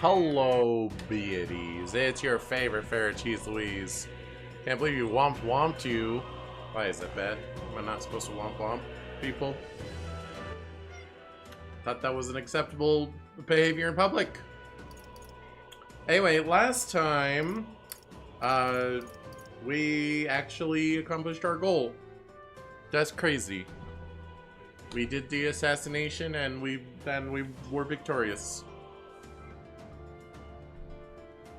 Hello, beauties. It's your favorite ferret, Cheese Louise. Can't believe you womped you. Why is that bad? Am I not supposed to womp people? Thought that was an acceptable behavior in public. Anyway, last time, we actually accomplished our goal. That's crazy. We did the assassination and we were victorious.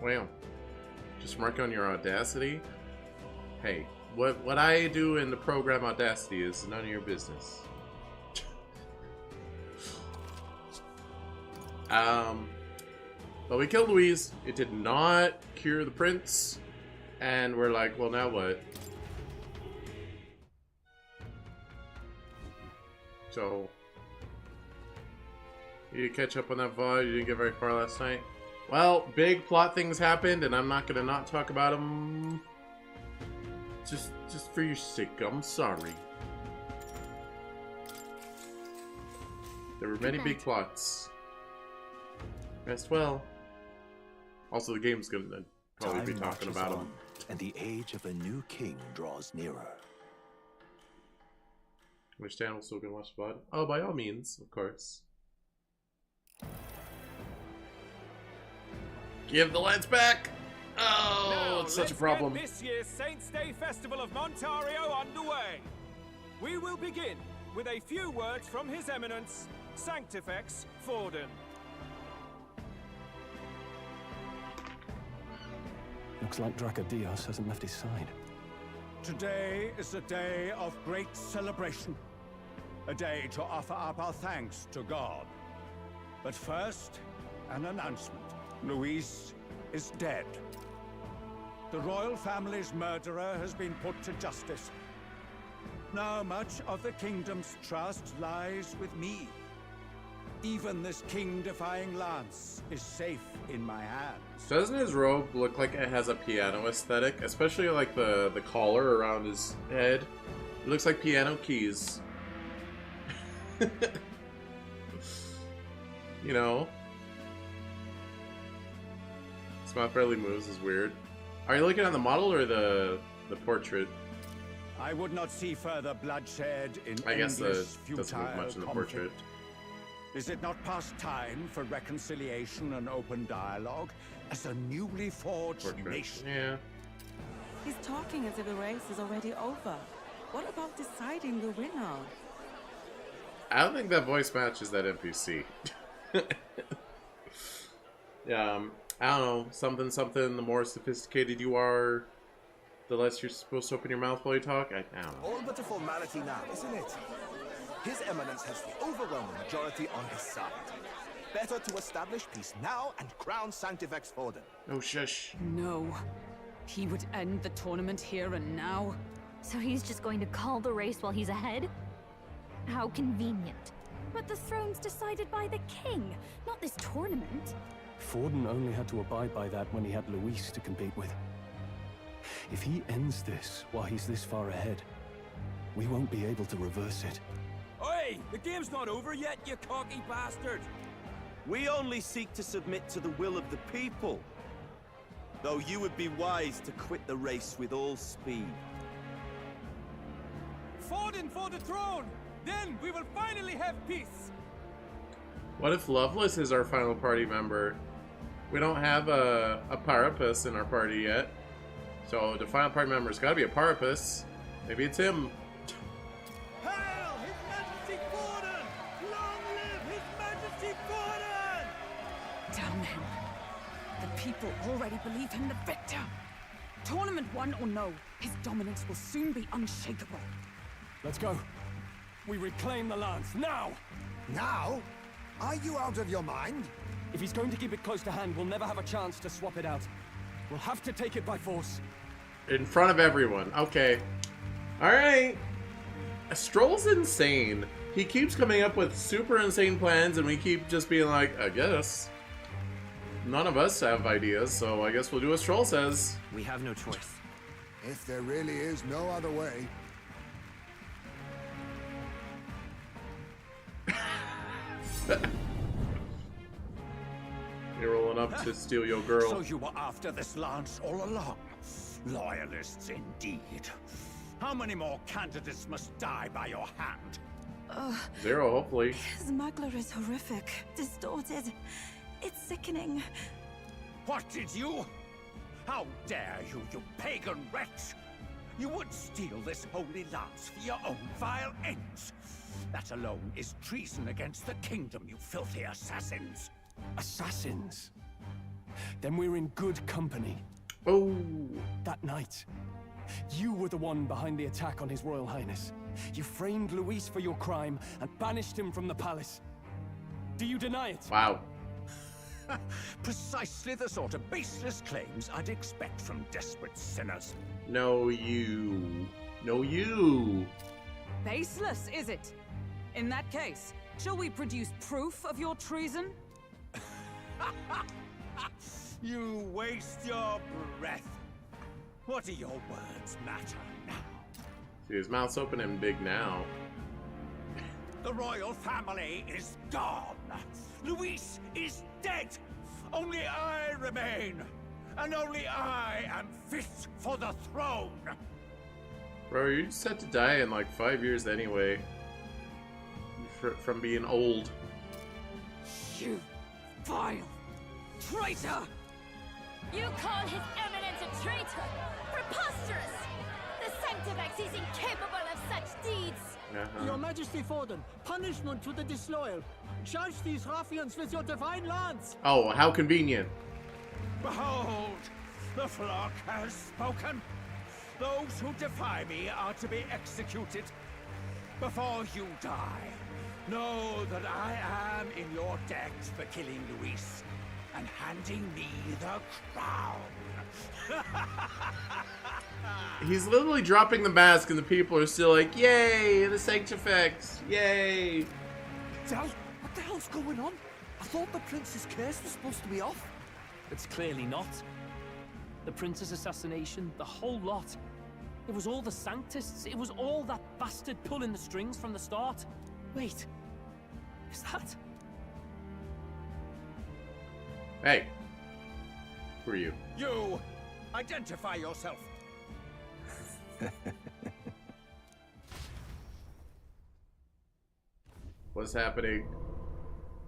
Wow. Just mark on your Audacity. Hey, what I do in the program Audacity is none of your business. But we killed Louise. It did not cure the prince. And we're like, well, now what? So, you didn't catch up on that VOD. You didn't get very far last night. Well, big plot things happened, and I'm not gonna not talk about them. Just for your sake, I'm sorry. There were many big plots. Rest well. Also, the game's gonna probably be talking about them. And the age of a new king draws nearer. Which Dan will still gonna watch the VOD? Oh, by all means, of course. Give the lights back! Oh, now, it's such a problem. Get this year's Saints' Day Festival of Montario underway. We will begin with a few words from His Eminence, Sanctifex Forden. Looks like Dracodios hasn't left his side. Today is a day of great celebration. A day to offer up our thanks to God. But first, an announcement. Louise is dead. The royal family's murderer has been put to justice. Now much of the kingdom's trust lies with me. Even this king-defying lance is safe in my hands. Doesn't his robe look like it has a piano aesthetic? Especially like the collar around his head. It looks like piano keys. You know? His mouth barely moves is weird. Are you looking at the model or the portrait? I would not see further bloodshed in I guess endless, doesn't look much in the conflict. portrait. Is it not past time for reconciliation and open dialogue as a newly forged nation? Yeah. He's talking as if the race is already over. What about deciding the winner? I don't think that voice matches that NPC. Yeah, I don't know. Something. The more sophisticated you are, the less you're supposed to open your mouth while you talk. I don't know. All but a formality now, isn't it? His Eminence has the overwhelming majority on his side. Better to establish peace now and crown Sanctifex Forden. Oh, shush. No. He would end the tournament here and now. So he's just going to call the race while he's ahead? How convenient. But the throne's decided by the king, not this tournament. Forden only had to abide by that when he had Louise to compete with. If he ends this while he's this far ahead, we won't be able to reverse it. Oi! The game's not over yet, you cocky bastard! We only seek to submit to the will of the people. Though you would be wise to quit the race with all speed. Forden for the throne! Then we will finally have peace! What if Loveless is our final party member? We don't have a Parapus in our party yet. So the final party member's gotta be a Parapus. Maybe it's him. Hail His Majesty Forden! Long live His Majesty Forden! Damn him. The people already believe him the victor. Tournament won or no, his dominance will soon be unshakable. Let's go. We reclaim the lance, now! Now? Are you out of your mind? If he's going to keep it close to hand, we'll never have a chance to swap it out. We'll have to take it by force. In front of everyone. Okay. Alright. Stroll's insane. He keeps coming up with super insane plans and we keep just being like, I guess. None of us have ideas, so I guess we'll do what Stroll says. We have no choice. If there really is no other way. You're rolling up to steal your girl. So you were after this lance all along. Loyalists indeed. How many more candidates must die by your hand? 0, hopefully. His smuggler is horrific, distorted. It's sickening. What did you? How dare you, you pagan wretch! You would steal this holy lance for your own vile ends. That alone is treason against the kingdom, you filthy assassins. Assassins? Then we're in good company. Oh. That night, you were the one behind the attack on His Royal Highness. You framed Luis for your crime and banished him from the palace. Do you deny it? Wow. Precisely the sort of baseless claims I'd expect from desperate sinners. No, you. No, you. Baseless, is it? In that case, shall we produce proof of your treason? You waste your breath. What do your words matter now? See, his mouth's open and big now. The royal family is gone. Luis is dead. Only I remain. And only I am fit for the throne. Bro, you're set to die in like 5 years anyway. From being old. You vile traitor! You call His Eminence a traitor? Preposterous! The Sanctifex is incapable of such deeds! Your Majesty Forden, punishment to the disloyal. Charge these ruffians with your divine lance. Oh, how convenient. Behold, the flock has spoken. Those who defy me are to be executed. Before you die, know that I am in your debt for killing Luis and handing me the crown. He's literally dropping the mask and the people are still like, yay, the Sanctifex, yay. Dad, what the hell's going on? I thought the prince's curse was supposed to be off. It's clearly not. The prince's assassination, the whole lot. It was all the Sanctists. It was all that bastard pulling the strings from the start. Wait, is that? Hey, who are you? You, identify yourself. What's happening?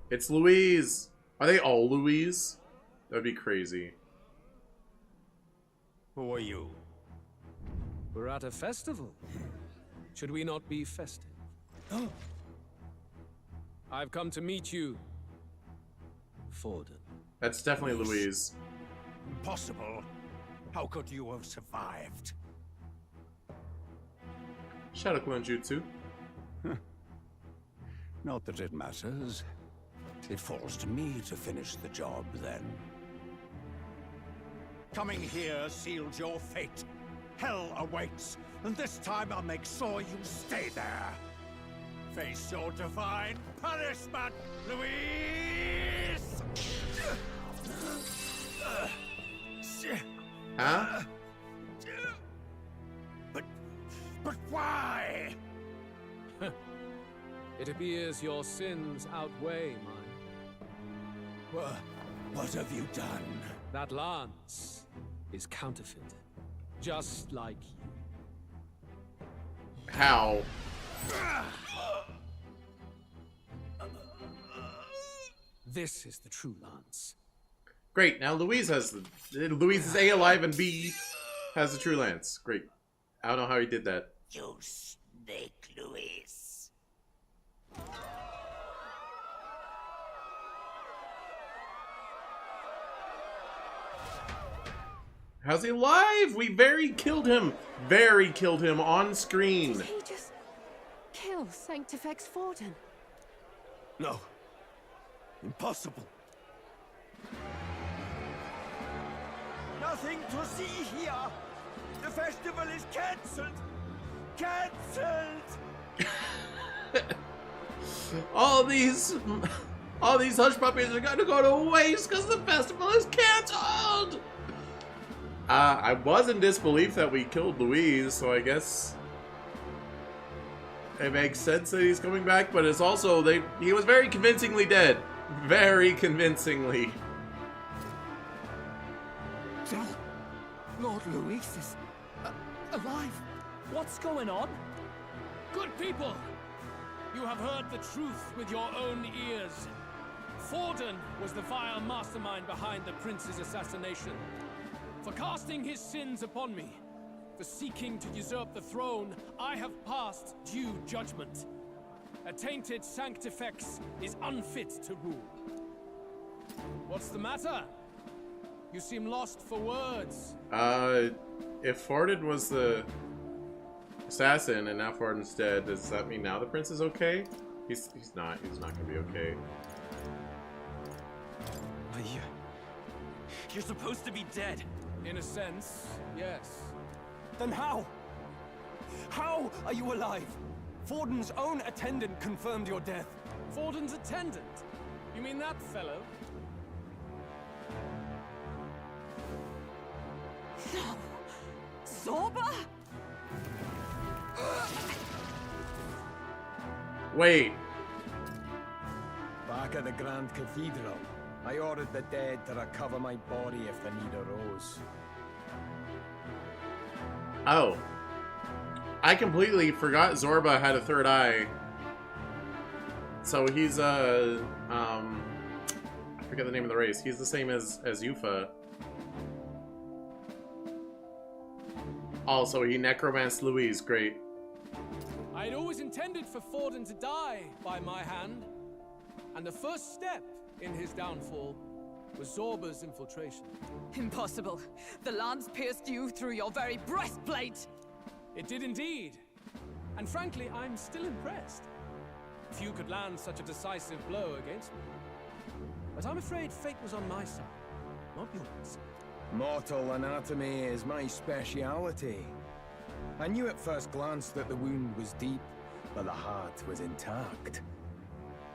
It's Louise! Are they all Louise? That'd be crazy. Who are you? We're at a festival. Should we not be festive? Oh. I've come to meet you, Forden. That's definitely Louise. Impossible. How could you have survived? Shadow Clone Jutsu. Not that it matters. It falls to me to finish the job, then. Coming here sealed your fate. Hell awaits, and this time I'll make sure you stay there. Face your divine punishment, Louise! Huh? But why? It appears your sins outweigh mine. What have you done? That lance is counterfeit, just like you. How? This is the true lance. Great, now Louise has the... Louise is A, alive, and B has the true lance. Great. I don't know how he did that. You snake, Louise. How's he alive? We very killed him. Very killed him on screen. Did he just kill Sanctifex Forden? No. Impossible. Nothing to see here. The festival is cancelled. Cancelled. all these hush puppies are gonna go to waste because the festival is canceled. I was in disbelief that we killed Louise, so I guess it makes sense that he's coming back. But it's also he was very convincingly dead, very convincingly. So, Lord Luis is alive. What's going on? Good people! You have heard the truth with your own ears. Forden was the vile mastermind behind the prince's assassination. For casting his sins upon me, for seeking to usurp the throne, I have passed due judgment. A tainted Sanctifex is unfit to rule. What's the matter? You seem lost for words. If Forden was the assassin and now Forden's dead, does that mean now the prince is okay? He's not gonna be okay. You're supposed to be dead. In a sense, yes. Then how? How are you alive? Forden's own attendant confirmed your death. Forden's attendant? You mean that fellow? No! Zorba? Wait. Back at the Grand Cathedral, I ordered the dead to recover my body if the need arose. Oh. I completely forgot Zorba had a third eye. So he's I forget the name of the race. He's the same as Yufa. Also, he necromanced Louise. Great. I'd always intended for Forden to die by my hand. And the first step in his downfall was Zorba's infiltration. Impossible. The lance pierced you through your very breastplate. It did indeed. And frankly, I'm still impressed. Few could land such a decisive blow against me. But I'm afraid fate was on my side, not yours. Mortal anatomy is my speciality. I knew at first glance that the wound was deep, but the heart was intact.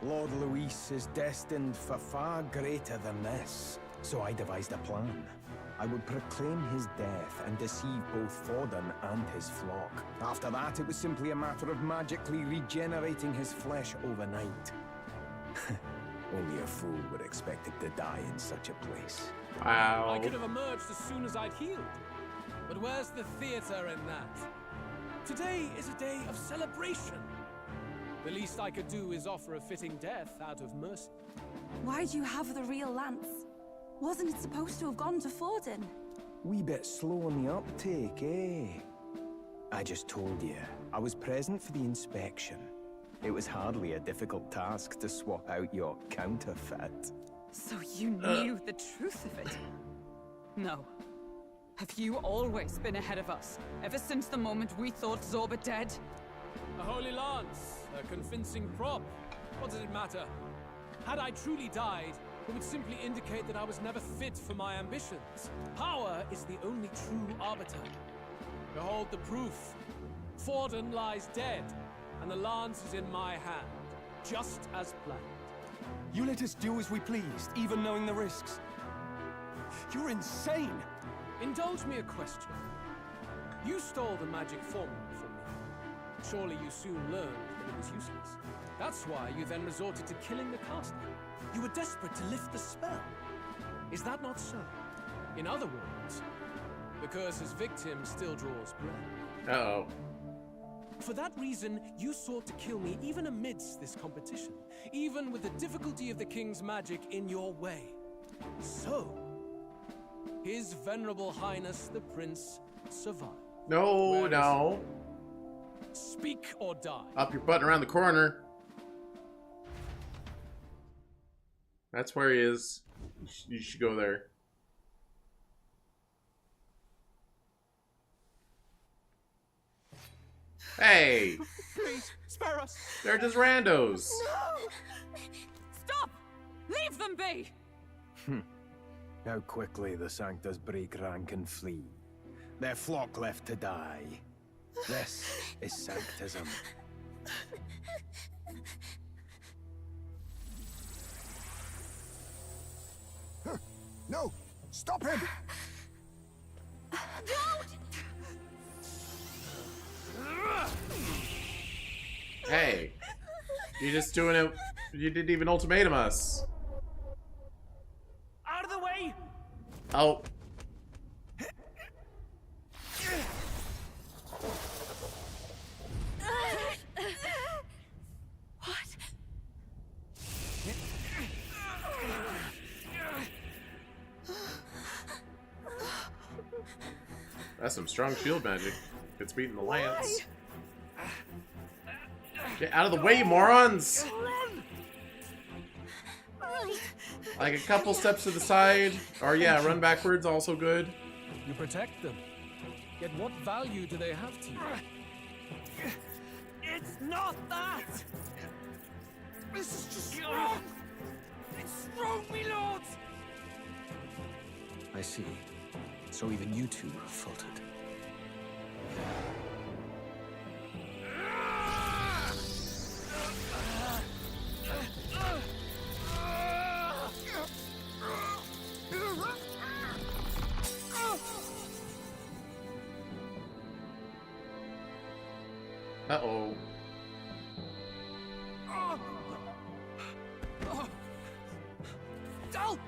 Lord Luis is destined for far greater than this, so I devised a plan. I would proclaim his death and deceive both Forden and his flock. After that, it was simply a matter of magically regenerating his flesh overnight. Only a fool would expect it to die in such a place. Wow. I could have emerged as soon as I'd healed. But where's the theater in that? Today is a day of celebration. The least I could do is offer a fitting death out of mercy. Why'd you have the real lance? Wasn't it supposed to have gone to Forden? Wee bit slow on the uptake, eh? I just told you, I was present for the inspection. It was hardly a difficult task to swap out your counterfeit. So you knew the truth of it? No. Have you always been ahead of us? Ever since the moment we thought Zorba dead? A holy lance, a convincing prop. What does it matter? Had I truly died, it would simply indicate that I was never fit for my ambitions. Power is the only true arbiter. Behold the proof. Forden lies dead, and the lance is in my hand, just as planned. You let us do as we pleased, even knowing the risks. You're insane! Indulge me a question. You stole the magic formula from me. Surely you soon learned that it was useless. That's why you then resorted to killing the caster. You were desperate to lift the spell. Is that not so? In other words, the curse's victim still draws breath. Uh-oh. For that reason, you sought to kill me even amidst this competition, even with the difficulty of the king's magic in your way. So, His Venerable Highness the Prince survived. No, no. Speak or die. Up your butt around the corner. That's where he is. You should go there. Hey! Please, spare us. They're just randos. No! Stop! Leave them be! How quickly the Sanctus break rank and flee. Their flock left to die. This is Sanctism. No! Stop him! Hey. You're just doing it. You didn't even ultimatum us. Out of the way! Oh. That's some strong shield magic. It's beating the lance. Get out of the way, morons! Like a couple steps to the side. Or yeah, run backwards, also good. You protect them. Yet what value do they have to you? It's not that! This is just wrong! It's wrong, me lords! I see. So even you two have faltered. Uh-oh. Del!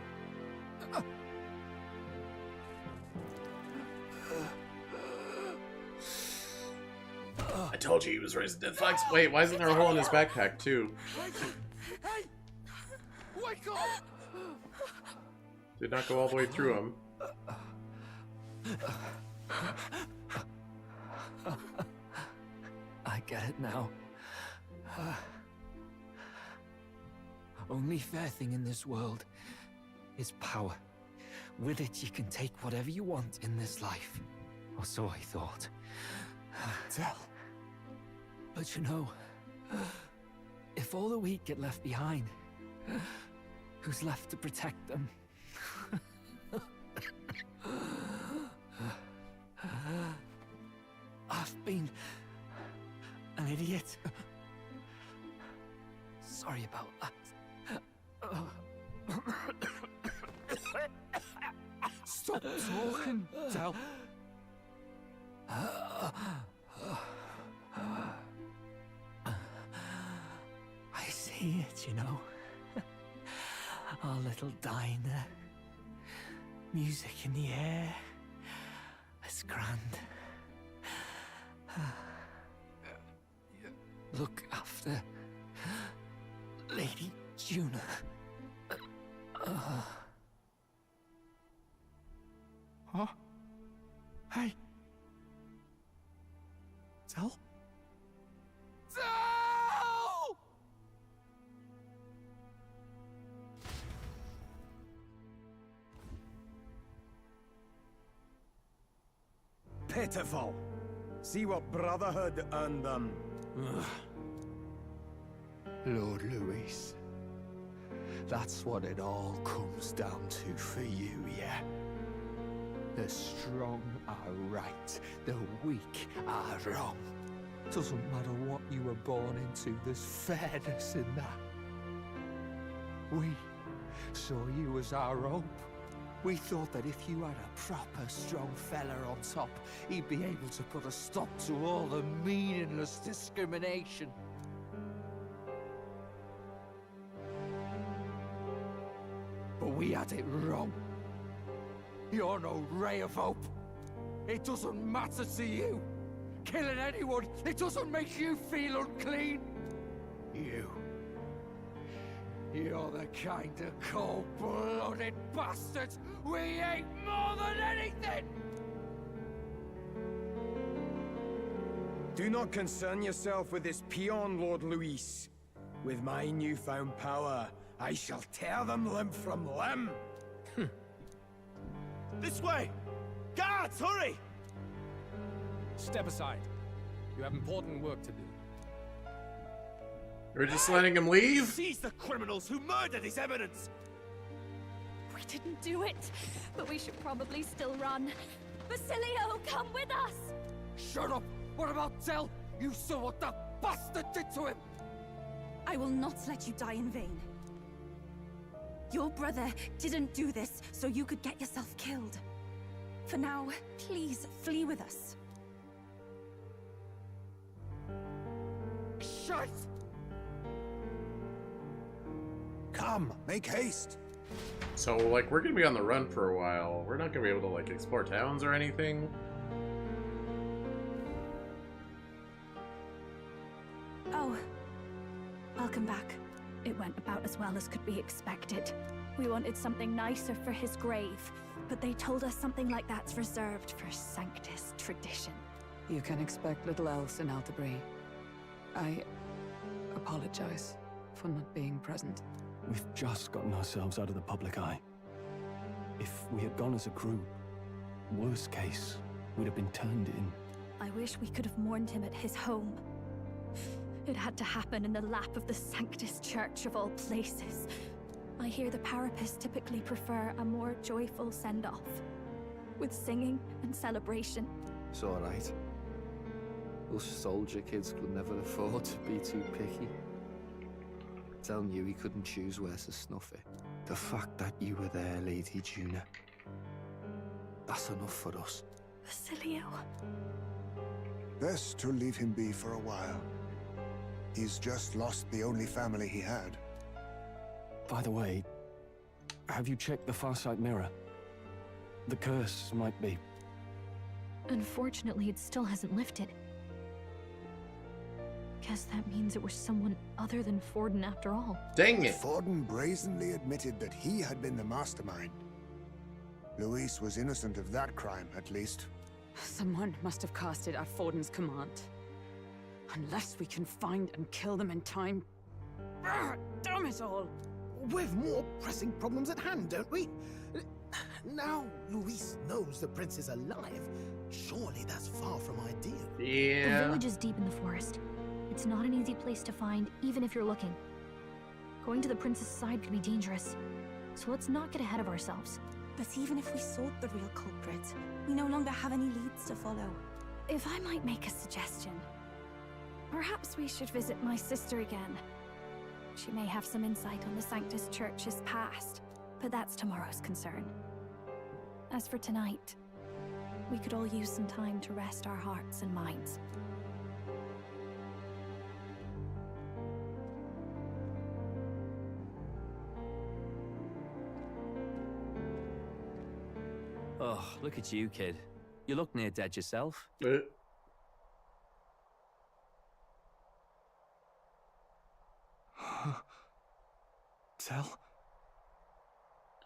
I told you he was raising dead flags. Wait, why isn't there a hole in his backpack, too? Hey! Wake up! Did not go all the way through him. I get it now. Only fair thing in this world is power. With it, you can take whatever you want in this life. Or so I thought. Tell. But you know, if all the weak get left behind, who's left to protect them? I've been an idiot. Sorry about that. Stop talking, Del. I see it, you know. Our little diner. Music in the air. It's grand. Look after Lady Juna. Huh? Hey. Del? Del! Pitiful. See what Brotherhood earned them. Lord Louis, that's what it all comes down to for you, yeah? The strong are right, the weak are wrong. Doesn't matter what you were born into, there's fairness in that. We saw you as our hope. We thought that if you had a proper strong fella on top, he'd be able to put a stop to all the meaningless discrimination. But we had it wrong. You're no ray of hope. It doesn't matter to you. Killing anyone, it doesn't make you feel unclean. You're the kind of cold-blooded bastards we hate more than anything! Do not concern yourself with this peon, Lord Luis. With my newfound power, I shall tear them limb from limb. This way! Guards, hurry! Step aside. You have important work to do. We're just letting him leave? Seize the criminals who murdered His Eminence! We didn't do it, but we should probably still run. Basilio, come with us! Shut up! What about Del? You saw what that bastard did to him! I will not let you die in vain. Your brother didn't do this so you could get yourself killed. For now, please flee with us. Shut! Come, make haste. So, like, we're gonna be on the run for a while. We're not gonna be able to, like, explore towns or anything. Oh, welcome back. It went about as well as could be expected. We wanted something nicer for his grave, but they told us something like that's reserved for Sanctus tradition. You can expect little else in Altabri. I apologize for not being present. We've just gotten ourselves out of the public eye. If we had gone as a group, worst case, we'd have been turned in. I wish we could have mourned him at his home. It had to happen in the lap of the Sanctus Church of all places. I hear the Parapists typically prefer a more joyful send-off, with singing and celebration. It's alright. Us soldier kids could never afford to be too picky. Telling you he couldn't choose where to snuff it. The fact that you were there, Lady Juna, that's enough for us. Basilio. Best to leave him be for a while. He's just lost the only family he had. By the way, have you checked the Farsight mirror? The curse might be... Unfortunately, it still hasn't lifted. Guess that means it was someone other than Forden after all. Dang it! Forden brazenly admitted that he had been the mastermind. Luis was innocent of that crime, at least. Someone must have cast it at Forden's command. Unless we can find and kill them in time. Damn it all! We've more pressing problems at hand, don't we? Now Luis knows the prince is alive. Surely that's far from ideal. The village is deep in the forest. It's not an easy place to find, even if you're looking. Going to the prince's side could be dangerous. So let's not get ahead of ourselves. But even if we sought the real culprit, we no longer have any leads to follow. If I might make a suggestion, perhaps we should visit my sister again. She may have some insight on the Sanctus Church's past, but that's tomorrow's concern. As for tonight, we could all use some time to rest our hearts and minds. Oh, look at you, kid. You look near dead yourself.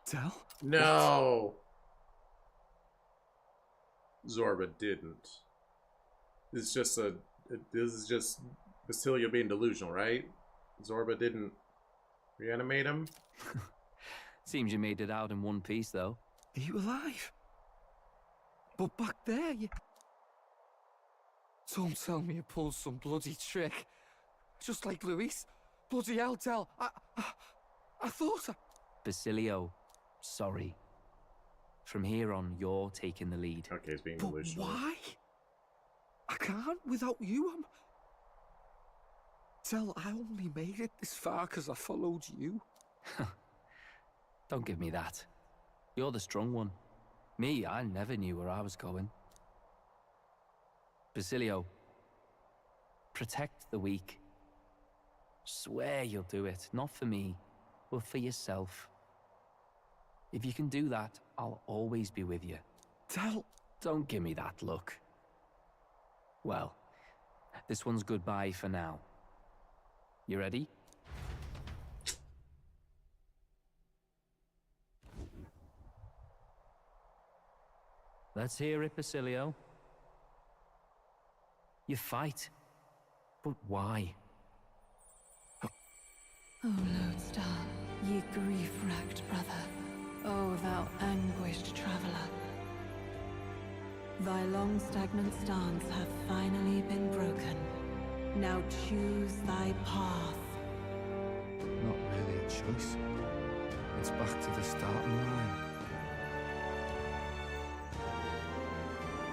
Tell? No! Zorba didn't. This is just Basilio being delusional, right? Zorba didn't reanimate him? Seems you made it out in one piece, though. Are you alive? But back there, you... Don't tell me you pulled some bloody trick. Just like Luis. Bloody hell, Del. I thought I... Basilio, sorry. From here on, you're taking the lead. Okay, he's being But delusional. why? I can't without you. Del, I only made it this far because I followed you. Don't give me that. You're the strong one. Me, I never knew where I was going. Basilio, protect the weak. Swear you'll do it, not for me, but for yourself. If you can do that, I'll always be with you. Del... Don't give me that look. Well, this one's goodbye for now. You ready? Let's hear it, Basilio. You fight. But why? O Lodestar, ye grief-racked brother, O thou anguished traveler. Thy long stagnant stance hath finally been broken. Now choose thy path. Not really a choice. It's back to the starting line.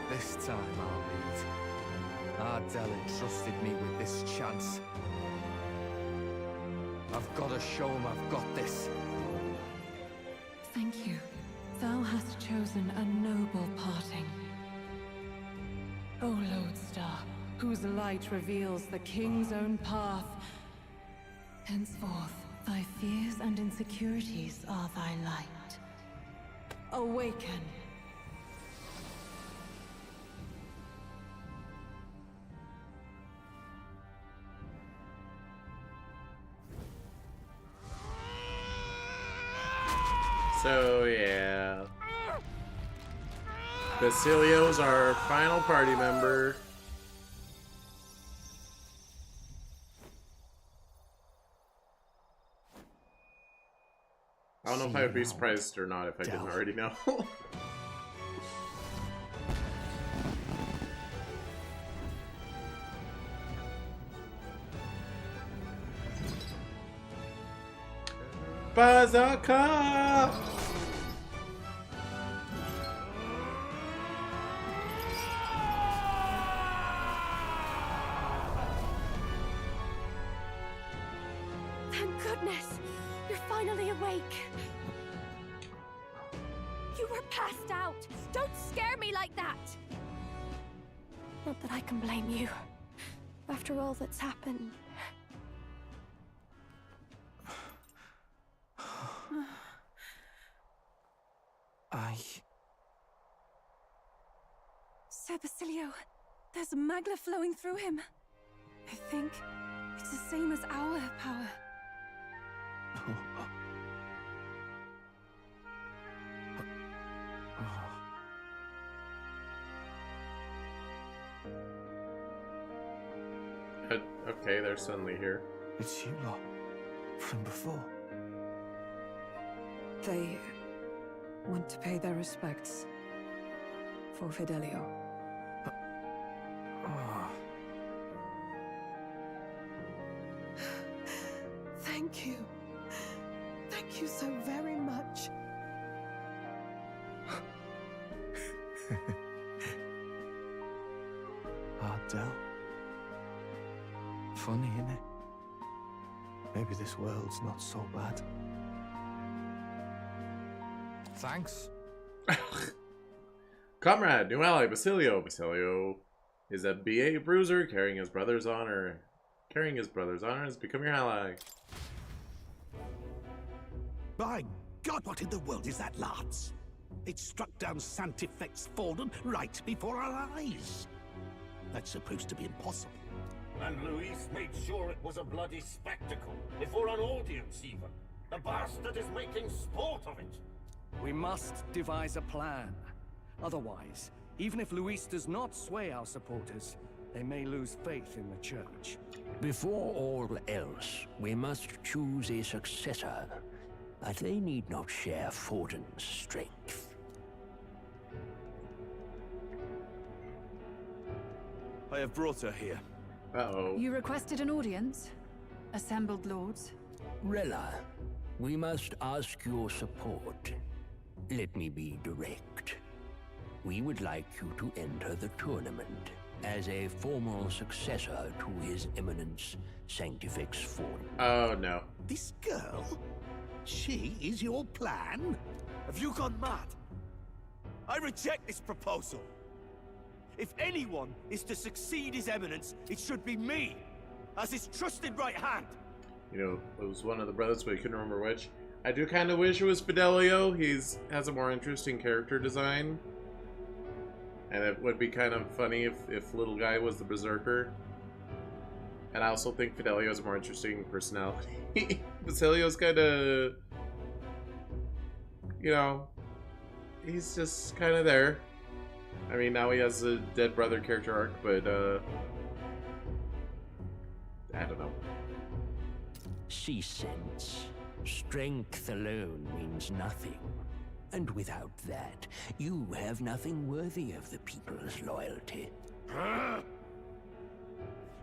This time I'll lead. Ardell entrusted me with this chance. I've got to show him I've got this. Thank you. Thou hast chosen a noble parting. O Lodestar, whose light reveals the king's own path. Henceforth, thy fears and insecurities are thy light. Awaken. So, yeah. Basilio's our final party member. I don't know if I would be surprised or not if I didn't already know. Bazooka! Thank goodness! You're finally awake! You were passed out! Don't scare me like that! Not that I can blame you. After all that's happened. Sir Basilio, there's magma flowing through him. I think it's the same as our power. Okay, they're suddenly here. It's you lot from before. They want to pay their respects for Fidelio. Thank you. Thank you so very much. Ardell. Funny, innit? Maybe this world's not so bad. Thanks. Comrade, new ally, Basilio. Basilio is a BA bruiser carrying his brother's honor. Carrying his brother's honor has become your ally. By God, what in the world is that, lads? It struck down Santifex Forden right before our eyes. That's supposed to be impossible. And Luis made sure it was a bloody spectacle, before an audience even. The bastard is making sport of it. We must devise a plan. Otherwise, even if Luis does not sway our supporters, they may lose faith in the church. Before all else, we must choose a successor. But they need not share Forden's strength. I have brought her here. Uh-oh. You requested an audience? Assembled lords? Rella, we must ask your support. Let me be direct. We would like you to enter the tournament as a formal successor to His Eminence Sanctifex Forden. Oh, no. This girl? She is your plan? Have you gone mad? I reject this proposal. If anyone is to succeed His Eminence, it should be me, as his trusted right hand. You know, it was one of the brothers, but I couldn't remember which. I do kind of wish it was Fidelio. Has a more interesting character design. And it would be kind of funny if little guy was the berserker. And I also think Fidelio has a more interesting personality. Basilio's kind of, you know, he's just kind of there. I mean, now he has a dead brother character arc, but I don't know. See sense. Strength alone means nothing. And without that, you have nothing worthy of the people's loyalty.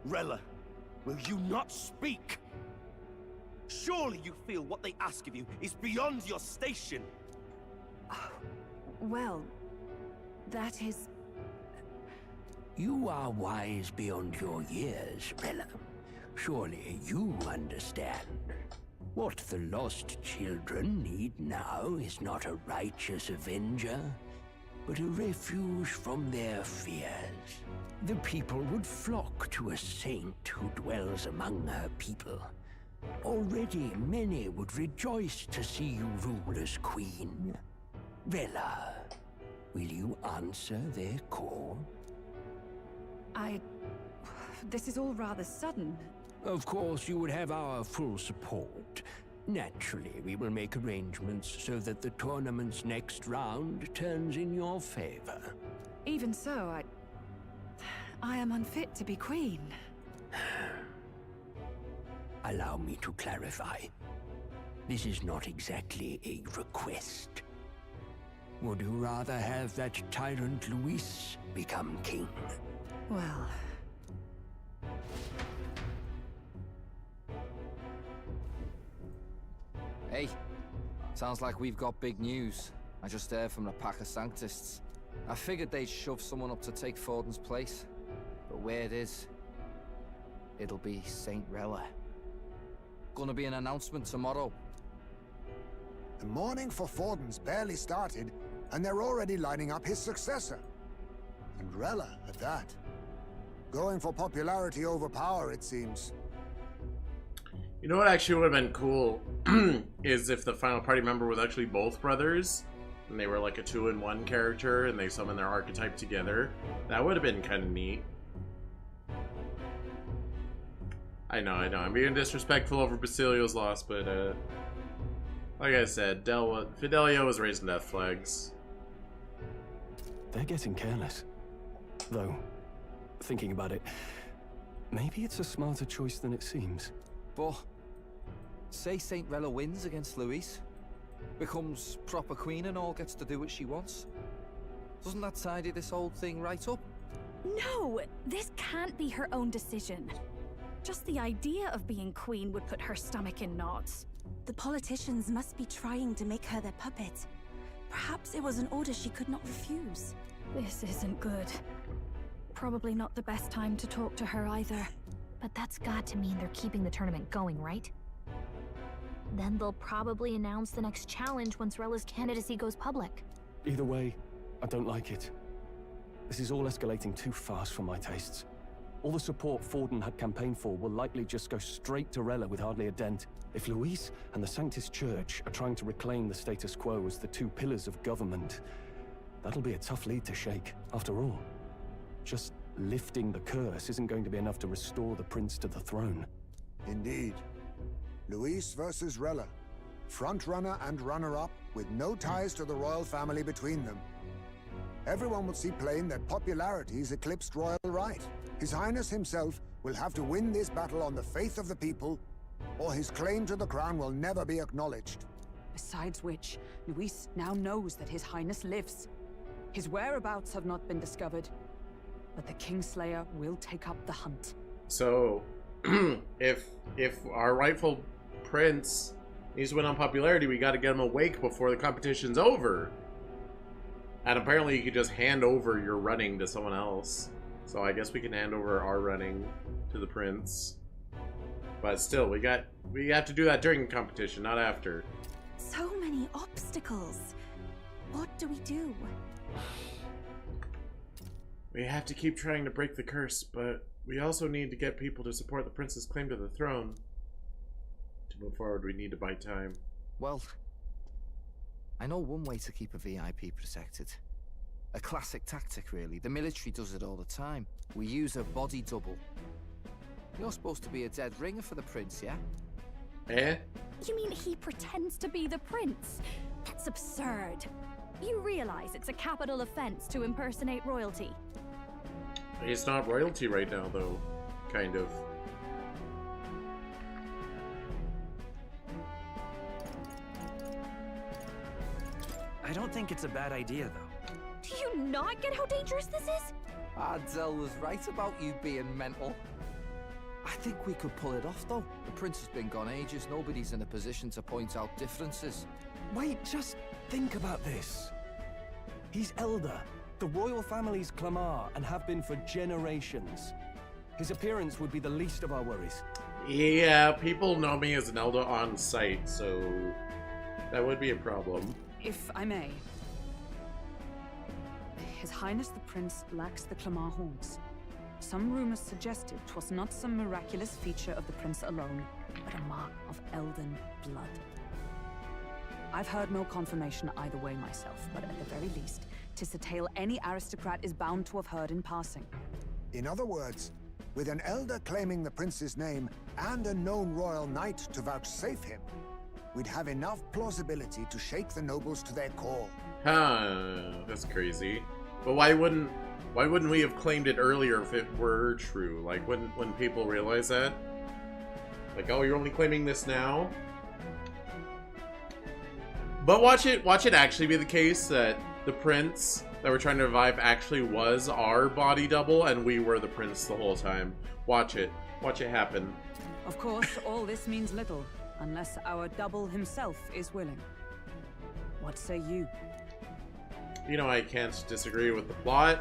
Rella, will you not speak? Surely you feel what they ask of you is beyond your station. Well, that is... You are wise beyond your years, Rella. Surely you understand. What the lost children need now is not a righteous avenger, but a refuge from their fears. The people would flock to a saint who dwells among her people. Already many would rejoice to see you rule as queen. Rella, will you answer their call? This is all rather sudden. Of course, you would have our full support. Naturally, we will make arrangements so that the tournament's next round turns in your favor. Even so, I am unfit to be queen. Allow me to clarify. This is not exactly a request. Would you rather have that tyrant Luis become king? Well... Hey, sounds like we've got big news. I just heard from the pack of Sanctists. I figured they'd shove someone up to take Forden's place. But where it is, it'll be St. Rella. Gonna be an announcement tomorrow. The mourning for Forden's barely started, and they're already lining up his successor. And Rella, at that. Going for popularity over power, it seems. You know what actually would have been cool is if the final party member was actually both brothers, and they were like a 2-in-1 character, and they summon their archetype together. That would have been kind of neat. I know, I'm being disrespectful over Basilio's loss, but like I said, Fidelio was raising death flags. They're getting careless. Though, thinking about it, maybe it's a smarter choice than it seems. But, say St. Rella wins against Luis, becomes proper queen and all gets to do what she wants. Doesn't that tidy this whole thing right up? No, this can't be her own decision. Just the idea of being queen would put her stomach in knots. The politicians must be trying to make her their puppet. Perhaps it was an order she could not refuse. This isn't good. Probably not the best time to talk to her either. But that's got to mean they're keeping the tournament going, right? Then they'll probably announce the next challenge once Rella's candidacy goes public. Either way, I don't like it. This is all escalating too fast for my tastes. All the support Forden had campaigned for will likely just go straight to Rella with hardly a dent. If Luis and the Sanctus Church are trying to reclaim the status quo as the two pillars of government, that'll be a tough lead to shake. After all, just lifting the curse isn't going to be enough to restore the prince to the throne. Indeed. Luis versus Rella. Frontrunner and runner-up, with no ties to the royal family between them. Everyone will see plain that popularity's eclipsed royal right. His Highness himself will have to win this battle on the faith of the people, or his claim to the crown will never be acknowledged. Besides which, Luis now knows that His Highness lives. His whereabouts have not been discovered, but the Kingslayer will take up the hunt. So, if our rightful prince needs to win on popularity, we got to get him awake before the competition's over. And apparently you could just hand over your running to someone else. So I guess we can hand over our running to the prince. But still, we have to do that during the competition, not after. So many obstacles. What do we do? We have to keep trying to break the curse, but we also need to get people to support the prince's claim to the throne. To move forward, we need to buy time. Well, I know one way to keep a VIP protected. A classic tactic, really. The military does it all the time. We use a body double. You're supposed to be a dead ringer for the prince, yeah? Eh? You mean he pretends to be the prince? That's absurd. You realize it's a capital offense to impersonate royalty. He's not royalty right now, though. Kind of. I don't think it's a bad idea, though. Do you not get how dangerous this is? Ardell was right about you being mental. I think we could pull it off, though. The prince has been gone ages. Nobody's in a position to point out differences. Wait, just think about this. He's elder. The royal family's Clamar and have been for generations. His appearance would be the least of our worries. Yeah, people know me as an elder on site, so that would be a problem. If I may. His Highness the Prince lacks the Clamar horns. Some rumors suggested 'twas not some miraculous feature of the prince alone, but a mark of elden blood. I've heard no confirmation either way myself, but at the very least, 'tis a tale any aristocrat is bound to have heard in passing. In other words, with an elder claiming the prince's name and a known royal knight to vouchsafe him, we'd have enough plausibility to shake the nobles to their core. Huh, that's crazy. But why wouldn't we have claimed it earlier if it were true? Like, when people realize that? Like, oh, you're only claiming this now? But watch it actually be the case that the prince that we're trying to revive actually was our body double and we were the prince the whole time. Watch it happen. Of course, all this means little, unless our double himself is willing. What say you? You know I can't disagree with the plot.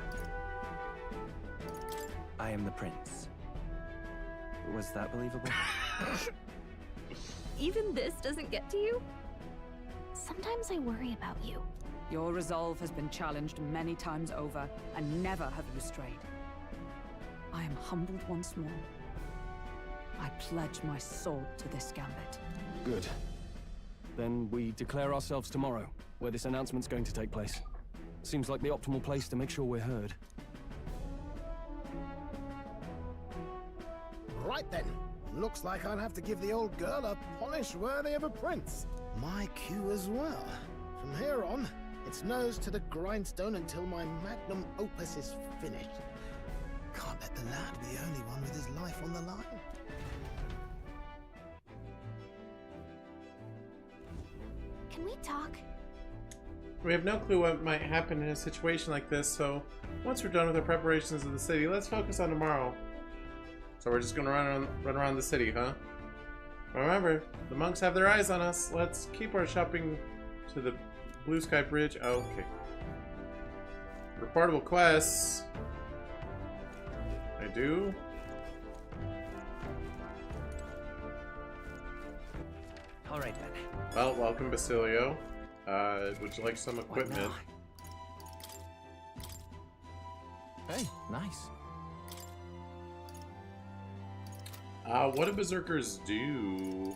I am the prince. Was that believable? Even this doesn't get to you? Sometimes I worry about you. Your resolve has been challenged many times over, and never have you strayed. I am humbled once more. I pledge my sword to this gambit. Good. Then we declare ourselves tomorrow, where this announcement's going to take place. Seems like the optimal place to make sure we're heard. Right then. Looks like I'll have to give the old girl a polish worthy of a prince. My cue as well. From here on, it's nose to the grindstone until my magnum opus is finished. Can't let the lad be the only one with his life on the line. Can we talk? We have no clue what might happen in a situation like this, so once we're done with our preparations of the city, let's focus on tomorrow. So we're just gonna run around the city, huh? Remember, the monks have their eyes on us. Let's keep our shopping to the Blue Sky Bridge. Oh, okay. Reportable quests. I do. All right then. Well, welcome, Basilio. Would you like some equipment? Hey, nice. What do berserkers do?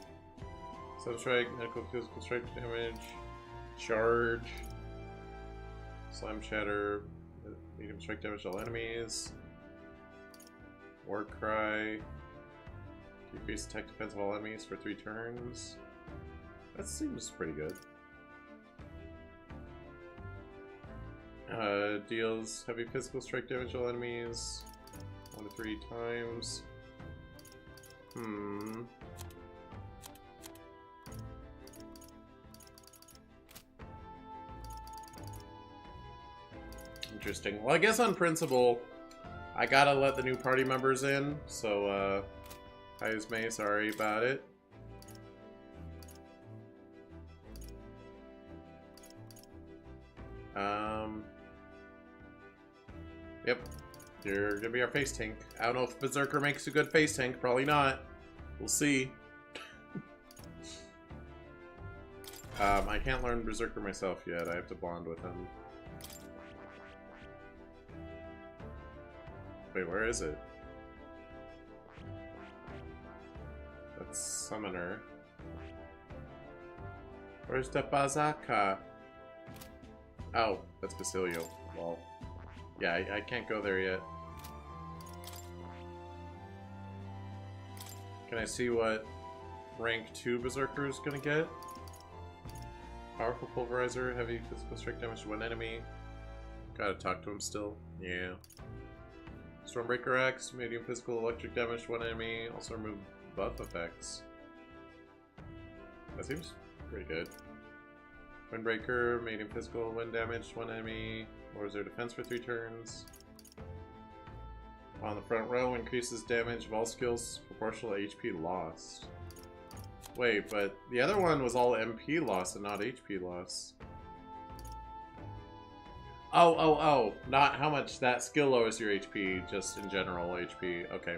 Substrike, medical, physical strike damage, charge, slam shatter, medium strike damage to all enemies, war cry, decrease attack defense of all enemies for 3 turns. That seems pretty good. Deals heavy physical strike damage to all enemies 1 to 3 times. Interesting. Well, I guess on principle, I gotta let the new party members in, so, hi Ismay, sorry about it. Yep. You're gonna be our face tank. I don't know if Berserker makes a good face tank. Probably not. We'll see. I can't learn Berserker myself yet. I have to bond with him. Wait, where is it? That's Summoner. Where's the Bazaka? Oh, that's Basilio. Well, yeah, I can't go there yet. Can I see what rank 2 Berserker is gonna get? Powerful Pulverizer, heavy physical strike damage to 1 enemy. Gotta talk to him still. Yeah. Stormbreaker Axe, medium physical electric damage to 1 enemy. Also remove buff effects. That seems pretty good. Windbreaker, medium physical wind damage to 1 enemy. Lowers their defense for 3 turns. On the front row, increases damage of all skills proportional to HP lost. Wait, but the other one was all MP loss and not HP loss. Oh, not how much that skill lowers your HP, just in general HP. Okay.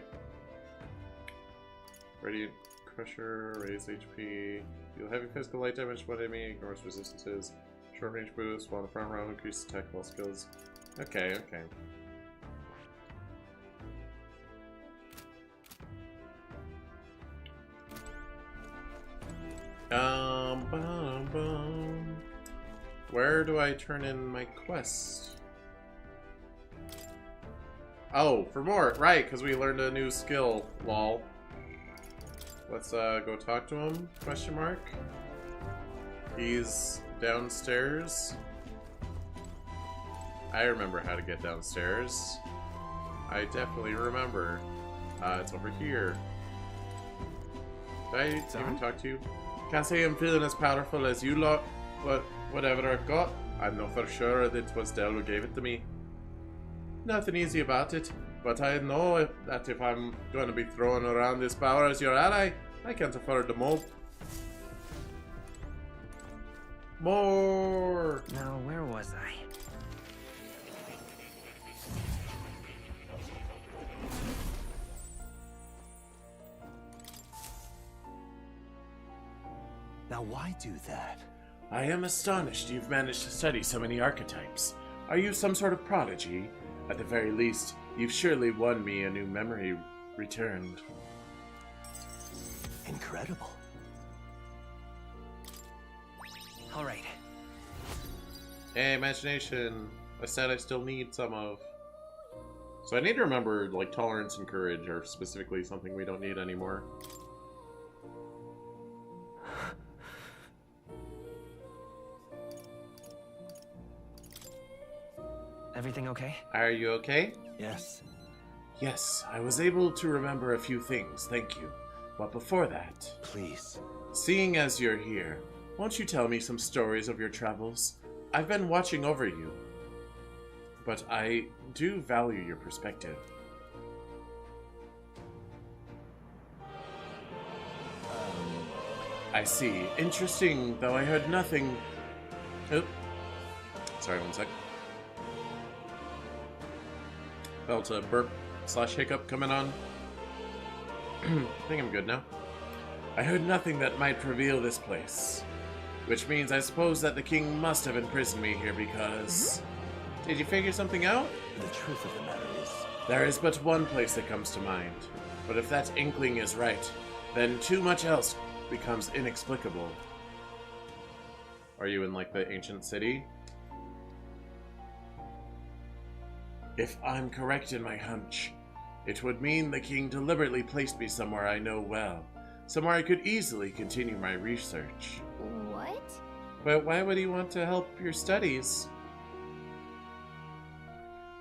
Radiant Crusher, raise HP. Deal heavy physical light damage to 1 enemy, ignores resistances. Short range boost, while in the front row, increases attack of all skills. Okay. Where do I turn in my quest? Oh, for more, right, because we learned a new skill, lol. Let's go talk to him, question mark. He's downstairs. I remember how to get downstairs. I definitely remember. It's over here. Did I even talk to you? Can't say I'm feeling as powerful as you lot, but whatever I've got, I know for sure that it was Del who gave it to me. Nothing easy about it, but I know that if I'm going to be throwing around this power as your ally, I can't afford to mope. More! Now, where was I? Now why do that? I am astonished you've managed to study so many archetypes. Are you some sort of prodigy? At the very least, you've surely won me a new memory returned. Incredible. Alright. Hey, imagination. A set I still need some of. So I need to remember, like, tolerance and courage are specifically something we don't need anymore. Everything okay? Are you okay? Yes. Yes, I was able to remember a few things, thank you. But before that... Please. Seeing as you're here, won't you tell me some stories of your travels? I've been watching over you, but I do value your perspective. I see. Interesting, though I heard nothing... Oh. Sorry, one sec. Felt a burp / hiccup coming on. I think I'm good now. I heard nothing that might reveal this place. Which means I suppose that the king must have imprisoned me here because... Did you figure something out? The truth of the matter is... There is but one place that comes to mind. But if that inkling is right, then too much else becomes inexplicable. Are you in, like, the ancient city? If I'm correct in my hunch, it would mean the king deliberately placed me somewhere I know well. Somewhere I could easily continue my research. What? But why would he want to help your studies?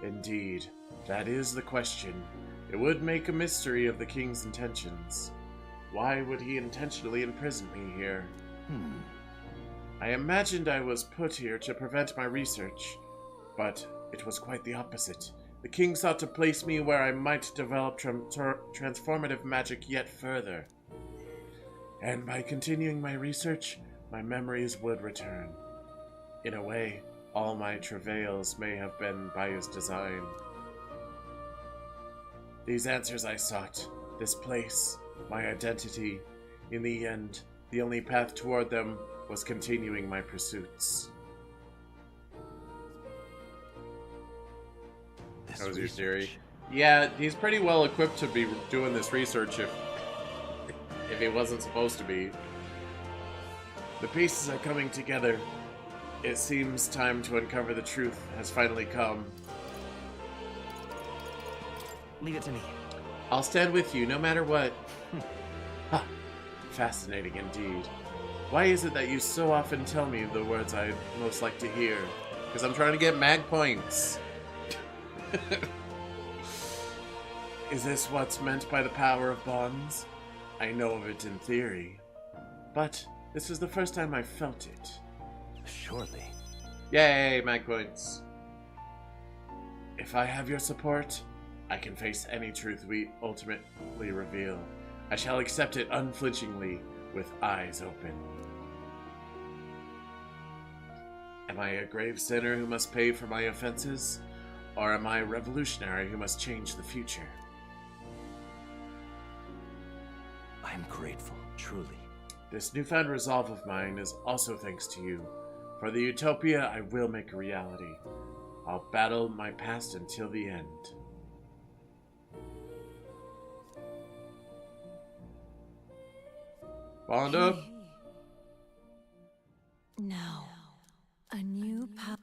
Indeed, that is the question. It would make a mystery of the king's intentions. Why would he intentionally imprison me here? I imagined I was put here to prevent my research, but it was quite the opposite. The king sought to place me where I might develop transformative magic yet further. And by continuing my research, my memories would return. In a way, all my travails may have been by his design. These answers I sought, this place, my identity, in the end, the only path toward them was continuing my pursuits. That was your theory? Yeah, he's pretty well equipped to be doing this research if he wasn't supposed to be. The pieces are coming together. It seems time to uncover the truth has finally come. Leave it to me. I'll stand with you no matter what. Ha! Fascinating indeed. Why is it that you so often tell me the words I'd most like to hear? Because I'm trying to get mag points. Is this what's meant by the power of bonds? I know of it in theory, but this is the first time I've felt it. Surely. Yay, mag points. If I have your support, I can face any truth we ultimately reveal. I shall accept it unflinchingly, with eyes open. Am I a grave sinner who must pay for my offenses? Or am I a revolutionary who must change the future? I'm grateful, truly. This newfound resolve of mine is also thanks to you. For the utopia I will make a reality. I'll battle my past until the end. Bond up. Now, a new path.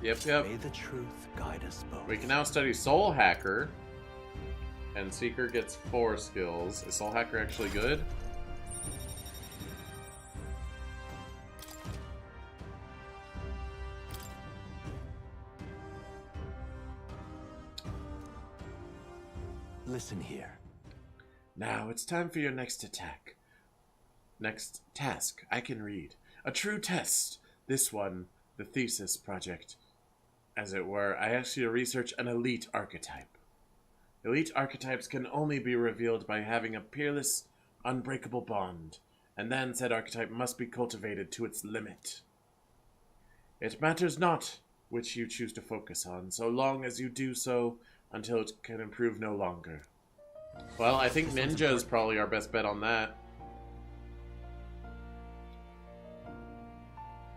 Yep. May the truth guide us both. We can now study Soul Hacker. And Seeker gets 4 skills. Is Soul Hacker actually good? Listen here. Now it's time for your next attack. Next task. I can read. A true test. This one, the thesis project. As it were, I ask you to research an elite archetype. Elite archetypes can only be revealed by having a peerless, unbreakable bond, and then said archetype must be cultivated to its limit. It matters not which you choose to focus on, so long as you do so until it can improve no longer. Well, I think Ninja is probably our best bet on that.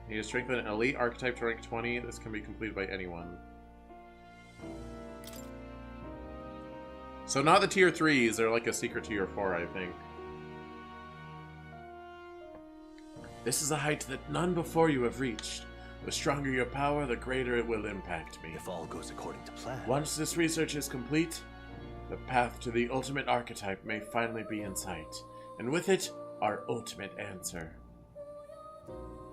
Need to strengthen an elite archetype to rank 20. This can be completed by anyone. So not the tier 3s, they're like a secret tier 4, I think. This is a height that none before you have reached. The stronger your power, the greater it will impact me. If all goes according to plan. Once this research is complete, the path to the ultimate archetype may finally be in sight. And with it, our ultimate answer.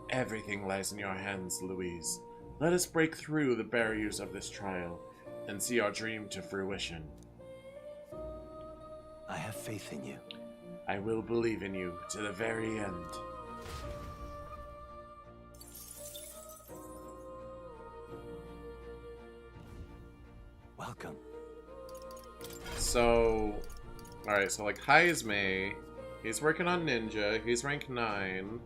Everything lies in your hands, Louise. Let us break through the barriers of this trial and see our dream to fruition. I have faith in you. I will believe in you to the very end. Welcome. So, alright, so like High is May. He's working on Ninja. He's rank 9.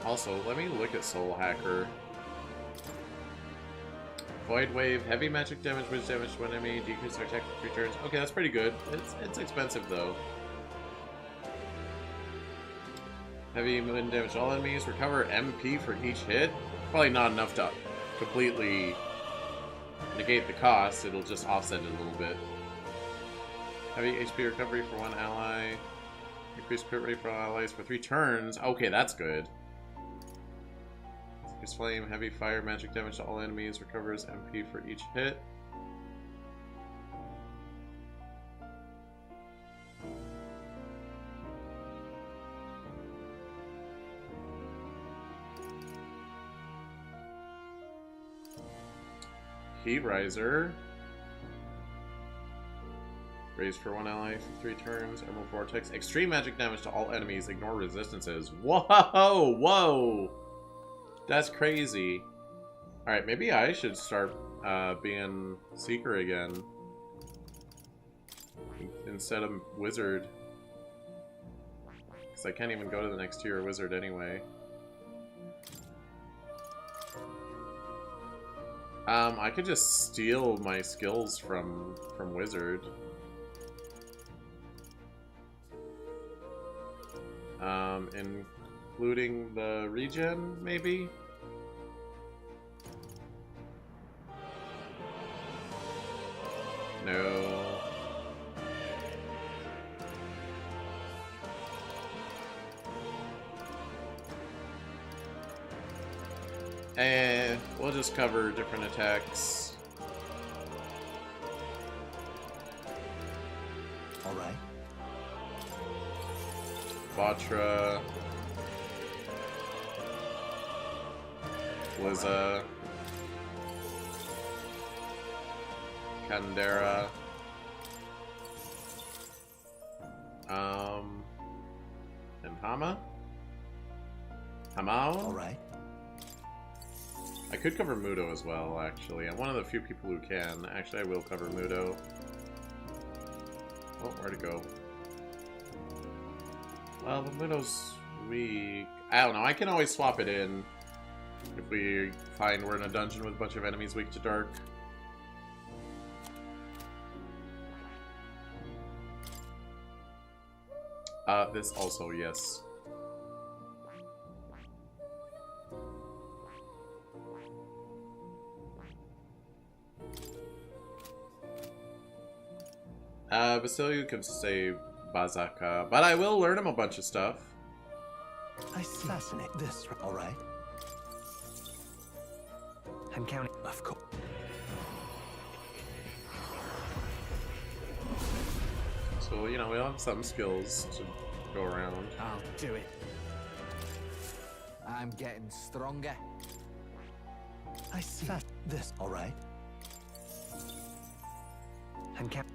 Also, let me look at Soul Hacker. Void Wave, heavy magic damage, which damage to one enemy, decrease their attack for 3 turns. Okay, that's pretty good. It's expensive though. Heavy wind damage to all enemies, recover MP for each hit. Probably not enough to completely negate the cost, it'll just offset it a little bit. Heavy HP recovery for 1 ally. Increased crit rate for allies for 3 turns. Okay, that's good. Increased flame, heavy fire, magic damage to all enemies, recovers MP for each hit. Heat Riser. Raise for 1 ally for 3 turns. Emerald Vortex. Extreme magic damage to all enemies. Ignore resistances. Whoa! Whoa! That's crazy. Alright, maybe I should start being Seeker again. Instead of Wizard. Because I can't even go to the next tier Wizard anyway. I could just steal my skills from Wizard. Including the regen, maybe? No. And we'll just cover different attacks. Alright. Vatra. Liza. Kandera. And Hama? Hamao? Alright. I could cover Mudo as well, actually. I'm one of the few people who can. Actually, I will cover Mudo. Oh, where'd it go? Well, the Mudo's weak. I don't know. I can always swap it in if we find we're in a dungeon with a bunch of enemies weak to dark. This also, yes. Basilio can say Bazaka, but I will learn him a bunch of stuff. I see. Fascinate this, alright. I'm counting. Of course. So, you know, we have some skills to go around. I'll do it. I'm getting stronger. I see. This, all right. And cap.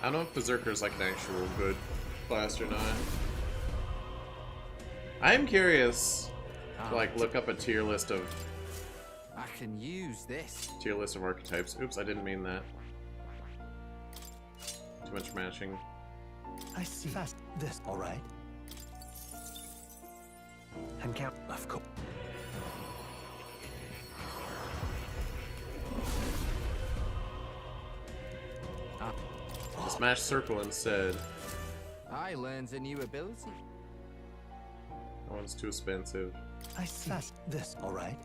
I don't know if Berserker's like an actual good class or not. I'm curious to like look up a tier list of I can use this. tier list of archetypes. Oops, I didn't mean that. Too much matching. I see. This, all right. And count. Of course. Smash circle instead. I learned a new ability. That one's too expensive. I see. This, all right.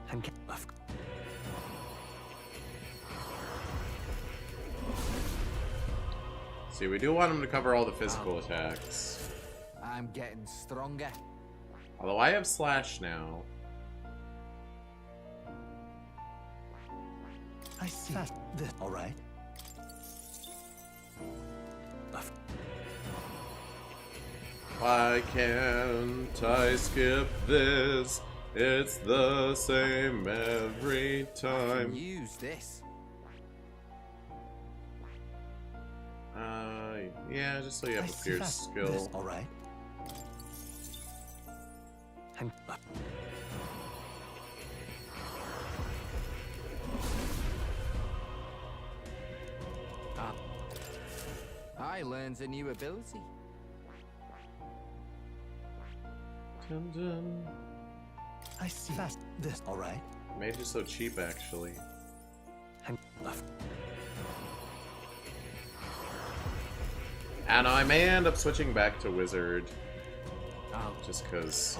And count. See, we do want him to cover all the physical attacks. I'm getting stronger. Although I have Slash now. I see. This, all right. Why can't I skip this? It's the same every I time. can use this. Yeah, just so you have a Pierce skill. This, all right. And I learned a new ability. Dun dun. I see. This, all right. Mage is so cheap, actually. and And I may end up switching back to Wizard. Just because.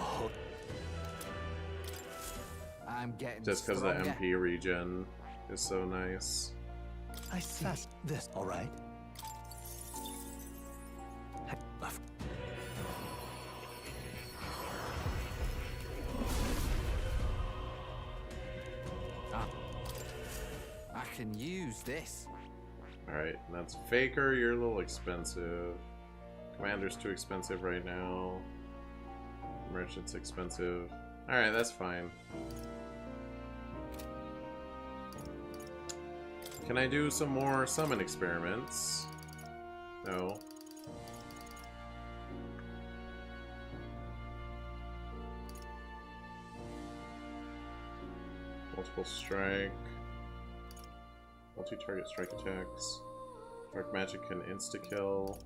I'm getting Just because the stronger. MP regen is so nice. I see. This, all right. I can use this. Alright, that's Faker, you're a little expensive. Commander's too expensive right now. Merchant's expensive. Alright, that's fine. Can I do some more summon experiments? No. Multiple strike. Multi-target strike attacks. Dark magic can insta-kill.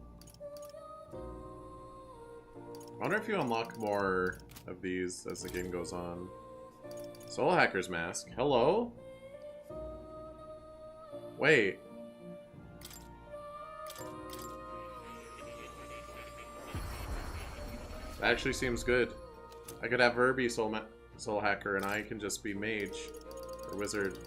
I wonder if you unlock more of these as the game goes on. Soul Hacker's Mask. Hello? Wait. That actually seems good. I could have her be Soul Hacker and I can just be Mage or Wizard.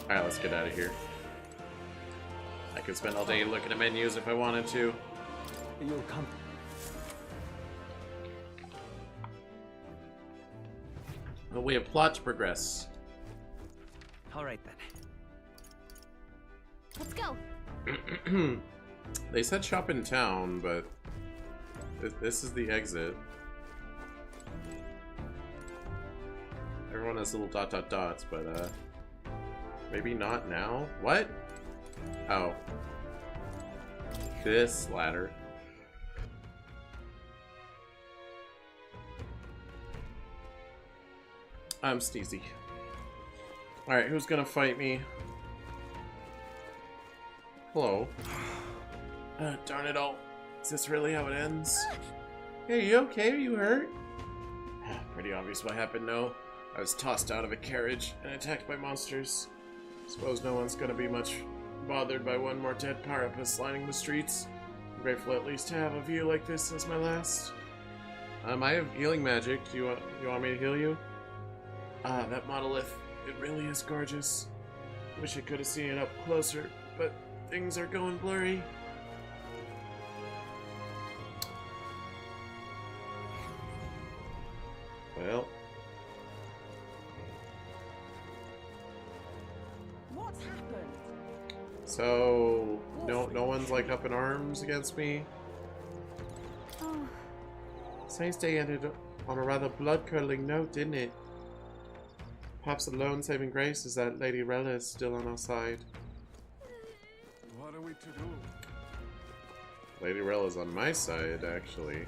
Alright, let's get out of here. I could spend all day looking at menus if I wanted to. You'll come. But we have plot to progress. all right then. Let's go. They said shop in town, but this is the exit. Everyone has little dot dot dots, but maybe not now? What? Oh. This ladder. I'm Sneezy. Alright, who's gonna fight me? Hello. Darn it all. Is this really how it ends? Hey, you okay? Are you hurt? Pretty obvious what happened, no. I was tossed out of a carriage and attacked by monsters. Suppose no one's gonna be much bothered by one more dead Parapus lining the streets. I'm grateful at least to have a view like this as my last. I have healing magic. Do you want me to heal you? Ah, that monolith. It really is gorgeous. Wish I could have seen it up closer, but things are going blurry. Well. So no one's like up in arms against me. Oh, Saints Day ended on a rather blood-curdling note, didn't it? Perhaps the lone saving grace is that Lady Rella is still on our side. What are we to do? Lady Rella's on my side, actually.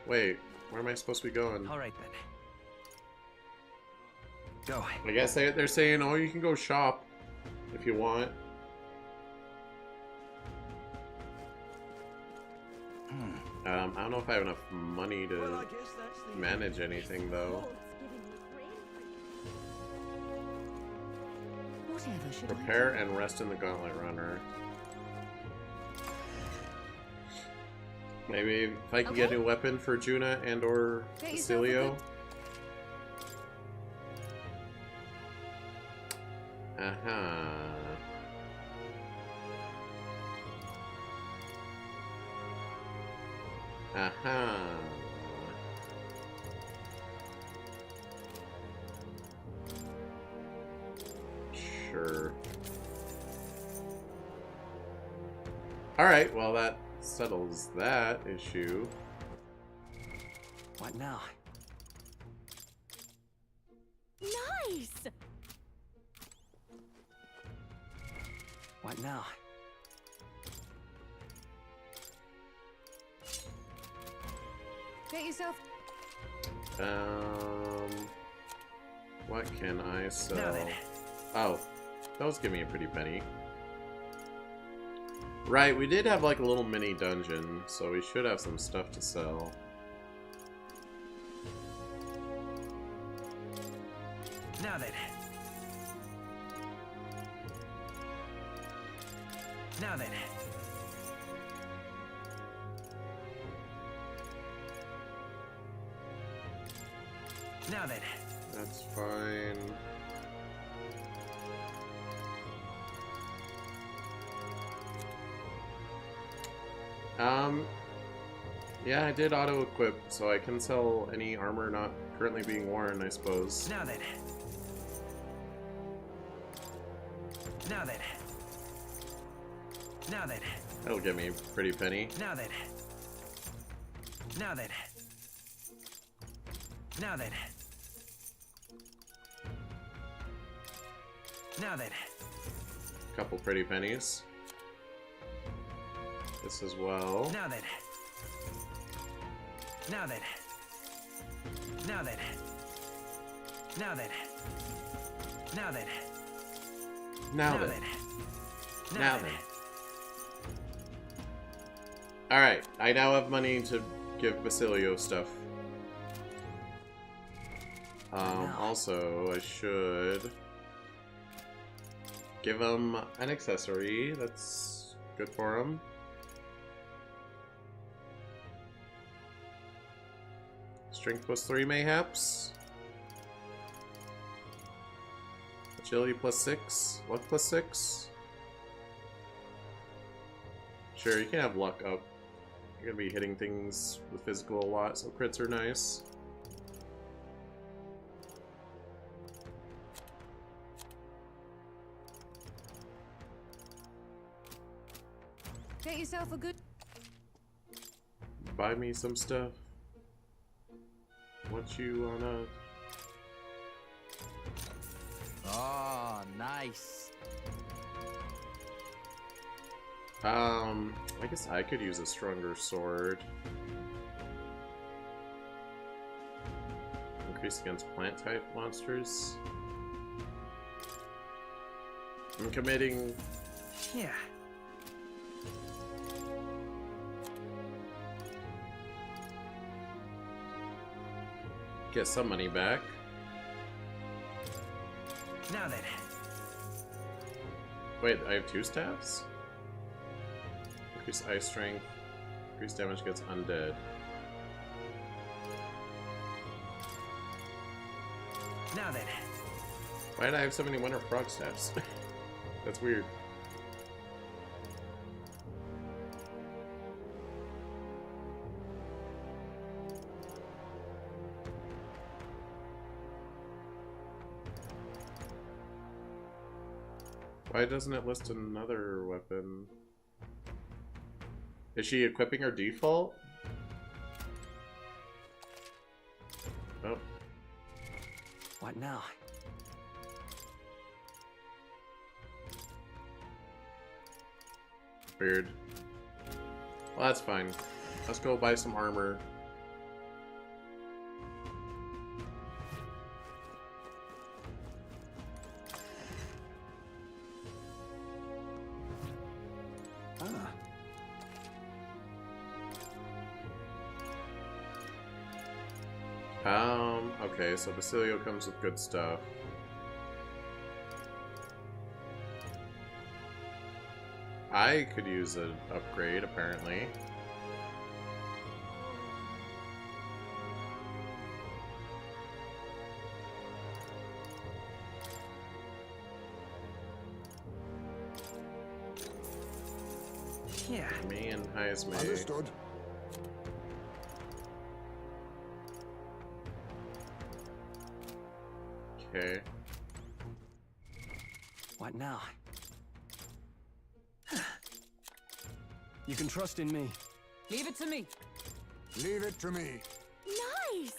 Wait, where am I supposed to be going? Alright then. Go. I guess they're saying, oh, you can go shop if you want. I don't know if I have enough money to manage anything, though. Prepare and rest in the Gauntlet Runner. Maybe if I can get a new weapon for Juna and or Basilio. Sure. Alright, well that settles that issue. What now? nice! What now? Get yourself. What can I sell? Now then. Oh, those give me a pretty penny. Right, we did have like a little mini dungeon, so we should have some stuff to sell. Now then. Now then. Now then. That's fine. Yeah, I did auto-equip, so I can sell any armor not currently being worn, I suppose. Now then. Now then. Now then. That'll give me a pretty penny. Now then. Now then. Now then. Now then. Couple pretty pennies. This as well. Now then. Now then. Now then. Now then. Now then. Now then. Now then. Alright, I now have money to give Basilio stuff. Also, I should give him an accessory that's good for him. Strength +3 mayhaps. Agility +6. Luck +6. Sure, you can have luck up. You're gonna be hitting things with physical a lot, so crits are nice. Get yourself a good. Buy me some stuff. What you wanna? Oh, nice. I guess I could use a stronger sword. Increase against plant type monsters. I'm committing. Yeah. Get some money back. Now then. Wait, I have 2 staffs? Increase ice strength. Increase damage against undead. Now then. Why did I have so many Winter Frog staffs? That's weird. Why doesn't it list another weapon? Is she equipping her default? Oh. What now? Weird. Well, that's fine. Let's go buy some armor. Okay, so Basilio comes with good stuff. I could use an upgrade, apparently. Yeah. Me and highest May. Understood. Okay. What now? You can trust in me. Leave it to me. Leave it to me. Nice!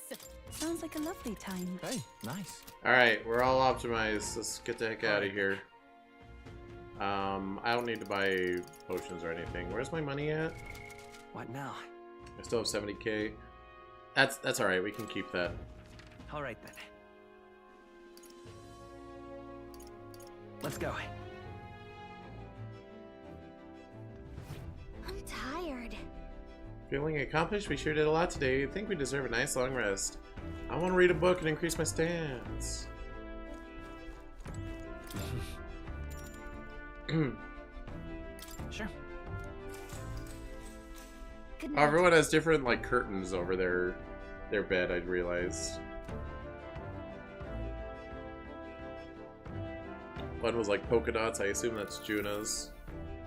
Sounds like a lovely time. Hey, nice. Alright, we're all optimized. Let's get the heck out of here. I don't need to buy potions or anything. Where's my money at? What now? I still have 70k. That's alright, we can keep that. Alright then. Let's go. I'm tired. Feeling accomplished? We sure did a lot today. I think we deserve a nice long rest. I want to read a book and increase my stats. Sure. Good Oh, night. everyone has different like curtains over their bed, I'd realized. One was like polka dots. I assume that's Juna's.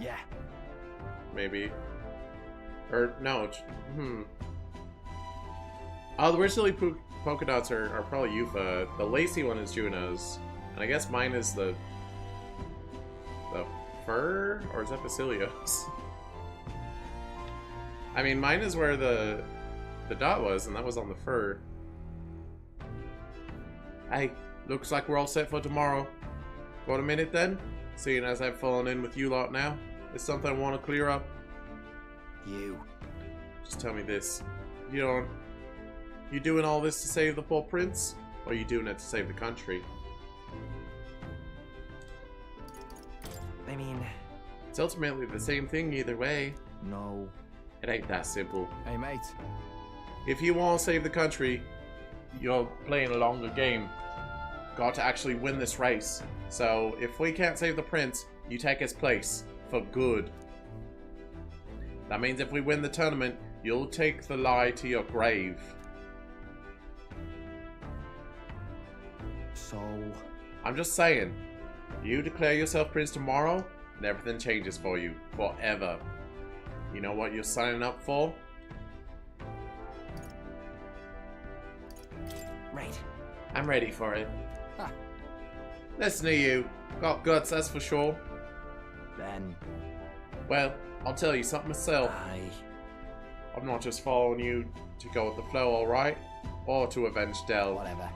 Yeah. Maybe. Or no. Oh, the originally polka dots are probably Yufa. The lacy one is Juna's, and I guess mine is the fur, or is that Basilio's? I mean, mine is where the dot was, and that was on the fur. Hey, looks like we're all set for tomorrow. Got a minute then? Seeing as I've fallen in with you lot now, there's something I want to clear up. You. Just tell me this. You doing all this to save the poor prince? Or are you doing it to save the country? I mean... It's ultimately the same thing either way. No. It ain't that simple. Hey, mate. If you want to save the country, you're playing a longer game. Got to actually win this race. So, if we can't save the prince, you take his place. For good. That means if we win the tournament, you'll take the lie to your grave. So... I'm just saying. You declare yourself prince tomorrow, and everything changes for you. Forever. You know what you're signing up for? Right. I'm ready for it. Ha. Listen to you. Got guts, that's for sure. Then... Well, I'll tell you something myself. I'm not just following you to go with the flow, alright? Or to avenge Del. Whatever.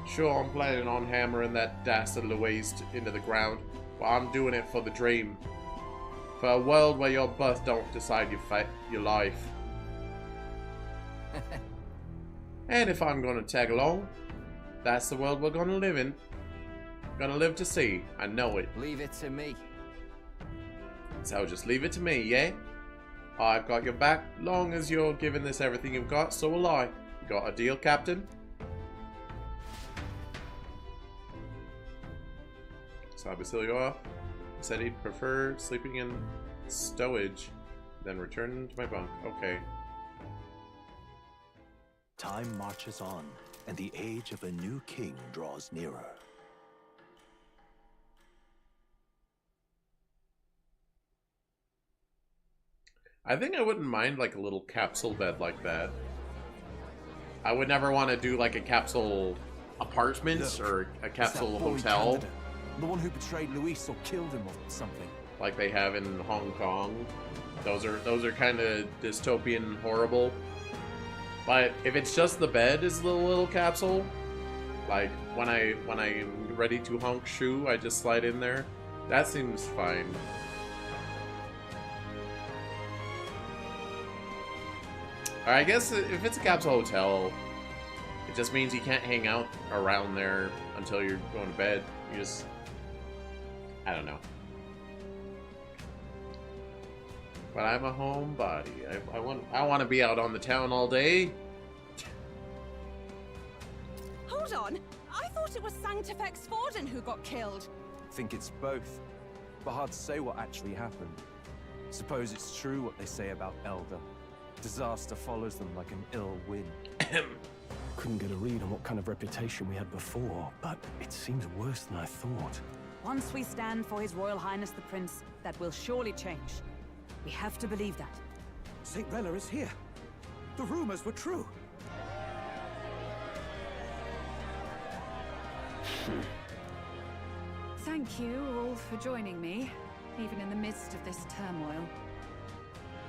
Sure, I'm planning on hammering that dastard Louise into the ground, but I'm doing it for the dream. For a world where your birth don't decide your life. And if I'm gonna tag along, that's the world we're gonna live in. Gonna live to see. I know it. Leave it to me. So just leave it to me, yeah? I've got your back, long as you're giving this everything you've got, so will I. You got a deal, Captain? So Basilio said he'd prefer sleeping in stowage than return to my bunk. Okay. Time marches on, and the age of a new king draws nearer. I think I wouldn't mind like a little capsule bed like that. I would never want to do like a capsule apartment or a capsule hotel. The one who betrayed Luis or killed him or something. Like they have in Hong Kong. Those are kind of dystopian, horrible. But if it's just the bed is the little capsule, like when I'm ready to honk shoe, I just slide in there. That seems fine. I guess if it's a capsule hotel, it just means you can't hang out around there until you're going to bed. You just, I don't know. But I'm a homebody. I want to be out on the town all day. Hold on! I thought it was Sanctifex Forden who got killed. Think it's both, but hard to say what actually happened. Suppose it's true what they say about Elder. Disaster follows them like an ill wind. Couldn't get a read on what kind of reputation we had before, but it seems worse than I thought. Once we stand for His Royal Highness the Prince, that will surely change. We have to believe that. St. Rella is here. The rumors were true. Thank you all for joining me, even in the midst of this turmoil.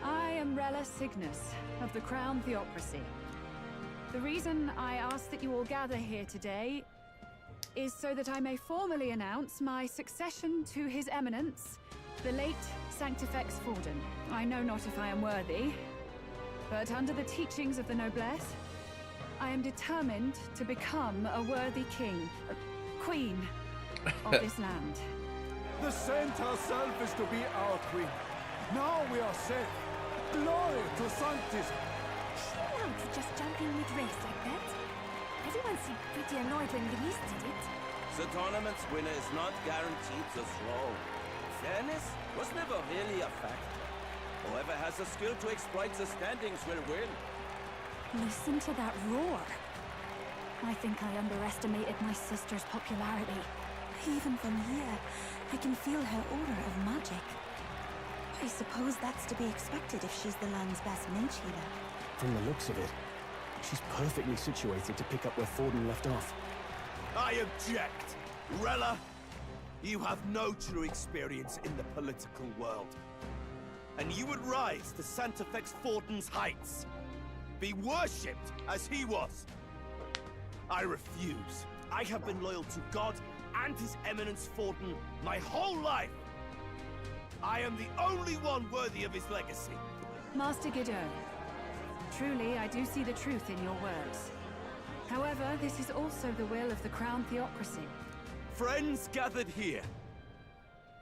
I am Rella Cygnus, of the Crown Theocracy. The reason I ask that you all gather here today is so that I may formally announce my succession to His Eminence, the late Sanctifex Forden. I know not if I am worthy, but under the teachings of the noblesse, I am determined to become a worthy king, queen of this land. The saint herself is to be our queen. Now we are safe. Glory to Sanctis. She allowed to just jump in mid-race like that? Everyone seemed pretty annoyed when Luis did it. The tournament's winner is not guaranteed the throne. Fairness was never really a fact. Whoever has the skill to exploit the standings will win. Listen to that roar. I think I underestimated my sister's popularity. Even from here, I can feel her aura of magic. I suppose that's to be expected if she's the land's best mage healer. From the looks of it, she's perfectly situated to pick up where Forden left off. I object! Rella, you have no true experience in the political world. And you would rise to Sanctifex Forden's heights. Be worshipped as he was. I refuse. I have been loyal to God and His Eminence Forden my whole life. I am the only one worthy of his legacy. Master Guido, truly I do see the truth in your words. However, this is also the will of the Crown Theocracy. Friends gathered here,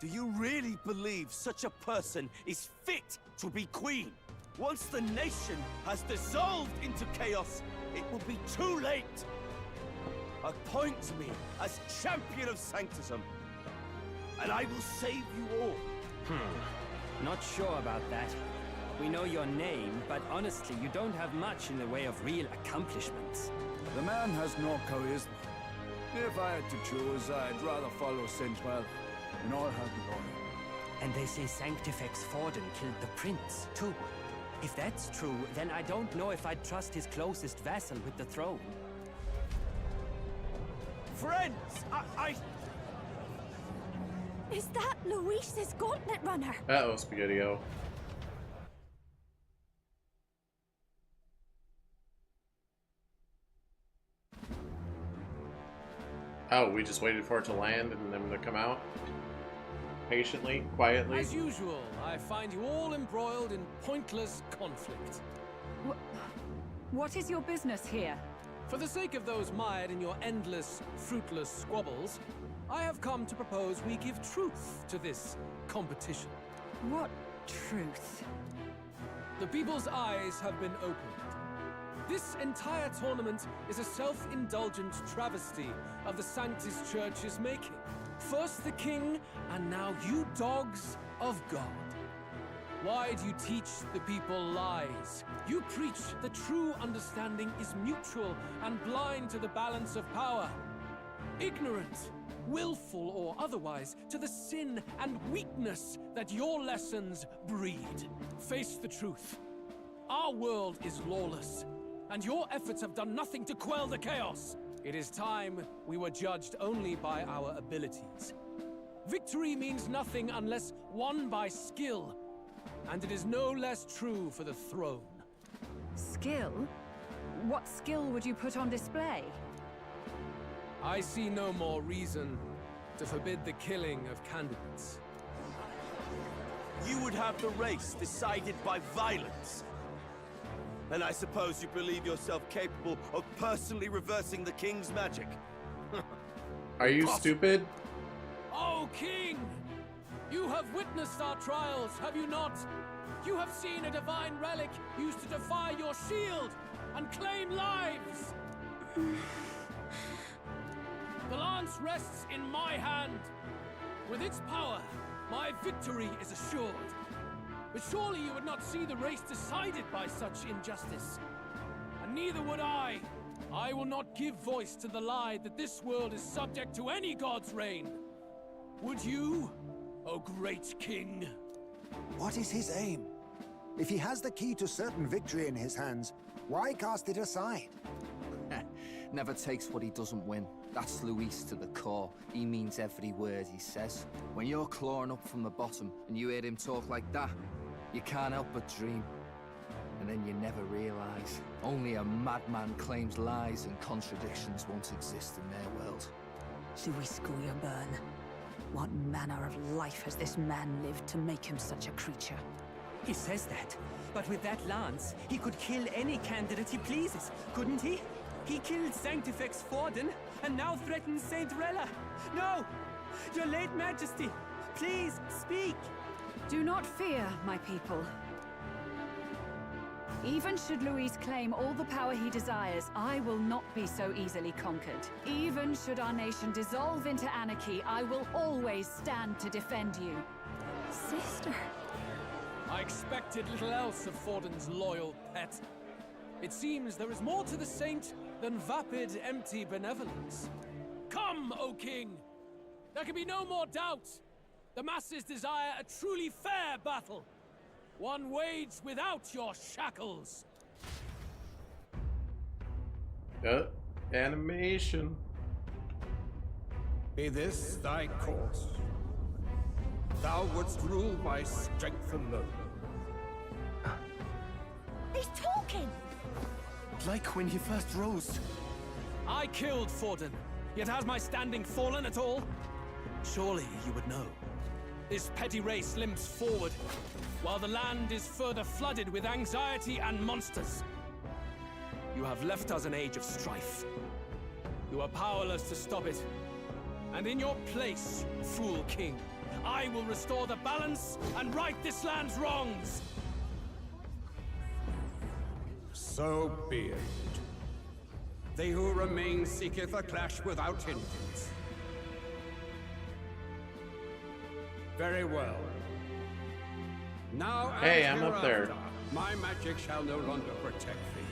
do you really believe such a person is fit to be queen? Once the nation has dissolved into chaos, it will be too late. Appoint me as champion of Sanctism, and I will save you all. Not sure about that. We know your name, but honestly, you don't have much in the way of real accomplishments. The man has no charisma. If I had to choose, I'd rather follow St. Rella, nor have glory. And they say Sanctifex Forden killed the prince, too. If that's true, then I don't know if I'd trust his closest vassal with the throne. Friends, I... Is that Luis's gauntlet runner? Uh-oh, Spaghetti-O. Oh, we just waited for it to land and them to come out? Patiently, quietly? As usual, I find you all embroiled in pointless conflict. What is your business here? For the sake of those mired in your endless, fruitless squabbles, I have come to propose we give truth to this competition. What truth? The people's eyes have been opened. This entire tournament is a self-indulgent travesty of the Sanctis Church's making. First the king, and now you dogs of God. Why do you teach the people lies? You preach that true understanding is mutual and blind to the balance of power. Ignorant, willful or otherwise, to the sin and weakness that your lessons breed. Face the truth. Our world is lawless, and your efforts have done nothing to quell the chaos. It is time we were judged only by our abilities. Victory means nothing unless won by skill, and it is no less true for the throne. Skill? What skill would you put on display? I see no more reason to forbid the killing of candidates. You would have the race decided by violence. And I suppose you believe yourself capable of personally reversing the king's magic. Are you stupid? Oh, King! You have witnessed our trials, have you not? You have seen a divine relic used to defy your shield and claim lives! The lance rests in my hand. With its power, my victory is assured. But surely you would not see the race decided by such injustice. And neither would I. I will not give voice to the lie that this world is subject to any god's reign. Would you, O great king? What is his aim? If he has the key to certain victory in his hands, why cast it aside? Never takes what he doesn't win. That's Luis to the core. He means every word he says. When you're clawing up from the bottom and you hear him talk like that, you can't help but dream. And then you never realize. Only a madman claims lies and contradictions won't exist in their world. Luis Guyurburn. What manner of life has this man lived to make him such a creature? He says that, but with that lance, he could kill any candidate he pleases, couldn't he? He killed Sanctifex Forden, and now threatens Saint Rella. No! Your late majesty, please, speak! Do not fear, my people. Even should Luis claim all the power he desires, I will not be so easily conquered. Even should our nation dissolve into anarchy, I will always stand to defend you. Sister. I expected little else of Forden's loyal pet. It seems there is more to the saint than vapid, empty benevolence. Come, O king! There can be no more doubt. The masses desire a truly fair battle. One waged without your shackles. Animation. Be this thy course. Thou wouldst rule by strength alone. He's talking! Like when he first rose. I killed Forden, yet has my standing fallen at all? Surely you would know. This petty race limps forward, while the land is further flooded with anxiety and monsters. You have left us an age of strife. You are powerless to stop it. And in your place, fool king, I will restore the balance and right this land's wrongs! So be it. They who remain seeketh a clash without hindrance. Very well. Now hey, and I'm up there. hereafter, my magic shall no longer protect thee.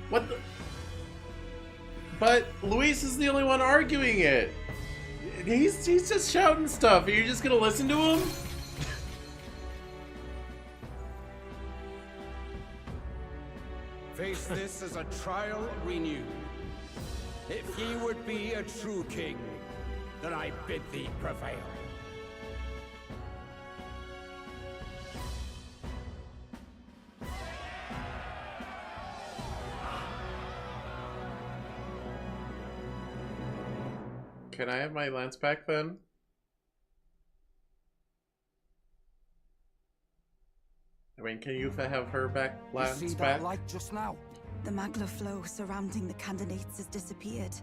What the? But Luis is the only one arguing it. He's just shouting stuff. Are you just gonna listen to him? Face this as a trial renewed. If ye would be a true king, then I bid thee prevail. Can I have my lance back then? I mean, can you have her back lance You see back? that light just now? The magla flow surrounding the candidates has disappeared.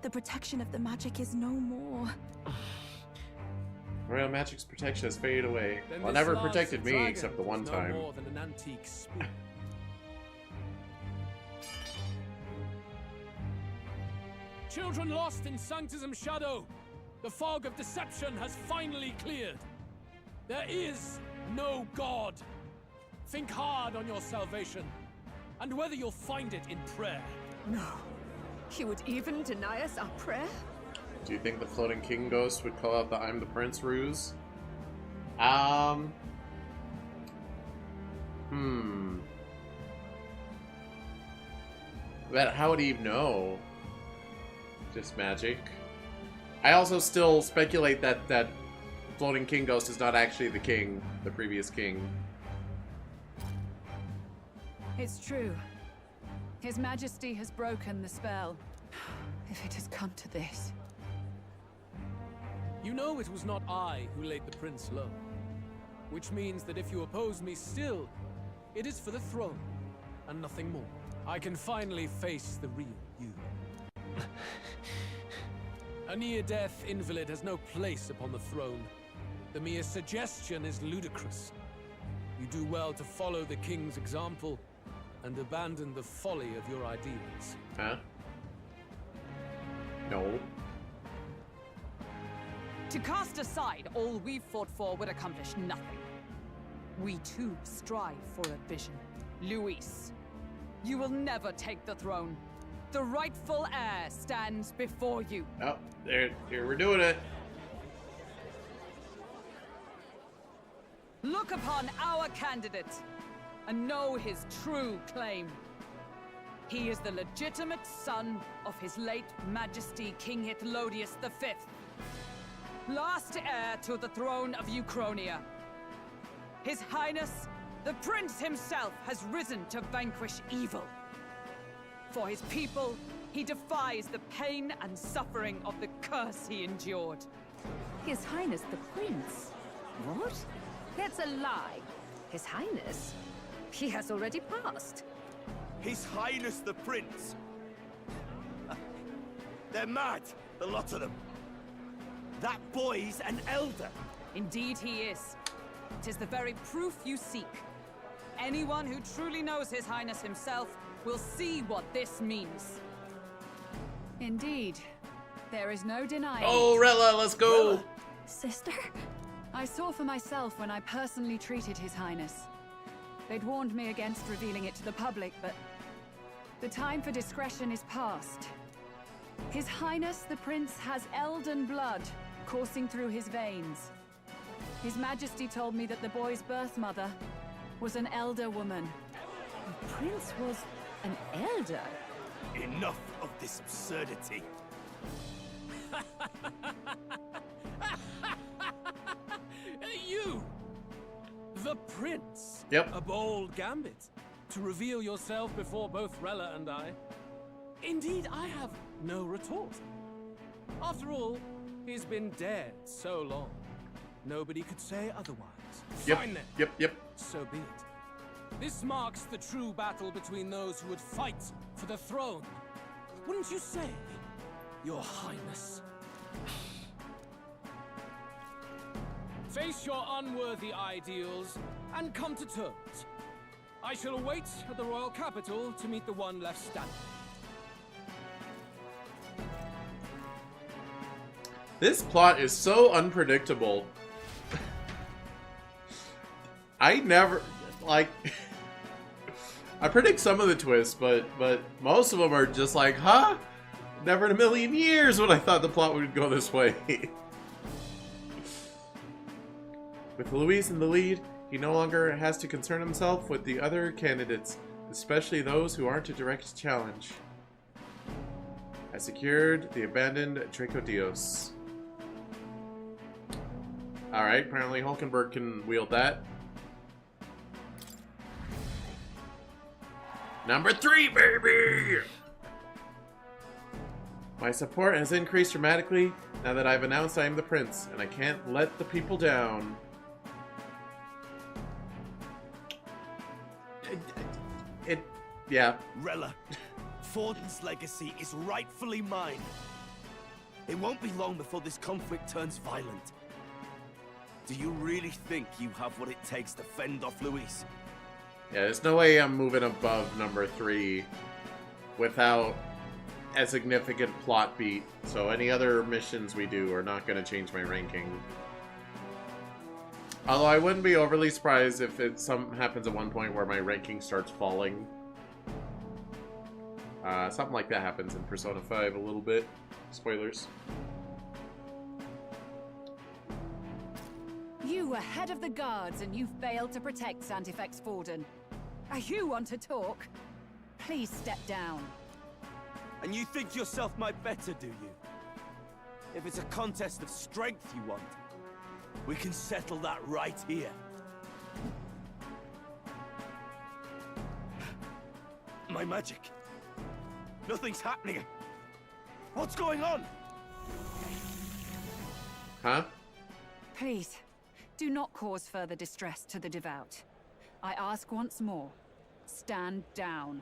The protection of the magic is no more. Royal magic's protection has faded away. Then Well, this never lance protected me dragon except the one is time. No more than an antique spoon. Children lost in Sanctism's shadow. The fog of deception has finally cleared. There is no God. Think hard on your salvation, and whether you'll find it in prayer. No. He would even deny us our prayer? Do you think the floating king ghost would call out the I'm the prince ruse? But how would he know? Just magic. I also still speculate that that floating king ghost is not actually the king, the previous king. It's true. His Majesty has broken the spell. If it has come to this. You know it was not I who laid the prince low. Which means that if you oppose me still, it is for the throne, and nothing more. I can finally face the real you. A near-death invalid has no place upon the throne. The mere suggestion is ludicrous. You do well to follow the king's example and abandon the folly of your ideals. Huh? No. To cast aside all we've fought for would accomplish nothing. We too strive for a vision. Luis, you will never take the throne. The rightful heir stands before you. Oh, here we're doing it. Look upon our candidate and know his true claim. He is the legitimate son of his late Majesty King Hithlodius V, last heir to the throne of Uchronia. His Highness, the Prince himself, has risen to vanquish evil. For his people, he defies the pain and suffering of the curse he endured. His Highness the Prince? What? That's a lie. His Highness? He has already passed. His Highness the Prince. They're mad, the lot of them. That boy's an elder. Indeed he is. 'Tis the very proof you seek. Anyone who truly knows His Highness himself will see what this means. Indeed. There is no denying. Oh, Rella, let's go! Sister? I saw for myself when I personally treated His Highness. They'd warned me against revealing it to the public, but the time for discretion is past. His Highness the Prince has Elden blood coursing through his veins. His Majesty told me that the boy's birth mother was an elder woman. The Prince was an elder? Enough of this absurdity. You! The Prince! Yep. A bold gambit. To reveal yourself before both Rella and I. Indeed, I have no retort. After all, he's been dead so long. Nobody could say otherwise. Yep. Fine then. Yep. So be it. This marks the true battle between those who would fight for the throne. Wouldn't you say, Your Highness? Face your unworthy ideals and come to terms. I shall await at the royal capital to meet the one left standing. This plot is so unpredictable. I never, like, I predict some of the twists, but most of them are just like, huh? Never in a million years would I thought the plot would go this way. With Luis in the lead, he no longer has to concern himself with the other candidates, especially those who aren't a direct challenge. I secured the abandoned Dracodios. Alright, apparently Hulkenberg can wield that. Number 3, baby! My support has increased dramatically now that I've announced I am the prince, and I can't let the people down. Yeah. Rella, Forden's legacy is rightfully mine. It won't be long before this conflict turns violent. Do you really think you have what it takes to fend off Luis? Yeah, there's no way I'm moving above number 3 without a significant plot beat. So any other missions we do are not going to change my ranking. Although I wouldn't be overly surprised if something happens at one point where my ranking starts falling. Something like that happens in Persona 5 a little bit. Spoilers. You were head of the guards and you failed to protect Santifex Forden. You want to talk? Please step down. And you think yourself my better, do you? If it's a contest of strength you want, we can settle that right here. My magic. Nothing's happening. What's going on? Huh? Please, do not cause further distress to the devout. I ask once more, stand down.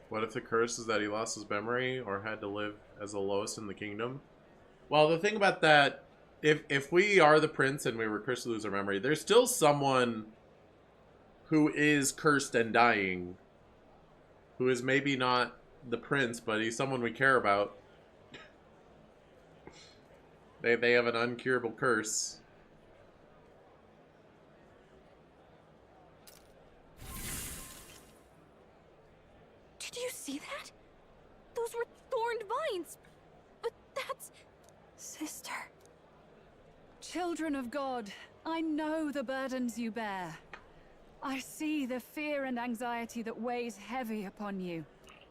What if the curse is that he lost his memory or had to live as the lowest in the kingdom? Well, the thing about that, if we are the prince and we were cursed to lose our memory, there's still someone who is cursed and dying, who is maybe not the prince, but he's someone we care about. They have an uncurable curse. Did you see that? Those were thorned vines. But that's... Sister. Children of God, I know the burdens you bear. I see the fear and anxiety that weighs heavy upon you.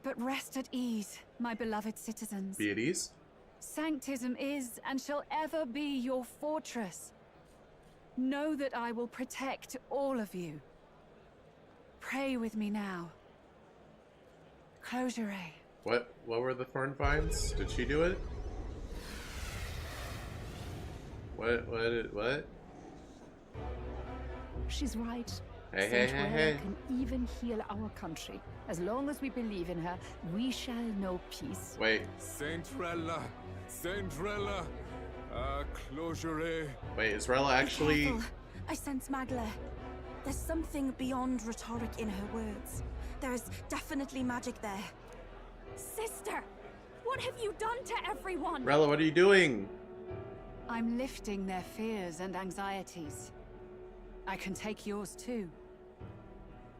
But rest at ease, my beloved citizens. Be at ease? Sanctism is and shall ever be your fortress. Know that I will protect all of you. Pray with me now. Closure. What were the thorn vines? Did she do it? What? She's right. Hey, Saint hey, hey, Rella hey. can even heal our country. As long as we believe in her, we shall know peace. Wait. Saint Rella, closure. Wait, is Rella actually... Careful. I sense Magla. There's something beyond rhetoric in her words. There's definitely magic there. Sister, what have you done to everyone? Rella, what are you doing? I'm lifting their fears and anxieties. I can take yours too.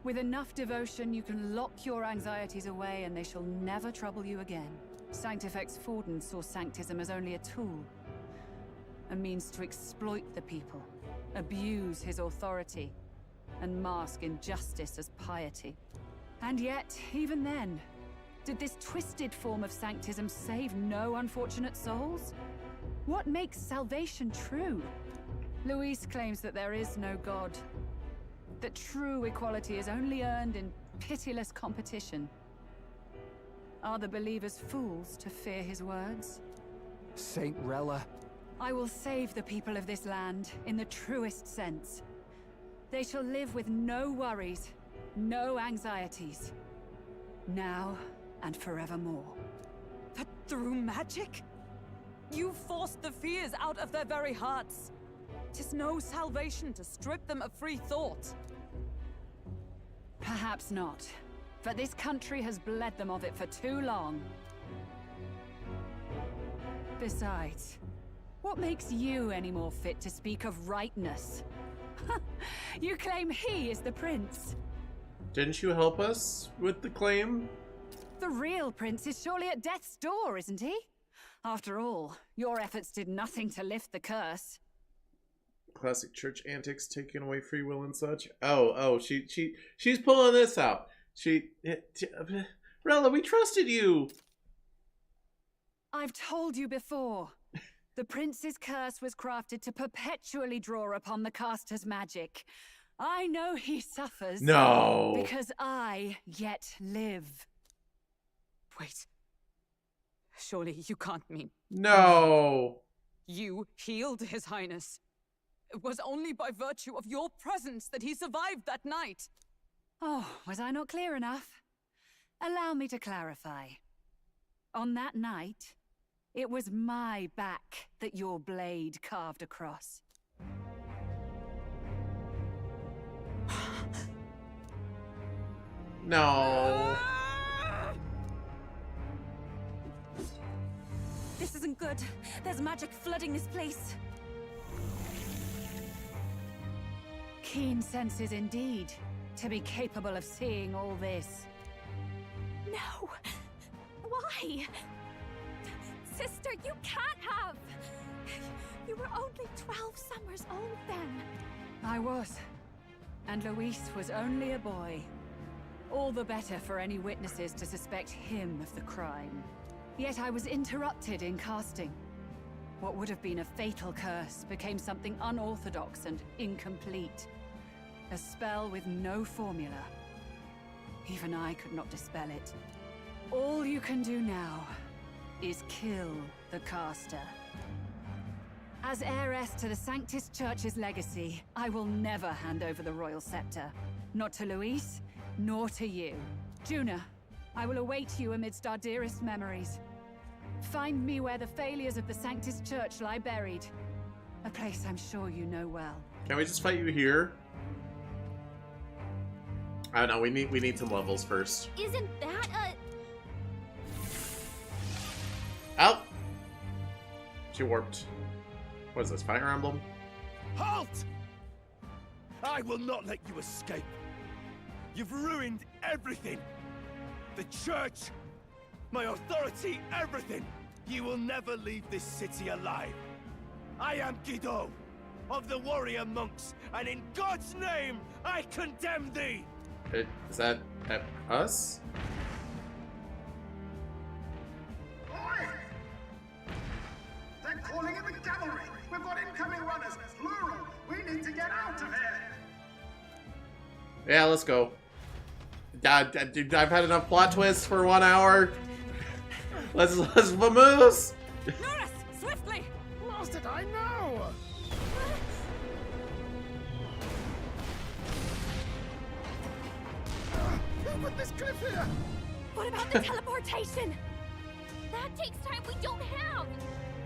With enough devotion, you can lock your anxieties away and they shall never trouble you again. Sanctifex Forden saw Sanctism as only a tool. A means to exploit the people, abuse his authority, and mask injustice as piety. And yet, even then, did this twisted form of Sanctism save no unfortunate souls? What makes salvation true? Luis claims that there is no God. That true equality is only earned in pitiless competition. Are the believers fools to fear his words? Saint Rella. I will save the people of this land in the truest sense. They shall live with no worries, no anxieties. Now and forevermore. But through magic? You forced the fears out of their very hearts. 'Tis no salvation to strip them of free thought. Perhaps not. But this country has bled them of it for too long. Besides, what makes you any more fit to speak of rightness? You claim he is the prince. Didn't you help us with the claim? The real prince is surely at death's door, isn't he? After all, your efforts did nothing to lift the curse. Classic church antics, taking away free will and such. Oh, she's pulling this out. Rella, we trusted you. I've told you before. The prince's curse was crafted to perpetually draw upon the caster's magic. I know he suffers. No. Because I yet live. Wait. Surely you can't mean... No. You healed His Highness. It was only by virtue of your presence that he survived that night. Oh, was I not clear enough? Allow me to clarify. On that night, it was my back that your blade carved across. No. This isn't good. There's magic flooding this place. Keen senses indeed, to be capable of seeing all this. No! Why? Sister, you can't have! You were only 12 summers old then. I was. And Luis was only a boy. All the better for any witnesses to suspect him of the crime. Yet I was interrupted in casting. What would have been a fatal curse became something unorthodox and incomplete. A spell with no formula. Even I could not dispel it. All you can do now is kill the caster. As heiress to the Sanctus Church's legacy, I will never hand over the royal scepter. Not to Luis, nor to you. Juna, I will await you amidst our dearest memories. Find me where the failures of the Sanctus Church lie buried. A place I'm sure you know well. Can we just fight you here? I don't know, we need some levels first. Isn't that a... Out! She warped. What is this, Fire Emblem? Halt! I will not let you escape. You've ruined everything. The church, my authority, everything. You will never leave this city alive. I am Guido, of the warrior monks, and in God's name, I condemn thee! Is that us? Oi! They're calling in the cavalry! We've got incoming runners, plural! We need to get out of here! Yeah, let's go. Dude, I've had enough plot twists for 1 hour. Let's vamoose! Norris, swiftly! Lost it, I know! Who put this cliff here? What about the teleportation? That takes time we don't have.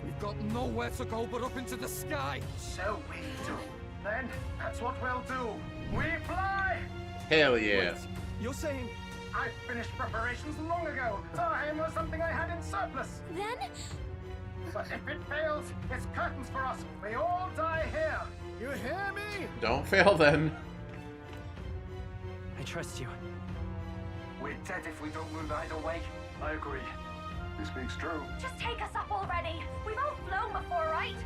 We've got nowhere to go but up into the sky. So we do. Then, that's what we'll do. We fly! Hell yeah. Wait, you're saying... I finished preparations long ago. Time was something I had in surplus. Then? But if it fails, it's curtains for us. We all die here. You hear me? Don't fail then. I trust you. We're dead if we don't move either way. I agree. This speaks true. Just take us up already. We've all flown before, right?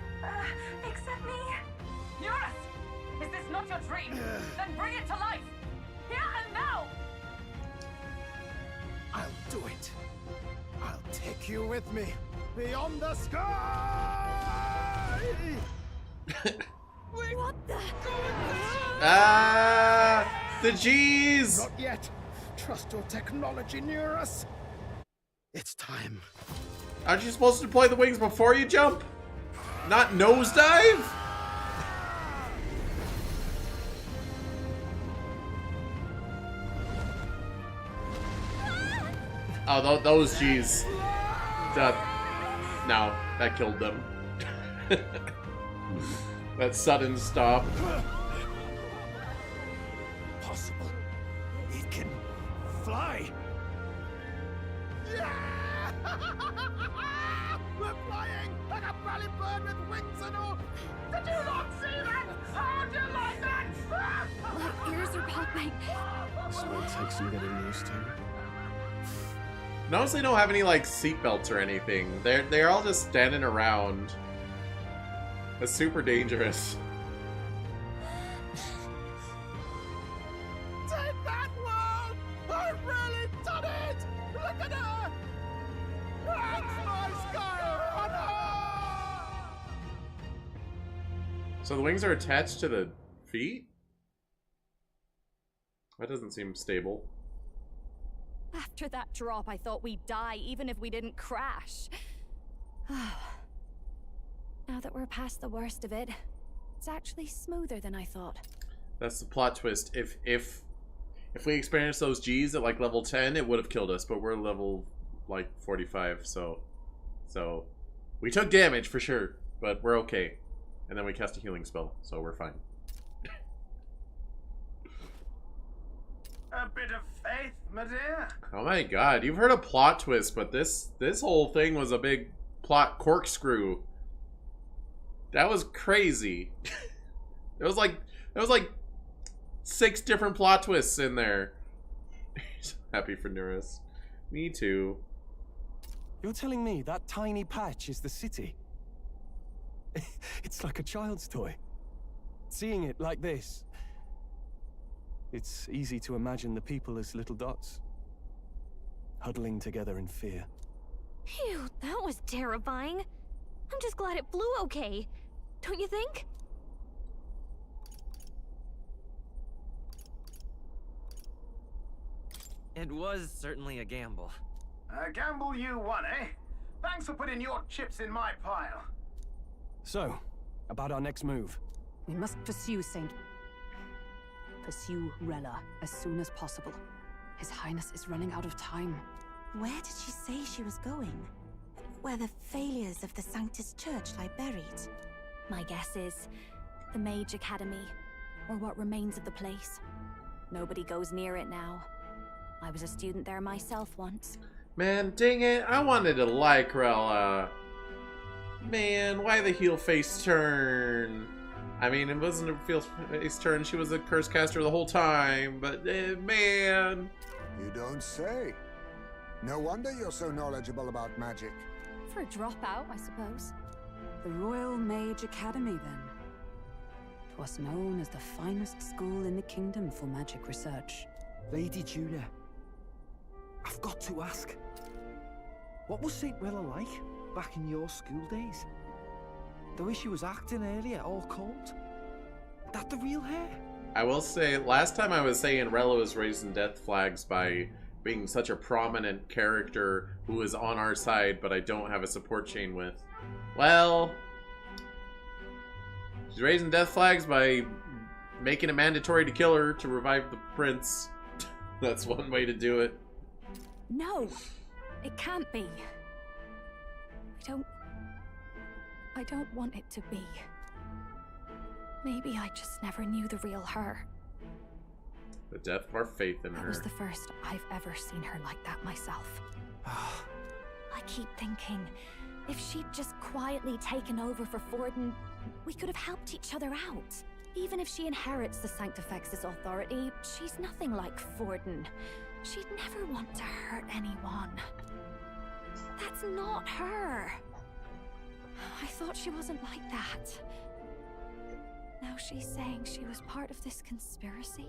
Except me. Eurus! Is this not your dream? Then bring it to life! Here and now! I'll do it. I'll take you with me. Beyond the sky! What the? Ah! The G's! Not yet. Trust your technology, Neurus. It's time. Aren't you supposed to deploy the wings before you jump? Not nosedive? Oh, those G's. No, that killed them. That sudden stop. Possible. It can fly. Yeah! We're flying like a bally bird with wings and all. Did you not see that? How do you like that? My ears are popping. This might take some getting used to. Notice they don't have any like seatbelts or anything. They're all just standing around. That's super dangerous. Take that, world! I've really done it! Look at her! That's my sky runner! So the wings are attached to the feet? That doesn't seem stable. After that drop, I thought we'd die, even if we didn't crash. Now that we're past the worst of it, it's actually smoother than I thought. That's the plot twist. If we experienced those G's at like level 10, it would have killed us, but we're level like 45, so we took damage for sure, but we're okay. And then we cast a healing spell, so we're fine. A bit of faith, my dear. Oh my god, you've heard a plot twist, but this whole thing was a big plot corkscrew. That was crazy. It was like 6 different plot twists in there. Happy for Neurus. Me too. You're telling me that tiny patch is the city? It's like a child's toy. Seeing it like this, it feels like a dream. But I It's easy to imagine the people as little dots, huddling together in fear. Phew, that was terrifying. I'm just glad it flew okay. Don't you think? It was certainly a gamble. A gamble you won, eh? Thanks for putting your chips in my pile. So, about our next move. We must pursue Rella as soon as possible. His Highness is running out of time. Where did she say she was going? Where the failures of the Sanctus Church lie buried? My guess is the Mage Academy, or what remains of the place. Nobody goes near it now. I was a student there myself once. Man, dang it. I wanted to like Rella. Man, why the heel face turn? I mean, it wasn't a heel face turn. She was a curse caster the whole time, but man. You don't say. No wonder you're so knowledgeable about magic. For a dropout, I suppose. The Royal Mage Academy, then. 'Twas known as the finest school in the kingdom for magic research. Lady Juna, I've got to ask. What was St. Rella like back in your school days? The way she was acting earlier, all cold? That the real hair? I will say, last time I was saying Rella was raising death flags by being such a prominent character who is on our side, but I don't have a support chain with. Well, she's raising death flags by making it mandatory to kill her to revive the prince. That's one way to do it. No, it can't be. I don't want it to be. Maybe I just never knew the real her. The depth of our faith in her. That was the first I've ever seen her like that myself. I keep thinking, if she'd just quietly taken over for Forden, we could have helped each other out. Even if she inherits the Sanctifex's authority, she's nothing like Forden. She'd never want to hurt anyone. That's not her. I thought she wasn't like that. Now she's saying she was part of this conspiracy?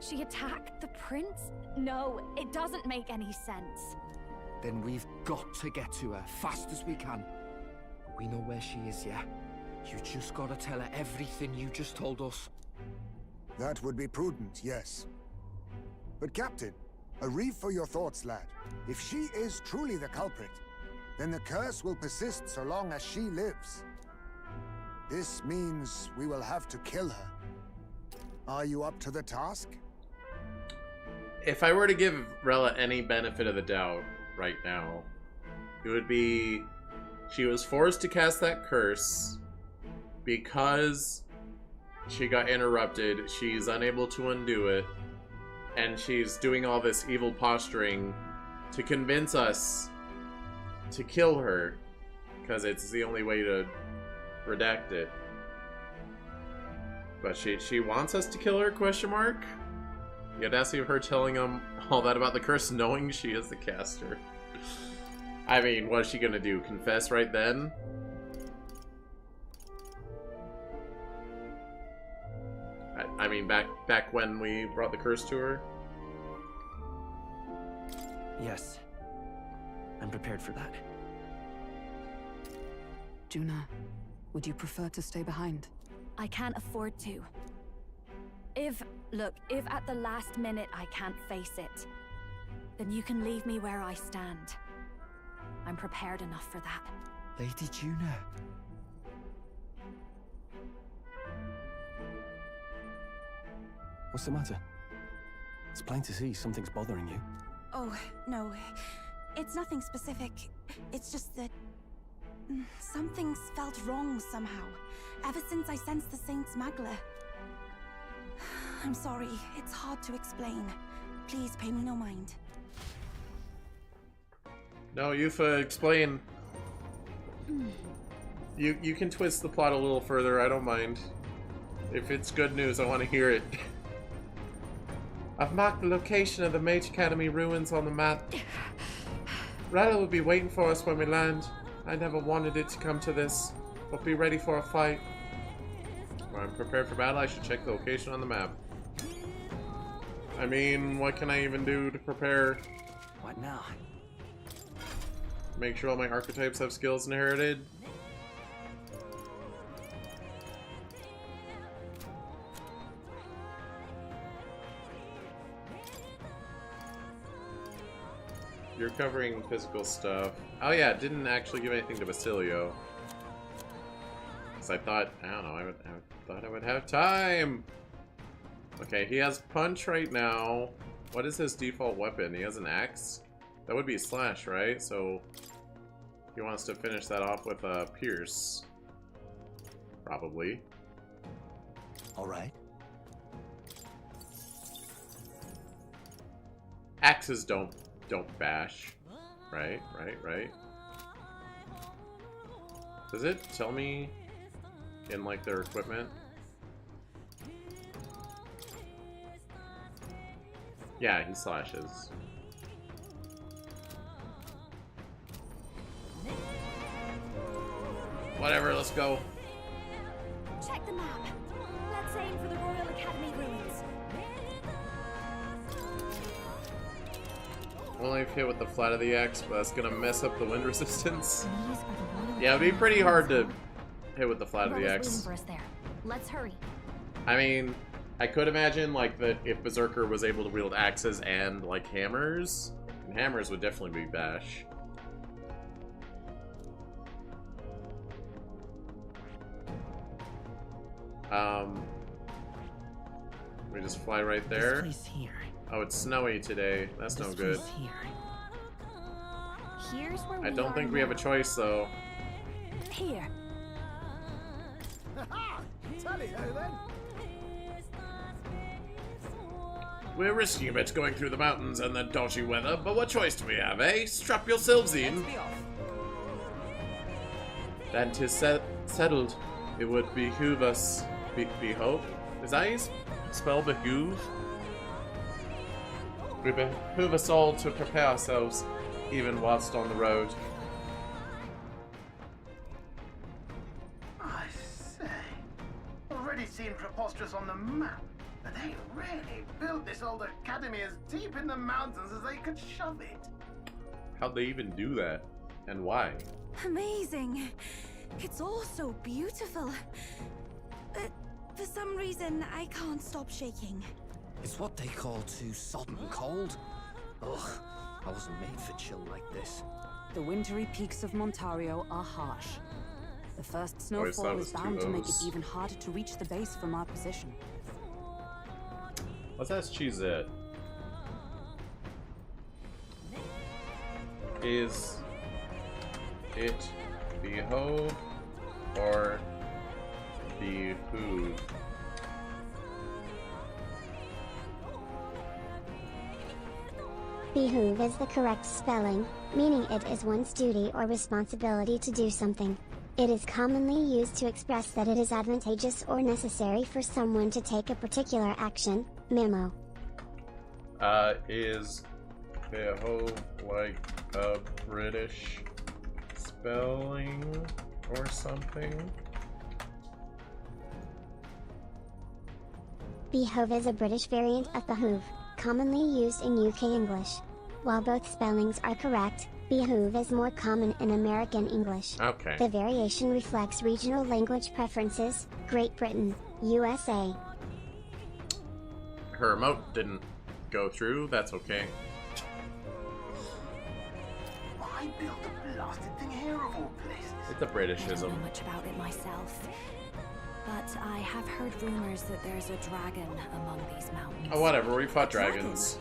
She attacked the prince? No, it doesn't make any sense. Then we've got to get to her fast as we can. We know where she is, yeah? You just gotta tell her everything you just told us. That would be prudent, yes. But Captain, a reef for your thoughts, lad. If she is truly the culprit, then the curse will persist so long as she lives. This means we will have to kill her. Are you up to the task? If I were to give Rella any benefit of the doubt right now, it would be she was forced to cast that curse because she got interrupted. She's unable to undo it, and she's doing all this evil posturing to convince us to kill her because it's the only way to redact it. But she wants us to kill her, question mark? The audacity of her telling him all that about the curse knowing she is the caster. I mean, what is she gonna do? Confess right then? I mean, back when we brought the curse to her? Yes. I'm prepared for that. Juna, would you prefer to stay behind? I can't afford to. If at the last minute I can't face it, then you can leave me where I stand. I'm prepared enough for that. Lady Juna. What's the matter? It's plain to see something's bothering you. Oh, no. It's nothing specific. It's just that something's felt wrong somehow, ever since I sensed the Saint's Magla. I'm sorry, it's hard to explain. Please pay me no mind. No, Yufa, explain. You can twist the plot a little further, I don't mind. If it's good news, I want to hear it. I've marked the location of the Mage Academy ruins on the map. Rella will be waiting for us when we land. I never wanted it to come to this, but be ready for a fight. When I'm prepared for battle, I should check the location on the map. I mean, what can I even do to prepare? What now? Make sure all my archetypes have skills inherited? You're covering physical stuff. Oh yeah, it didn't actually give anything to Basilio. Because I thought, I don't know, I thought I would have time. Okay, he has punch right now. What is his default weapon? He has an axe? That would be slash, right? So he wants to finish that off with a pierce. Probably. Alright. Axes don't bash. Right. Does it tell me in like their equipment? Yeah, he slashes. Whatever, let's go. Check the map. Let's aim for the Royal Academy ruins. Only if hit with the flat of the axe, but that's gonna mess up the wind resistance. Yeah, it'd be pretty hard to hit with the flat of the axe. Let's hurry. I mean, I could imagine like that if Berserker was able to wield axes and like hammers, and hammers would definitely be bash. We just fly right there. Oh, it's snowy today. That's no good. Here's where I don't think we have a choice though. Here. Tally-ho then. We're risking a bit going through the mountains and the dodgy weather, but what choice do we have, eh? Strap yourselves in. Then 'tis settled. It would behoove us. Behoove? Is that how you spell behoove? We behoove us all to prepare ourselves, even whilst on the road. I say, already seen preposterous on the map, but they really built this old academy as deep in the mountains as they could shove it. How'd they even do that? And why? Amazing. It's all so beautiful. But for some reason, I can't stop shaking. It's what they call too sodden cold. Ugh, I wasn't made for chill like this. The wintry peaks of Montario are harsh. The first snowfall is bound to make it even harder to reach the base from our position. Let's ask Cheezette. Is it behove or behoove? Behoove is the correct spelling, meaning it is one's duty or responsibility to do something. It is commonly used to express that it is advantageous or necessary for someone to take a particular action. Memo. Is behove like a British spelling or something? Behove is a British variant of behoove, commonly used in UK English. While both spellings are correct, behoove is more common in American English. Okay. The variation reflects regional language preferences. Great Britain, USA. Her remote didn't go through, that's okay. Why build a blasted thing here of all places? It's a I Britishism. don't know much about it myself, but I have heard rumors that there's a dragon among these mountains. Oh, whatever, we fought dragons.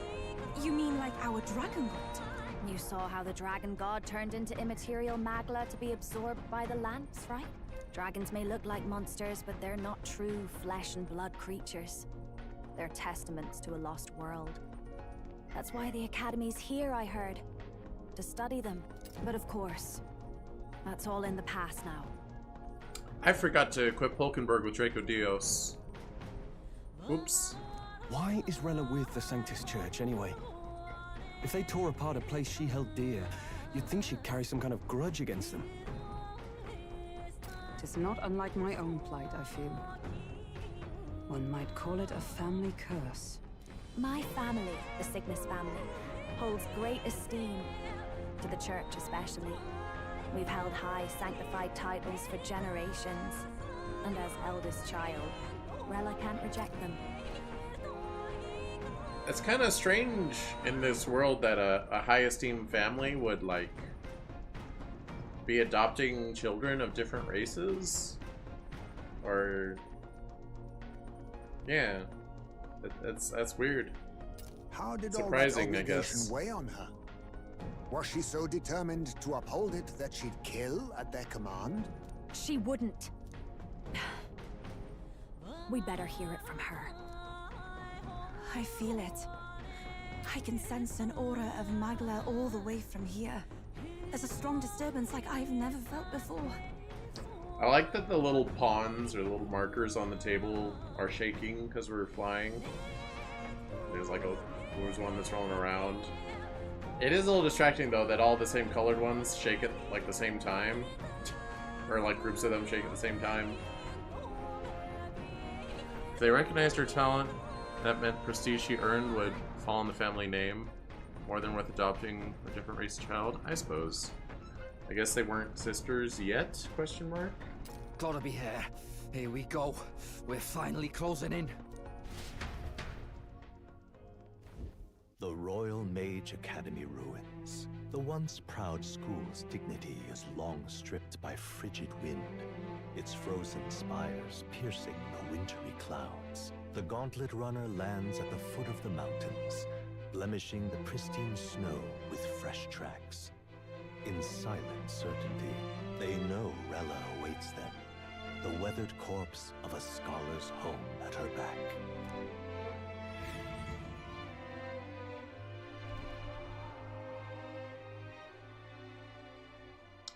You mean like our dragon god? You saw how the dragon god turned into immaterial magla to be absorbed by the lance, right? Dragons may look like monsters, but they're not true flesh and blood creatures. They're testaments to a lost world. That's why the Academy's here, I heard. To study them. But of course, that's all in the past now. I forgot to equip Hulkenberg with Draco Dios. Oops. Why is Rella with the Sanctus Church anyway? If they tore apart a place she held dear, you'd think she'd carry some kind of grudge against them. It is not unlike my own plight, I feel. One might call it a family curse. My family, the Cygnus family, holds great esteem, to the church especially. We've held high sanctified titles for generations, and as eldest child, Rella can't reject them. It's kind of strange in this world that a high esteemed family would like be adopting children of different races, or yeah, that's weird. How did surprising, all that I guess. obligation weigh on her? Was she so determined to uphold it that she'd kill at their command? She wouldn't. We'd better hear it from her. I feel it. I can sense an aura of Magla all the way from here. There's a strong disturbance like I've never felt before. I like that the little pawns or little markers on the table are shaking because we're flying. There's like there's one that's rolling around. It is a little distracting though that all the same colored ones shake at like the same time. Or like groups of them shake at the same time. If they recognized her talent, that meant prestige she earned would fall in the family name. More than worth adopting a different race child, I suppose. I guess they weren't sisters yet, question mark? Gotta be here. Here we go. We're finally closing in. The Royal Mage Academy ruins. The once proud school's dignity is long stripped by frigid wind, its frozen spires piercing the wintry clouds. The gauntlet runner lands at the foot of the mountains, blemishing the pristine snow with fresh tracks. In silent certainty, they know Rella awaits them, the weathered corpse of a scholar's home at her back.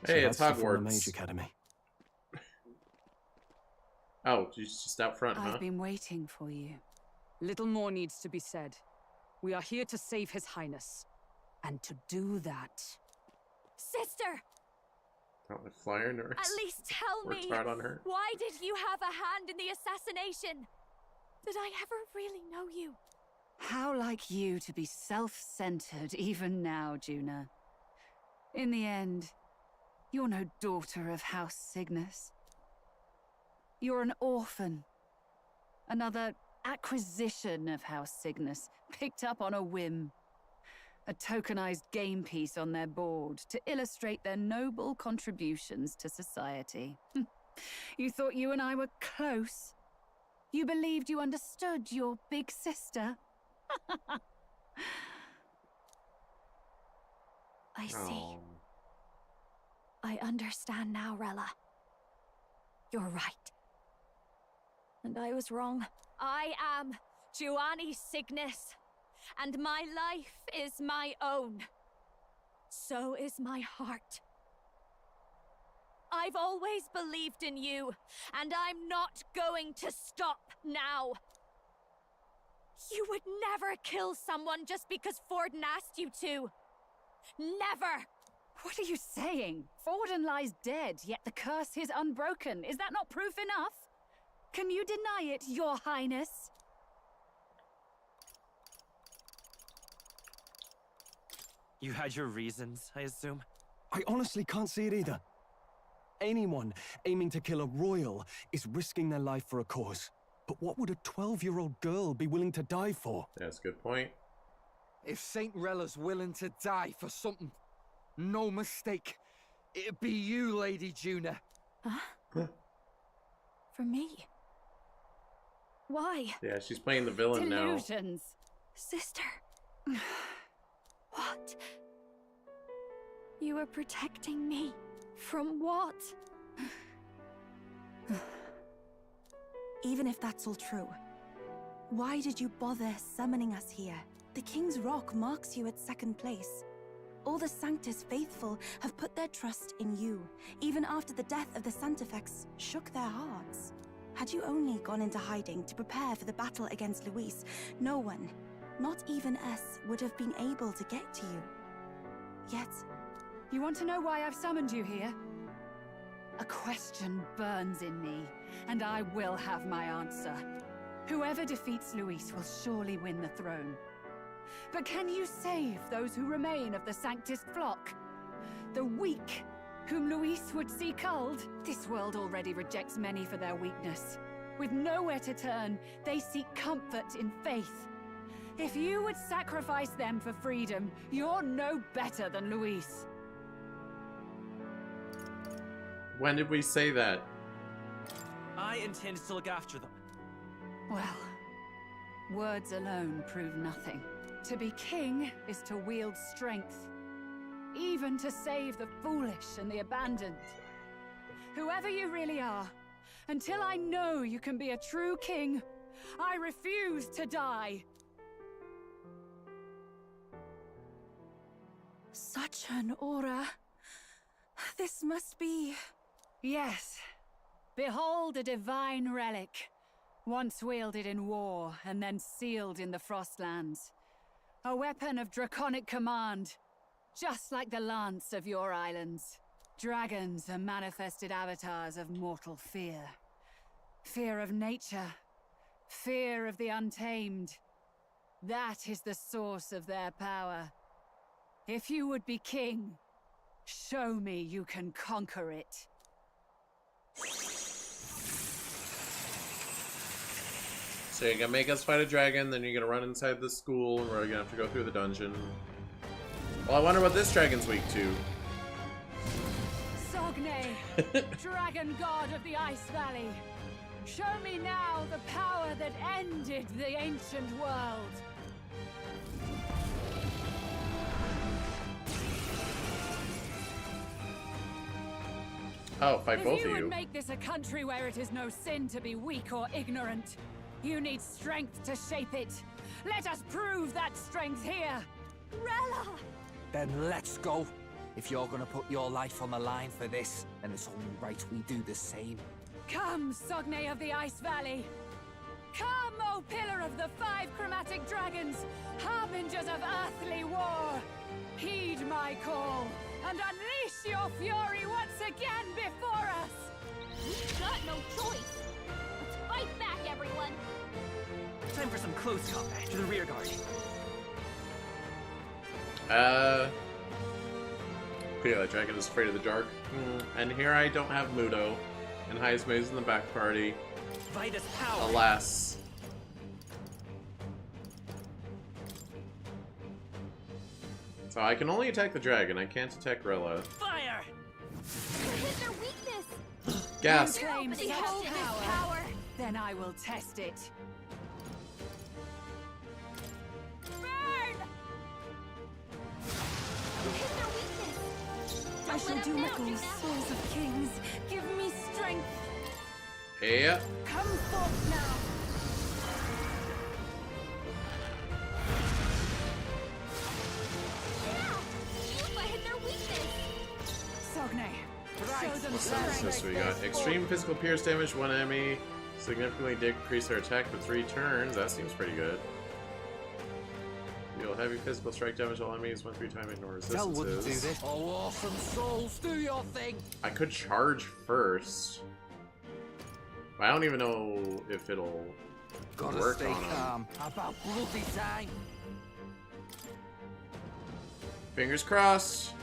Hey, it's So that's the former Hogwarts. Mage Academy. Oh, she's just out front, huh? I've been waiting for you. Little more needs to be said. We are here to save His Highness. And to do that... Sister! Not with flyer nurse. At least tell Works me, hard on her. why did you have a hand in the assassination? Did I ever really know you? How like you to be self-centered even now, Juna. In the end, you're no daughter of House Cygnus. You're an orphan. Another acquisition of House Cygnus, picked up on a whim. A tokenized game piece on their board to illustrate their noble contributions to society. You thought you and I were close? You believed you understood your big sister? I see. I understand now, Rella. You're right. And I was wrong. I am Giovanni Cygnus, and my life is my own. So is my heart. I've always believed in you, and I'm not going to stop now. You would never kill someone just because Forden asked you to. Never! What are you saying? Forden lies dead, yet the curse is unbroken. Is that not proof enough? Can you deny it, Your Highness? You had your reasons, I assume? I honestly can't see it either. Anyone aiming to kill a royal is risking their life for a cause. But what would a 12-year-old girl be willing to die for? That's a good point. If Saint Rella's willing to die for something, no mistake, it'd be you, Lady Juna. Huh? For me? Why? Yeah, she's playing the villain now. Delusions. Sister. What? You are protecting me from what? Even if that's all true, why did you bother summoning us here? The King's Rock marks you at second place. All the Sanctus faithful have put their trust in you, even after the death of the Santafex shook their hearts. Had you only gone into hiding to prepare for the battle against Luis, no one, not even us, would have been able to get to you. Yet... You want to know why I've summoned you here? A question burns in me, and I will have my answer. Whoever defeats Luis will surely win the throne. But can you save those who remain of the Sanctus flock? The weak, whom Luis would see culled? This world already rejects many for their weakness. With nowhere to turn, they seek comfort in faith. If you would sacrifice them for freedom, you're no better than Luis. When did we say that? I intend to look after them. Well, words alone prove nothing. To be king is to wield strength, even to save the foolish and the abandoned. Whoever you really are, until I know you can be a true king, I refuse to die. Such an aura. This must be... Yes. Behold a divine relic. Once wielded in war, and then sealed in the Frostlands. A weapon of draconic command, just like the lance of your islands. Dragons are manifested avatars of mortal fear. Fear of nature. Fear of the untamed. That is the source of their power. If you would be king, show me you can conquer it. So you're gonna make us fight a dragon, then you're gonna run inside the school, and we're gonna have to go through the dungeon. Well, I wonder what this dragon's weak to. Sogne, dragon god of the Ice Valley. Show me now the power that ended the ancient world. Oh, fight both of If you you. would make this a country where it is no sin to be weak or ignorant, you need strength to shape it. Let us prove that strength here. Rella! Then let's go. If you're gonna put your life on the line for this, then it's only right we do the same. Come, Sogne of the Ice Valley. Come, O Pillar of the 5 Chromatic Dragons, harbingers of earthly war. Heed my call, and unleash your fury once again before us. We've got no choice. Let's fight back, everyone. Time for some close combat to the rear guard. Yeah, that dragon is afraid of the dark. And here I don't have Mudo, and Heisma's in the back party. Vitus power. Alas. So I can only attack the dragon, I can't attack Rella. Fire! Hit their weakness. Gasp! You claim They such hold this power. Then I will test it. Burn! Hit their weakness. I shall do my goals, souls of kings. Give me strength. Yeah. Come forth now. If I hit their weakness. Sogne, show them What's strength. this we got? Extreme physical pierce damage, 1 enemy. Significantly decrease their attack for 3 turns. That seems pretty good. Deal heavy physical strike damage to all enemies 1-3 time ignore Hell wouldn't do resistances. this. Oh, awesome souls, do your thing. I could charge first. But I don't even know if it'll Gotta work stay on them. calm. About bloody time. Fingers crossed.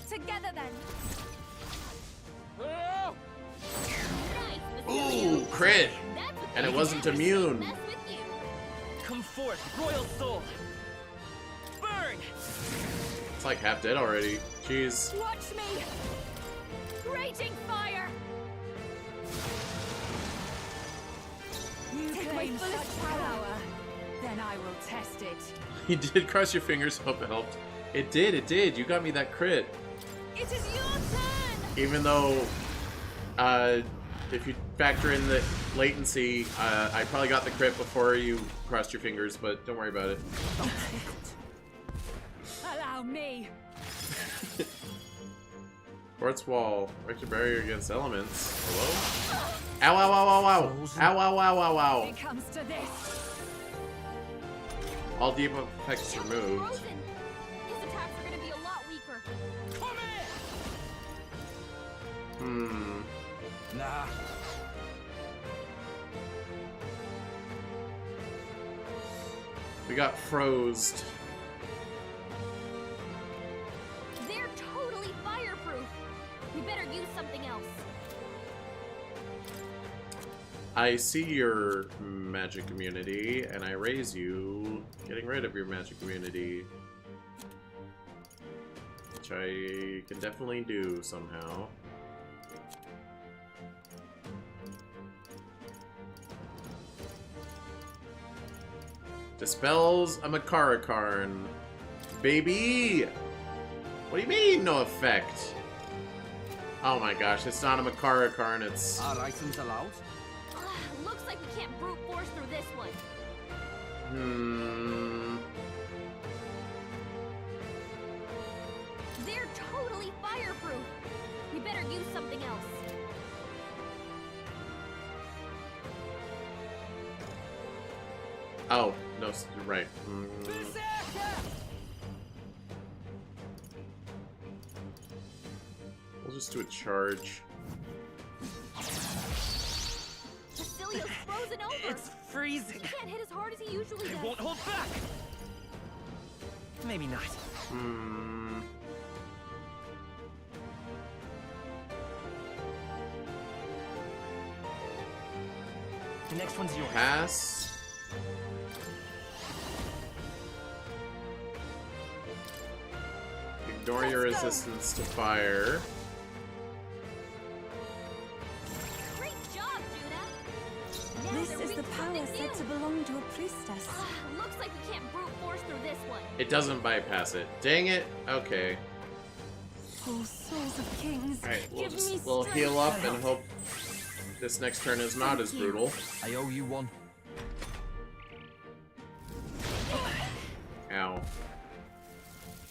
Together then. Ooh, crit! And it wasn't immune. Come forth, royal soul. Burn! It's like half dead already. Jeez. Watch me! Raging fire! You Take claim my fullest such power. Then I will test it. You did cross your fingers, hope it helped. It did. You got me that crit. It is your turn! Even though, if you factor in the latency, I probably got the crit before you crossed your fingers, but don't worry about it. Allow me. Quartz wall. Erected barrier against elements. Hello? Ow, ow, ow, ow, ow. Ow, ow, ow, ow, ow. It comes to this. All debuff effects removed. His attacks are gonna be a lot weaker. Come Hmm. Nah. We got frozed. They're totally fireproof. We better use something else. I see your magic immunity, and I raise you, getting rid of your magic immunity. Which I can definitely do somehow. Dispels a Makarakarn. Baby! What do you mean, no effect? Oh my gosh, it's not a Makarakarn, it's... Are items allowed? Looks like we can't brute force through this one. They're totally fireproof. We better use something else. Oh, no, you're right. We'll just do a charge. Basilia's frozen over. It's freezing. He can't hit as hard as he usually does. I won't hold back. Maybe not. The next one's yours. Pass. Ignore your resistance to fire. Great job, Judah. Now This they're is weak the to power something said new. to belong to a priestess. Looks like we can't brute force through this one. It doesn't bypass it. Dang it. Okay. Oh, souls of kings, Alright, give me we'll strength. heal up and hope this next turn is not as brutal. I owe you one. Ow.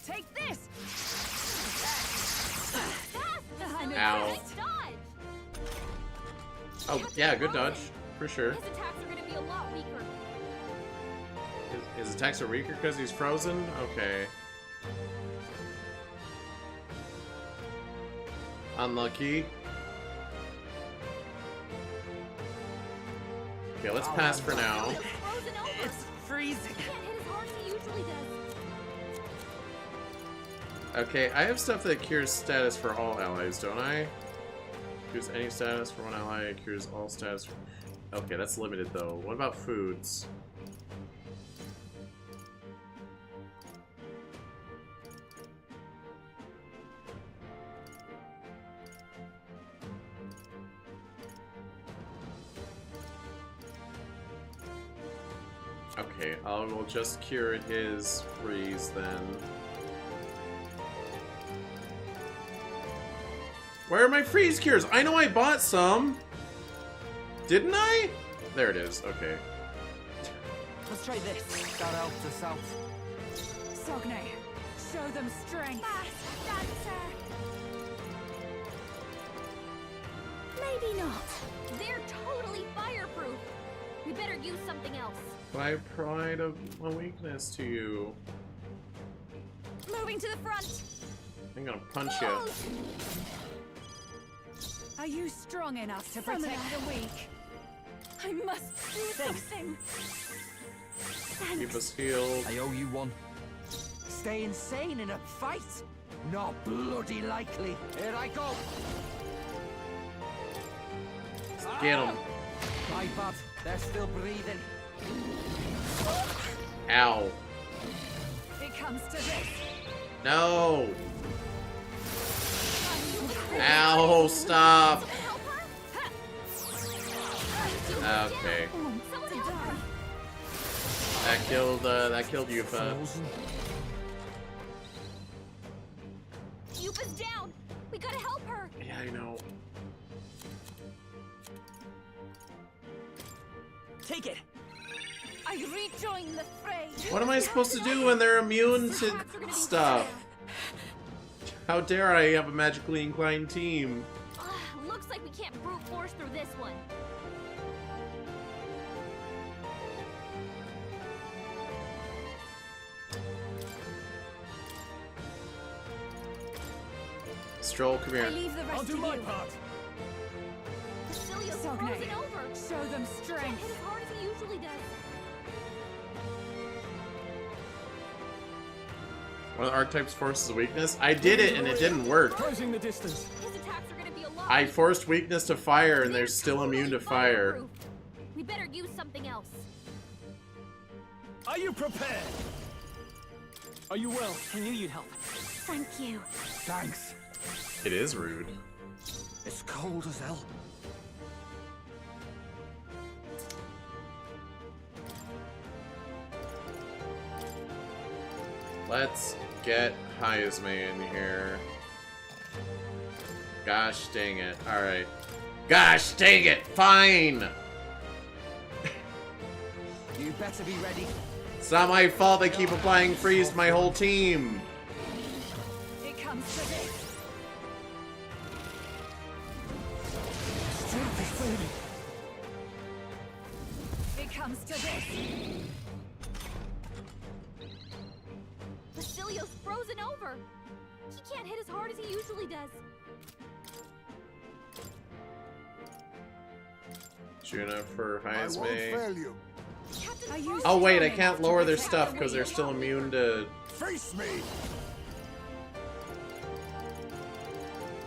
Take this! Ow. Oh, yeah, good dodge. For sure. His attacks are gonna be a lot weaker. His attacks are weaker because he's frozen? Okay. Unlucky. Okay, let's pass for now. It's freezing. Can't hit as hard as he usually does. Okay, I have stuff that cures status for all allies, don't I? Cures any status for one ally, it cures all status. Okay, that's limited though. What about foods? Okay, I will just cure his freeze then. Where are my freeze cures? I know I bought some! Didn't I? There it is, okay. Let's try this. That out to south. Sogne, show them strength. Maybe not. They're totally fireproof. We better use something else. I pride of a weakness to you. Moving to the front. I'm gonna punch you. Are you strong enough to protect the weak? I must do something. Keep us healed. I owe you one. Stay insane in a fight? Not bloody likely. Here I go. Get him. My bad. They're still breathing. Ow. It comes to this. No. Ow, stop. Okay. That killed Yufa. Yufa's down. We gotta help her. Yeah, I know. Take it. I rejoin the fray. What am I supposed to do when they're immune to stuff? How dare I have a magically inclined team? Looks like we can't brute force through this one. Stroll, come here. I leave the rest I'll do to my you. part. Basilia's Sogne, frozen over. show them Can't strength. hit as hard as he usually does. One of the archetypes forces a weakness. I did it and it didn't work. Closing the distance. His attacks are gonna be a lot. I forced weakness to fire and they're still immune to fire. We better use something else. Are you prepared? Are you well? I knew you'd help. Thank you. Thanks. It is rude. It's cold as hell. Let's get Heisme in here. Gosh dang it. Alright. Gosh dang it! Fine! You better be ready. It's not my fault they keep applying freeze to my whole team. It comes to this. Strength is fading. It comes to this. Basilio's frozen over. He can't hit as hard as he usually does. Juna for I won't Heisme. fail you. Oh wait, I can't lower their stuff because they're still immune to... Face me!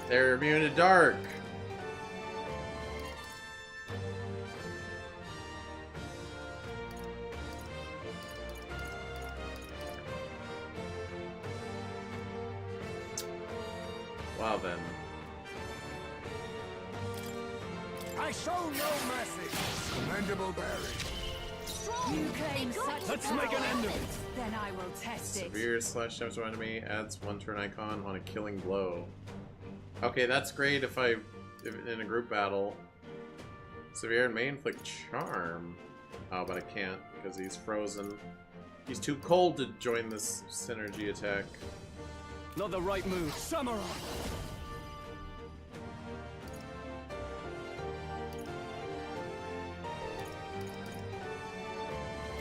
They're immune to dark. Wow then. I show no mercy. Commendable bearing. You claim such Let's make an end of it. Then I will test it. Severe slash damage to enemy adds 1 turn icon on a killing blow. Okay, that's great if in a group battle. Severe and may inflict charm. Oh, but I can't because he's frozen. He's too cold to join this synergy attack. Not the right move. Samurai.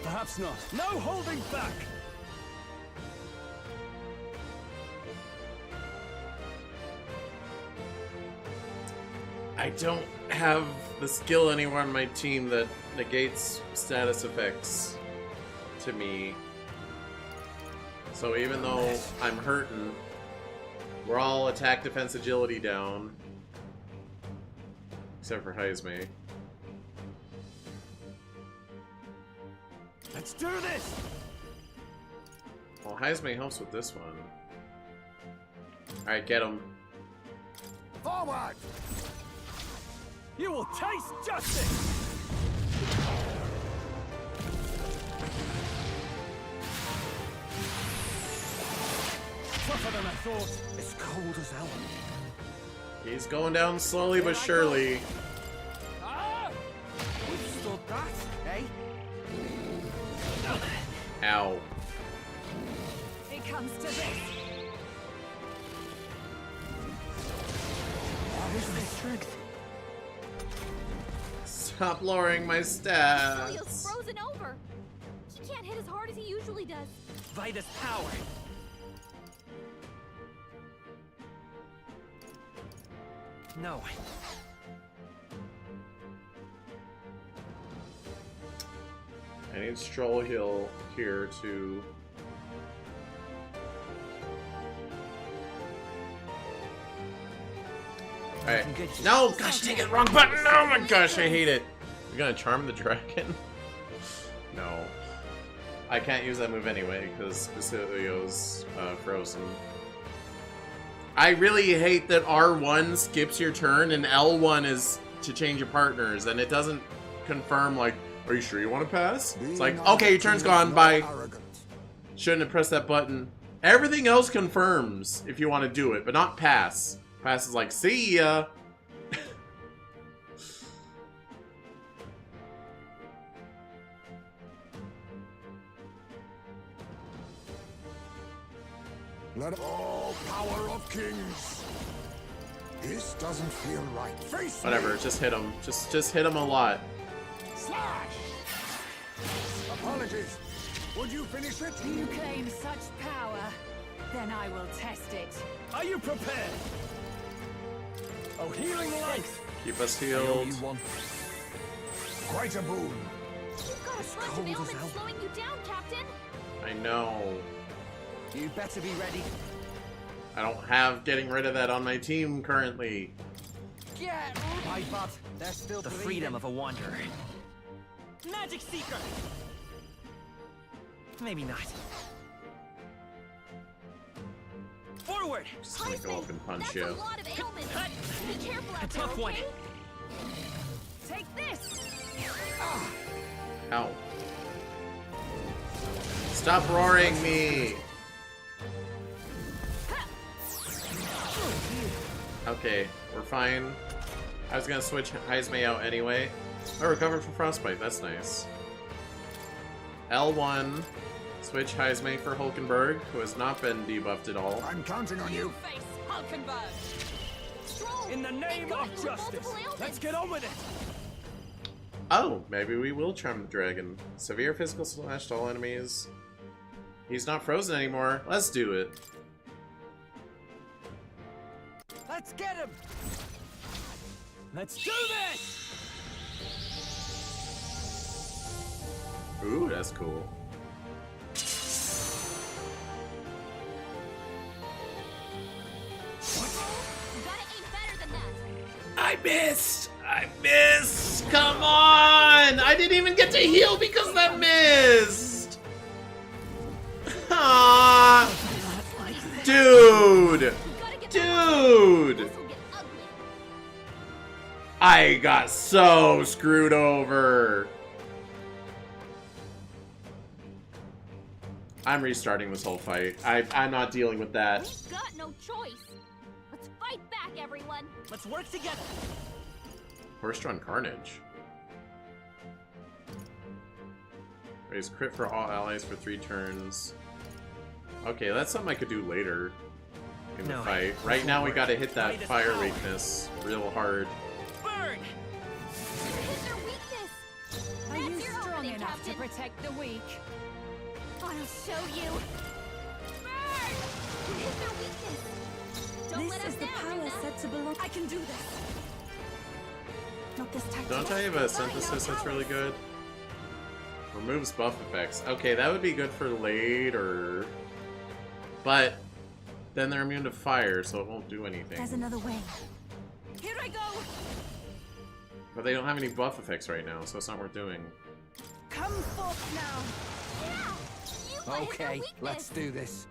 Perhaps not. No holding back! I don't have the skill anywhere on my team that negates status effects to me. So even though I'm hurting, we're all attack, defense, agility down. Except for Heisme. Let's do this! Well, Heisme helps with this one. Alright, get him. Forward! You will taste justice! Tougher than I thought. It's cold as hell. He's going down slowly but surely. Ah! Withstood that, eh? Ow. It comes to this. Where's my strength? Stop lowering my Basilio's stats. frozen over. He can't hit as hard as he usually does. Vitus power. No. I need Stroll Hill here to... Alright. No! Gosh, dang it! Wrong button! Oh my gosh, I hate it! You're gonna charm the dragon? No. I can't use that move anyway, because Basilio's frozen. I really hate that R1 skips your turn and L1 is to change your partners, and it doesn't confirm, like, are you sure you want to pass? It's like, okay, your turn's gone, bye. Shouldn't have pressed that button. Everything else confirms if you want to do it, but not pass. Pass is like, see ya! Let all power of kings. This doesn't feel right. Face Whatever, me. just hit him. Just hit him a lot. Slash. Apologies. Would you finish it? You claim such power. Then I will test it. Are you prepared? Oh, healing light. Keep us healed. Quite a boon. You've got a bunch of ailments slowing you down, Captain. I know. You better be ready. I don't have getting rid of that on my team currently. Yeah, I but they're still The freedom of a wanderer. Magic Seeker. Maybe not. Forward! Just gonna go up and punch you. A lot of ailments. Be careful out A there, tough one. okay? Take this! Ow. Stop roaring me! Okay, we're fine. I was gonna switch Heisme out anyway. Oh, recovered from frostbite, that's nice. L1, switch Heisme for Hulkenberg, who has not been debuffed at all. I'm counting on you. Face Hulkenberg! In the name of justice, let's get on with it. Oh, maybe we will charm the dragon. Severe physical slash to all enemies. He's not frozen anymore. Let's do it. Let's get him. Let's do this. Ooh, that's cool. I missed! I missed! Come on! I didn't even get to heal because that missed! Ah! Dude! Dude! I got so screwed over. I'm restarting this whole fight. I'm not dealing with that. We've got no choice. Let's fight back, everyone. Let's work together. Horse-drawn Carnage. Raise crit for all allies for 3 turns. Okay, that's something I could do later in the fight. Right now we gotta hit that fire weakness real hard. Burn! Hit their weakness. Are you That's your strong opening, enough Captain. to protect the weak? I'll show you. Burn! Hit their weakness. Don't let This us is the down, power Rina. set to belong. I can do this. Not this time. Don't I have a synthesis that's really good? Removes buff effects. Okay, that would be good for later. But then they're immune to fire, so it won't do anything. There's another way. Here I go. But they don't have any buff effects right now, so it's not worth doing. Come forth now. Yeah, Okay, let's do this.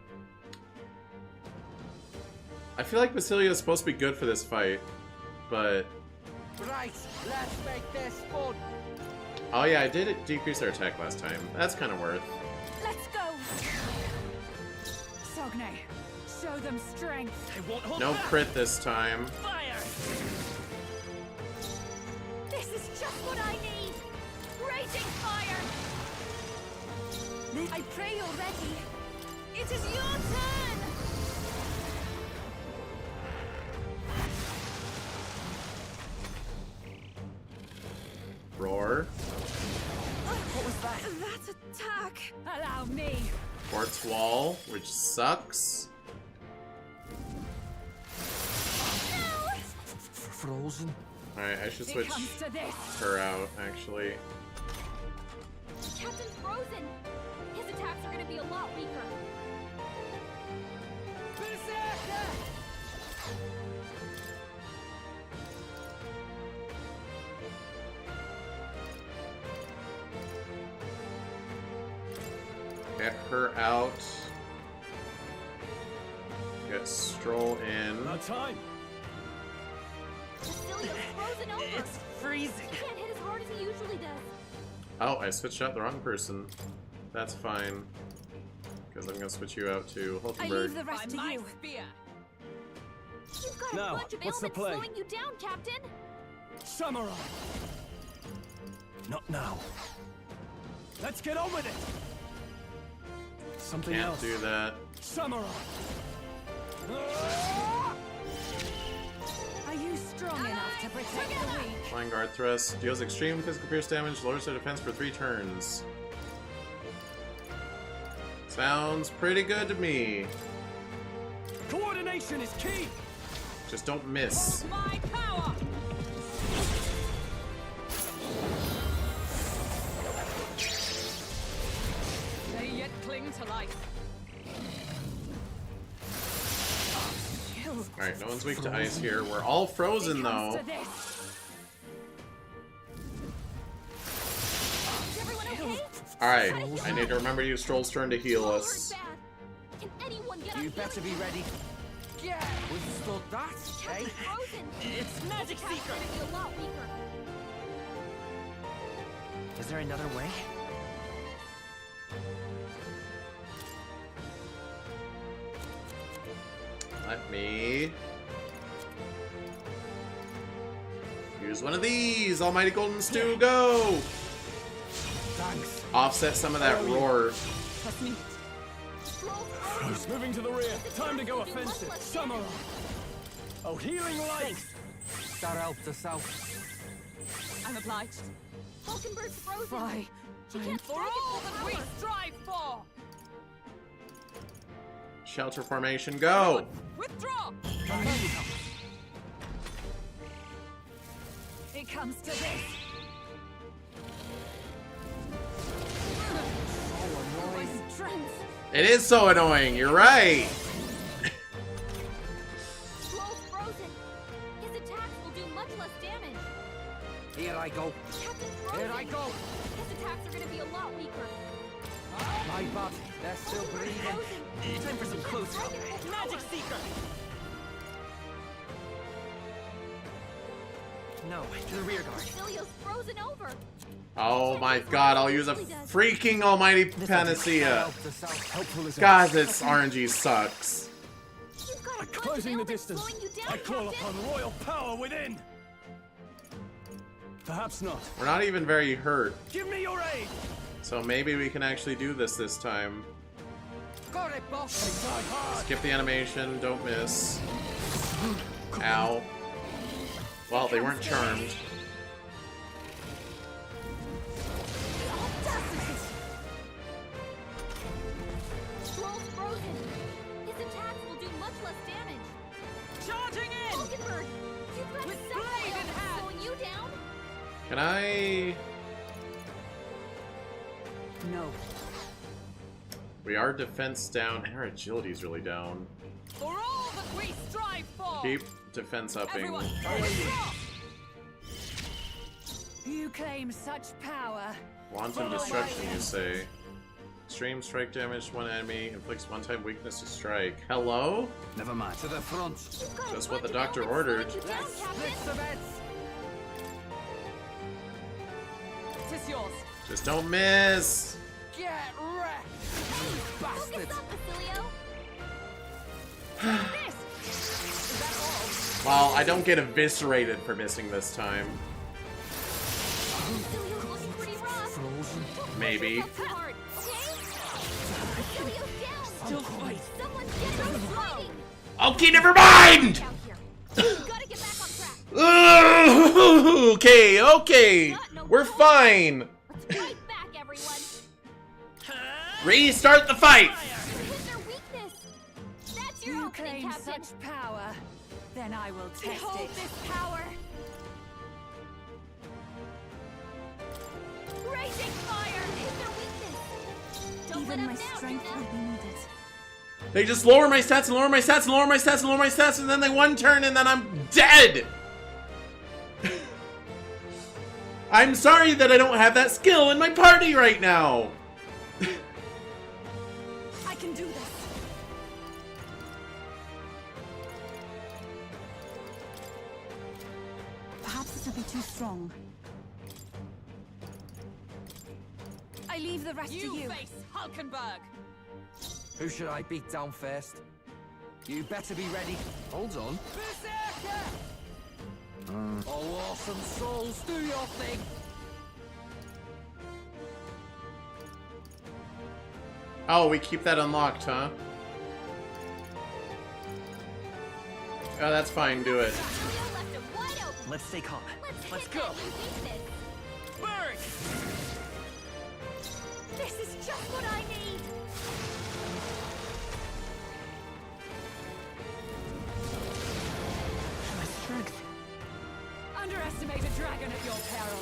I feel like Basilia is supposed to be good for this fight, but... Right, let's make this fun. Oh yeah, I did decrease their attack last time. That's kind of worth. Let's go. Sogne, show them strength. I won't hold No back. crit this time. Fire! This is just what I need. Raging fire. I pray you're ready. It is your turn. Roar. What was that? That attack. Allow me. Quartz wall, which sucks. Frozen? Alright, I should It switch comes to this. her out, actually. Captain's frozen. His attacks are gonna be a lot weaker. Get her out. Get Stroll in. No time. Basilia's frozen over. It's freezing. He can't hit as hard as he usually does. Oh, I switched out the wrong person. That's fine. Because I'm going to switch you out to I leave Hulkenberg. the rest to you. You've got a Now, bunch of what's the ailments play? slowing you down, Captain. Samurai. Not now. Let's get on with it. Something Can't else. do that. Samurai. Are you strong enough to protect the weak? Flying guard thrust. Deals extreme physical pierce damage, lowers their defense for 3 turns. Sounds pretty good to me. Coordination is key. Just don't miss. My power. They yet cling to life. Alright, no one's weak to ice here. We're all frozen, though. Alright, I need to remember to use Stroll's turn to heal us. You better be ready. Yeah, withstood that, eh? It's Magic Seeker! Is there another way? Let me use one of these. Almighty Golden Stew, go! Thanks. Offset some of that roar. Trust me. Moving to the rear. Time to go offensive. Samurai. Oh, healing light. That helped us out. I'm obliged. Falkenberg's frozen. Fry. She can't For all that we strive for. Shelter formation, go! Withdraw. It comes to this. It is so annoying, you're right! Stroll's frozen. His attacks will do much less damage. Here I go. Captain frozen. Here I go. His attacks are going to be a lot weaker. My bad. They're still breathing. Time for some close combat. Magic Seeker. No, to the rear guard. Cecilio's frozen over. Oh my god, I'll use a freaking almighty panacea. God, this RNG sucks. Closing the distance. I call upon royal power within. Perhaps not. We're not even very hurt. Give me your aid. So maybe we can actually do this time. Got it, boss. Skip the animation, don't miss. Ow. Well, they weren't charmed. Stroll's frozen. His attacks will do much less damage. Charging in. Falkenberg, you've got With Cecilio blade in hand. slowing you down. Can I... No. We are defense down, and our agility's really down. For all that we strive for. Keep defense upping. Everyone, withdraw. You claim such power. Wanton destruction, you say. Extreme strike damage to one enemy, inflicts one-time weakness to strike. Hello? Never mind. To the front. Just what the doctor ordered. Split the beds. Tis yours. Just don't miss! Get wrecked! Bastard! Well, I don't get eviscerated for missing this time. Maybe. Still fight. Okay, never mind! Okay, okay. We're fine. Restart the fight. You claim such power, then I will test Behold it. this power. Raging fire is their weakness. Don't Even let my up now, strength Tina. will be needed. They just lower my stats and lower my stats and lower my stats and lower my stats, and then they one turn and then I'm dead. I'm sorry that I don't have that skill in my party right now. I can do this. Perhaps this will be too strong. I leave the rest to you. Face Hulkenberg. Who should I beat down first? You better be ready. Hold on. Berserker! Oh, awesome souls, do your thing! Oh, we keep that unlocked, huh? Oh, that's fine, do it. Let's stay calm. Let's go. Bird! This is just what I need. My strength. Underestimate a dragon at your peril.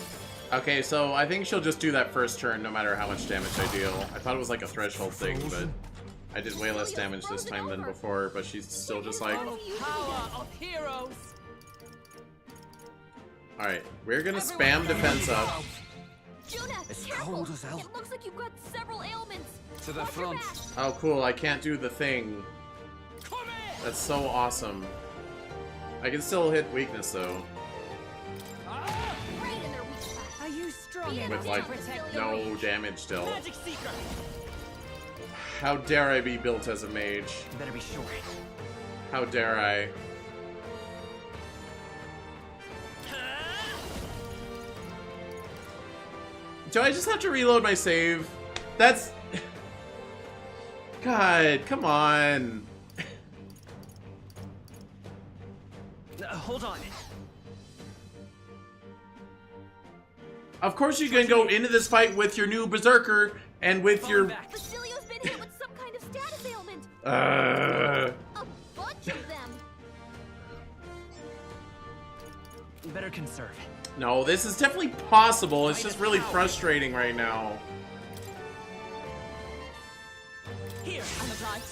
Okay, so I think she'll just do that first turn no matter how much damage I deal. I thought it was like a threshold thing, but... I did way less damage this time than before, but she's still just like... Power of heroes. Alright, we're gonna spam defense up. Juna, It's careful. cold as hell. It looks like you've got several ailments. To the front. Oh, cool, I can't do the thing. That's so awesome. I can still hit weakness, though. Right in their weak spot. Are you strong enough With, like, to protect no damage still. Magic Seeker. How dare I be built as a mage? You better be sure. How dare I? Do I just have to reload my save? That's... God, come on. Hold on. Of course you can go into this fight with your new Berserker and with your... Basilio's been hit with some kind of status ailment. Uh... A bunch of them. Better conserve. No, this is definitely possible. It's just really frustrating right now. Here, I'm obliged.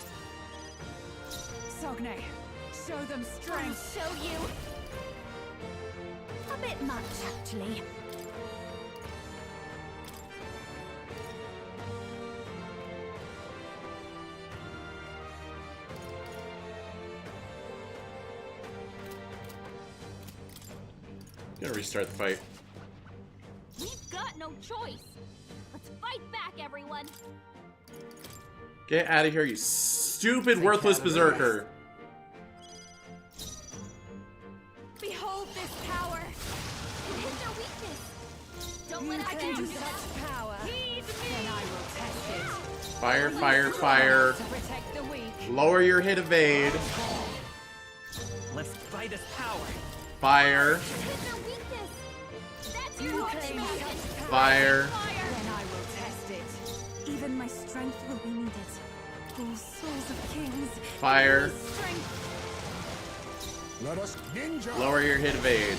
Sogne, show them strength. I'll show you. A bit much, actually. Gonna restart the fight. We've got no choice. Let's fight back, everyone. Get out of here, you stupid, worthless Berserker. Behold this power. It hit their weakness. Don't let us Can down. do such power. Heed me. Then I will test it. Fire, fire, fire. To protect the weak. Lower your hit evade. Let's fight this power. Fire. Hit their weakness. That's You your claim ultimate. such Fire. Then I will test it. Even my strength will be needed. Oh, souls of kings. Fire. Strength. Let us ninja. Lower your hit evade.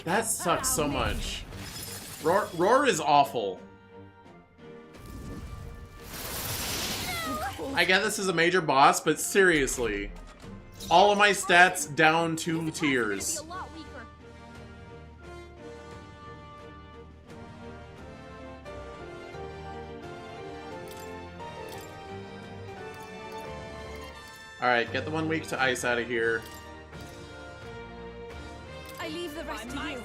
That sucks so much. Roar is awful. I get this is a major boss, but seriously. All of my stats down 2 tiers. Alright, get the one weak to ice out of here. I leave the rest to you.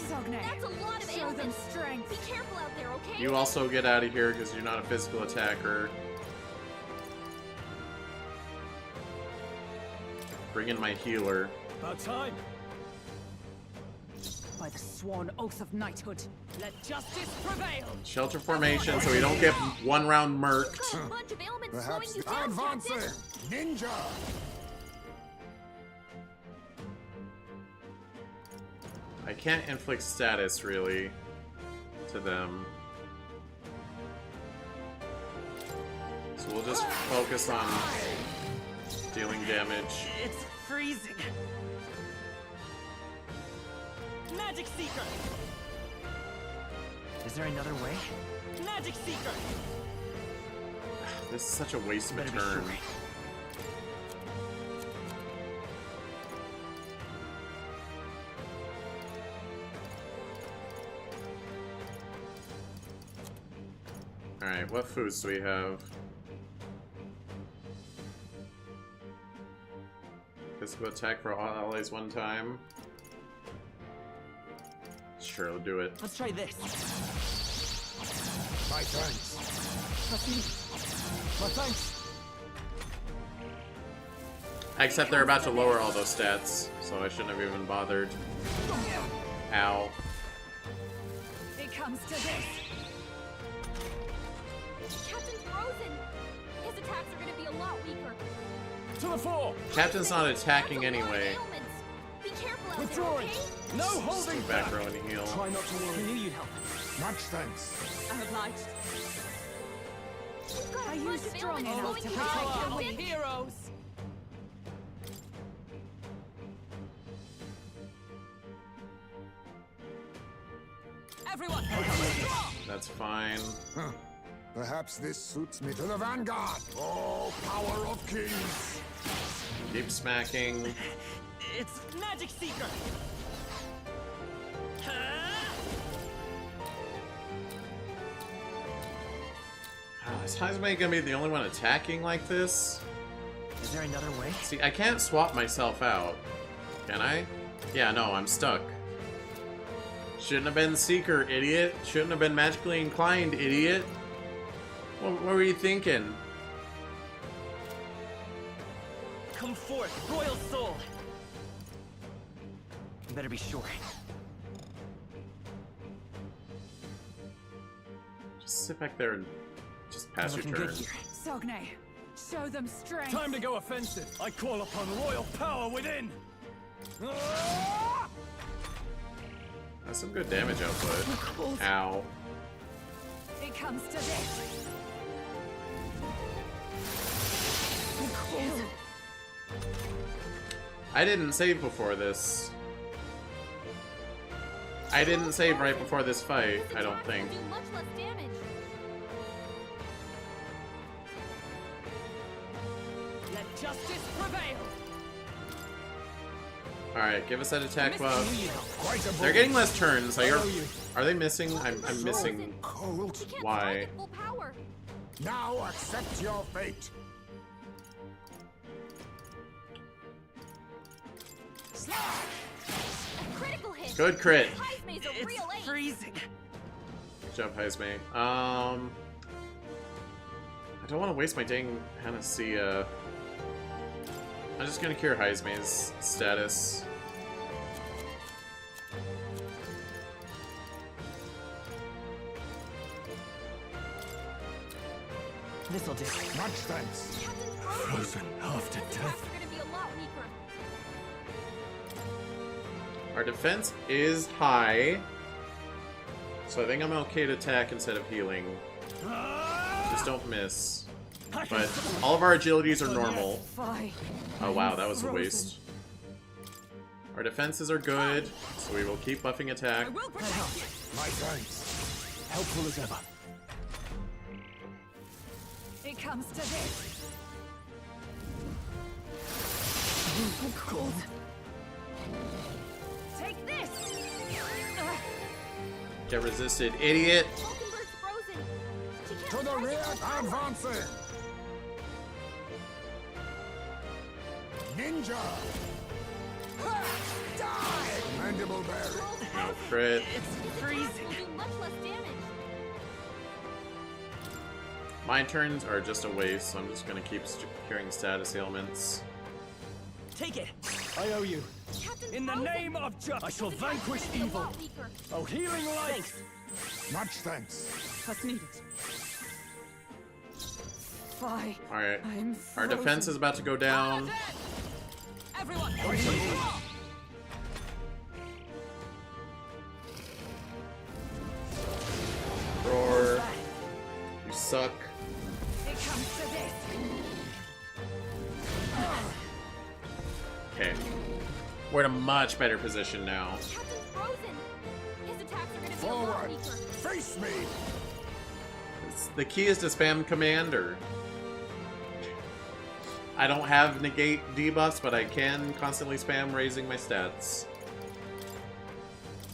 Sogne, That's a lot of show them ailments. strength. Be careful out there, okay? You also get out of here because you're not a physical attacker. Bring in my healer. About time. By the sworn oath of knighthood, let justice prevail. Shelter formation so we don't get one round murked. A bunch of ailments Perhaps slowing you down, advancing. Captain. Ninja. I can't inflict status, really, to them. So we'll just focus on dealing damage. It's freezing. Magic Seeker. Is there another way? Magic Seeker. This is such a waste of a Better be turn. sure. Alright, what foods do we have? Physical attack for all allies one time. Sure, we'll do it. Let's try this. My thanks. Trust me. My thanks. Except they're about to lower all those stats, so I shouldn't have even bothered. Ow. it comes to this. Captain's frozen. His attacks are going to be a lot weaker. To the fore. Captain's not attacking anyway. Be careful out Withdrawing. there, okay? No holding Go back row and heal. Try not to worry. I knew you'd help. Much thanks. I'm obliged. We've got Are a you bunch of strong ailments enough slowing to you protect down, the Power Captain. of heroes. Everyone! That's fine. Huh. Perhaps this suits me to the vanguard. Oh, power of kings! Keep smacking. It's Magic Seeker! Is Heisman gonna be the only one attacking like this? Is there another way? See, I can't swap myself out. Can I? Yeah, no, I'm stuck. Shouldn't have been Seeker, idiot. Shouldn't have been magically inclined, idiot. What were you thinking? Come forth, Royal Soul! You better be sure. Just sit back there and just pass your turn. Sogne, show them strength. Time to go offensive. I call upon royal power within. That's some good damage output. Ow. It comes to this. I didn't save before this. I didn't save right before this fight, I don't think. Let justice prevail. Alright, give us that attack buff. They're getting less turns. Are they missing? I'm missing. Why? Now accept your fate. Good crit. It's freezing. Good job, Heisme. I don't want to waste my dang Panacea. I'm just gonna cure Heisme's status. This'll do. Much thanks. Frozen after death. Our defense is high, so I think I'm okay to attack instead of healing. Just don't miss. But all of our agilities are normal. Oh wow, that was a waste. Our defenses are good, so we will keep buffing attack. My thanks. Helpful as ever. It comes to this. Cold. Take this. Get resisted, idiot. To the rear, advancing. Ninja. Die, mandible berry. No crit. It's freezing. My turns are just a waste, so I'm just gonna keep securing status ailments. Take it. I owe you. In the name of justice, I shall vanquish evil. Oh, healing light. Much thanks. What's needed? Fine. Alright. I'm Our defense is about to go down. Everyone. Roar. You suck. It comes to this. Okay. We're in a much better position now. Forward. Face me. The key is to spam commander. I don't have negate debuffs, but I can constantly spam raising my stats.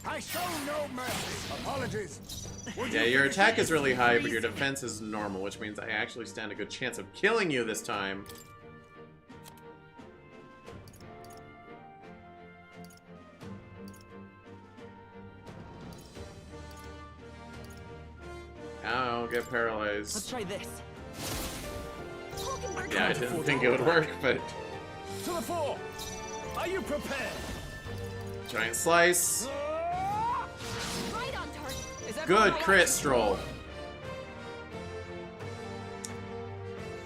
I show no mercy. Apologies. Yeah, your attack is really high, but your defense is normal, which means I actually stand a good chance of killing you this time. Ow, get paralyzed. Let's try this. Yeah, I didn't think it would work, but... To the fore. Are you prepared? Giant slice. Right on target. Good crit, Stroll.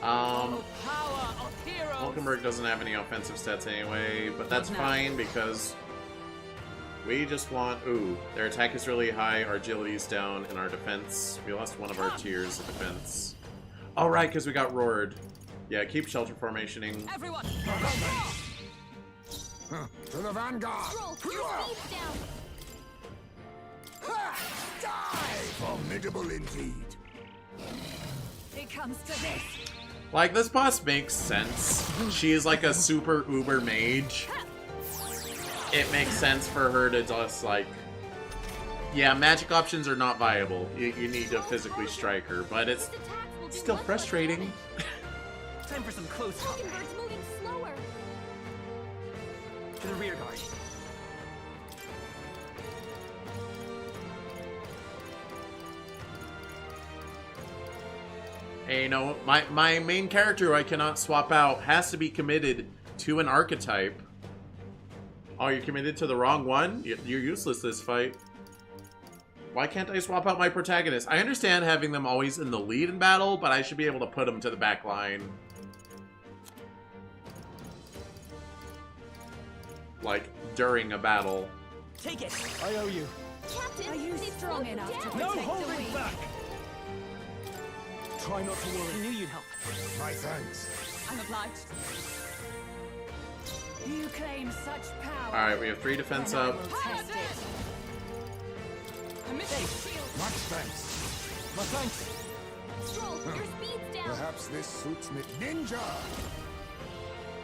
Vulcanberg doesn't have any offensive stats anyway, but that's fine because we just want... Ooh, their attack is really high, our agility's down, and our defense... We lost one of our tiers of defense. Oh, right, because we got roared. Yeah, keep shelter formationing. Everyone. To the vanguard. Roll, your speed's down. Die! Formidable indeed. It comes to this. Like, this boss makes sense. She is like a super uber mage. It makes sense for her to just, like... Yeah, magic options are not viable. You need to physically strike her, but it's still frustrating. Time for some close combat. Bird's moving slower. To the rear guard. Hey, you know, my main character who I cannot swap out has to be committed to an archetype. Oh, you're committed to the wrong one? You're useless this fight. Why can't I swap out my protagonist? I understand having them always in the lead in battle, but I should be able to put them to the back line. Like, during a battle. Take it! I owe you. Captain, Are you strong enough to protect No the holding weak? back! Try not to worry. I knew you'd help. My thanks. I'm obliged. You claim such power. Alright, we have 3 defense up. Test it. Much thanks. My thanks. Stroll, your speed's down. Perhaps this suits me. Ninja!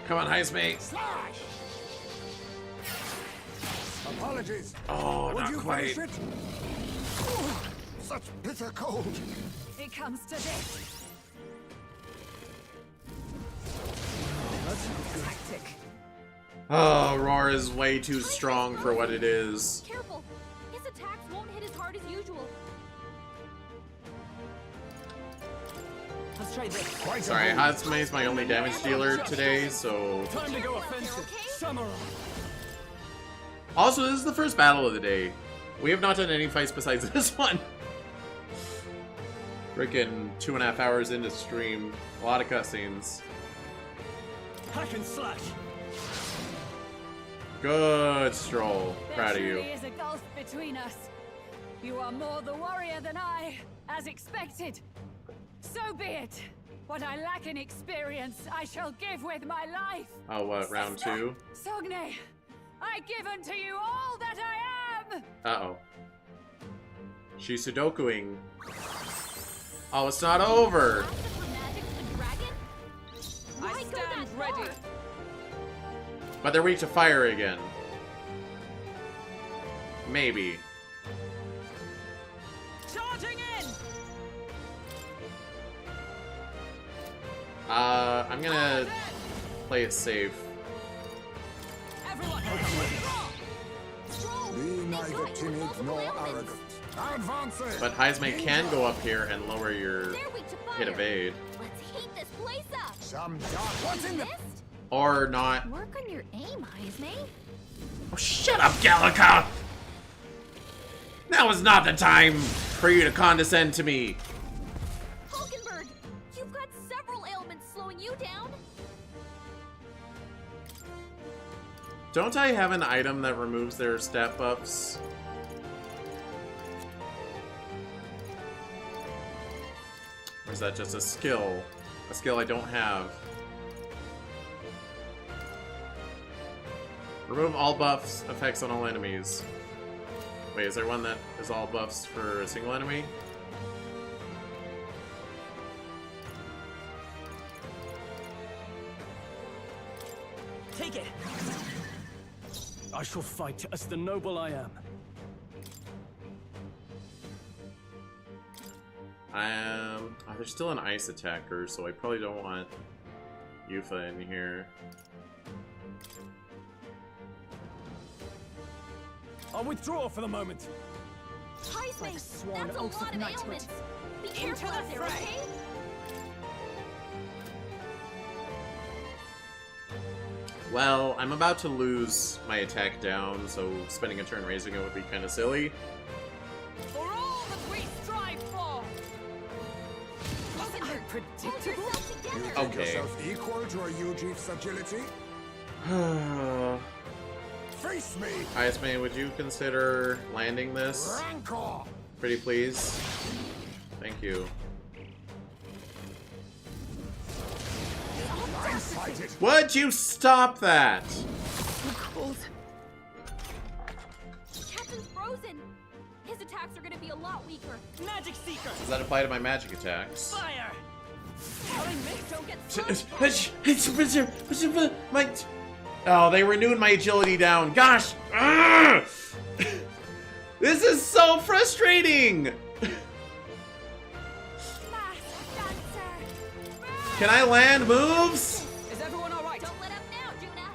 Come on, Heist mate. Slash! Apologies. Oh, Would not you quite. finish it? Such bitter cold. It comes to this. Tactic. Oh, Roar is way too strong for what it is. Careful. His attacks won't hit as hard as usual. Let's try this. Sorry, Hatsune is my only damage dealer today, so... Time to go offensive. Samurai. Also, this is the first battle of the day. We have not done any fights besides this one. Freaking 2.5 hours into stream. A lot of cutscenes. Hack and slash. Good Stroll. Proud of There you. truly is a gulf between us. You are more the warrior than I, as expected. So be it. What I lack in experience, I shall give with my life. Oh, what, round 2? Sogne, I give unto you all that I am. Uh-oh. She's Sudokuing. Oh, it's not over! I stand ready. But they're weak to fire again. Maybe. Charging in. I'm gonna play it safe. Everyone, Be neither timid nor arrogant. Advancing! But Heismate can go up here and lower your hit evade. Let's heat this place up. Some dark. What's in the... Or not. Work on your aim, Heismate. Oh, shut up, Gallica! Now is not the time for you to condescend to me. Hulkenberg, you've got several ailments slowing you down. Don't I have an item that removes their stat buffs? Or is that just a skill? A skill I don't have. Remove all buffs, effects on all enemies. Wait, is there one that is all buffs for a single enemy? Take it. I shall fight as the noble I am. Oh, there's still an ice attacker, so I probably don't want Yufa in here. I'll withdraw for the moment. Heismate, that's a lot of ailments. Be careful Into the out there, fray. okay? Well, I'm about to lose my attack down, so spending a turn raising it would be kind of silly. For all that we strive for. Wasn't it predictable? You think Okay. yourself equal to a Yuji's agility? Face me! Iceman, would you consider landing this? Rancor! Pretty please. Thank you. Would you stop that? Captain's frozen. His His attacks are gonna be a lot weaker. Magic Seeker! Does that apply to my magic attacks? Fire! Don't get My... Oh, they renewed my agility down. Gosh! Ugh! This is so frustrating! Can I land moves? Is everyone alright? Don't let up now, Juna.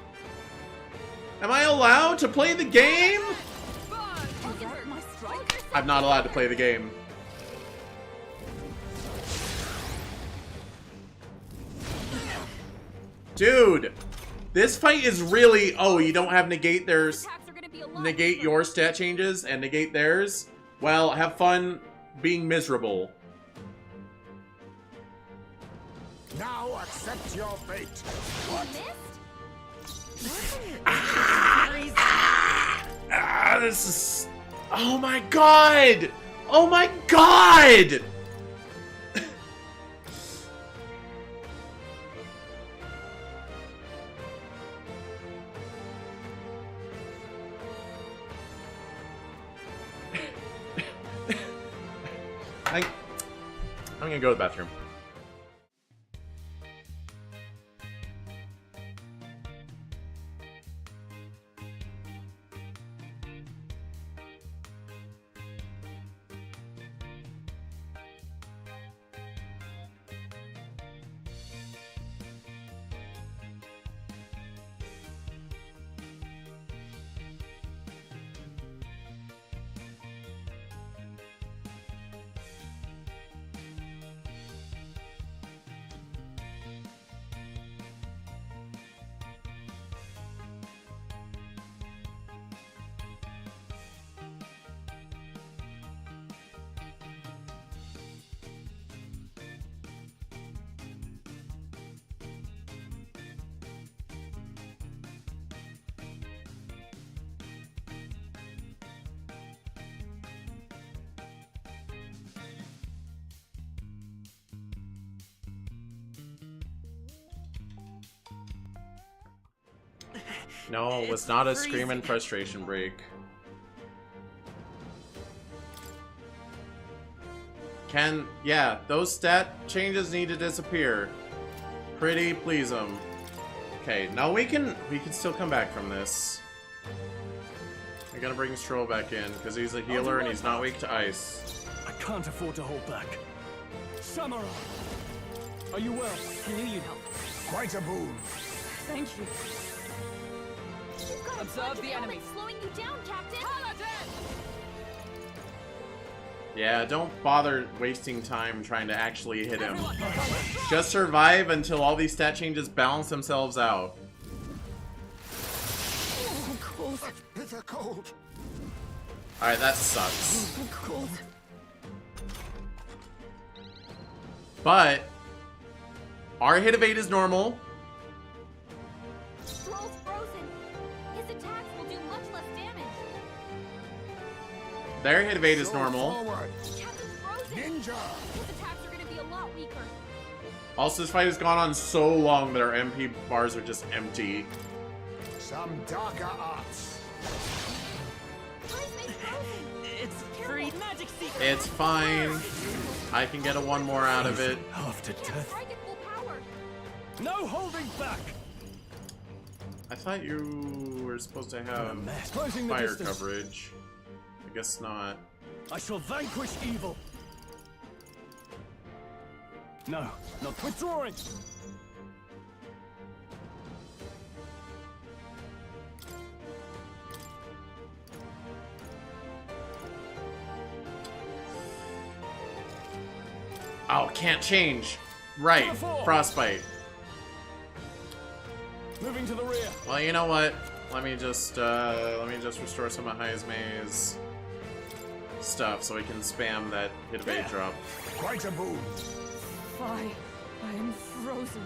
Am I allowed to play the game? I'm not allowed to play the game. Dude, this fight is really... Oh, you don't have negate theirs... Negate your stat changes and negate theirs? Well, have fun being miserable. Now accept your fate. What? This is... Oh my god! Oh my god! I'm gonna go to the bathroom. No, it was not a screaming frustration break. Yeah, those stat changes need to disappear. Pretty please them. Okay, now we can still come back from this. I gotta bring Stroll back in, because he's a healer and he's not weak to ice. I can't afford to hold back. Samurai! Are you well? I knew you'd help. Quite a boon. Thank you. Observe the enemy. Slowing you down, Captain. Yeah, don't bother wasting time trying to actually hit him. Just survive until all these stat changes balance themselves out. Alright, that sucks. But our hit evade is normal. Stroll's frozen. His attacks will do much less damage. Their hit evade is normal. Captain's frozen. Ninja. His attacks are going to be a lot weaker. Also, this fight has gone on so long that our MP bars are just empty. Some darker arts. It's free magic secret. It's fine. I can get a one more out of it. After death. No holding back. I thought you were supposed to have Closing the fire distance. coverage. I guess not. I shall vanquish evil. No, not withdrawing. Oh, can't change. Right, frostbite. Moving to the rear. Well, you know what? Let me just restore some of Haizume's stuff so we can spam that hit evade drop. Quite a boon. I am frozen.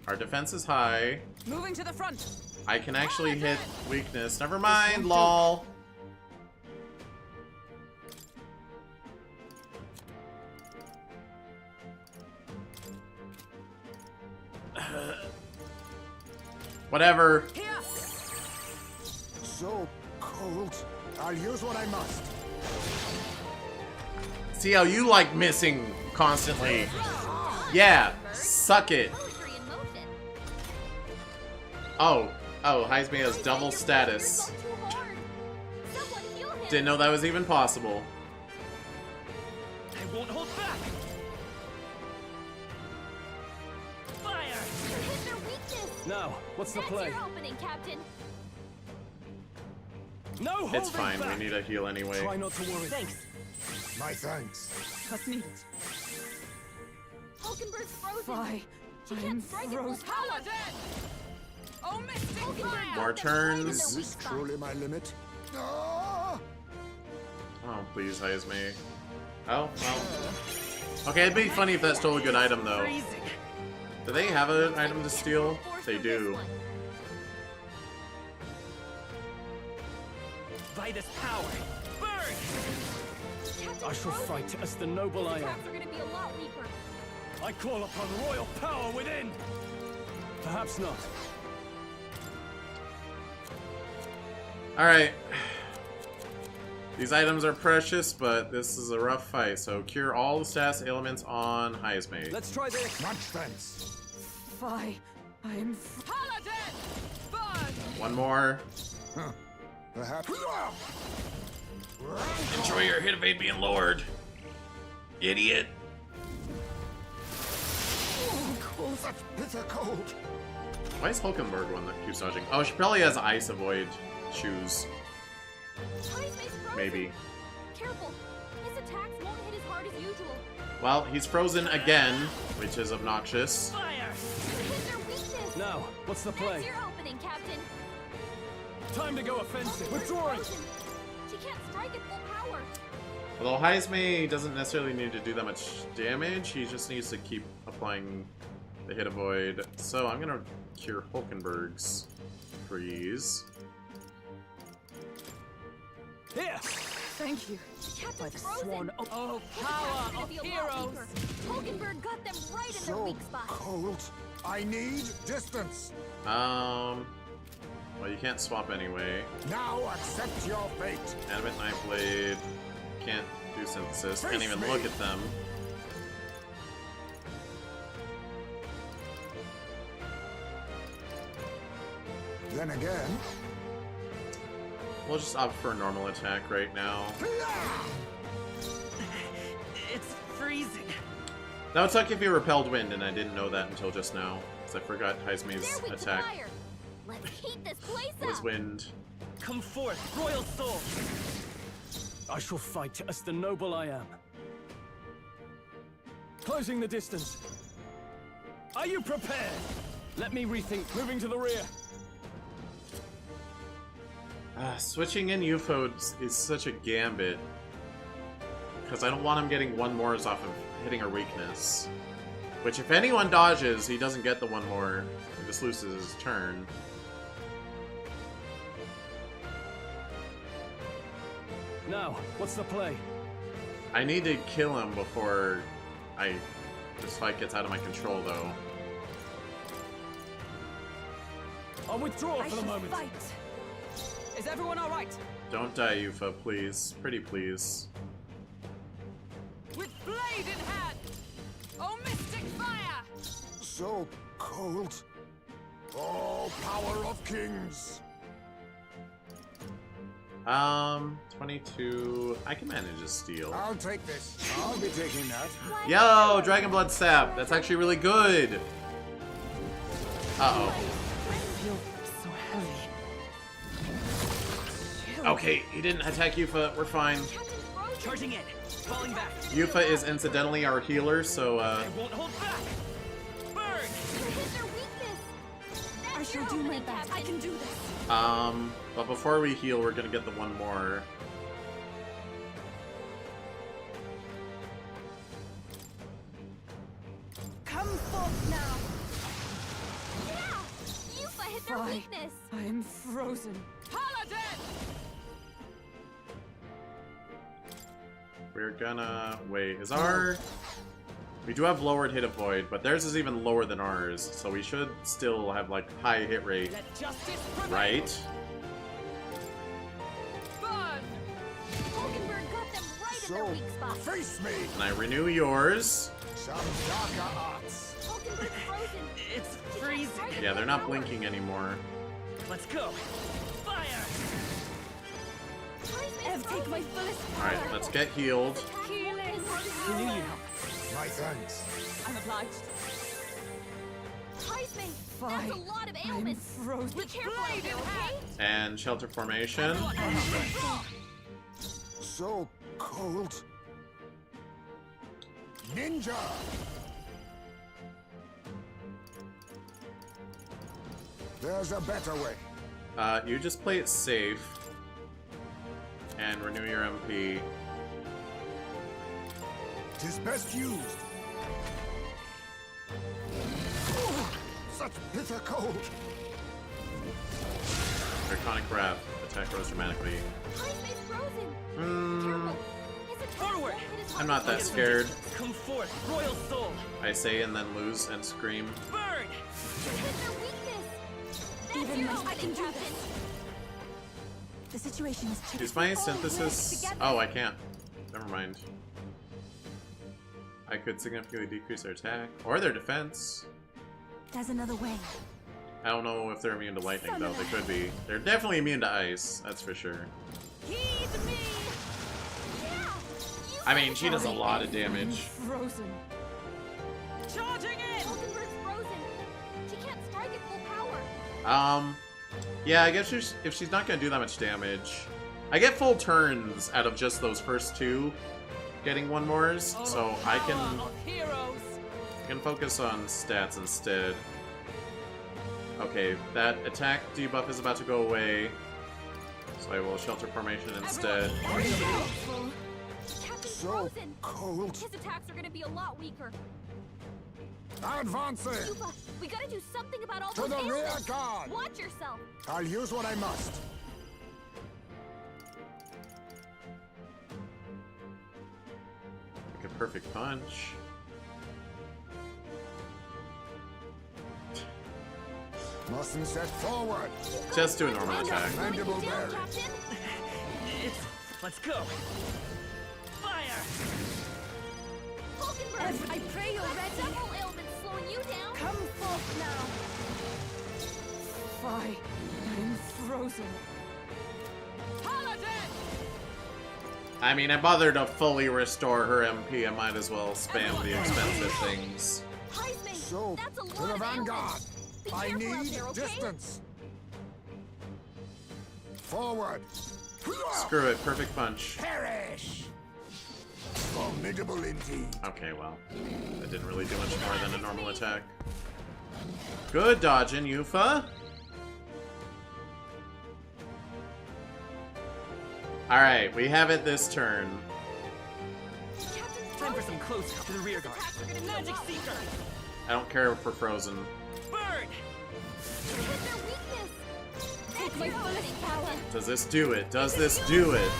Our defense is high. Moving to the front. I can actually hit weakness. Never mind, lol. Whatever. So cold. I'll use what I must. See how you like missing constantly. Yeah, suck it. Oh, Heisme has double status. Didn't know that was even possible. I won't hold back. Fire! Hit their weakness. Now, what's the play? That's your opening, Captain. No, It's fine. We need a heal anyway. Try not to worry. Thanks. My thanks. Trust me. Hulkenberg's frozen. Fly. She can't strike it full power. Oh, Mystic Fire! More turns. Is this truly my limit? Ah! Oh, please, Heisme. Oh, well. Okay, it'd be funny if that stole a good item, though. Do they have an item to steal? They do. By this power, burn! I shall fight as the noble I am. Attacks are gonna be a lot weaker. I call upon royal power within. Perhaps not. Alright. These items are precious, but this is a rough fight, so cure all the status ailments on Heisme. Let's try this. Much thanks. Fly. I am. Paladin! Burn! One more. Huh. Perhaps. Enjoy your hit evade being lowered. Idiot. Oh, cold. Such bitter cold. Why is Hulkenberg one that keeps dodging? Oh, she probably has ice avoid shoes. Maybe. Careful. His attacks won't hit as hard as usual. Well, he's frozen again, which is obnoxious. Fire! Hit their weakness. Now, what's the That's play? your opening, Captain. Time to go offensive. Withdrawing. She can't strike at full power. Although Heisme doesn't necessarily need to do that much damage, he just needs to keep applying the hit avoid. So I'm gonna cure Hulkenberg's freeze. Here. Thank you. By the sworn oath. Oh, His power attacks are gonna of be a lot heroes! weaker. Hulkenberg got them right in their So weak spot. cold. I need distance. Well, you can't swap anyway. Now accept your fate. Animate Knife Blade. Can't do synthesis. Can't even look at them. Then again. We'll just opt for a normal attack right now. It's freezing. That would suck if you repelled wind, and I didn't know that until just now. Because I forgot Heisme's They're weak to attack fire. Let's heat this place was up. wind. Come forth, royal soul. I shall fight as the noble I am. Closing the distance. Are you prepared? Let me rethink. Moving to the rear. Switching in UFO is such a gambit. Because I don't want him getting one more off of hitting her weakness. Which, if anyone dodges, he doesn't get the one more. He just loses his turn. Now, what's the play? I need to kill him before this fight gets out of my control, though. I'll withdraw for the moment. Fight. Is everyone all right? Don't die, Yufa, please. Pretty please. With blade in hand! Oh, Mystic Fire! So cold. Oh, power of kings. 22. I can manage a steal. I'll take this. I'll be taking that. Yo, Dragon Blood Sap. That's actually really good. Uh-oh. I feel so heavy. Okay, he didn't attack Yufa. We're fine. Charging in. Falling back. Yufa is incidentally our healer, so, I won't hold back. Burn! Hit their weakness. I shall do my best. I can do this. But before we heal, we're gonna get the one more. Come forth now. Yeah! Yufa hit their Fly. weakness. I am frozen. Paladin! We're gonna... Wait, is our... We do have lowered hit avoid, but theirs is even lower than ours, so we should still have like high hit rate. Right? So, face me! And I renew yours. Some darker arts. It's freezing. Yeah, they're not blinking anymore. Let's go. Fire! Take my fullest Alright, let's get healed. Who knew you helped? My thanks. I'm obliged. That's a lot of ailments. Frozen. Be careful out there, okay? And shelter formation. So cold. Ninja! There's a better way. You just play it safe. And renew your MP. Tis best used. Such bitter cold. Draconic Breath. Attack grows dramatically. Forward! I'm not that scared. Come forth, royal soul. I say and then lose and scream. Burn! Even I can do this. The situation is tricky. Is my synthesis? Oh, I can't. Never mind. I could significantly decrease their attack or their defense. There's another way. I don't know if they're immune to lightning though. They could be. They're definitely immune to ice. That's for sure. Heed me. I mean, she does a lot of damage. Frozen. Charging in. Frozen. She can't strike at full power. Yeah, I guess if she's not gonna do that much damage, I get full turns out of just those first two getting one mores, so I can focus on stats instead. Okay, that attack debuff is about to go away, so I will shelter formation instead. So cold. His attacks are gonna be a lot weaker. Advancing! Yuba, we gotta do something about all To those the rear ailments. guard! Watch yourself. I'll use what I must. Like a perfect punch. Mustn't set forward. Just do a normal attack. Mandible berry. Let's go. Fire! I pray you're ready. Several ailments slowing you down. Come forth now. Fie. I'm frozen. Paladin! I mean, I bothered to fully restore her MP. I might as well spam the expensive things. So, to the vanguard. I need distance. Forward. Screw it. Perfect punch. Perish. Formidable indeed. Okay, well, that didn't really do much more than a normal attack. Good dodging, Yufa. Alright, we have it this turn. Time for some close-up to the rear guard. Magic Seeker! I don't care for Frozen. Burn! Take my fullest power. Does this do it? Does this do it?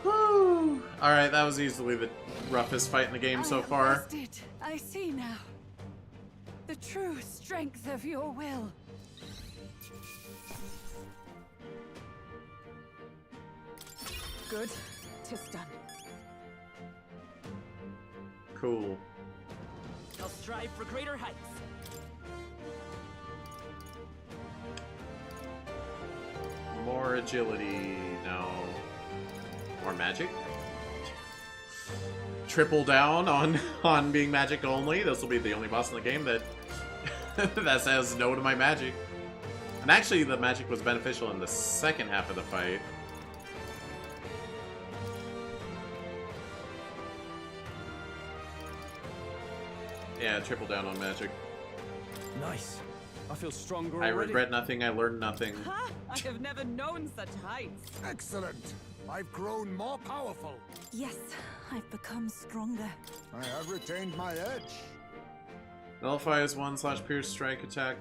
Whew. Alright, that was easily the roughest fight in the game so far. I see now. The true strength of your will. Good. 'Tis done. Cool. I'll strive for greater heights. More agility, no. More magic? Triple down on being magic only. This will be the only boss in the game that that says no to my magic. And actually, the magic was beneficial in the second half of the fight. Yeah, triple down on magic. Nice. I feel stronger I already. regret nothing, I learned nothing. Ha! I have never known such heights. Excellent. I've grown more powerful. Yes, I've become stronger. I have retained my edge. Nullifies 1/pierce strike attack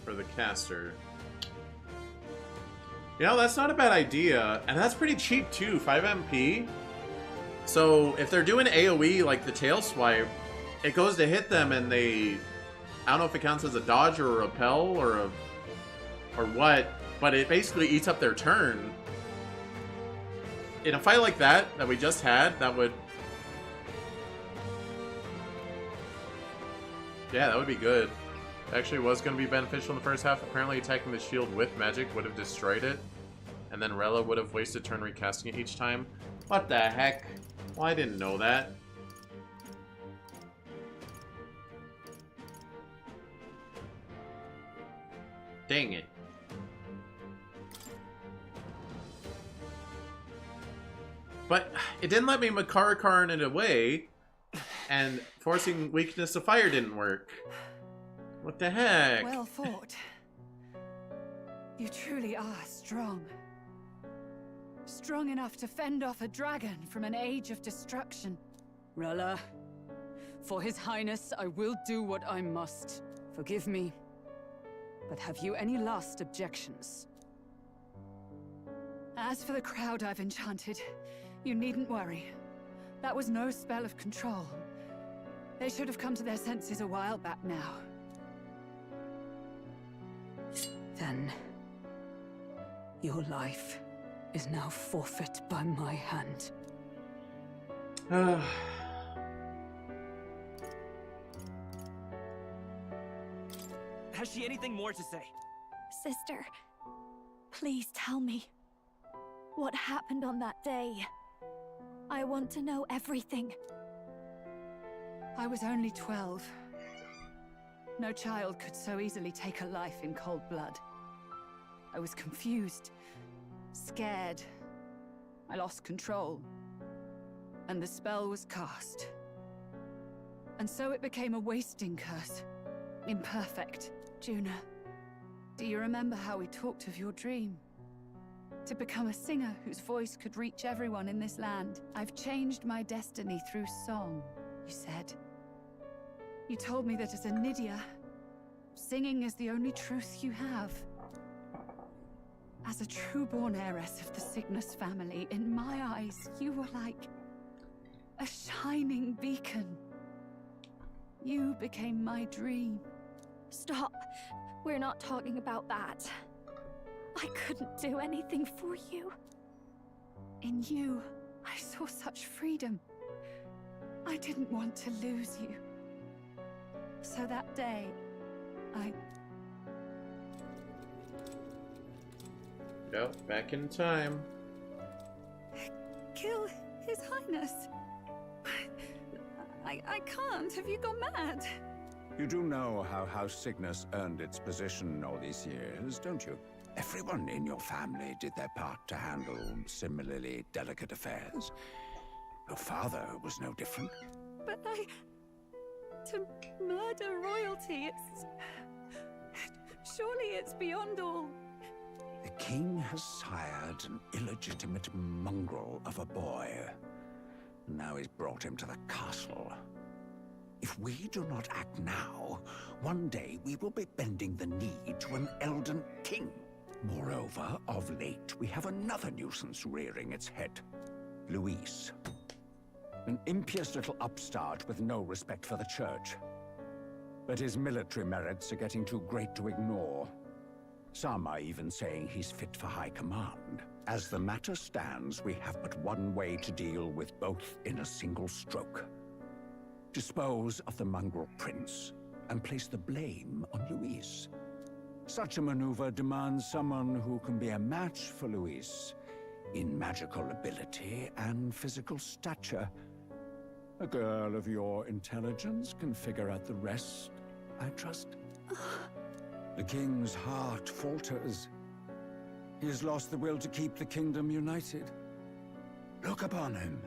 for the caster. You know, that's not a bad idea. And that's pretty cheap too, 5 MP. So if they're doing AoE like the tail swipe, it goes to hit them and they... I don't know if it counts as a dodge or a repel or what, but it basically eats up their turn. In a fight like that we just had, that would... Yeah, that would be good. It actually was going to be beneficial in the first half. Apparently attacking the shield with magic would have destroyed it. And then Rella would have wasted turn recasting it each time. What the heck? Well, I didn't know that. Dang it. But it didn't let me Makara it away, and forcing weakness to fire didn't work. What the heck? Well fought. You truly are strong. Strong enough to fend off a dragon from an age of destruction. Rella, for His Highness, I will do what I must. Forgive me. But have you any last objections? As for the crowd I've enchanted, you needn't worry. That was no spell of control. They should have come to their senses a while back now. Then, your life is now forfeit by my hand. Has she anything more to say? Sister, please tell me. What happened on that day? I want to know everything. I was only 12. No child could so easily take a life in cold blood. I was confused, scared. I lost control. And the spell was cast. And so it became a wasting curse. Imperfect. Juna, do you remember how we talked of your dream? To become a singer whose voice could reach everyone in this land. I've changed my destiny through song, you said. You told me that as a Nydia, singing is the only truth you have. As a true-born heiress of the Cygnus family, in my eyes, you were like a shining beacon. You became my dream. Stop. We're not talking about that. I couldn't do anything for you. In you, I saw such freedom. I didn't want to lose you. So that day, Yep, back in time. Kill His Highness. I can't. Have you gone mad? You do know how House Cygnus earned its position all these years, don't you? Everyone in your family did their part to handle similarly delicate affairs. Your father was no different. But to murder royalty, surely it's beyond all. The king has sired an illegitimate mongrel of a boy. Now he's brought him to the castle. If we do not act now, one day we will be bending the knee to an Elden king. Moreover, of late, we have another nuisance rearing its head. Luis. An impious little upstart with no respect for the church. But his military merits are getting too great to ignore. Some are even saying he's fit for high command. As the matter stands, we have but one way to deal with both in a single stroke. Dispose of the mongrel prince, and place the blame on Luis. Such a maneuver demands someone who can be a match for Luis in magical ability and physical stature. A girl of your intelligence can figure out the rest, I trust. The king's heart falters. He has lost the will to keep the kingdom united. Look upon him,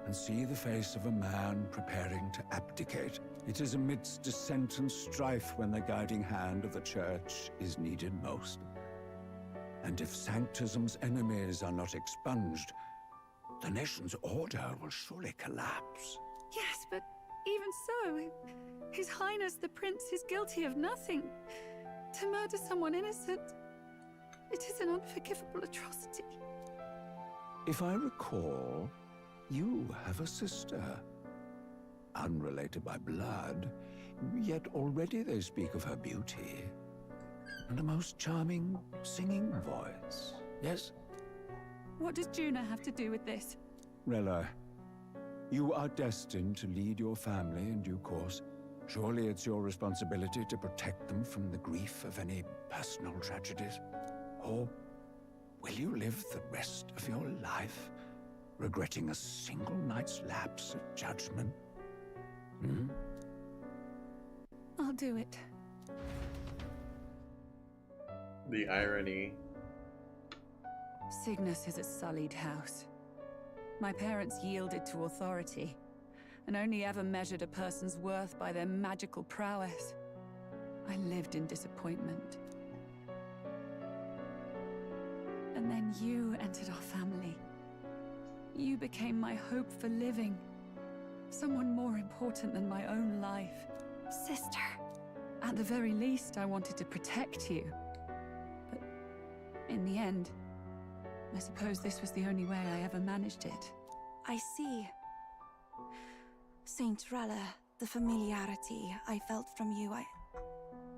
and see the face of a man preparing to abdicate. It is amidst dissent and strife when the guiding hand of the church is needed most. And if Sanctism's enemies are not expunged, the nation's order will surely collapse. Yes, but even so, His Highness the Prince is guilty of nothing. To murder someone innocent, It is an unforgivable atrocity. If I recall, you have a sister. Unrelated by blood, yet already they speak of her beauty. And a most charming singing voice, yes? What does Juna have to do with this? Rella, you are destined to lead your family in due course. Surely it's your responsibility to protect them from the grief of any personal tragedies. Or will you live the rest of your life regretting a single night's lapse of judgment? Hmm? I'll do it. The irony. Cygnus is a sullied house. My parents yielded to authority, and only ever measured a person's worth by their magical prowess. I lived in disappointment. And then you entered our family. You became my hope for living. Someone more important than my own life. Sister. At the very least, I wanted to protect you. But in the end, I suppose this was the only way I ever managed it. I see. Saint Rella, the familiarity I felt from you,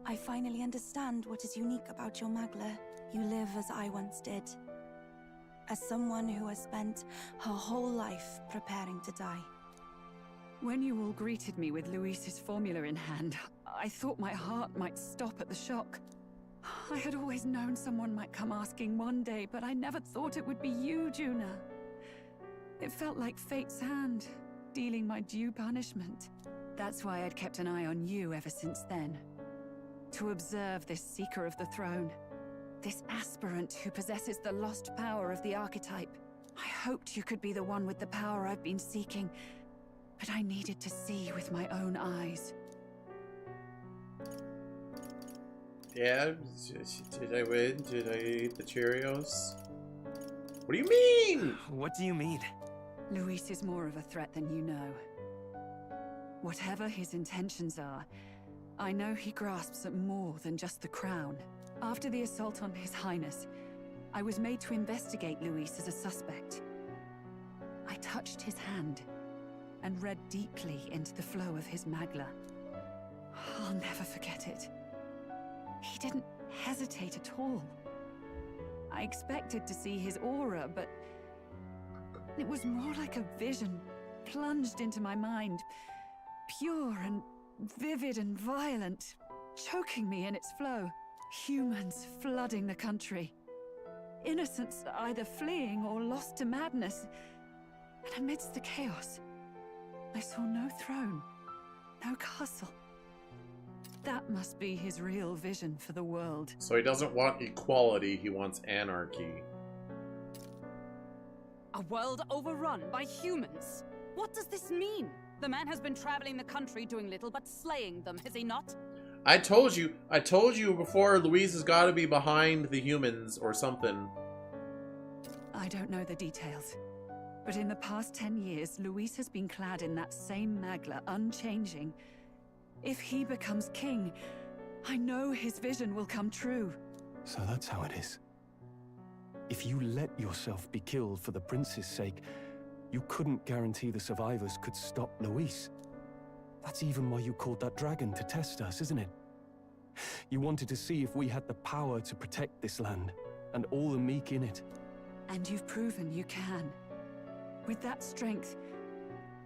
I finally understand what is unique about your Magla. You live as I once did. As someone who has spent her whole life preparing to die. When you all greeted me with Luis's formula in hand, I thought my heart might stop at the shock. I had always known someone might come asking one day, but I never thought it would be you, Juna. It felt like fate's hand, dealing my due punishment. That's why I'd kept an eye on you ever since then. To observe this seeker of the throne. This aspirant who possesses the lost power of the archetype. I hoped you could be the one with the power I've been seeking, but I needed to see with my own eyes. Yeah, did I win? Did I eat the Cheerios? What do you mean? What do you mean? Luis is more of a threat than you know. Whatever his intentions are, I know he grasps at more than just the crown. After the assault on His Highness, I was made to investigate Luis as a suspect. I touched his hand and read deeply into the flow of his Magla. I'll never forget it. He didn't hesitate at all. I expected to see his aura, but it was more like a vision plunged into my mind, pure and vivid and violent, choking me in its flow. Humans flooding the country. Innocents either fleeing or lost to madness. And amidst the chaos, I saw no throne, no castle. That must be his real vision for the world. So he doesn't want equality, he wants anarchy. A world overrun by humans? What does this mean? The man has been traveling the country doing little but slaying them, has he not? I told you before, Louise has got to be behind the humans or something. I don't know the details, but in the past 10 years, Luis has been clad in that same Magla, unchanging. If he becomes king, I know his vision will come true. So that's how it is. If you let yourself be killed for the prince's sake, you couldn't guarantee the survivors could stop Luis. That's even why you called that dragon to test us, isn't it? You wanted to see if we had the power to protect this land, and all the meek in it. And you've proven you can. With that strength,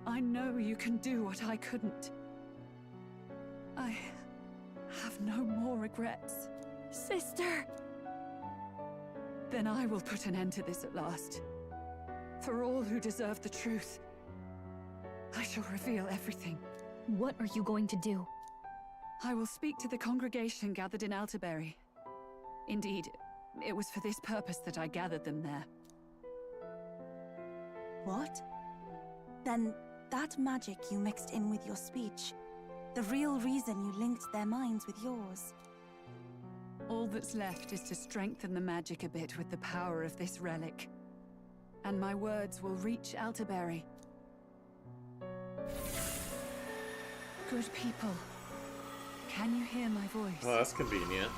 I know you can do what I couldn't. I have no more regrets. Sister! Then I will put an end to this at last. For all who deserve the truth, I shall reveal everything. What are you going to do? I will speak to the congregation gathered in Alterbury. Indeed, it was for this purpose that I gathered them there. What? Then that magic you mixed in with your speech, the real reason you linked their minds with yours. All that's left is to strengthen the magic a bit with the power of this relic. And my words will reach Alterbury. Good people, can you hear my voice? Oh, that's convenient.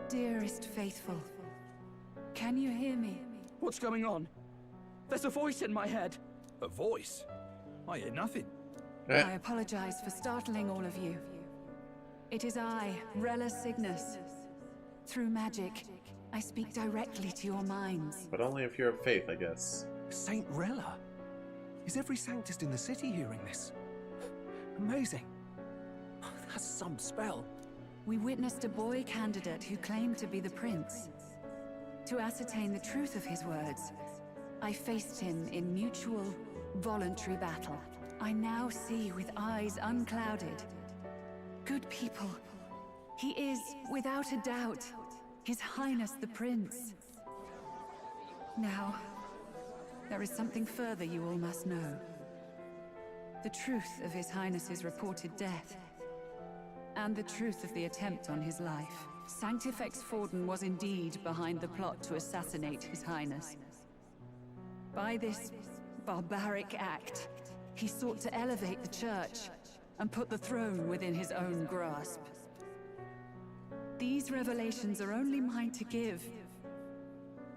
dearest faithful, can you hear me? What's going on? There's a voice in my head. A voice? I hear nothing. I apologize for startling all of you. It is I, Rella Cygnus. Through magic, I speak directly to your minds. But only if you're of faith, I guess. Saint Rella? Is every Sanctist in the city hearing this? Amazing. That's some spell. We witnessed a boy candidate who claimed to be the prince. To ascertain the truth of his words, I faced him in mutual, voluntary battle. I now see with eyes unclouded. Good people, he is, without a doubt, His Highness the Prince. Now, there is something further you all must know. The truth of His Highness's reported death, and the truth of the attempt on his life. Sanctifex Forden was indeed behind the plot to assassinate His Highness. By this barbaric act, he sought to elevate the church and put the throne within his own grasp. These revelations are only mine to give,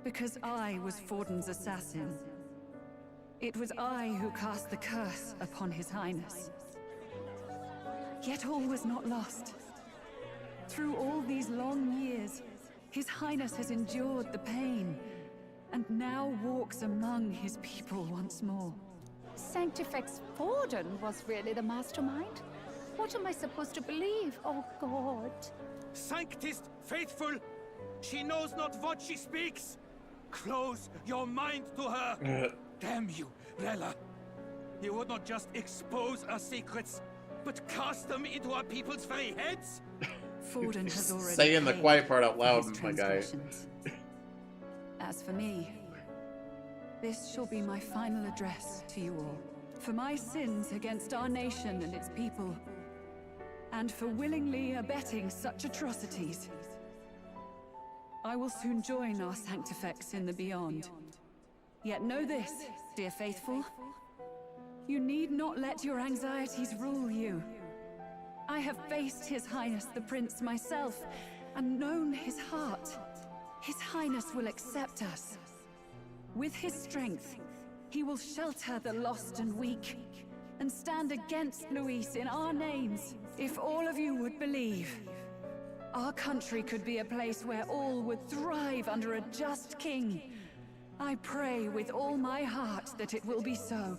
because I was Forden's assassin. It was I who cast the curse upon His Highness. Yet all was not lost. Through all these long years, His Highness has endured the pain, and now walks among his people once more. Sanctifex Forden was really the mastermind? What am I supposed to believe? Oh, God. Sanctist faithful! She knows not what she speaks! Close your mind to her! Damn you, Rella! You would not just expose our secrets, but cast them into our people's very heads? Forden has already saying the paid quiet part out for loud, his my guy. transgressions. As for me, this shall be my final address to you all. For my sins against our nation and its people, and for willingly abetting such atrocities, I will soon join our Sanctifex in the beyond. Yet know this, dear faithful, you need not let your anxieties rule you. I have faced His Highness the Prince myself, and known his heart. His Highness will accept us. With his strength, he will shelter the lost and weak, and stand against Luis in our names. If all of you would believe, our country could be a place where all would thrive under a just king. I pray with all my heart that it will be so.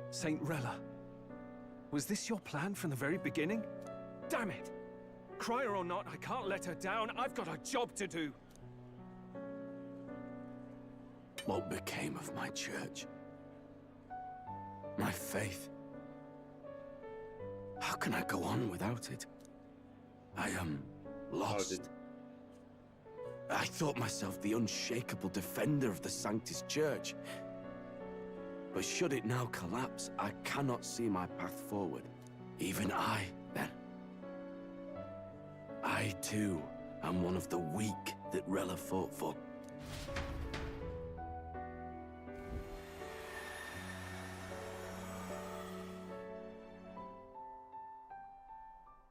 Saint Rella, was this your plan from the very beginning? Damn it! Crier or not, I can't let her down. I've got a job to do. What became of my church? My faith? How can I go on without it? I am lost. I thought myself the unshakable defender of the Sanctus Church. But should it now collapse, I cannot see my path forward. Even I, then. I, too, am one of the weak that Rella fought for.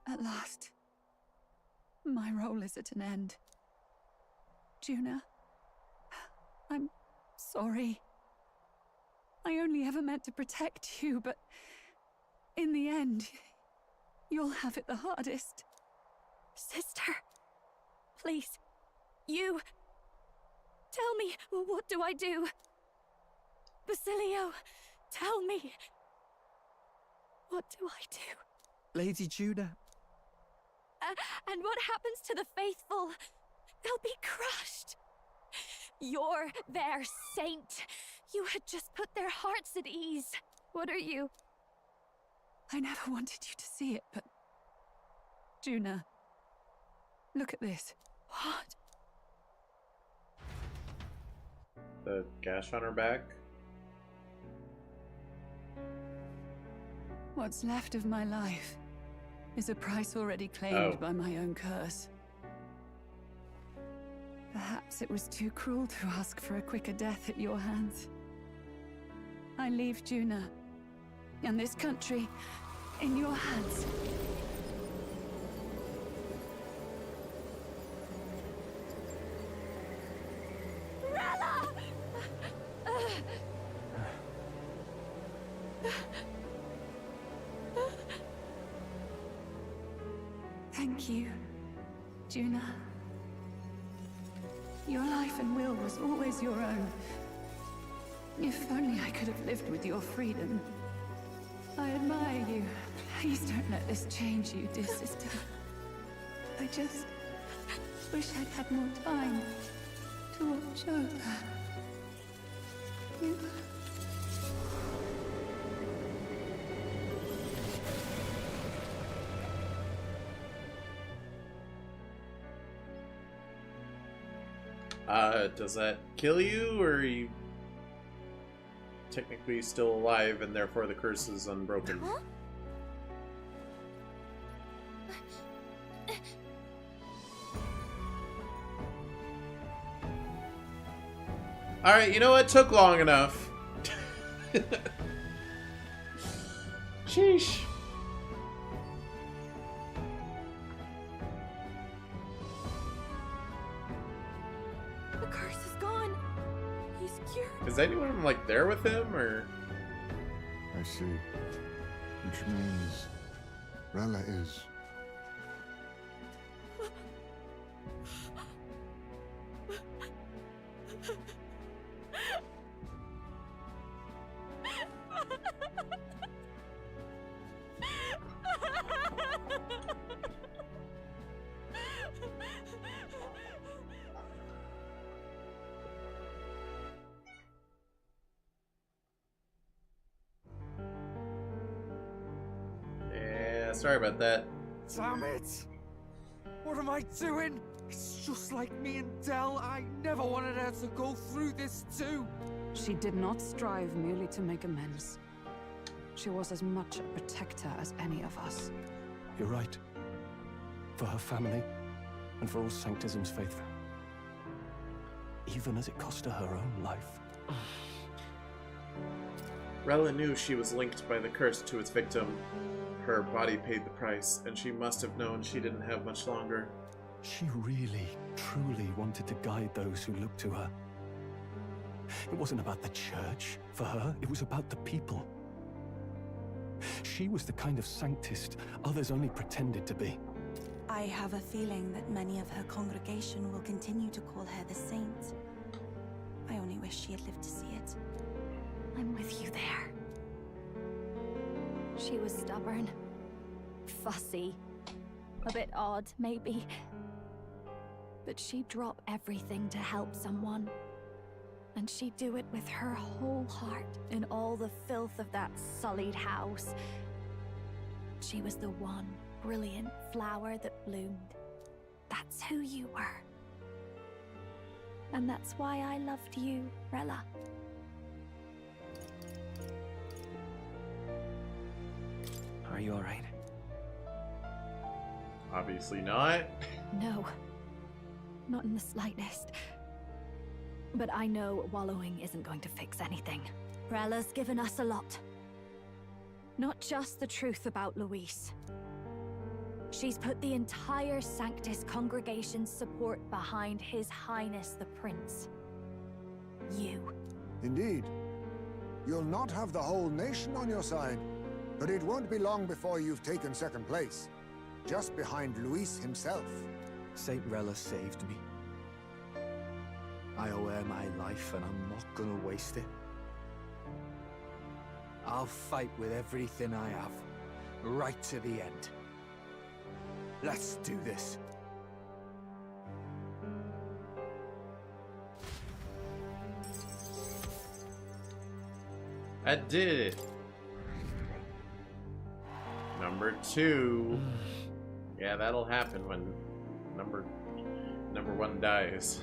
At last, my role is at an end. Juna, I'm sorry. I only ever meant to protect you, but in the end, you'll have it the hardest. Sister, please, you... Tell me, what do I do? Basilio, tell me. What do I do? Lady Juna. And what happens to the faithful? They'll be crushed. You're their saint. You had just put their hearts at ease. What are you? I never wanted you to see it, but... Juna, look at this. What? The gash on her back? What's left of my life is a price already claimed by my own curse. Perhaps it was too cruel to ask for a quicker death at your hands. I leave Juna and this country in your hands. Rella! Thank you, Juna. Your life and will was always your own. If only I could have lived with your freedom. I admire you. Please don't let this change you, dear sister. I just wish I'd had more time to watch over you. Does that kill you, or are you technically still alive and therefore the curse is unbroken? Huh? Alright, you know what? Took long enough. Sheesh. The curse is gone. He's cured. Is anyone, like, there with him, or...? I see. Which means Rella is... Yeah, sorry about that. Damn it! What am I doing? It's just like me and Dell. I never wanted her to go through this too. She did not strive merely to make amends. She was as much a protector as any of us. You're right. For her family, and for all Sanctism's faithful. Even as it cost her her own life. Rella knew she was linked by the curse to its victim. Her body paid the price, and she must have known she didn't have much longer. She really, truly wanted to guide those who looked to her. It wasn't about the church, for her, it was about the people. She was the kind of Sanctist others only pretended to be. I have a feeling that many of her congregation will continue to call her the Saint. I only wish she had lived to see it. I'm with you there. She was stubborn, fussy, a bit odd, maybe. But she'd drop everything to help someone. And she'd do it with her whole heart in all the filth of that sullied house. She was the one brilliant flower that bloomed. That's who you were. And that's why I loved you, Rella. Are you alright? Obviously not. No. Not in the slightest. But I know wallowing isn't going to fix anything. Rella's given us a lot. Not just the truth about Luis. She's put the entire Sanctus congregation's support behind His Highness the Prince. You. Indeed. You'll not have the whole nation on your side, but it won't be long before you've taken second place, just behind Luis himself. Saint Rella saved me. I owe her my life, and I'm not gonna waste it. I'll fight with everything I have, right to the end. Let's do this. I did it. Number 2. Yeah, that'll happen when number 1 dies.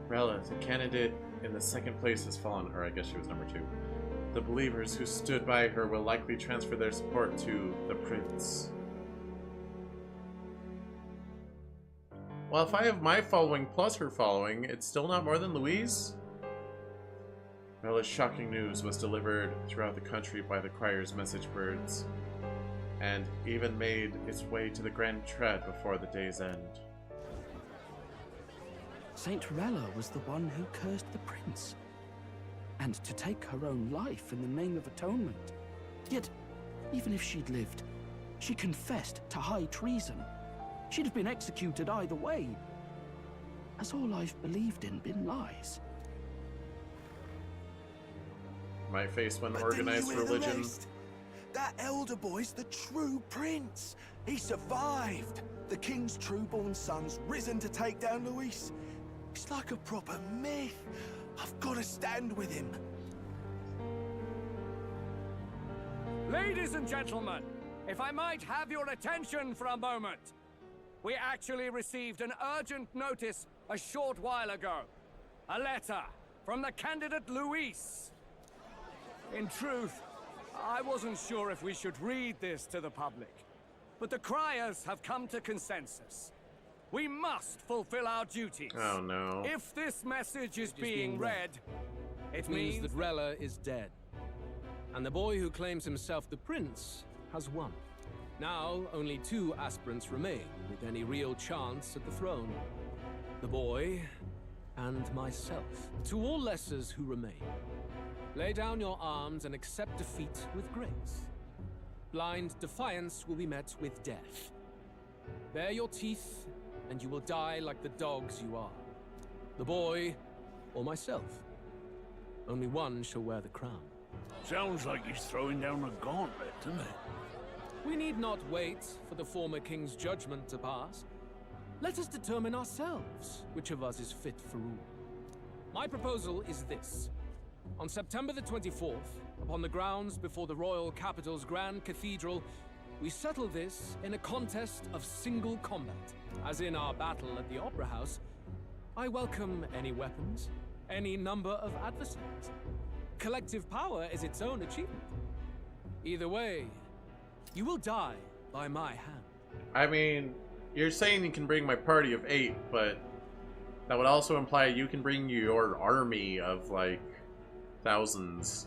Rella, the candidate in the second place has fallen, or I guess she was number 2. The believers who stood by her will likely transfer their support to the Prince. Well, if I have my following plus her following, it's still not more than Louise? Rella's shocking news was delivered throughout the country by the crier's message birds, and even made its way to the Grand Tread before the day's end. Saint Rella was the one who cursed the prince. And to take her own life in the name of atonement. Yet, even if she'd lived, she confessed to high treason. She'd have been executed either way. Has all I've believed in been lies? My face when But organized didn't you hear the religion. rest? That elder boy's the true prince. He survived. The king's true-born son's risen to take down Luis. It's like a proper myth. I've got to stand with him. Ladies and gentlemen, if I might have your attention for a moment. We actually received an urgent notice a short while ago. A letter from the candidate Luis. In truth, I wasn't sure if we should read this to the public, but the criers have come to consensus. We must fulfill our duties. Oh no. If this message is being read, it means that Rella is dead. And the boy who claims himself the prince has won. Now, only 2 aspirants remain with any real chance at the throne. The boy and myself. To all lessers who remain, lay down your arms and accept defeat with grace. Blind defiance will be met with death. Bare your teeth, and you will die like the dogs you are. The boy, or myself. Only one shall wear the crown. Sounds like he's throwing down a gauntlet, doesn't it? We need not wait for the former king's judgment to pass. Let us determine ourselves which of us is fit for rule. My proposal is this. On September the 24th, upon the grounds before the royal capital's Grand Cathedral, we settle this in a contest of single combat. As in our battle at the Opera House, I welcome any weapons, any number of adversaries. Collective power is its own achievement. Either way, you will die by my hand. I mean, you're saying you can bring my party of 8, but that would also imply you can bring your army of, like, thousands.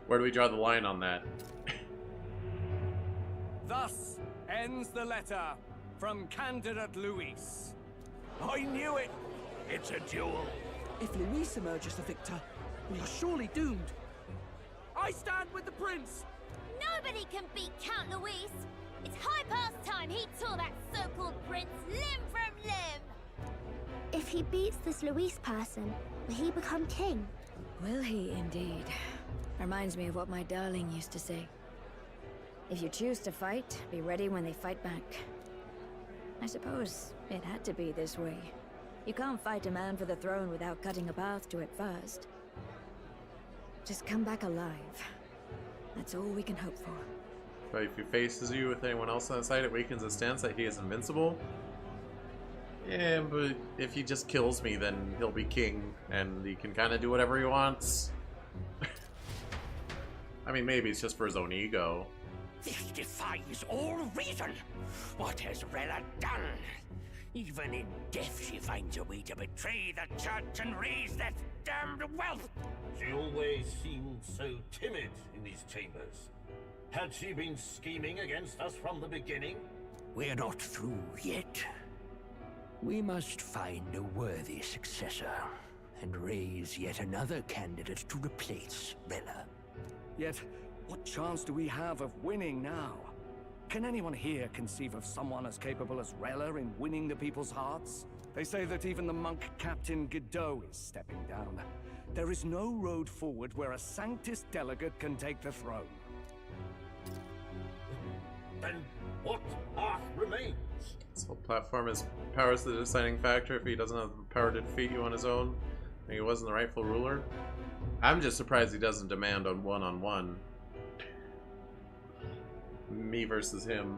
Where do we draw the line on that? Thus ends the letter from candidate Luis. I knew it! It's a duel. If Luis emerges the victor, we are surely doomed. I stand with the prince! Nobody can beat Count Luis! It's high past time he tore that so-called prince limb from limb! If he beats this Luis person, will he become king? Will he indeed? Reminds me of what my darling used to say. If you choose to fight, be ready when they fight back. I suppose it had to be this way. You can't fight a man for the throne without cutting a path to it first. Just come back alive. That's all we can hope for. But if he faces you with anyone else on the side, it weakens his stance that he is invincible. Yeah, but if he just kills me, then he'll be king, and he can kind of do whatever he wants. I mean, maybe it's just for his own ego. This defies all reason. What has Rella done? Even in death she finds a way to betray the church and raise that damned wealth. She always seemed so timid in these chambers. Had she been scheming against us from the beginning? We're not through yet. We must find a worthy successor and raise yet another candidate to replace Rella. Yet, what chance do we have of winning now? Can anyone here conceive of someone as capable as Rella in winning the people's hearts? They say that even the monk Captain Godot is stepping down. There is no road forward where a Sanctus delegate can take the throne. Then what path remains? This whole platform is power's the deciding factor. If he doesn't have the power to defeat you on his own, and he wasn't the rightful ruler. I'm just surprised he doesn't demand on one-on-one. Me versus him.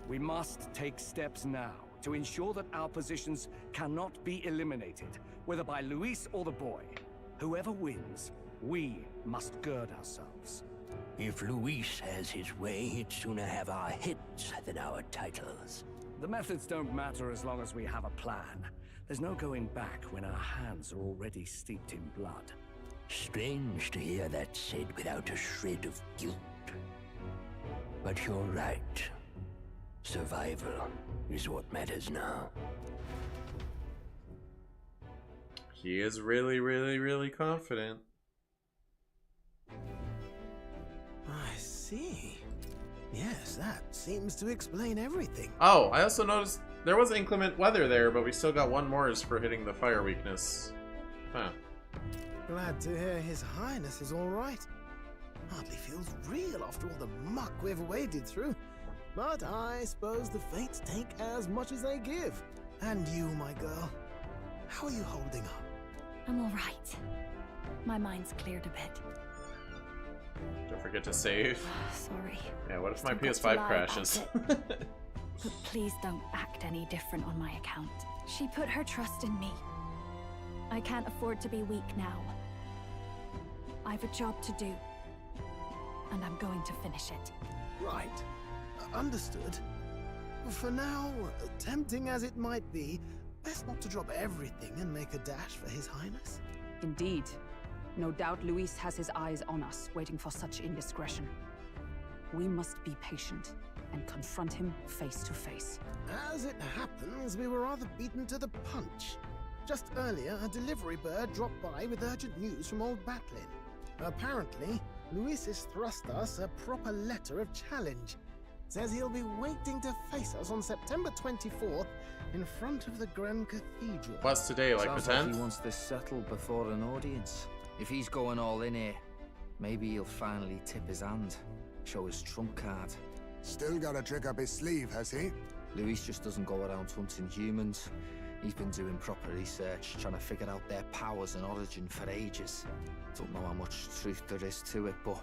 We must take steps now to ensure that our positions cannot be eliminated, whether by Luis or the boy. Whoever wins, we must gird ourselves. If Luis has his way, he'd sooner have our heads than our titles. The methods don't matter as long as we have a plan. There's no going back when our hands are already steeped in blood. Strange to hear that said without a shred of guilt. But you're right. Survival is what matters now. He is really, really, really confident. I see. Yes, that seems to explain everything. Oh, I also noticed there was inclement weather there, but we still got one more for hitting the fire weakness. Huh. Glad to hear His Highness is all right. Hardly feels real after all the muck we've waded through. But I suppose the fates take as much as they give. And you, my girl, how are you holding up? I'm all right. My mind's cleared a bit. Don't forget to save. Sorry. Yeah, what if my Still got to PS5 lie crashes? about it. But please don't act any different on my account. She put her trust in me. I can't afford to be weak now. I've a job to do. And I'm going to finish it. Right. Understood. For now, tempting as it might be, best not to drop everything and make a dash for His Highness. Indeed. No doubt Luis has his eyes on us, waiting for such indiscretion. We must be patient and confront him face to face. As it happens, we were rather beaten to the punch. Just earlier, a delivery bird dropped by with urgent news from old Batlin. Apparently, Luis has thrust us a proper letter of challenge. Says he'll be waiting to face us on September 24th in front of the Grand Cathedral. What's today, like Sounds the 10th? like he wants this settled before an audience. If he's going all in here, maybe he'll finally tip his hand, show his trump card. Still got a trick up his sleeve, has he? Luis just doesn't go around hunting humans. He's been doing proper research, trying to figure out their powers and origin for ages. Don't know how much truth there is to it, but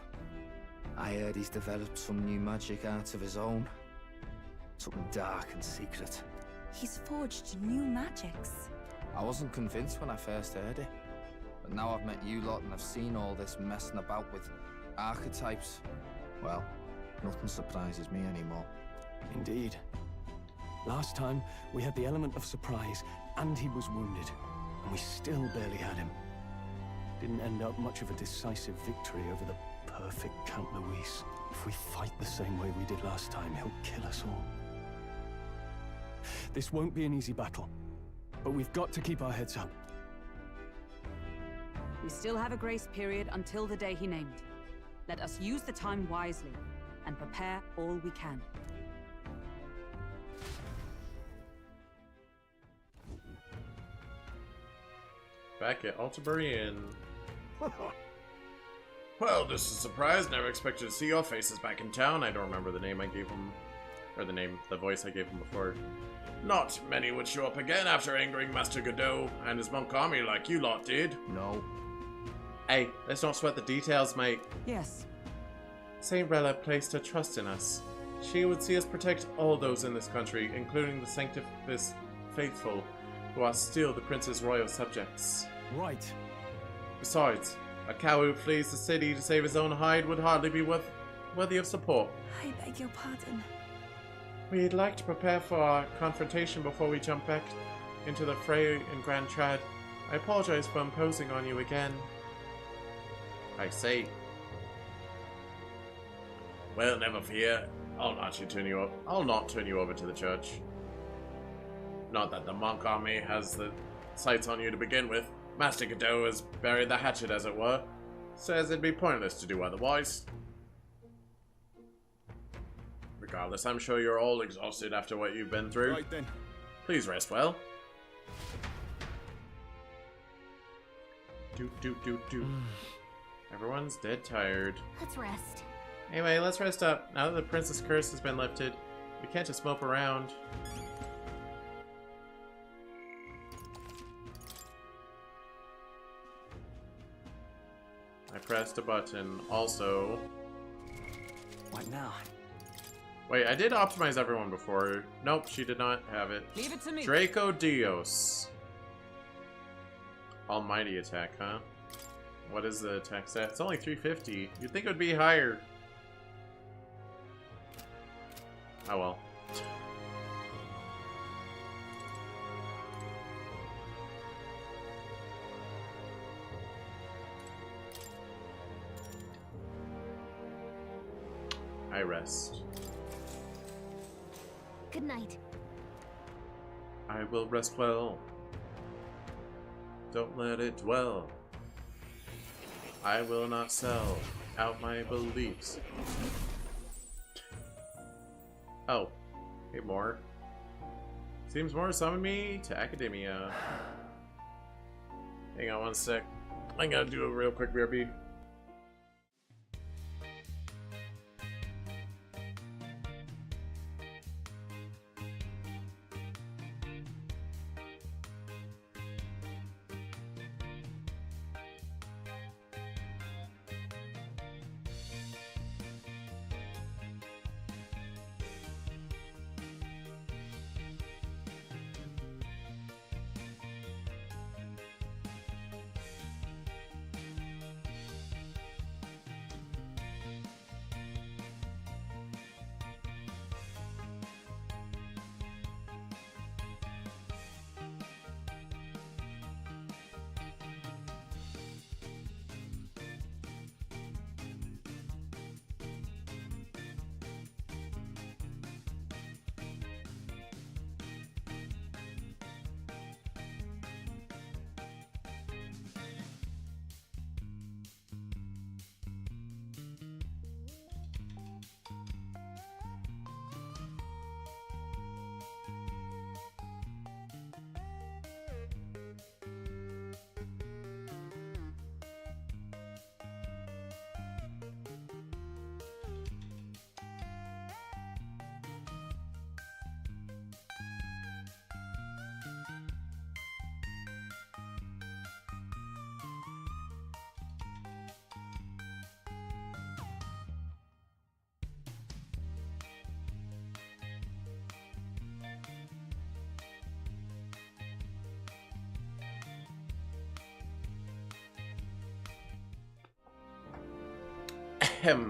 I heard he's developed some new magic art of his own. Something dark and secret. He's forged new magics. I wasn't convinced when I first heard it. But now I've met you lot and I've seen all this messing about with archetypes. Well, nothing surprises me anymore. Indeed. Last time, we had the element of surprise, and he was wounded. And we still barely had him. Didn't end up much of a decisive victory over the perfect Count Luis. If we fight the same way we did last time, he'll kill us all. This won't be an easy battle, but we've got to keep our heads up. We still have a grace period until the day he named. Let us use the time wisely and prepare all we can. Back at Altabury Inn. Well, this is a surprise. Never expected to see your faces back in town. I don't remember the name I gave him, or the voice I gave him before. Not many would show up again after angering Master Godot and his monk army like you lot did. No. Hey, let's not sweat the details, mate. Yes. Saint Rella placed her trust in us. She would see us protect all those in this country, including the Sanctifus faithful, who are still the prince's royal subjects. Right. Besides, a cow who flees the city to save his own hide would hardly be worthy of support. I beg your pardon. We'd like to prepare for our confrontation before we jump back into the fray in Grand Trad. I apologize for imposing on you again. I say. Well, never fear. I'll not turn you over to the church. Not that the monk army has the sights on you to begin with. Master Godot has buried the hatchet, as it were. Says it'd be pointless to do otherwise. Regardless, I'm sure you're all exhausted after what you've been through. Right then. Please rest well. Everyone's dead tired. Let's rest. Anyway, let's rest up. Now that the Princess Curse has been lifted, we can't just mope around. I pressed a button. Also... What now? Wait, I did optimize everyone before. Nope, she did not have it. Leave it to me. Draco Dios. Almighty attack, huh? What is the attack stat? It's only 350. You'd think it would be higher. Oh well. I rest. Good night. I will rest well. Don't let it dwell. I will not sell out my beliefs. Oh, hey, more. Seems more summoned me to academia. Hang on one sec. I gotta do a real quick BRB.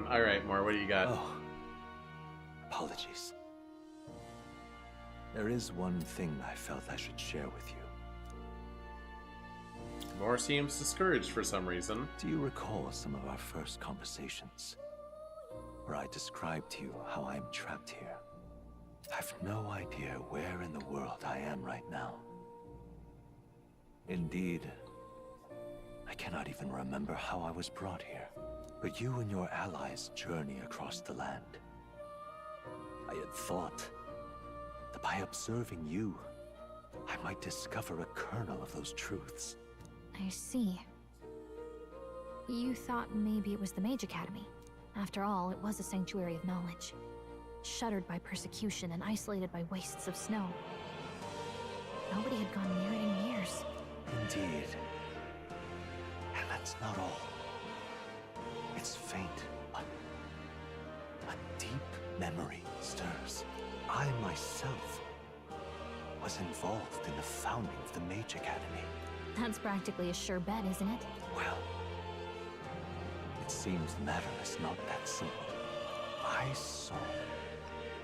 Alright, More, what do you got? Oh. Apologies. There is one thing I felt I should share with you. More seems discouraged for some reason. Do you recall some of our first conversations? Where I described to you how I am trapped here. I've no idea where in the world I am right now. Indeed, I cannot even remember how I was brought here. But you and your allies journey across the land. I had thought that by observing you, I might discover a kernel of those truths. I see. You thought maybe it was the Mage Academy. After all, it was a sanctuary of knowledge. Shuttered by persecution and isolated by wastes of snow. Nobody had gone near it in years. Indeed. And that's not all. It's faint, but a deep memory stirs. I myself was involved in the founding of the Mage Academy. That's practically a sure bet, isn't it? Well, it seems the matter is not that simple. I saw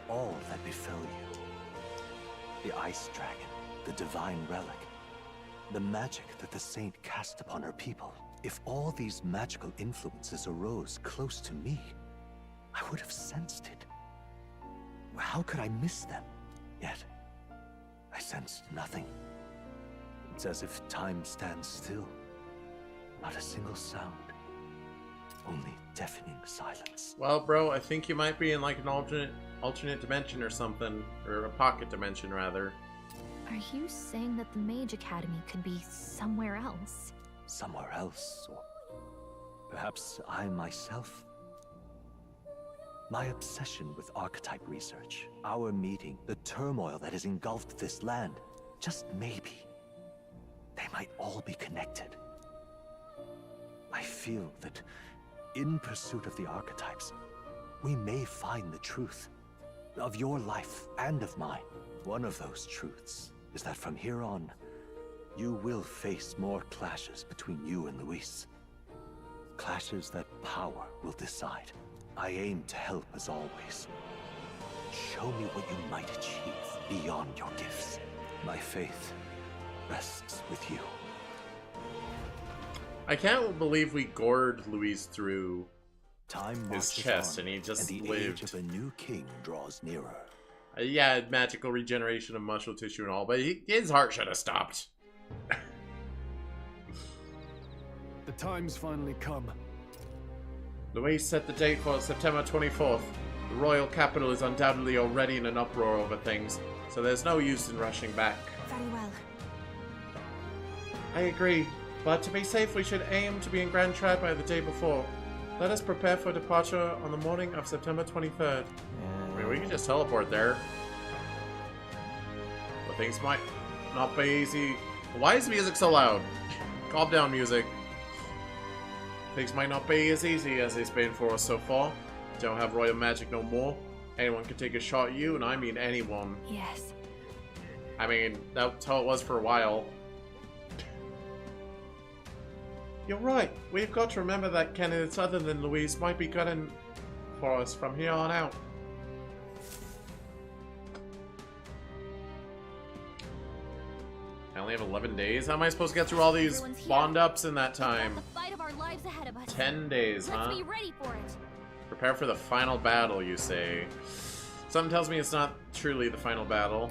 all that befell you. The Ice Dragon, the Divine Relic, the magic that the Saint cast upon her people. If all these magical influences arose close to me, I would have sensed it. How could I miss them? Yet, I sensed nothing. It's as if time stands still. Not a single sound. Only deafening silence. Well, bro, I think you might be in like an alternate dimension or something. Or a pocket dimension, rather. Are you saying that the Mage Academy could be somewhere else? Somewhere else, or perhaps I myself. My obsession with archetype research, our meeting, the turmoil that has engulfed this land, just maybe, they might all be connected. I feel that in pursuit of the archetypes, we may find the truth of your life and of mine. One of those truths is that from here on, you will face more clashes between you and Luis. Clashes that power will decide. I aim to help as always. Show me what you might achieve beyond your gifts. My faith rests with you. I can't believe we gored Luis through his chest, and he just and the lived. age of a new king draws nearer. Yeah, magical regeneration of muscle tissue and all, but his heart should have stopped. The time's finally come. Louise set the date for September 24th. The royal capital is undoubtedly already in an uproar over things, so there's no use in rushing back. Very well. I agree, but to be safe we should aim to be in Grand Trad by the day before. Let us prepare for departure on the morning of September 23rd. I mean, we can just teleport there. But things might not be easy. Why is the music so loud? Calm down, music. Things might not be as easy as it's been for us so far. Don't have royal magic no more. Anyone can take a shot at you, and I mean anyone. Yes. I mean, that's how it was for a while. You're right. We've got to remember that candidates other than Louise might be gunning for us from here on out. I only have 11 days? How am I supposed to get through all these bond-ups in that time? The fight of our lives ahead of us. 10 days, huh? Let's be ready for it. Prepare for the final battle, you say. Something tells me it's not truly the final battle.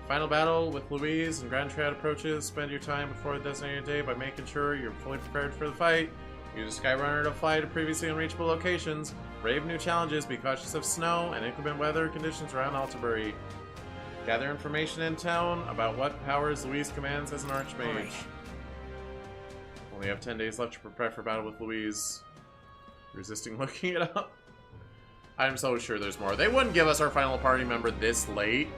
Final battle with Louise and Grand Trad approaches. Spend your time before the designated day by making sure you're fully prepared for the fight. Use a Skyrunner to fly to previously unreachable locations. Brave new challenges. Be cautious of snow and inclement weather conditions around Altabury. Gather information in town about what powers Louise commands as an Archmage. Right. Only have 10 days left to prepare for battle with Louise. Resisting looking it up. I'm so sure there's more. They wouldn't give us our final party member this late.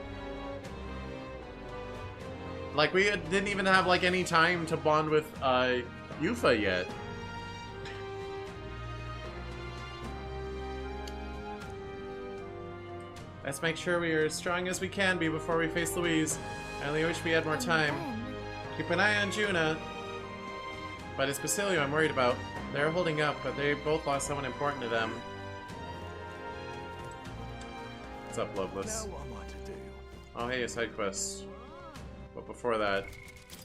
Like, we didn't even have, like, any time to bond with, Yufa yet. Let's make sure we are as strong as we can be before we face Louise. I only wish we had more time. Keep an eye on Juna. But it's Basilio I'm worried about. They're holding up, but they both lost someone important to them. What's up, Loveless? Now what am I to do? Oh, hey, a side quest. But before that,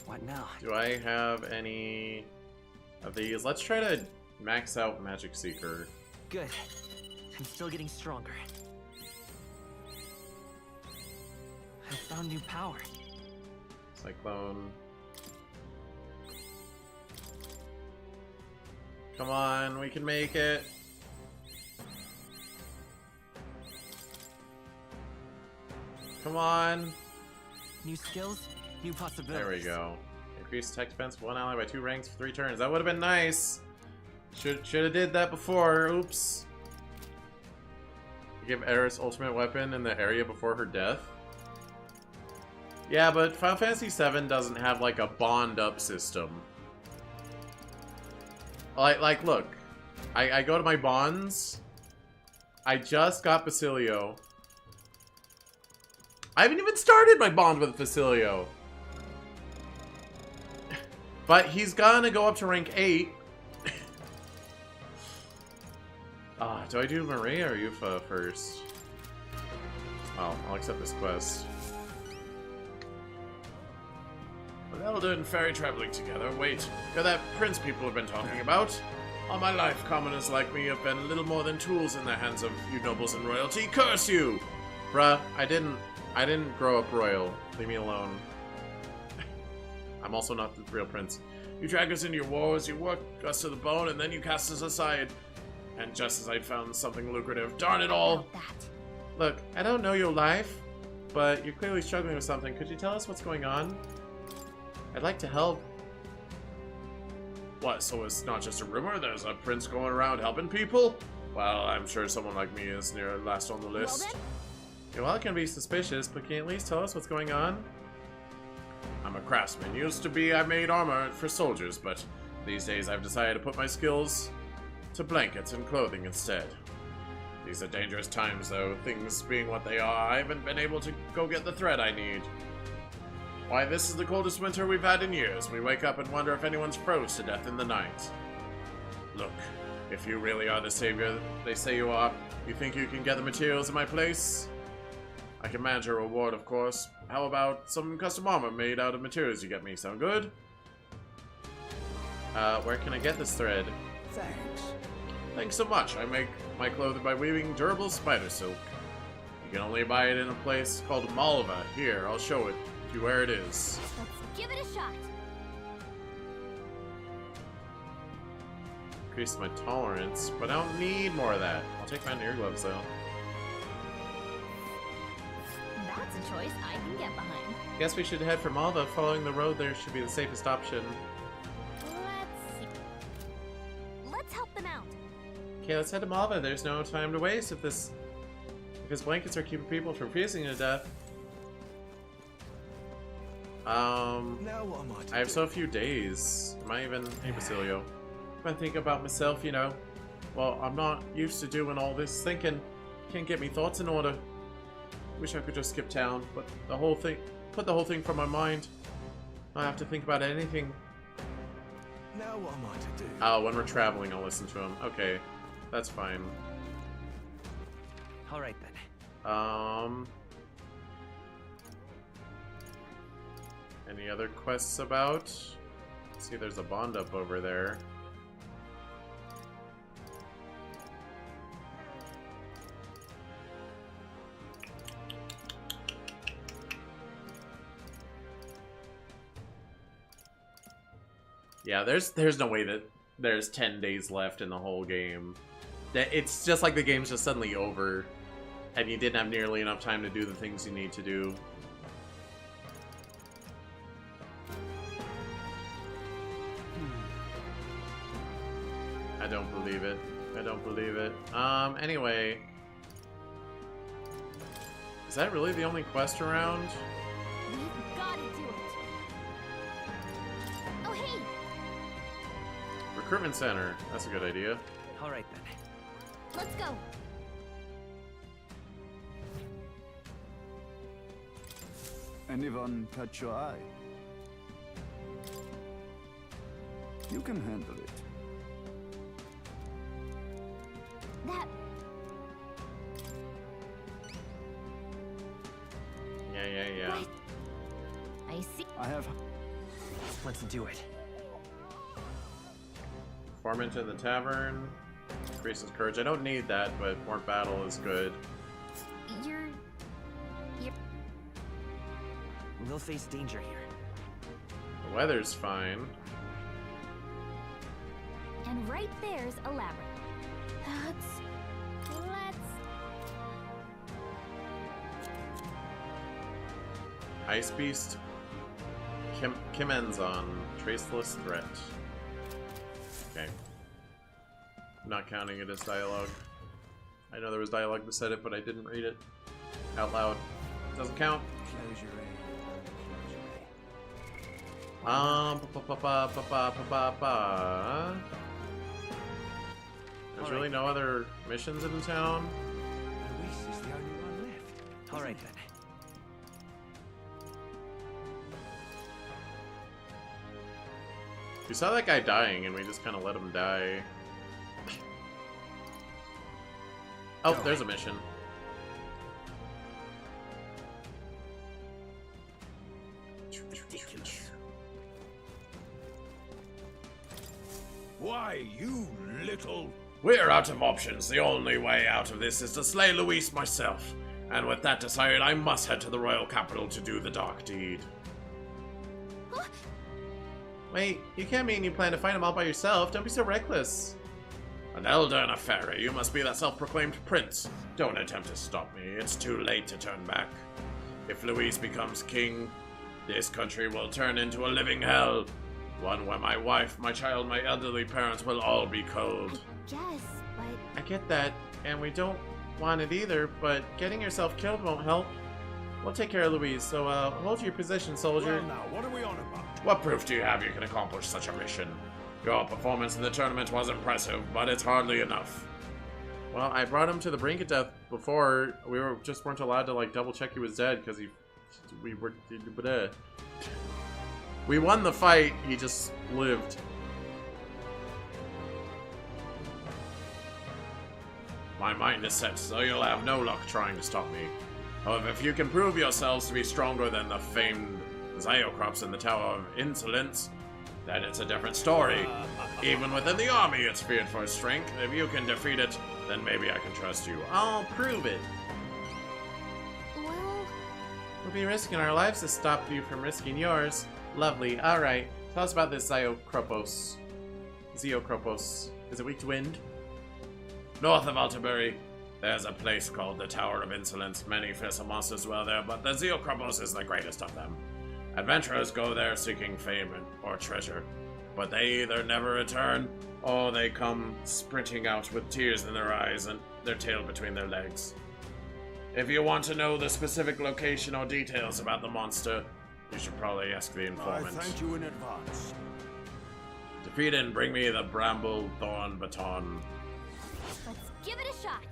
what now? Do I have any of these? Let's try to max out Magic Seeker. Good. I'm still getting stronger. I found new power. Cyclone. Come on, we can make it. Come on. New skills, new possibilities. There we go. Increase attack defense of one ally by 2 ranks for 3 turns. That would have been nice. Should have did that before. Oops. Give Eris ultimate weapon in the area before her death. Yeah, but Final Fantasy VII doesn't have like a bond up system. Like look. I go to my bonds. I just got Basilio. I haven't even started my bond with Basilio. But he's gonna go up to rank 8. Do I do Maria or Yufa first? Oh, I'll accept this quest. Well, Eldon and Fairy traveling together. Wait, you're that prince people have been talking about? All my life, commoners like me have been little more than tools in the hands of you nobles and royalty. Curse you! Bruh, I didn't grow up royal. Leave me alone. I'm also not the real prince. You drag us into your wars, you work us to the bone, and then you cast us aside. And just as I'd found something lucrative, darn it all! Look, I don't know your life, but you're clearly struggling with something. Could you tell us what's going on? I'd like to help. What, so it's not just a rumor? There's a prince going around helping people? Well, I'm sure someone like me is near last on the list. Yeah, well, it can be suspicious, but can you at least tell us what's going on? I'm a craftsman. Used to be I made armor for soldiers, but these days I've decided to put my skills to blankets and clothing instead. These are dangerous times, though. Things being what they are, I haven't been able to go get the thread I need. Why, this is the coldest winter we've had in years. We wake up and wonder if anyone's froze to death in the night. Look, if you really are the savior they say you are, you think you can get the materials in my place? I can manage a reward, of course. How about some custom armor made out of materials you get me? Sound good? Where can I get this thread? Thanks. Thanks so much. I make my clothing by weaving durable spider silk. You can only buy it in a place called Malva. Here, I'll show it you where it is. Let's give it a shot. Increase my tolerance, but I don't need more of that. I'll take my ear gloves though. That's a choice I can get behind. Guess we should head for Malva. Following the road there should be the safest option. Let's see. Let's help them out. Okay, let's head to Malva. There's no time to waste if his blankets are keeping people from freezing to death. Now what am I to I have do? so few days. Am I even... Hey, Basilio. If I think about myself, you know, well, I'm not used to doing all this thinking. Can't get me thoughts in order. Wish I could just skip town, but the whole thing... Put the whole thing from my mind. I have to think about anything. Now what am I to do? Oh, when we're traveling, I'll listen to him. Okay, that's fine. Alright then. Any other quests about? See, there's a bond up over there. Yeah, there's no way that there's 10 days left in the whole game. It's just like the game's just suddenly over, and you didn't have nearly enough time to do the things you need to do. I don't believe it. I don't believe it. Anyway. Is that really the only quest around? We've got to do it. Oh, hey! Recruitment center. That's a good idea. Alright then. Let's go. Anyone catch your eye? You can handle it. That... Yeah. Right. I see. I have... Let's do it. Informant in the tavern. Increases courage. I don't need that, but more battle is good. You're... We'll face danger here. The weather's fine. And right there's a labyrinth. Let's... Ice Beast. Kimenzon. Traceless threat. Okay. I'm not counting it as dialogue. I know there was dialogue beside it, but I didn't read it out loud. Doesn't count. Close your There's really no other missions in the town. Luis is the only one left. Alright then. We saw that guy dying and we just kind of let him die. Oh, there's a mission. Why, you little... We're out of options. The only way out of this is to slay Luis myself. And with that decided, I must head to the royal capital to do the dark deed. Huh? Wait, you can't mean you plan to fight him all by yourself. Don't be so reckless. An elder and a fairy, you must be that self-proclaimed prince. Don't attempt to stop me. It's too late to turn back. If Luis becomes king, this country will turn into a living hell. One where my wife, my child, my elderly parents will all be cold. Yes, but... I get that, and we don't want it either, but getting yourself killed won't help. We'll take care of Luis, so hold your position, soldier. Well, now, what are we on about? What proof do you have you can accomplish such a mission? Your performance in the tournament was impressive, but it's hardly enough. Well, I brought him to the brink of death before. We weren't allowed to like double check he was dead because we won the fight. He just lived. My mind is set, so you'll have no luck trying to stop me. However, if you can prove yourselves to be stronger than the famed Zyocrops in the Tower of Insolence, then it's a different story. Even within the army, it's feared for its strength. If you can defeat it, then maybe I can trust you. I'll prove it. Well... We'll be risking our lives to stop you from risking yours. Lovely. Alright. Tell us about this Zeokropos. Zeokropos. Is it weak to wind? North of Altabury, there's a place called the Tower of Insolence. Many fearsome monsters dwell there, but the Zeokropos is the greatest of them. Adventurers go there seeking fame or treasure, but they either never return, or they come sprinting out with tears in their eyes and their tail between their legs. If you want to know the specific location or details about the monster, you should probably ask the informant. I thank you in advance. Defeat it and bring me the Bramble Thorn Baton. Let's give it a shot.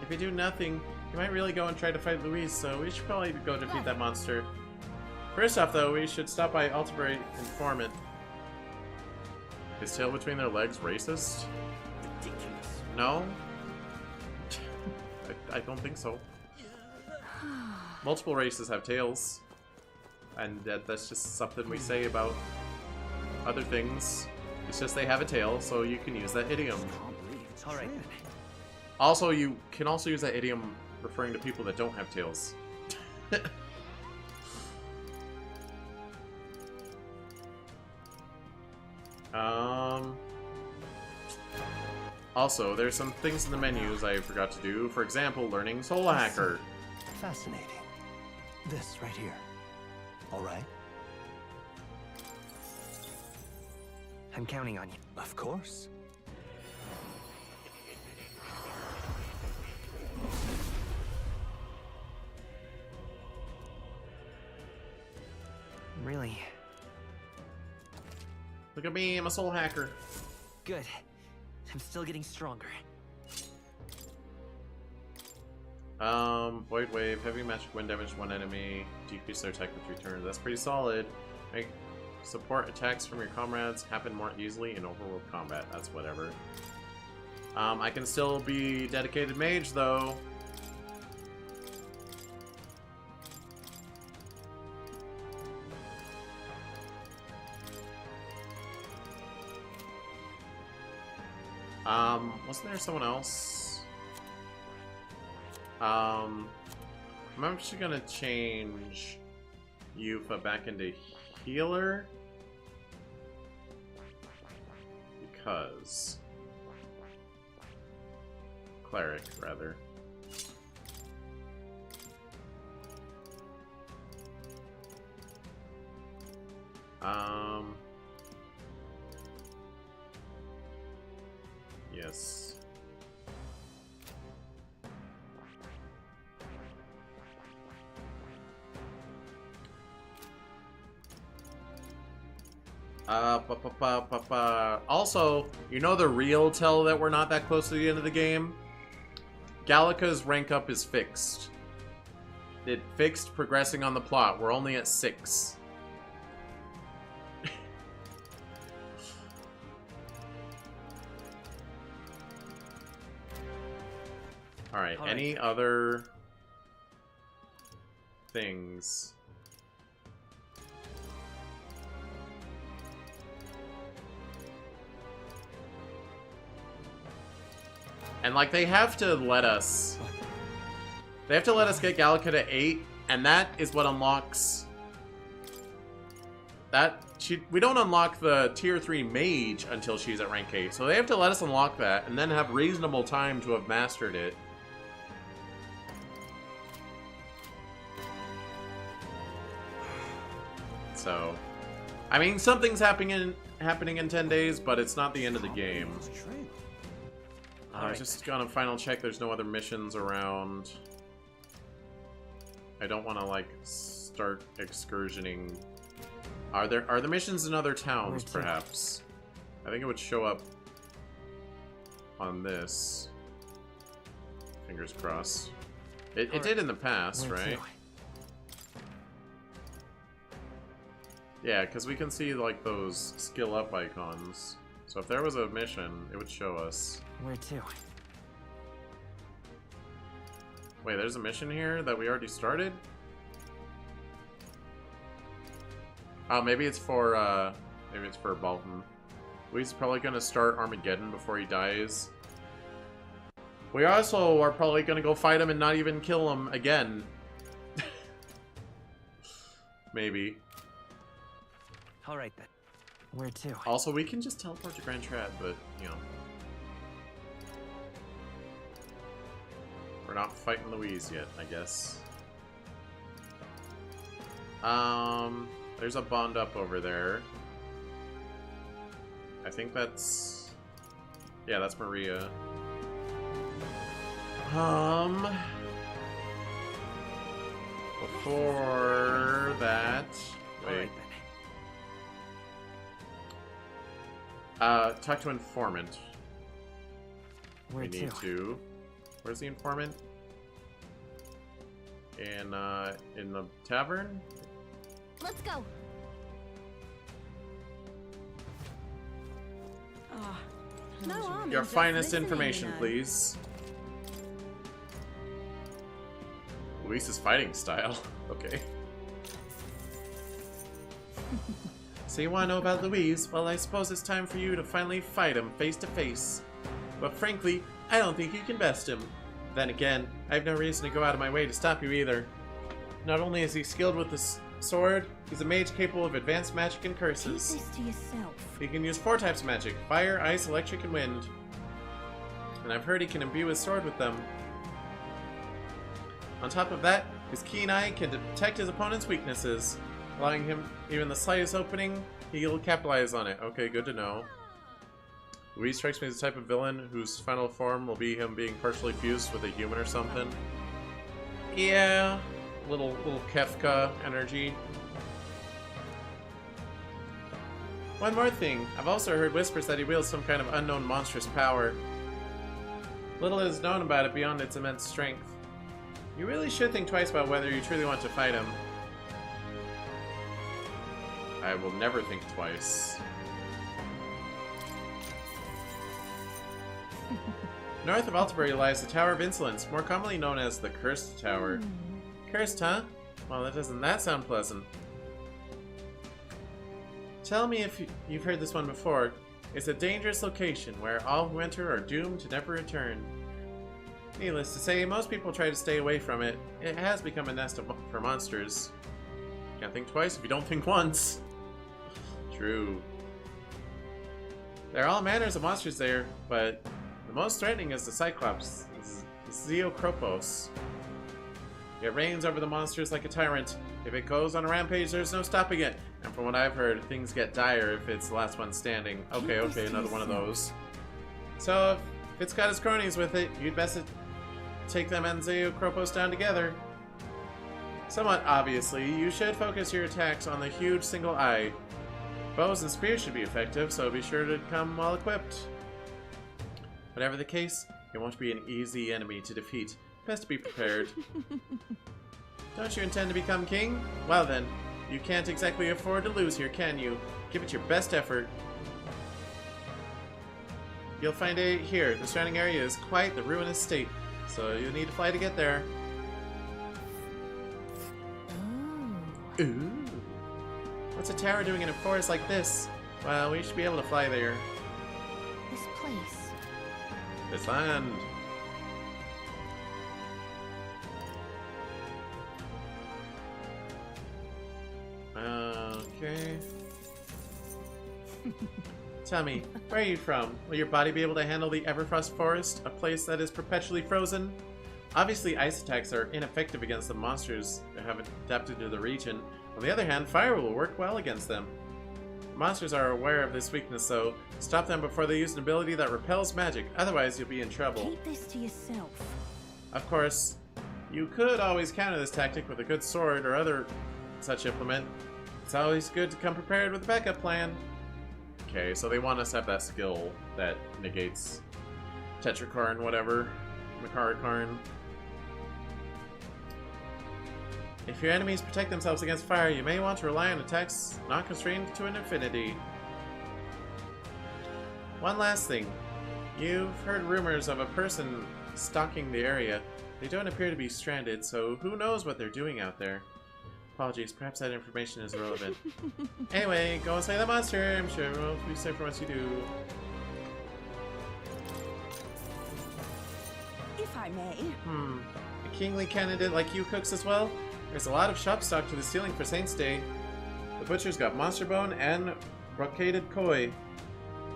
If you do nothing, you might really go and try to fight Louise, so we should probably go defeat that monster. First off, though, we should stop by Altabury Informant. His tail between their legs racist? Ridiculous. No? I don't think so. Multiple races have tails. And that's just something we say about other things. It's just they have a tail, so you can use that idiom. Alright. Also, you can also use that idiom referring to people that don't have tails. Also, there's some things in the menus I forgot to do. For example, learning Soul Hacker. Fascinating. This right here. Alright? I'm counting on you. Of course. Really? Look at me, I'm a Soul Hacker. Good. I'm still getting stronger. Void Wave, heavy magic wind damage one enemy, decrease their attack with 3 turns. That's pretty solid. Make support attacks from your comrades happen more easily in overworld combat. That's whatever. I can still be dedicated mage though. Wasn't there someone else? I'm actually gonna change Yufa back into healer because cleric rather. Yes. Also, you know the real tell that we're not that close to the end of the game? Gallica's rank up is fixed. It fixed progressing on the plot. We're only at 6. Alright, any other things? And like they have to let us get Gallica to 8, and that is what unlocks that. We don't unlock the tier 3 mage until she's at rank 8, so they have to let us unlock that and then have reasonable time to have mastered it. So, I mean, something's happening in 10 days, but it's not the end of the game. Just gonna final check there's no other missions around. I don't want to, like, start excursioning. Are there missions in other towns, perhaps? I think it would show up on this. Fingers crossed. It did in the past, right? Yeah, because we can see, like, those skill up icons. So if there was a mission, it would show us. Where to? Wait, there's a mission here that we already started? Oh, maybe it's for Balkan. He's probably gonna start Armageddon before he dies. We also are probably gonna go fight him and not even kill him again. Maybe. Alright then. Where to? Also, we can just teleport to Grand Trad, but, you know. We're not fighting Louise yet, I guess. There's a bond up over there. I think that's... Yeah, that's Maria. Before that... Wait. Talk to informant. Where we need to... Where's the informant? In the tavern? Let's go. No harm Your in just finest listening, information, you know. please. Luis's fighting style. Okay. So you want to know about Louise? Well, I suppose it's time for you to finally fight him face to face. But frankly, I don't think you can best him. Then again, I have no reason to go out of my way to stop you either. Not only is he skilled with the sword, he's a mage capable of advanced magic and curses. Keep this to yourself. He can use 4 types of magic: fire, ice, electric, and wind. And I've heard he can imbue his sword with them. On top of that, his keen eye can detect his opponent's weaknesses, allowing him even the slightest opening, he'll capitalize on it. Okay, good to know. Louise strikes me as the type of villain whose final form will be him being partially fused with a human or something. Yeah, little Kefka energy. One more thing, I've also heard whispers that he wields some kind of unknown monstrous power. Little is known about it beyond its immense strength. You really should think twice about whether you truly want to fight him. I will never think twice. North of Altabury lies the Tower of Insolence, more commonly known as the Cursed Tower. Cursed, huh? Well, doesn't that sound pleasant? Tell me if you've heard this one before. It's a dangerous location where all who enter are doomed to never return. Needless to say, most people try to stay away from it. It has become a nest for monsters. Can't think twice if you don't think once. True. There are all manners of monsters there, but the most threatening is the Cyclops, Zeokropos. It reigns over the monsters like a tyrant. If it goes on a rampage, there's no stopping it. And from what I've heard, things get dire if it's the last one standing. Okay, another one of those. So, if it's got its cronies with it, you'd best take them and Zeokropos down together. Somewhat obviously, you should focus your attacks on the huge single eye. Bows and spears should be effective, so be sure to come well equipped. Whatever the case, it won't be an easy enemy to defeat. Best be prepared. Don't you intend to become king? Well then, you can't exactly afford to lose here, can you? Give it your best effort. You'll find it here. The surrounding area is quite the ruinous state, so you'll need to fly to get there. Ooh. What's a tower doing in a forest like this? Well, we should be able to fly there. This place. This land. Okay. Tell me, where are you from? Will your body be able to handle the Everfrost Forest, a place that is perpetually frozen? Obviously, ice attacks are ineffective against the monsters that have adapted to the region. On the other hand, fire will work well against them. The monsters are aware of this weakness, so stop them before they use an ability that repels magic. Otherwise, you'll be in trouble. Keep this to yourself. Of course, you could always counter this tactic with a good sword or other such implement. It's always good to come prepared with a backup plan. Okay, so they want us to have that skill that negates Tetrakarn, whatever. Makarakarn. If your enemies protect themselves against fire, you may want to rely on attacks not constrained to an infinity. One last thing. You've heard rumors of a person stalking the area. They don't appear to be stranded, so who knows what they're doing out there. Apologies, perhaps that information is irrelevant. Anyway, go and slay the monster. I'm sure everyone will be safe for what you do. If I may. A kingly candidate like you cooks as well? There's a lot of shop stock to the ceiling for Saints Day. The butcher's got monster bone and brocaded koi.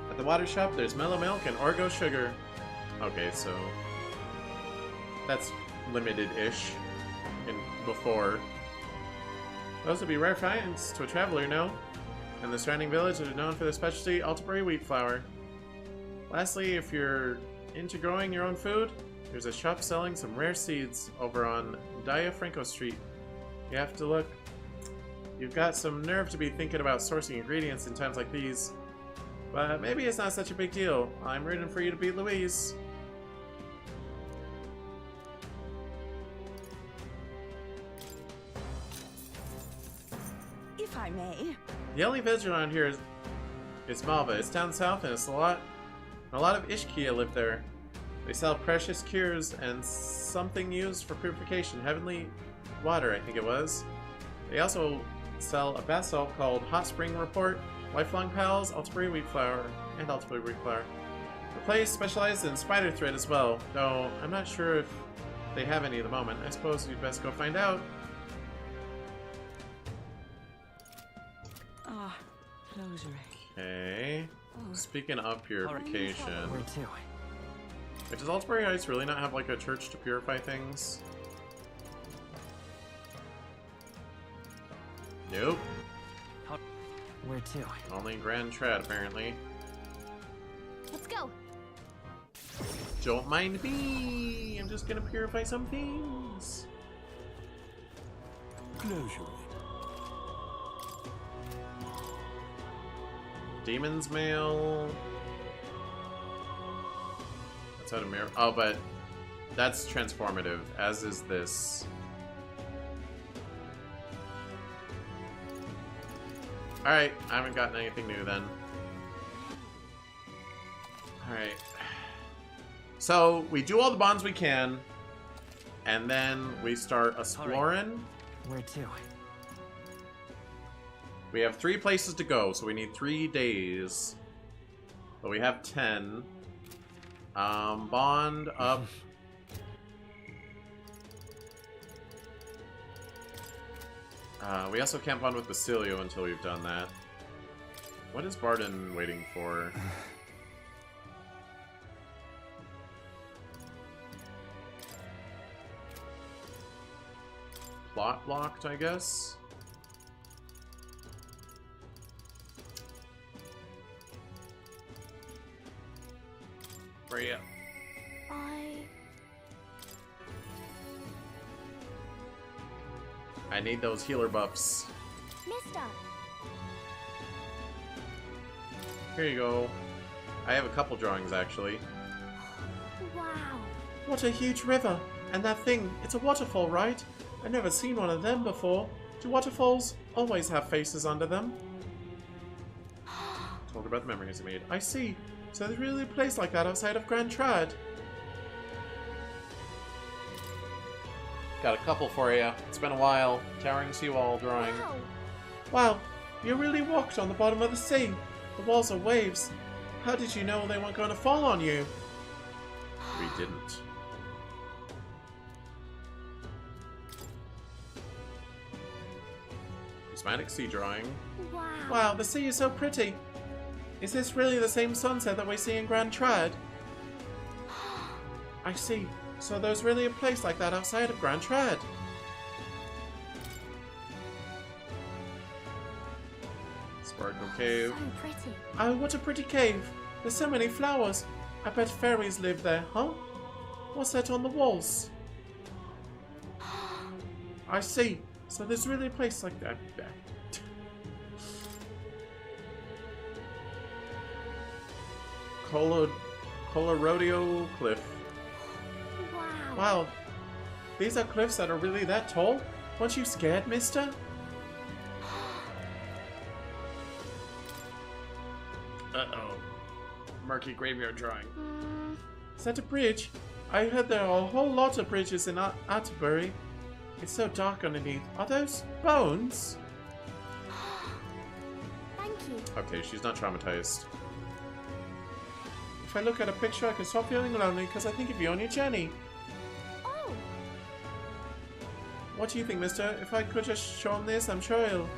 At the water shop, there's mellow milk and orgo sugar. Okay, so that's limited-ish in before. Those would be rare finds to a traveler, no? And the surrounding village are known for their specialty, Altabury wheat flour. Lastly, if you're into growing your own food, there's a shop selling some rare seeds over on Dia Franco Street. You have to look. You've got some nerve to be thinking about sourcing ingredients in times like these. But maybe it's not such a big deal. I'm rooting for you to beat Louise. If I may. The only village around here is Malva. It's down south and it's a lot of Ishkia live there. They sell precious cures and something used for purification. Heavenly water, I think it was. They also sell a bath salt called Hot Spring Report, Lifelong Pals, Altabury wheat flour, and Altabury wheat flour. The place specializes in spider thread as well, though I'm not sure if they have any at the moment. I suppose you'd best go find out. Ah, closure. Okay. Speaking of purification, Where to? wait, does Altabury Heights really not have like a church to purify things? Nope. Where to? Only Grand Trad, apparently. Let's go. Don't mind me. I'm just gonna purify some things. Closure. Demon's Mail. That's out of mirror. Oh, but that's transformative, as is this. Alright, I haven't gotten anything new then. Alright. So, we do all the bonds we can, and then we start exploring. Where to? We have 3 places to go, so we need 3 days. But we have 10. Bond up. We also can't bond with Basilio until we've done that. What is Barden waiting for? Plot blocked, I guess? Freya. I need those healer buffs. Mister. Here you go. I have a couple drawings, actually. Wow. What a huge river! And that thing, it's a waterfall, right? I've never seen one of them before. Do waterfalls always have faces under them? Talk about the memories I made. I see. So there's really a place like that outside of Grand Trad. Got a couple for you. It's been a while. Towering seawall drawing. Wow, you really walked on the bottom of the sea. The walls are waves. How did you know they weren't going to fall on you? We didn't. Prismatic sea drawing. Wow, the sea is so pretty. Is this really the same sunset that we see in Grand Trad? I see. So there's really a place like that outside of Grand Trad. Sparkle Cave. So pretty. Oh, what a pretty cave. There's so many flowers. I bet fairies live there, huh? What's that on the walls? I see. So there's really a place like that. Colorodeo Cliff. Wow, these are cliffs that are really that tall? Weren't you scared, mister? Uh-oh. Murky graveyard drawing. Is that a bridge? I heard there are a whole lot of bridges in Atterbury. It's so dark underneath. Are those bones? Thank you. Okay, she's not traumatized. If I look at a picture, I can stop feeling lonely because I think of you on your journey. Oh. What do you think, mister? If I could just show him this, I'm sure he'll...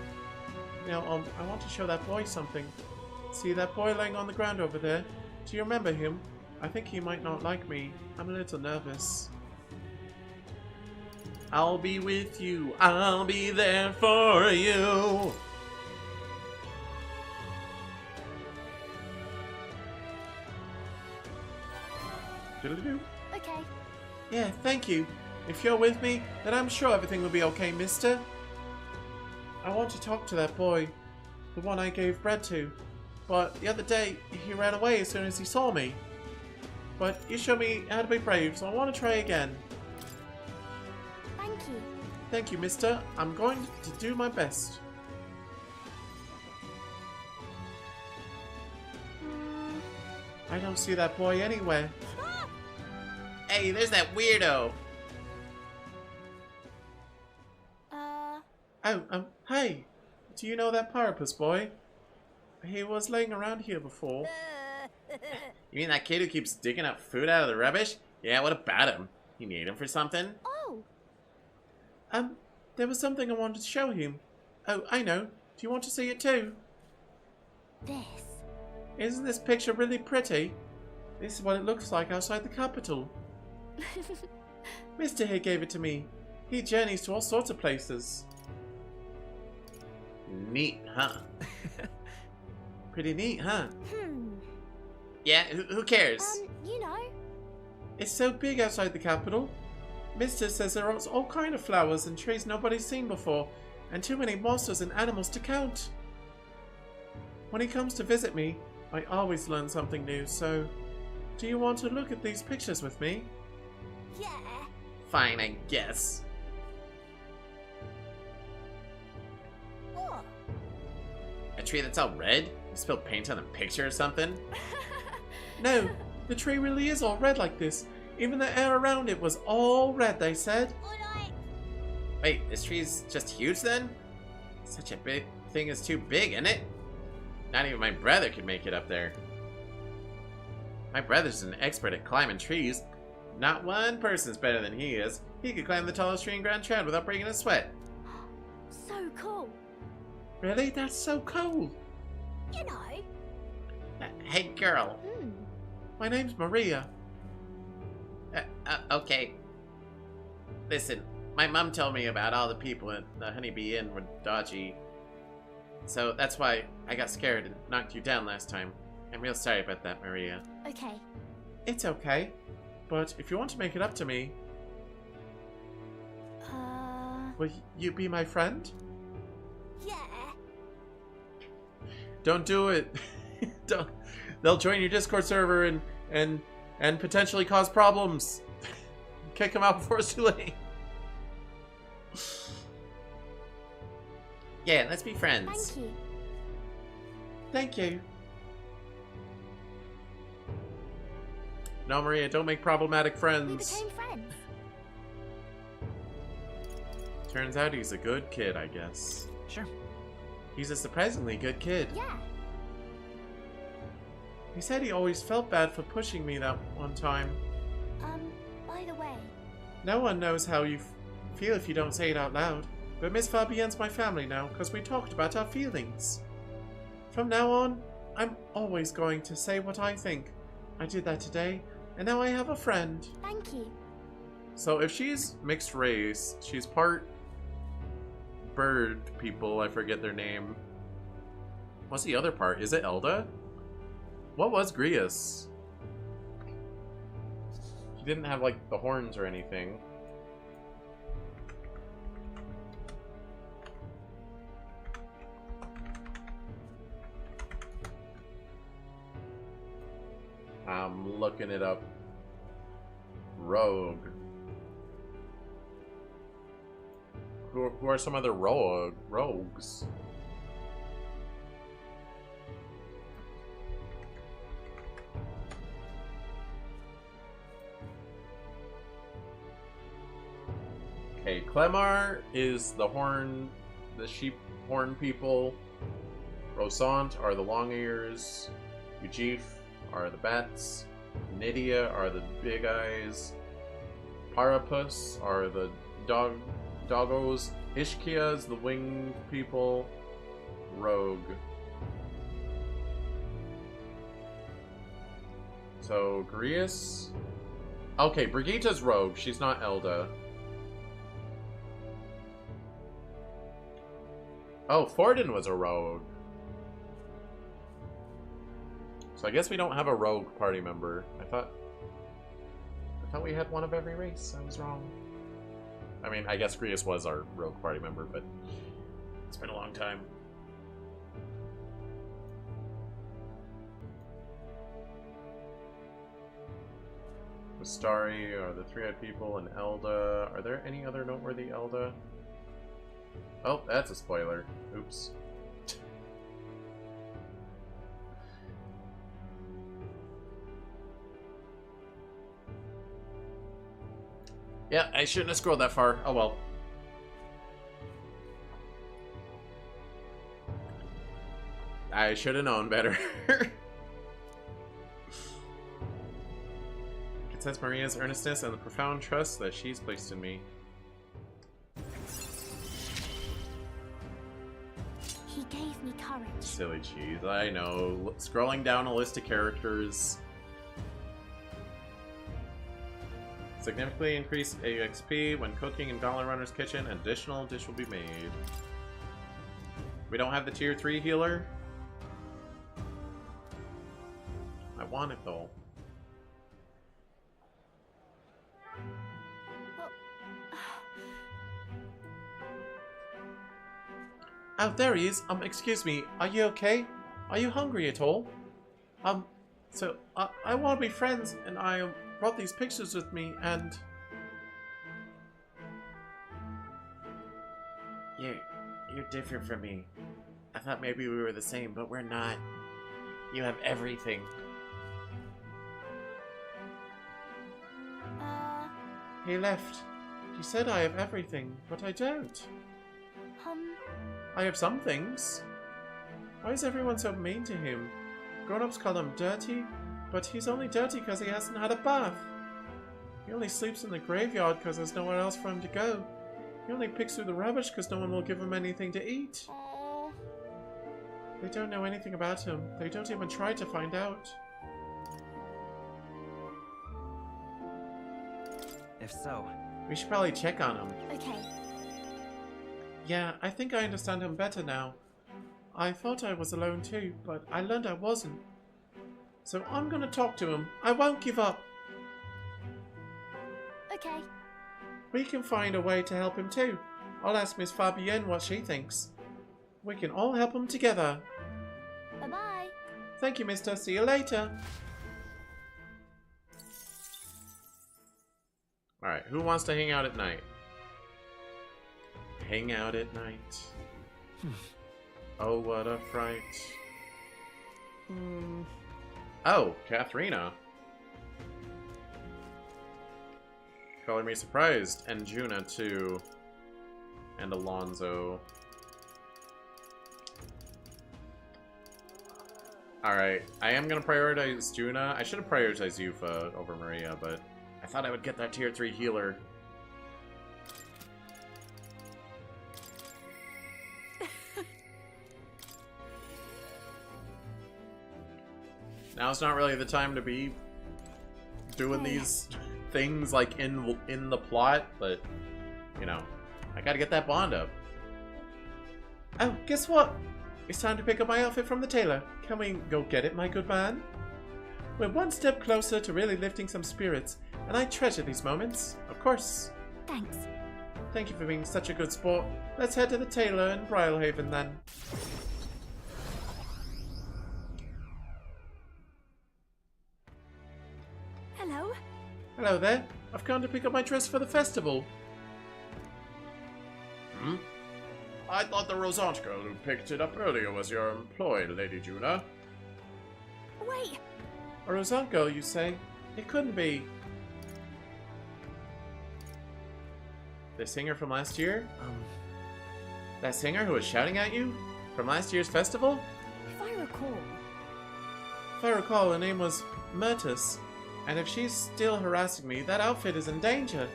You know, I want to show that boy something. See that boy laying on the ground over there? Do you remember him? I think he might not like me. I'm a little nervous. I'll be with you. I'll be there for you. Doodle-doo. Okay. Yeah, thank you. If you're with me, then I'm sure everything will be okay, mister. I want to talk to that boy. The one I gave bread to. But the other day, he ran away as soon as he saw me. But you showed me how to be brave, so I want to try again. Thank you. Thank you, mister. I'm going to do my best. I don't see that boy anywhere. Ah! Hey, there's that weirdo. Oh, hey. Do you know that platypus boy? He was laying around here before. You mean that kid who keeps digging up food out of the rubbish? Yeah, what about him? You need him for something? Oh. There was something I wanted to show him. Oh, I know. Do you want to see it too? This. Isn't this picture really pretty? This is what it looks like outside the capital. Mr. here gave it to me. He journeys to all sorts of places. Neat, huh? Pretty neat, huh? Yeah, who cares? You know. It's so big outside the capital. Mister says there are all kind of flowers and trees nobody's seen before, and too many monsters and animals to count. When he comes to visit me, I always learn something new, so... Do you want to look at these pictures with me? Yeah. Fine, I guess. What? A tree that's all red? You spilled paint on the picture or something? No, the tree really is all red like this. Even the air around it was all red, they said. Alright. Wait, this tree's just huge then? Such a big thing is too big, isn't it? Not even my brother could make it up there. My brother's an expert at climbing trees. Not one person's better than he is. He could climb the tallest tree in Grand Chad without breaking a sweat. So cool. Really? That's so cool. You know. Hey, girl. My name's Maria. Okay. Listen, my mom told me about all the people in the Honeybee Inn were dodgy. So that's why I got scared and knocked you down last time. I'm real sorry about that, Maria. Okay. It's okay. But if you want to make it up to me... Will you be my friend? Yeah. Don't do it. Don't. They'll join your Discord server and potentially cause problems. Kick them out before it's too late. Yeah, let's be friends. Thank you. Thank you. No, Maria, don't make problematic friends. We became friends. Turns out he's a good kid, I guess. Sure. He's a surprisingly good kid. Yeah. He said he always felt bad for pushing me that one time. By the way. No one knows how you feel if you don't say it out loud. But Miss Fabienne's my family now, because we talked about our feelings. From now on, I'm always going to say what I think. I did that today, and now I have a friend. Thank you. So if she's mixed race, she's part bird people, I forget their name. What's the other part? Is it Elda? What was Grius? He didn't have like the horns or anything. I'm looking it up. Rogue. Who are some other rogues? Okay, Clemar is the sheep horn people. Rosant are the long ears. Ujif are the bats. Nydia are the big eyes. Parapus are the doggos. Ishkia is the winged people. Rogue. So, Grius. Okay, Brigitta's rogue. She's not Elda. Oh, Forden was a rogue. So I guess we don't have a rogue party member. I thought we had one of every race. I was wrong. I mean, I guess Grius was our rogue party member, but it's been a long time. Starry are the three-eyed people, and Elda. Are there any other noteworthy Elda? Oh, that's a spoiler. Oops. Yeah, I shouldn't have scrolled that far. Oh well. I should have known better. It says Maria's earnestness and the profound trust that she's placed in me. He gave me courage. Silly cheese, I know. Scrolling down a list of characters. Significantly increased AXP when cooking in Gauntlet Runner's kitchen. An additional dish will be made. We don't have the tier 3 healer. I want it though. Oh, there he is. Excuse me. Are you okay? Are you hungry at all? So, I want to be friends, and I brought these pictures with me, and... You're different from me. I thought maybe we were the same, but we're not. You have everything. He left. He said I have everything, but I don't. I have some things. Why is everyone so mean to him? Grown-ups call him dirty, but he's only dirty because he hasn't had a bath. He only sleeps in the graveyard because there's nowhere else for him to go. He only picks through the rubbish because no one will give him anything to eat. They don't know anything about him. They don't even try to find out. If so, we should probably check on him. Okay. Yeah, I think I understand him better now. I thought I was alone too, but I learned I wasn't. So I'm gonna talk to him. I won't give up. Okay. We can find a way to help him too. I'll ask Miss Fabienne what she thinks. We can all help him together. Bye-bye. Thank you, mister. See you later. Alright, who wants to hang out at night? Hang out at night. Oh, what a fright. Oh, Katharina. Color me surprised. And Juna, too. And Alonzo. Alright, I am going to prioritize Juna. I should have prioritized Yufa over Maria, but I thought I would get that tier 3 healer. Now's not really the time to be doing these things like in the plot, but you know, I gotta get that bond up. Oh, guess what? It's time to pick up my outfit from the tailor. Can we go get it, my good man? We're one step closer to really lifting some spirits, and I treasure these moments. Of course. Thanks. Thank you for being such a good sport. Let's head to the tailor in Brylehaven then. Hello. Hello there. I've come to pick up my dress for the festival. I thought the Rosant girl who picked it up earlier was your employee, Lady Juna. Wait. A Rosant girl, you say? It couldn't be. The singer from last year? That singer who was shouting at you? From last year's festival? If I recall... If I recall, her name was Mertis. And if she's still harassing me, that outfit is in danger.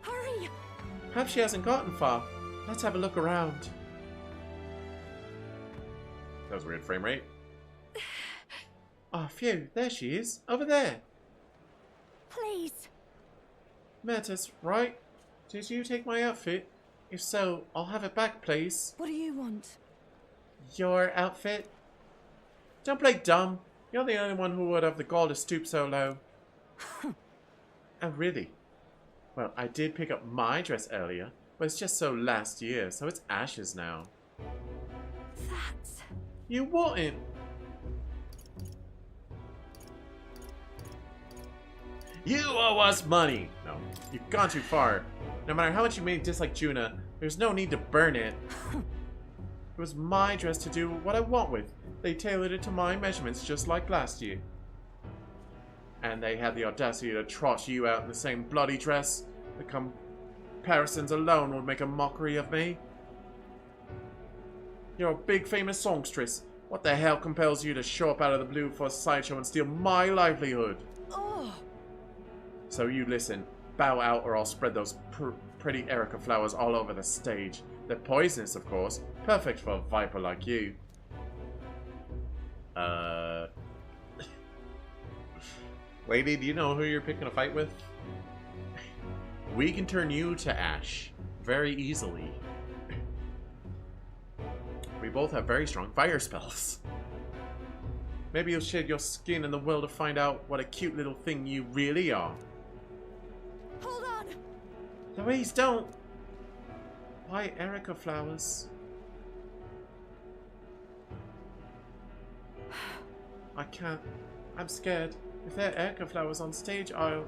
Hurry! Perhaps she hasn't gotten far. Let's have a look around. That was weird frame rate. Oh, phew. There she is. Over there. Please. Mertis, right? Did you take my outfit? If so, I'll have it back, please. What do you want? Your outfit? Don't play dumb. You're the only one who would have the gall to stoop so low. Oh, really? Well, I did pick up my dress earlier, but it's just so last year, so it's ashes now. That's... You wouldn't. You owe us money! No, you've gone too far. No matter how much you may dislike Juna, there's no need to burn it. It was my dress to do what I want with. They tailored it to my measurements just like last year. And they had the audacity to trot you out in the same bloody dress. The comparisons alone would make a mockery of me. You're a big famous songstress. What the hell compels you to show up out of the blue for a sideshow and steal my livelihood? Oh. So you listen, bow out or I'll spread those pretty Erica flowers all over the stage. They're poisonous, of course. Perfect for a viper like you. Lady, do you know who you're picking a fight with? We can turn you to ash very easily. We both have very strong fire spells. Maybe you'll shed your skin in the world to find out what a cute little thing you really are. Hold on! Louise, don't! Why Erica flowers? I can't. I'm scared. If there are Erica flowers on stage, I'll...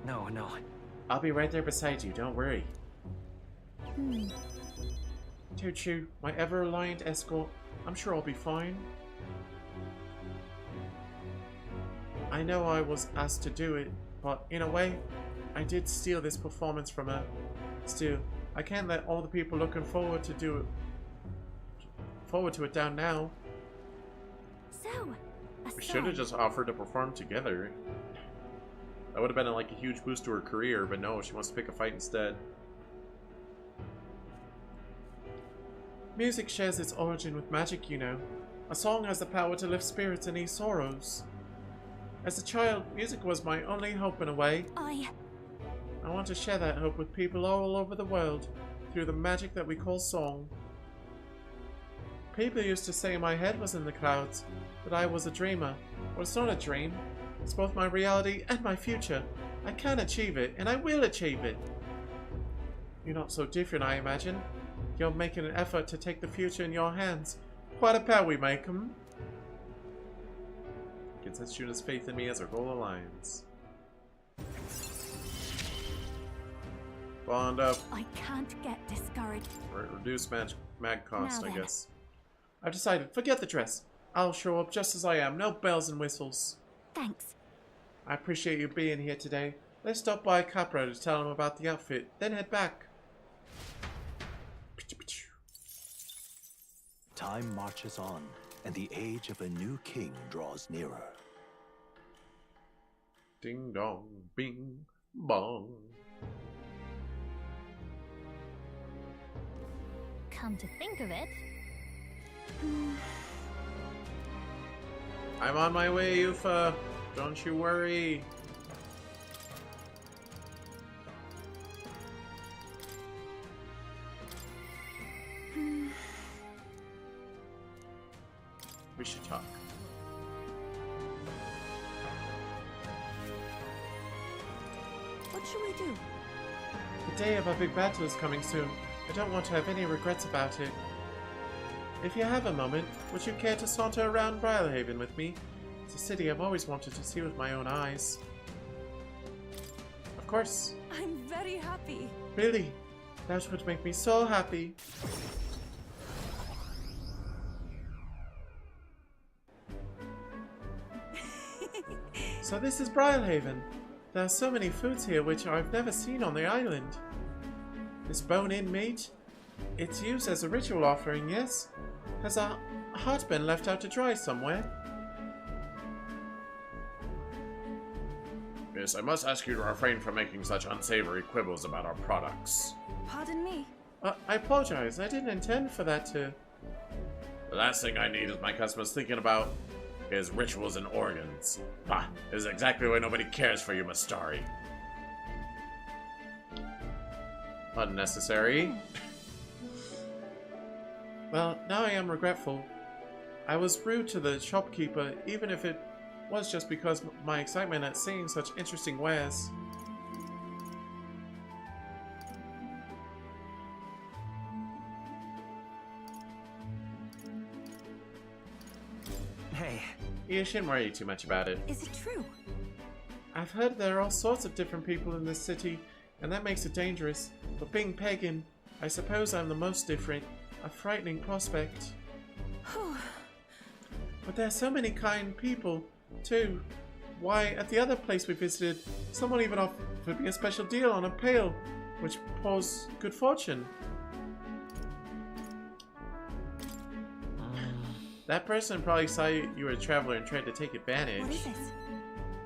No, no. I'll be right there beside you, don't worry. Choo-choo, my ever-reliant escort. I'm sure I'll be fine. I know I was asked to do it, but in a way, I did steal this performance from her. Still, I can't let all the people looking forward to it down now. So, We should have just offered to perform together. That would have been like a huge boost to her career, but no, she wants to pick a fight instead. Music shares its origin with magic, you know. A song has the power to lift spirits and ease sorrows. As a child, music was my only hope in a way. I want to share that hope with people all over the world, through the magic that we call song. People used to say my head was in the clouds, that I was a dreamer. Well, it's not a dream. It's both my reality and my future. I can achieve it, and I will achieve it. You're not so different, I imagine. You're making an effort to take the future in your hands. Quite a pair we make, Can sense Juna's faith in me as our goal aligns. Bond up. I can't get discouraged. Reduce mag cost, Now I then. guess. I've decided. Forget the dress. I'll show up just as I am. No bells and whistles. Thanks. I appreciate you being here today. Let's stop by Capra to tell him about the outfit, then head back. Time marches on, and the age of a new king draws nearer. Ding dong, bing, bong. Come to think of it, I'm on my way, Yufa. Don't you worry. We should talk. What should we do? The day of our big battle is coming soon. I don't want to have any regrets about it. If you have a moment, would you care to saunter around Briarhaven with me? It's a city I've always wanted to see with my own eyes. Of course. I'm very happy. Really? That would make me so happy. So this is Briarhaven. There are so many foods here which I've never seen on the island. This bone-in meat, it's used as a ritual offering, yes? Has our heart been left out to dry somewhere? Miss, I must ask you to refrain from making such unsavory quibbles about our products. Pardon me? I apologize. I didn't intend for that to... The last thing I need is my customers thinking about is rituals and organs. Ah, this is exactly why nobody cares for you, Mastari. Unnecessary. Well, now I am regretful. I was rude to the shopkeeper, even if it was just because of my excitement at seeing such interesting wares. Hey. You shouldn't worry too much about it. Is it true? I've heard there are all sorts of different people in this city, and that makes it dangerous. But being pagan, I suppose I'm the most different. A frightening prospect. But there are so many kind people, too. Why, at the other place we visited, someone even offered me a special deal on a pail, which pours good fortune. That person probably saw you were a traveler and tried to take advantage. What is it?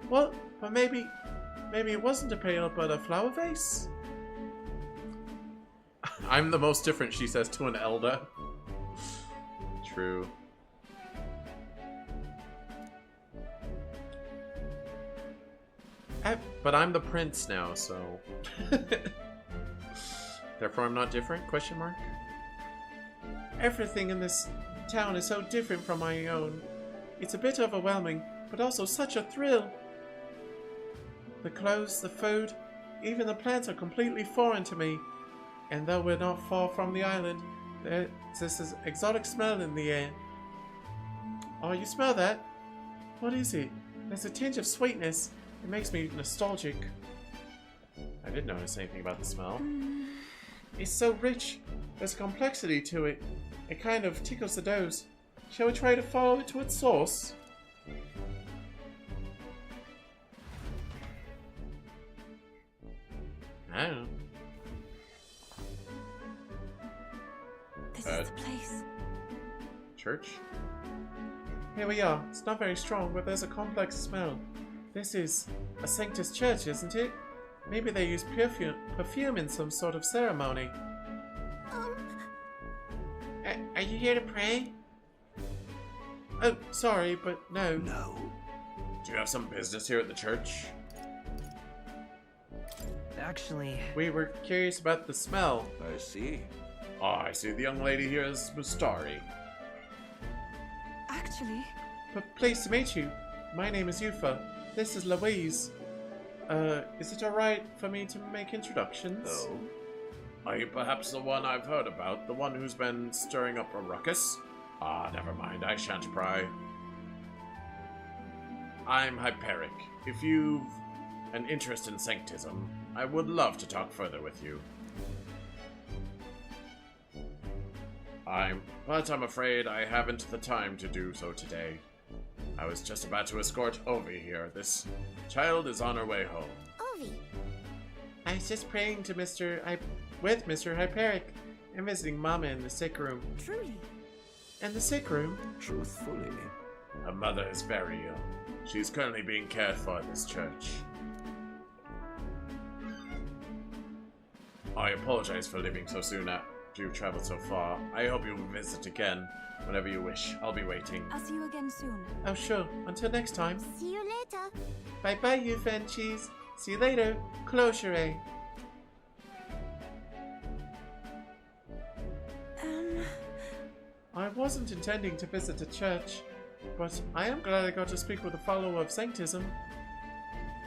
Well, but maybe it wasn't a pail, but a flower vase? I'm the most different, she says to an elder. True. But I'm the prince now, so... Therefore I'm not different? Question mark? Everything in this town is so different from my own. It's a bit overwhelming, but also such a thrill. The clothes, the food, even the plants are completely foreign to me. And though we're not far from the island, there's this exotic smell in the air. Oh, you smell that? What is it? There's a tinge of sweetness. It makes me nostalgic. I didn't notice anything about the smell. It's so rich. There's a complexity to it. It kind of tickles the nose. Shall we try to follow it to its source? I don't know. This is the place. Church? Here we are. It's not very strong, but there's a complex smell. This is a Sanctus church, isn't it? Maybe they use perfume in some sort of ceremony. Are you here to pray? Oh, sorry, but no. No. Do you have some business here at the church? Actually... We were curious about the smell. I see. Oh, I see the young lady here is Mustari. Actually... But pleased to meet you. My name is Yufa. This is Louise. Is it alright for me to make introductions? No. Are you perhaps the one I've heard about? The one who's been stirring up a ruckus? Ah, never mind. I shan't pry. I'm Hyperic. If you've an interest in Sanctism, I would love to talk further with you. But I'm afraid I haven't the time to do so today. I was just about to escort Ovi here. This child is on her way home. Ovi? I was just praying to with Mr. Hyperic and visiting Mama in the sick room. Truly? And the sick room? Truthfully. Her mother is very ill. She's currently being cared for at this church. I apologize for leaving so soon after you've traveled so far. I hope you'll visit again whenever you wish. I'll be waiting. I'll see you again soon. Oh, sure. Until next time. See you later. Bye-bye, you fan cheese. See you later. Closure. I wasn't intending to visit a church, but I am glad I got to speak with a follower of Sanctism.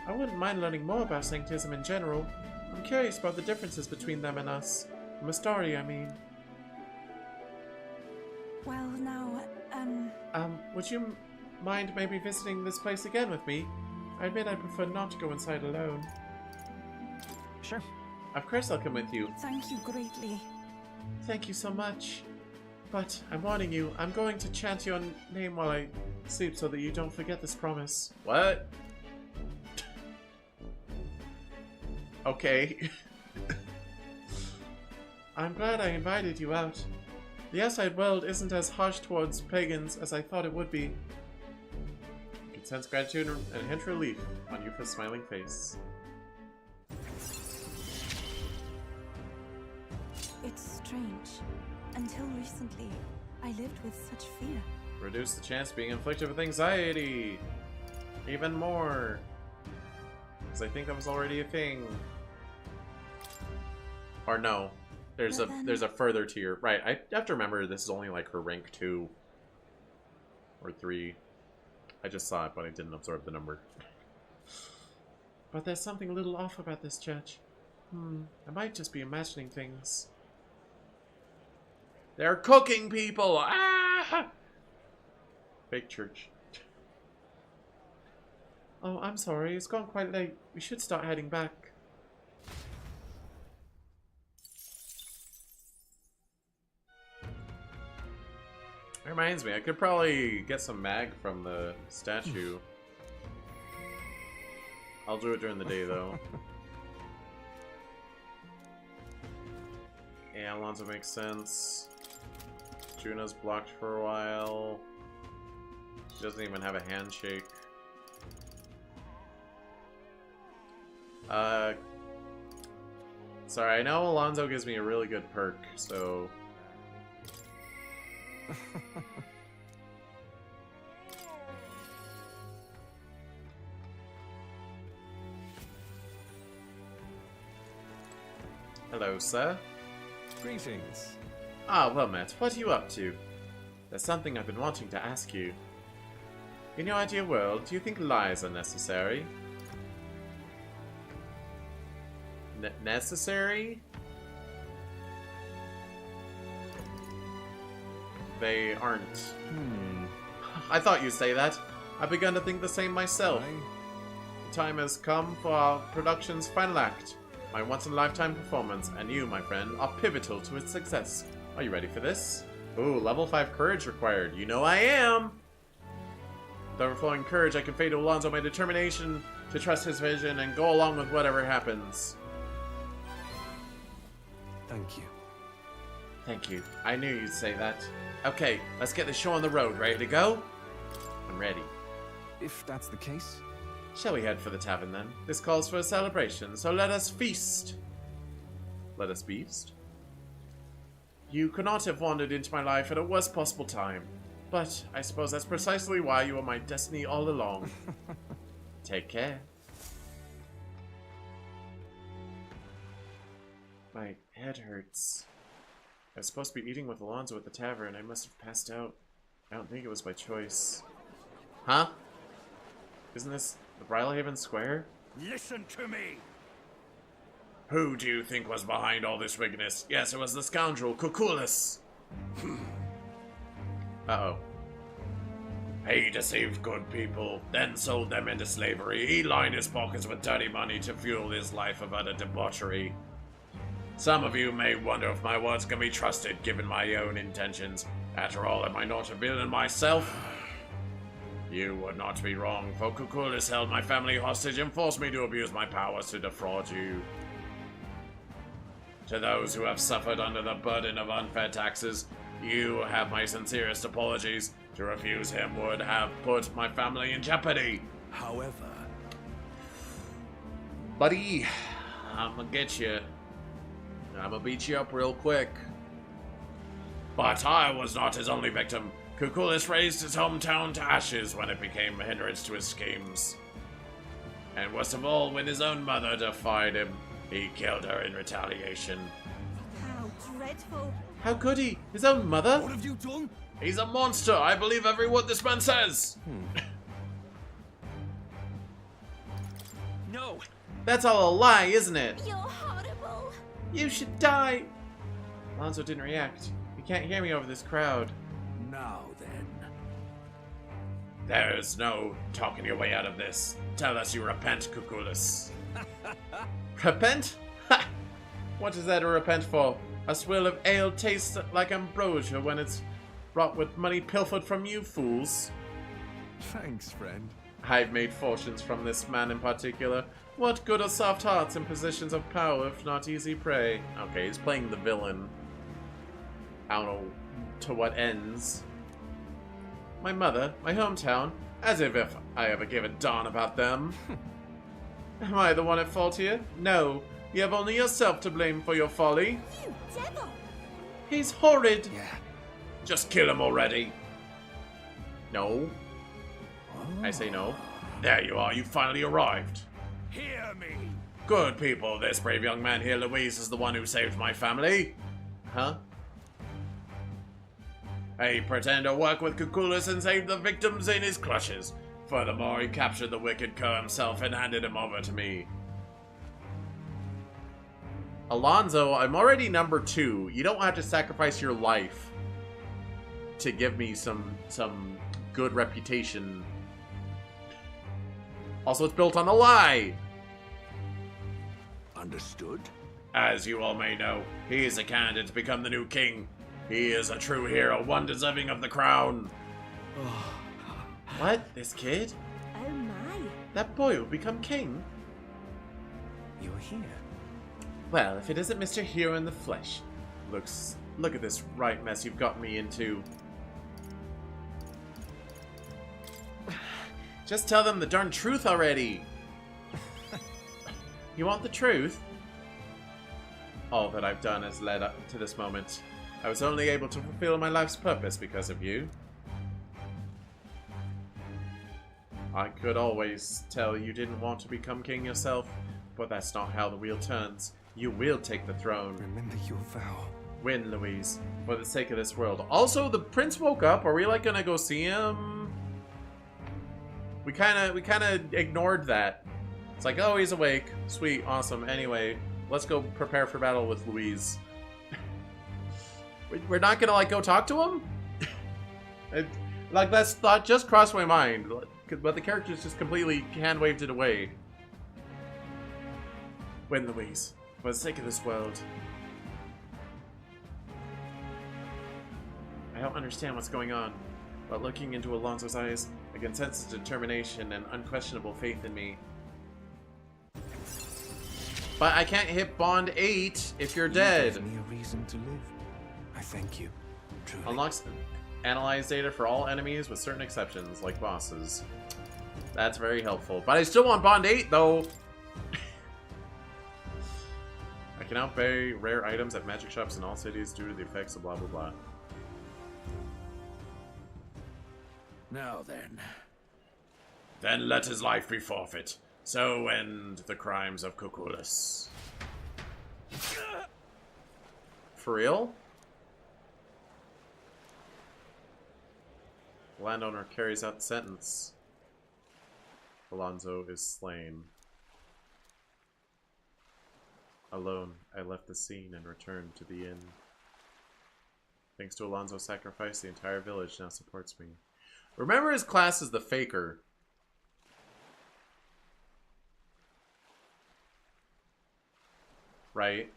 I wouldn't mind learning more about Sanctism in general. I'm curious about the differences between them and us. Mustari, I mean. Well, now, would you mind maybe visiting this place again with me? I admit I prefer not to go inside alone. Sure. Of course I'll come with you. Thank you greatly. Thank you so much. But I'm warning you, I'm going to chant your name while I sleep so that you don't forget this promise. What? Okay. I'm glad I invited you out. The outside world isn't as harsh towards pagans as I thought it would be. I can sense gratitude and a hint of relief on Yufa's smiling face. It's strange. Until recently, I lived with such fear. Reduce the chance of being inflicted with anxiety. Even more. Because I think that was already a thing. Or no. There's a further tier. Right, I have to remember this is only like her rank 2 or 3. I just saw it, but I didn't absorb the number. But there's something a little off about this church. I might just be imagining things. They're cooking people! Ah! Fake church. Oh, I'm sorry. It's gone quite late. We should start heading back. That reminds me, I could probably get some mag from the statue. I'll do it during the day, though. Yeah, Alonso makes sense. Juna's blocked for a while. She doesn't even have a handshake. Sorry, I know Alonso gives me a really good perk, so... Hello, sir. Greetings. Ah, well met. What are you up to? There's something I've been wanting to ask you. In your ideal world, do you think lies are necessary? Necessary? They aren't. I thought you'd say that. I've begun to think the same myself. The time has come for our production's final act. My once-in-a-lifetime performance, and you, my friend, are pivotal to its success. Are you ready for this? Ooh, level 5 courage required. You know I am! With overflowing courage, I convey to Alonso my determination to trust his vision and go along with whatever happens. Thank you. Thank you. I knew you'd say that. Okay, let's get the show on the road. Ready to go? I'm ready. If that's the case... Shall we head for the tavern, then? This calls for a celebration, so let us feast. Let us feast? You could not have wandered into my life at a worst possible time. But I suppose that's precisely why you are my destiny all along. Take care. My head hurts. I was supposed to be eating with Alonso at the tavern. I must have passed out. I don't think it was by choice. Huh? Isn't this the Brylehaven Square? Listen to me! Who do you think was behind all this wickedness? Yes, it was the scoundrel, Cucullus. Uh-oh. He deceived good people, then sold them into slavery. He lined his pockets with dirty money to fuel his life of utter debauchery. Some of you may wonder if my words can be trusted, given my own intentions. After all, am I not a villain myself? You would not be wrong, for Cucullus held my family hostage and forced me to abuse my powers to defraud you. To those who have suffered under the burden of unfair taxes, you have my sincerest apologies. To refuse him would have put my family in jeopardy. However... Buddy, I'm gonna get you. I'm gonna beat you up real quick. But I was not his only victim. Cucullus raised his hometown to ashes when it became a hindrance to his schemes. And worst of all, when his own mother defied him, he killed her in retaliation. How dreadful. How could he? His own mother? What have you done? He's a monster. I believe every word this man says. No. That's all a lie, isn't it? You're horrible. You should die. Alonso didn't react. He can't hear me over this crowd. Now then. There's no talking your way out of this. Tell us you repent, Cucullus. Repent? Ha! What is there to repent for? A swill of ale tastes like ambrosia when it's brought with money pilfered from you fools. Thanks, friend. I've made fortunes from this man in particular. What good are soft hearts in positions of power if not easy prey? Okay, he's playing the villain. I don't know to what ends. My mother, my hometown, as if I ever gave a darn about them. Am I the one at fault here? No, you have only yourself to blame for your folly. You devil! He's horrid. Yeah. Just kill him already. No. I say no. There you are, you finally arrived. Hear me! Good people, this brave young man here, Louise, is the one who saved my family. Huh? He pretended to work with Cucullus and saved the victims in his clutches. Furthermore, he captured the wicked cur himself and handed him over to me. Alonso, I'm already number 2. You don't have to sacrifice your life to give me some good reputation. Also, it's built on a lie. Understood? As you all may know, he is a candidate to become the new king. He is a true hero, one deserving of the crown. What? This kid? Oh my. That boy will become king? You're here. Well, if it isn't Mr. Hero in the flesh. Look at this right mess you've got me into. Just tell them the darn truth already. You want the truth? All that I've done has led up to this moment. I was only able to fulfill my life's purpose because of you. I could always tell you didn't want to become king yourself, but that's not how the wheel turns. You will take the throne. Remember your vow. Win, Louise, for the sake of this world. Also, the prince woke up. Are we like gonna go see him? We kind of ignored that. It's like, oh, he's awake. Sweet, awesome. Anyway, let's go prepare for battle with Louise. We're not gonna like go talk to him? Like that thought just crossed my mind, but the characters just completely hand waved it away. Win, Louise, for the sake of this world. I don't understand what's going on, but looking into Alonso's eyes, I can sense his determination and unquestionable faith in me. But I can't hit Bond 8 if you're dead. You gave me a reason to live. I thank you. Truly. Unlocks analyze data for all enemies with certain exceptions, like bosses. That's very helpful. But I still want Bond 8, though. I can now buy rare items at magic shops in all cities due to the effects of blah blah blah. Now then. Then let his life be forfeit. So end the crimes of Cucullus. For real? Landowner carries out the sentence. Alonso is slain. Alone, I left the scene and returned to the inn. Thanks to Alonso's sacrifice, the entire village now supports me. Remember his class is the Faker. Right?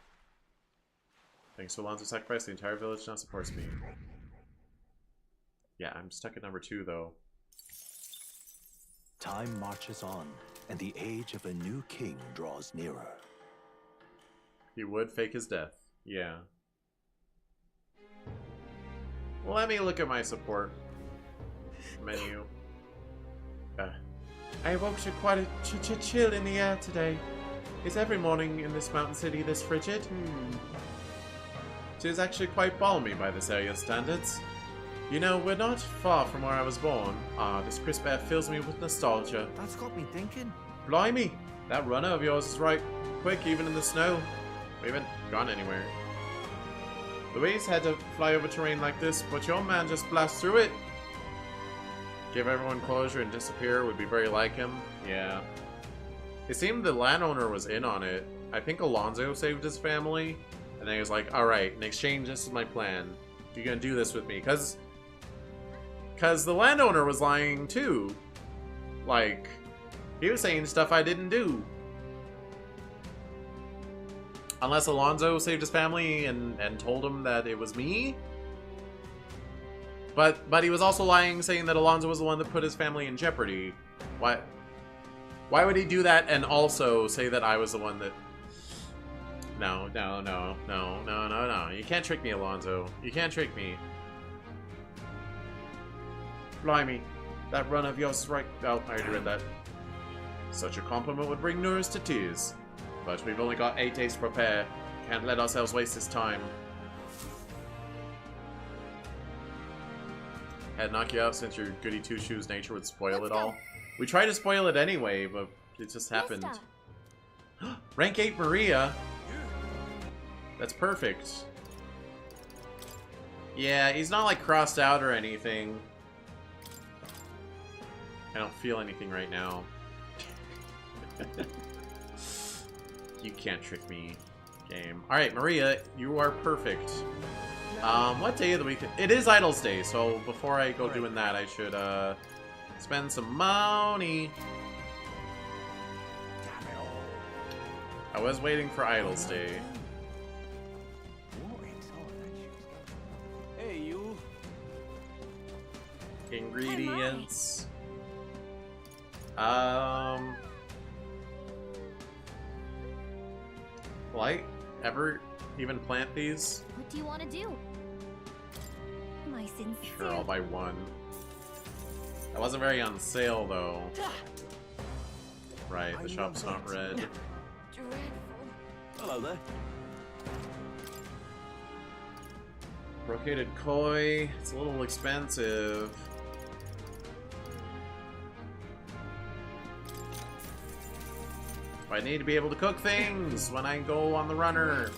Thanks to Alonso's sacrifice, the entire village now supports me. Yeah, I'm stuck at number 2, though. Time marches on, and the age of a new king draws nearer. He would fake his death. Yeah. Let me look at my support menu. I awoke to quite a chill in the air today. Is every morning in this mountain city this frigid? It is actually quite balmy by this area's standards. You know, we're not far from where I was born. This crisp air fills me with nostalgia. That's got me thinking. Blimey, that runner of yours is right quick even in the snow. We haven't gone anywhere. Louise had to fly over terrain like this, but your man just blasts through it. Give everyone closure and disappear would be very like him. Yeah. It seemed the landowner was in on it. I think Alonso saved his family. And then he was like, alright, in exchange, this is my plan. You're gonna do this with me. Because the landowner was lying too. Like, he was saying stuff I didn't do. Unless Alonso saved his family and told him that it was me. But he was also lying, saying that Alonso was the one that put his family in jeopardy. What? Why would he do that and also say that I was the one that... No. You can't trick me, Alonzo. You can't trick me. Blimey. That run of yours right... Oh, I already read that. Such a compliment would bring Nurse to tears. But we've only got 8 days to prepare. Can't let ourselves waste this time. Had knock you out since your goody two-shoes nature would spoil it all. We tried to spoil it anyway, but it just happened. Rank 8 Maria. That's perfect. Yeah, he's not like crossed out or anything. I don't feel anything right now. You can't trick me, game. Alright, Maria, you are perfect. What day of the week? It is Idols Day, so before I go doing that, I should, spend some money. I was waiting for Idols Day. Hey, you. Ingredients. Will I ever even plant these? What do you want to do? My sincere. Sure, I'll buy one. That wasn't very on sale, though. Right, the shop's not red. Dreadful. Hello there. Brocaded koi. It's a little expensive. I need to be able to cook things when I go on the runner.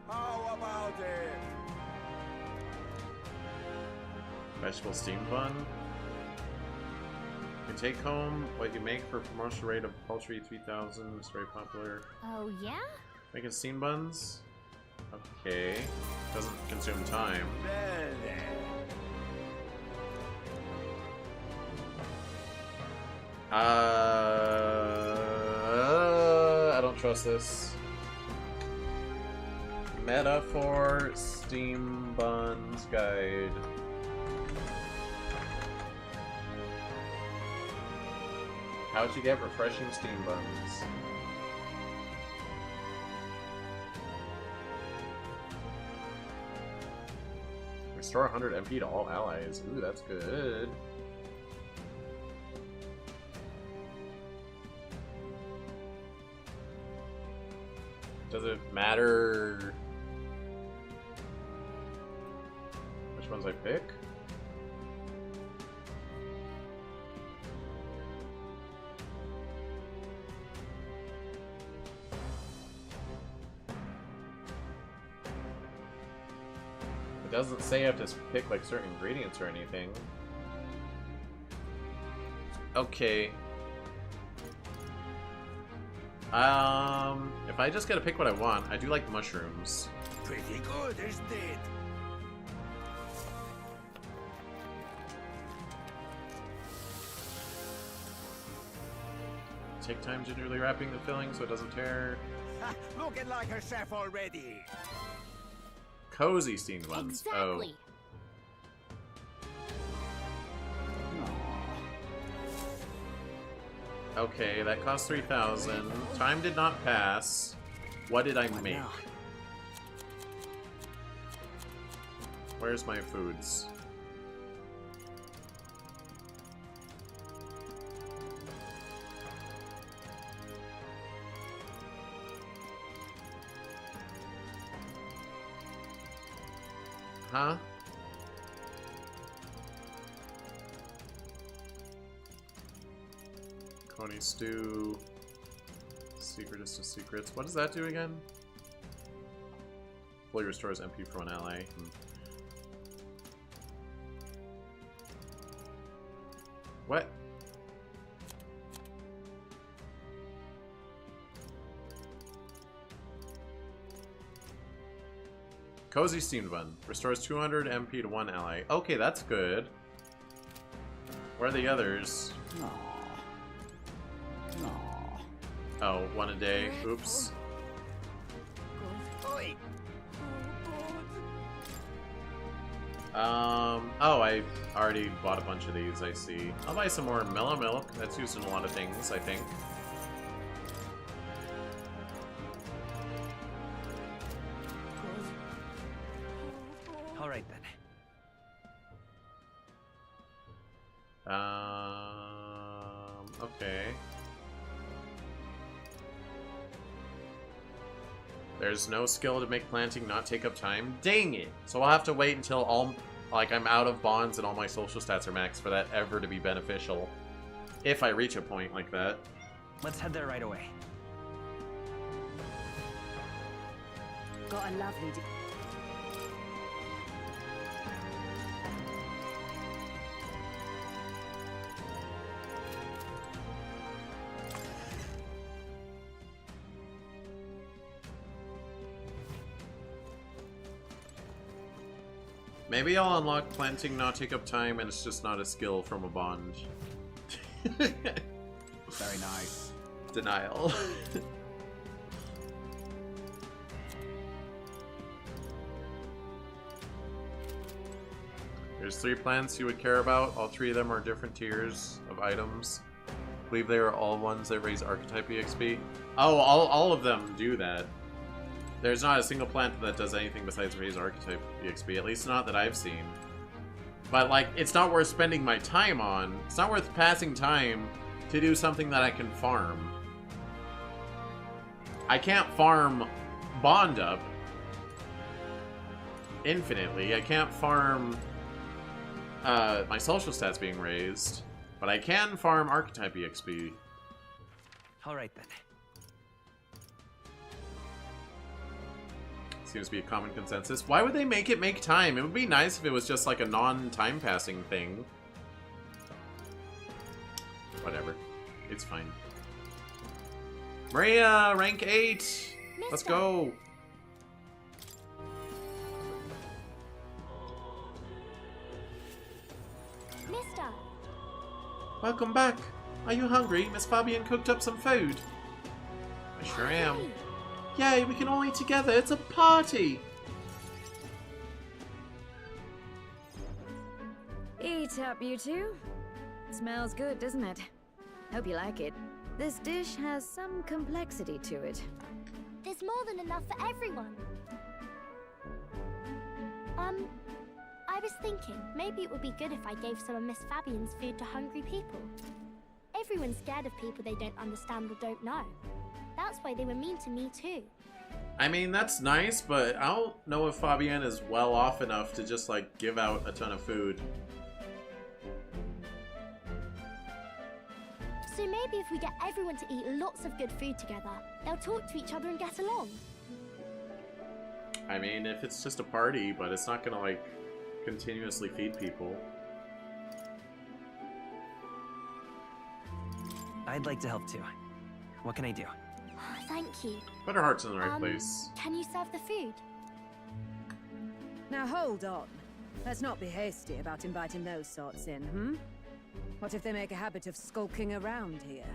How about it? Vegetable steam bun. You can take home what you make for promotional rate of poultry 3,000. It's very popular. Oh, yeah? Making steam buns? Okay. Doesn't consume time. I don't trust this. Metaphor Steam Buns Guide. How'd you get refreshing steam buns? Restore 100 MP to all allies. Ooh, that's good. Does it matter which ones I pick? It doesn't say I have to pick like certain ingredients or anything. Okay. If I just gotta pick what I want, I do like mushrooms. Pretty good, isn't it? Take time gingerly wrapping the filling so it doesn't tear. Looking like a chef already. Cozy steamed buns. Exactly. Oh. Okay, that cost 3,000. Time did not pass. What did I make? Where's my foods? Huh? Coney stew. Secretest of secrets. What does that do again? Fully restores MP for one ally. What? Cozy steamed bun. Restores 200 MP to one ally. Okay, that's good. Where are the others? Oh, one a day. Oops. Oh, I already bought a bunch of these, I see. I'll buy some more mellow milk. That's used in a lot of things, I think. Alright then. Okay. There's no skill to make planting not take up time. Dang it! So I'll have to wait until I'm out of bonds and all my social stats are maxed for that ever to be beneficial. If I reach a point like that. Let's head there right away. Got a lovely... Maybe I'll unlock planting not take up time and it's just not a skill from a bond. Very nice. Denial. There's 3 plants you would care about. All 3 of them are different tiers of items. I believe they are all ones that raise archetype EXP. Oh, all of them do that. There's not a single plant that does anything besides raise archetype EXP, at least not that I've seen. But, like, it's not worth spending my time on. It's not worth passing time to do something that I can farm. I can't farm Bond up infinitely. I can't farm my social stats being raised, but I can farm archetype EXP. Alright then. Seems to be a common consensus. Why would they make it make time? It would be nice if it was just like a non-time passing thing. Whatever. It's fine. Maria, rank 8! Let's go! Mister! Welcome back! Are you hungry? Miss Fabian cooked up some food. I sure am. Yay, we can all eat together. It's a party! Eat up, you two. Smells good, doesn't it? Hope you like it. This dish has some complexity to it. There's more than enough for everyone. I was thinking, maybe it would be good if I gave some of Miss Fabian's food to hungry people. Everyone's scared of people they don't understand or don't know. That's why they were mean to me too. I mean, that's nice, but I don't know if Fabienne is well off enough to just, like, give out a ton of food. So maybe if we get everyone to eat lots of good food together, they'll talk to each other and get along. I mean, if it's just a party, but it's not gonna, like, continuously feed people. I'd like to help too. What can I do? Thank you. Put our hearts in the right place. Can you serve the food? Now hold on. Let's not be hasty about inviting those sorts in, hmm? What if they make a habit of skulking around here?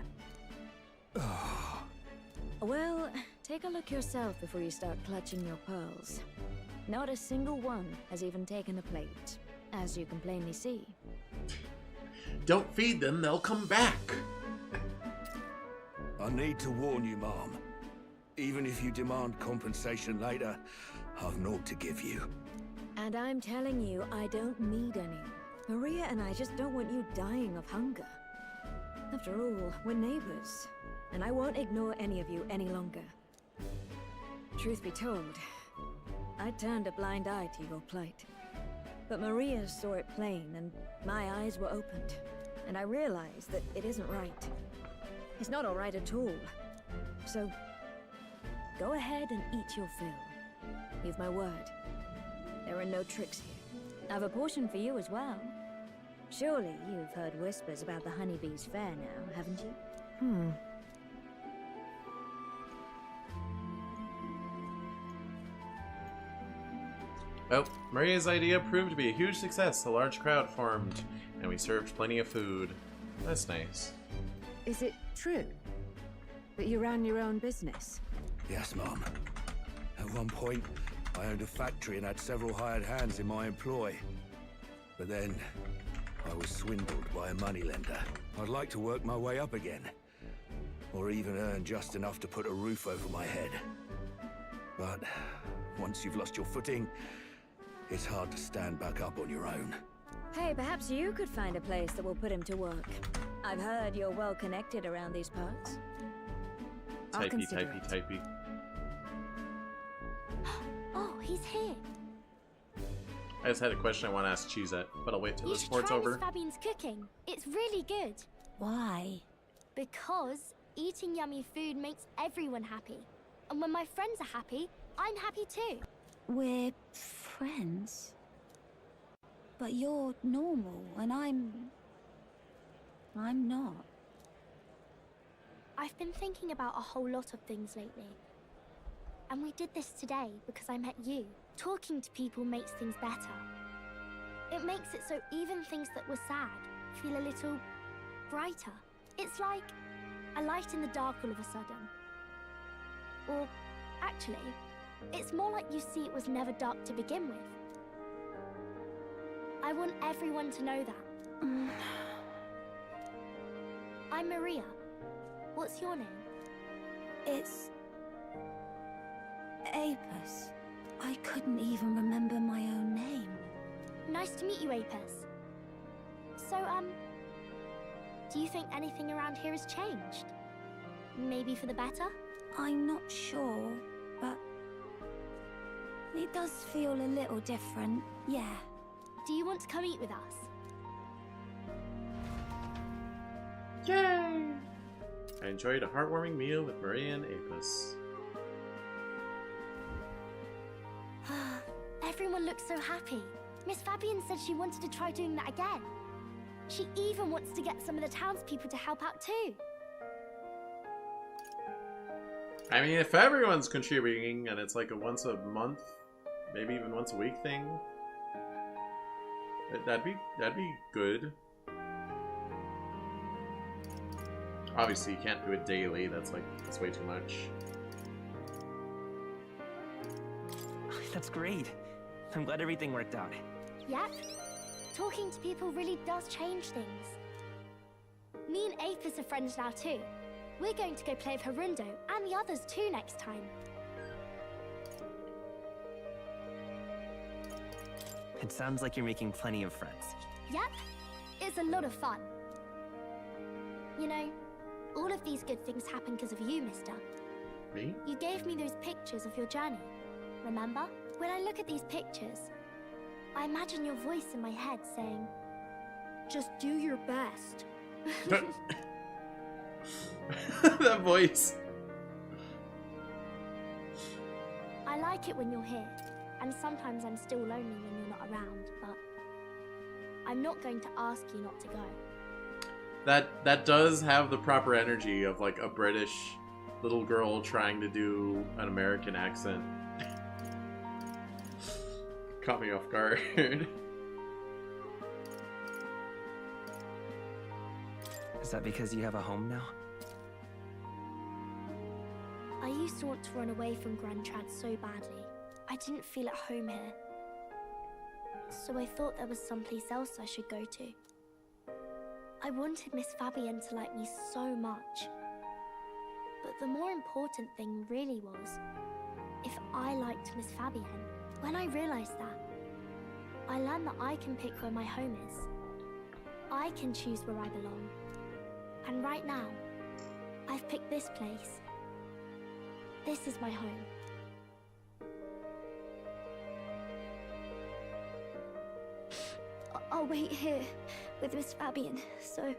Well, take a look yourself before you start clutching your pearls. Not a single one has even taken a plate, as you can plainly see. Don't feed them, they'll come back! I need to warn you, Mom. Even if you demand compensation later, I've naught to give you. And I'm telling you, I don't need any. Maria and I just don't want you dying of hunger. After all, we're neighbors, and I won't ignore any of you any longer. Truth be told, I turned a blind eye to your plight. But Maria saw it plain, and my eyes were opened, and I realized that it isn't right. It's not all right at all. So, go ahead and eat your fill. You've my word. There are no tricks here. I've a portion for you as well. Surely you've heard whispers about the honeybees fair now, haven't you? Well, Maria's idea proved to be a huge success. A large crowd formed, and we served plenty of food. That's nice. Is it true that you ran your own business? Yes, Mom. At one point, I owned a factory and had several hired hands in my employ. But then, I was swindled by a moneylender. I'd like to work my way up again. Or even earn just enough to put a roof over my head. But once you've lost your footing, it's hard to stand back up on your own. Hey, perhaps you could find a place that will put him to work. I've heard you're well connected around these parts. Typey. Oh, he's here. I just had a question I want to ask Cheezette, but I'll wait till the sport's over. You should try Miss Fabian's cooking. It's really good. Why? Because eating yummy food makes everyone happy. And when my friends are happy, I'm happy too. We're friends? But you're normal, and I'm not. I've been thinking about a whole lot of things lately. And we did this today because I met you. Talking to people makes things better. It makes it so even things that were sad feel a little brighter. It's like a light in the dark all of a sudden. Or actually, it's more like you see it was never dark to begin with. I want everyone to know that. I'm Maria. What's your name? It's... Apis. I couldn't even remember my own name. Nice to meet you, Apis. So, do you think anything around here has changed? Maybe for the better? I'm not sure, but... it does feel a little different, yeah. Do you want to come eat with us? Yay! I enjoyed a heartwarming meal with Maria and Apis. Everyone looks so happy. Miss Fabian said she wanted to try doing that again. She even wants to get some of the townspeople to help out too. I mean, if everyone's contributing and it's like a once a month, maybe even once a week thing, that'd be good. Obviously, you can't do it daily. That's way too much. That's great. I'm glad everything worked out. Yep. Talking to people really does change things. Me and Apis are friends now too. We're going to go play with Harundo and the others too next time. It sounds like you're making plenty of friends. Yep. It's a lot of fun. You know, all of these good things happen because of you, mister. Me? You gave me those pictures of your journey. Remember? When I look at these pictures, I imagine your voice in my head saying, just do your best. That voice. I like it when you're here, and sometimes I'm still lonely when you're not around, but I'm not going to ask you not to go. That does have the proper energy of like a British little girl trying to do an American accent. Caught me off guard. Is that because you have a home now? I used to want to run away from Grand Trad so badly. I didn't feel at home here. So I thought there was someplace else I should go to. I wanted Miss Fabienne to like me so much. But the more important thing really was if I liked Miss Fabienne. When I realized that, I learned that I can pick where my home is. I can choose where I belong. And right now, I've picked this place. This is my home. I'll wait here with Miss Fabienne, so...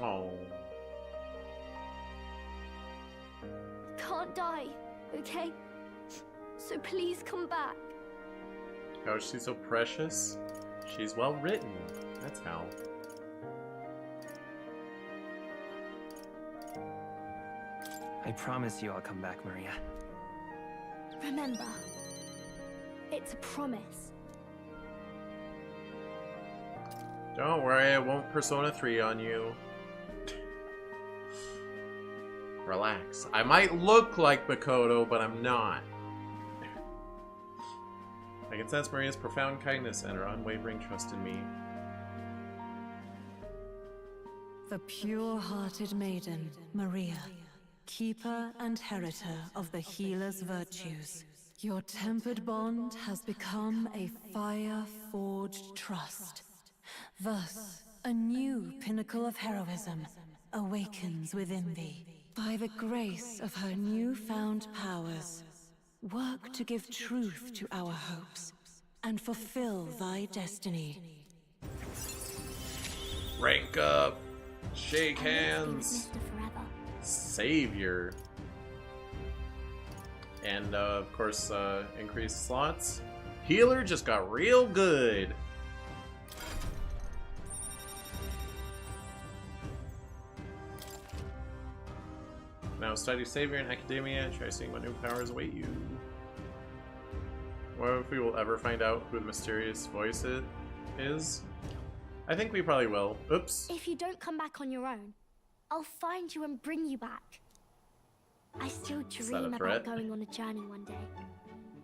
Oh. Can't die, okay? So please come back. How is she so precious? She's well written. That's how. I promise you I'll come back, Maria. Remember, it's a promise. Don't worry, I won't Persona 3 on you. Relax. I might look like Makoto, but I'm not. I I can sense Maria's profound kindness and her unwavering trust in me. The pure-hearted maiden, Maria, keeper and heritor of the healer's virtues. Your tempered bond has become a fire-forged trust. Thus, a new pinnacle of heroism awakens within thee. By the grace of her newfound powers, work to give truth to our hopes and fulfill thy destiny. Rank up! Shake hands! Savior! And of course, increased slots. Healer just got real good! Now study Savior in Academia, try seeing what new powers await you. What if we will ever find out who the mysterious voice is? I think we probably will. Oops. If you don't come back on your own, I'll find you and bring you back. I still dream about going on a journey one day.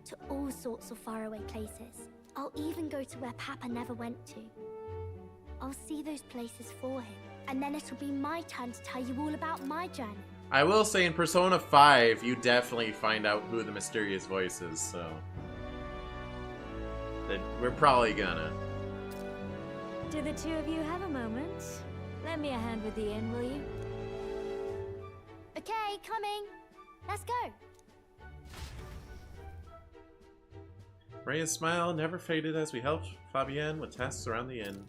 To all sorts of faraway places. I'll even go to where Papa never went to. I'll see those places for him. And then it'll be my turn to tell you all about my journey. I will say in Persona 5, you definitely find out who the mysterious voice is, so... we're probably gonna. Do the two of you have a moment? Lend me a hand with the inn, will you? Okay, coming. Let's go. Maria's smile never faded as we helped Fabienne with tasks around the inn.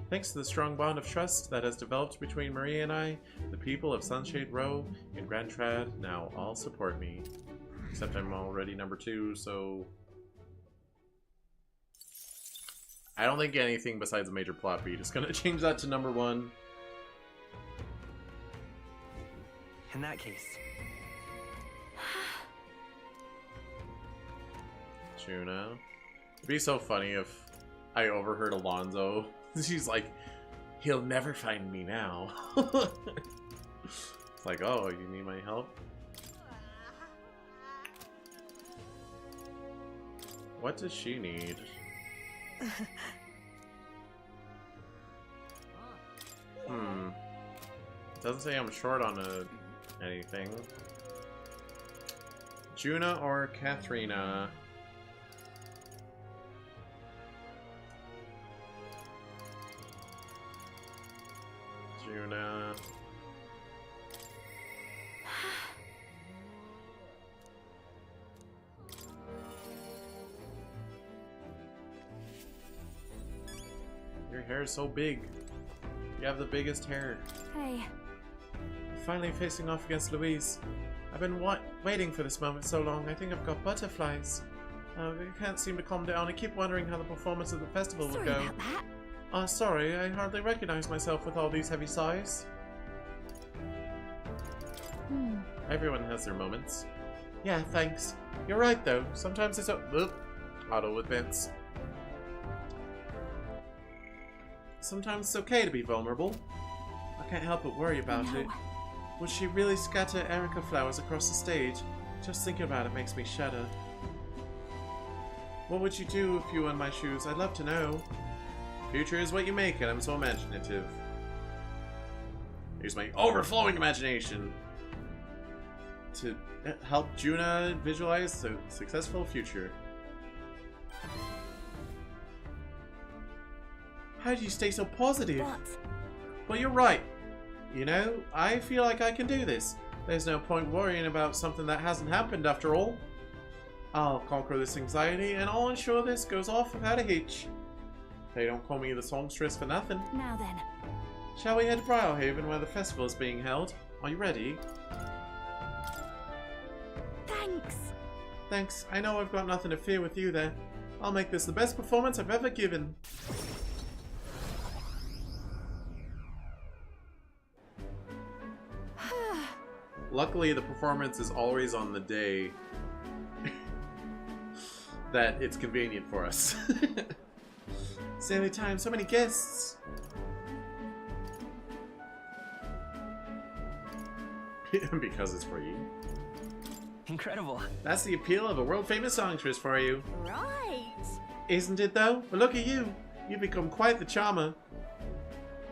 Thanks to the strong bond of trust that has developed between Maria and I, the people of Sunshade Row and Grand Trad now all support me. Except I'm already number 2, so... I don't think anything besides a major plot beat is gonna change that to number 1. In that case... Juna. It'd be so funny if I overheard Alonzo. She's like, he'll never find me now. It's like, oh, you need my help? What does she need? Doesn't say I'm short on anything. Juna or Katharina? Juna. Your hair is so big. You have the biggest hair. Hey. Finally facing off against Louise. I've been waiting for this moment so long, I think I've got butterflies. I can't seem to calm down. I keep wondering how the performance of the festival will go. Sorry about that. Sorry, I hardly recognize myself with all these heavy sighs. Everyone has their moments. Yeah, thanks. You're right, though. Sometimes it's auto advance. Sometimes it's okay to be vulnerable. I can't help but worry about it. Would she really scatter Erica flowers across the stage? Just thinking about it makes me shudder. What would you do if you were in my shoes? I'd love to know. Future is what you make it. I'm so imaginative. Here's my overflowing imagination to help Juna visualize a successful future. How do you stay so positive? What? Well, you're right. You know, I feel like I can do this. There's no point worrying about something that hasn't happened after all. I'll conquer this anxiety and I'll ensure this goes off without a hitch. They don't call me the songstress for nothing. Now then. Shall we head to Briarhaven where the festival is being held? Are you ready? Thanks. Thanks. I know I've got nothing to fear with you there. I'll make this the best performance I've ever given. Luckily, the performance is always on the day that it's convenient for us. Silly time, so many guests. Because it's free. Incredible. That's the appeal of a world-famous songstress for you. Right. Isn't it though? But look at you. You've become quite the charmer.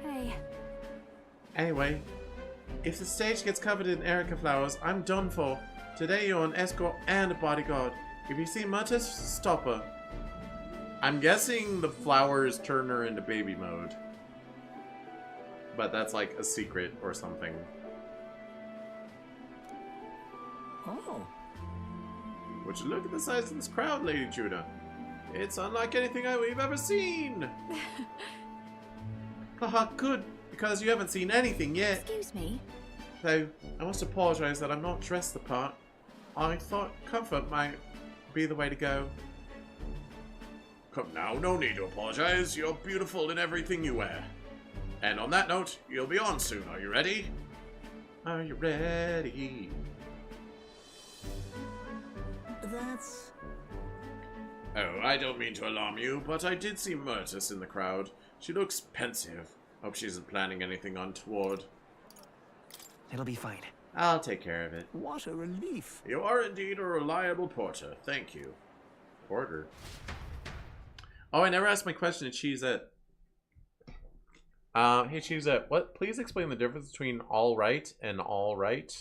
Hey. Anyway, if the stage gets covered in Erica flowers, I'm done for. Today you're an escort and a bodyguard. If you see Murtis, stop her. I'm guessing the flowers turn her into baby mode. But that's like a secret or something. Oh. Would you look at the size of this crowd, Lady Judah? It's unlike anything we've ever seen. Haha, good, because you haven't seen anything yet. Excuse me. Though, I must apologize that I'm not dressed the part. I thought comfort might be the way to go. Come now, no need to apologize. You're beautiful in everything you wear. And on that note, you'll be on soon. Are you ready? Are you ready? That's... Oh, I don't mean to alarm you, but I did see Murtis in the crowd. She looks pensive. Hope she isn't planning anything untoward. It'll be fine. I'll take care of it. What a relief. You are indeed a reliable porter. Thank you. Porter? Oh, I never asked my question to Cheezette. Hey Cheezette, what? Please explain the difference between all right and all right.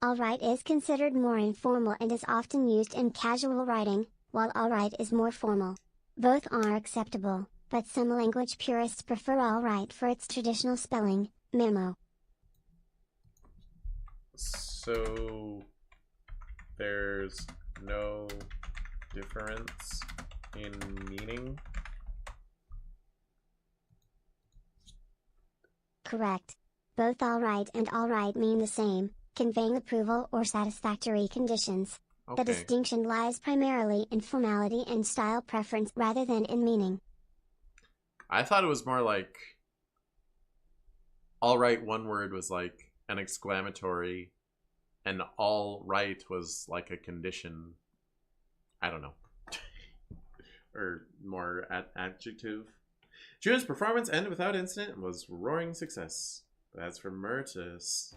All right is considered more informal and is often used in casual writing, while all right is more formal. Both are acceptable, but some language purists prefer all right for its traditional spelling, memo. So there's no difference in meaning? Correct. Both all right and all right mean the same, conveying approval or satisfactory conditions. Okay. The distinction lies primarily in formality and style preference rather than in meaning. I thought it was more like all right, one word was like an exclamatory, and all right was like a condition. I don't know. Or more adjective. Judah's performance ended without incident and was roaring success. But as for Murtis...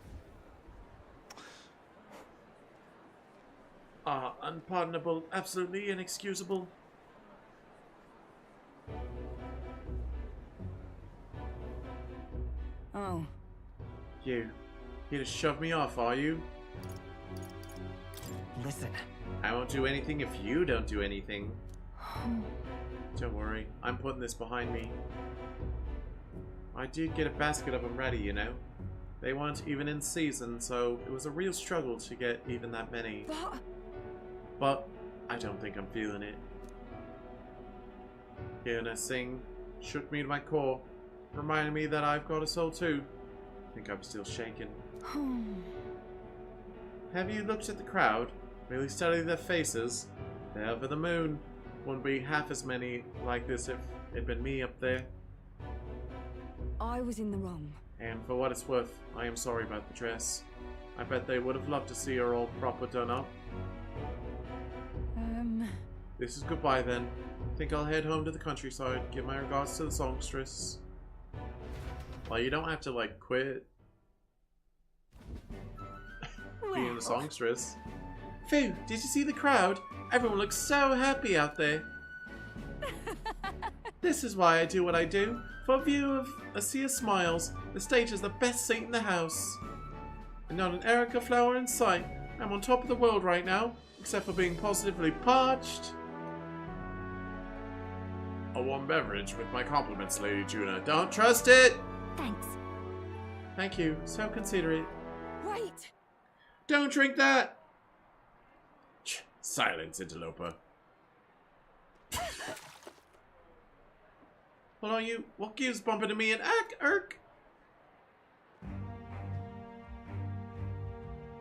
unpardonable, absolutely inexcusable. Oh. You here to shove me off, are you? Listen. I won't do anything if you don't do anything. Don't worry, I'm putting this behind me. I did get a basket of them ready, you know. They weren't even in season, so it was a real struggle to get even that many. But I don't think I'm feeling it. Hearing her sing shook me to my core, reminding me that I've got a soul too. I think I'm still shaking. Have you looked at the crowd? Really studied their faces? They're over the moon. Wouldn't be half as many like this if it'd been me up there. I was in the wrong. And for what it's worth, I am sorry about the dress. I bet they would have loved to see her all proper done up. This is goodbye then. Think I'll head home to the countryside, give my regards to the songstress. Well, you don't have to, like, quit being the songstress. Phew, did you see the crowd? Everyone looks so happy out there. This is why I do what I do. For a view of a sea of smiles, the stage is the best seat in the house. And not an Erica flower in sight. I'm on top of the world right now, except for being positively parched. A warm beverage with my compliments, Lady Judah. Don't trust it! Thanks. Thank you. So considerate. Wait! Don't drink that! Silence, interloper. What are you? What gives bumping to me and irk?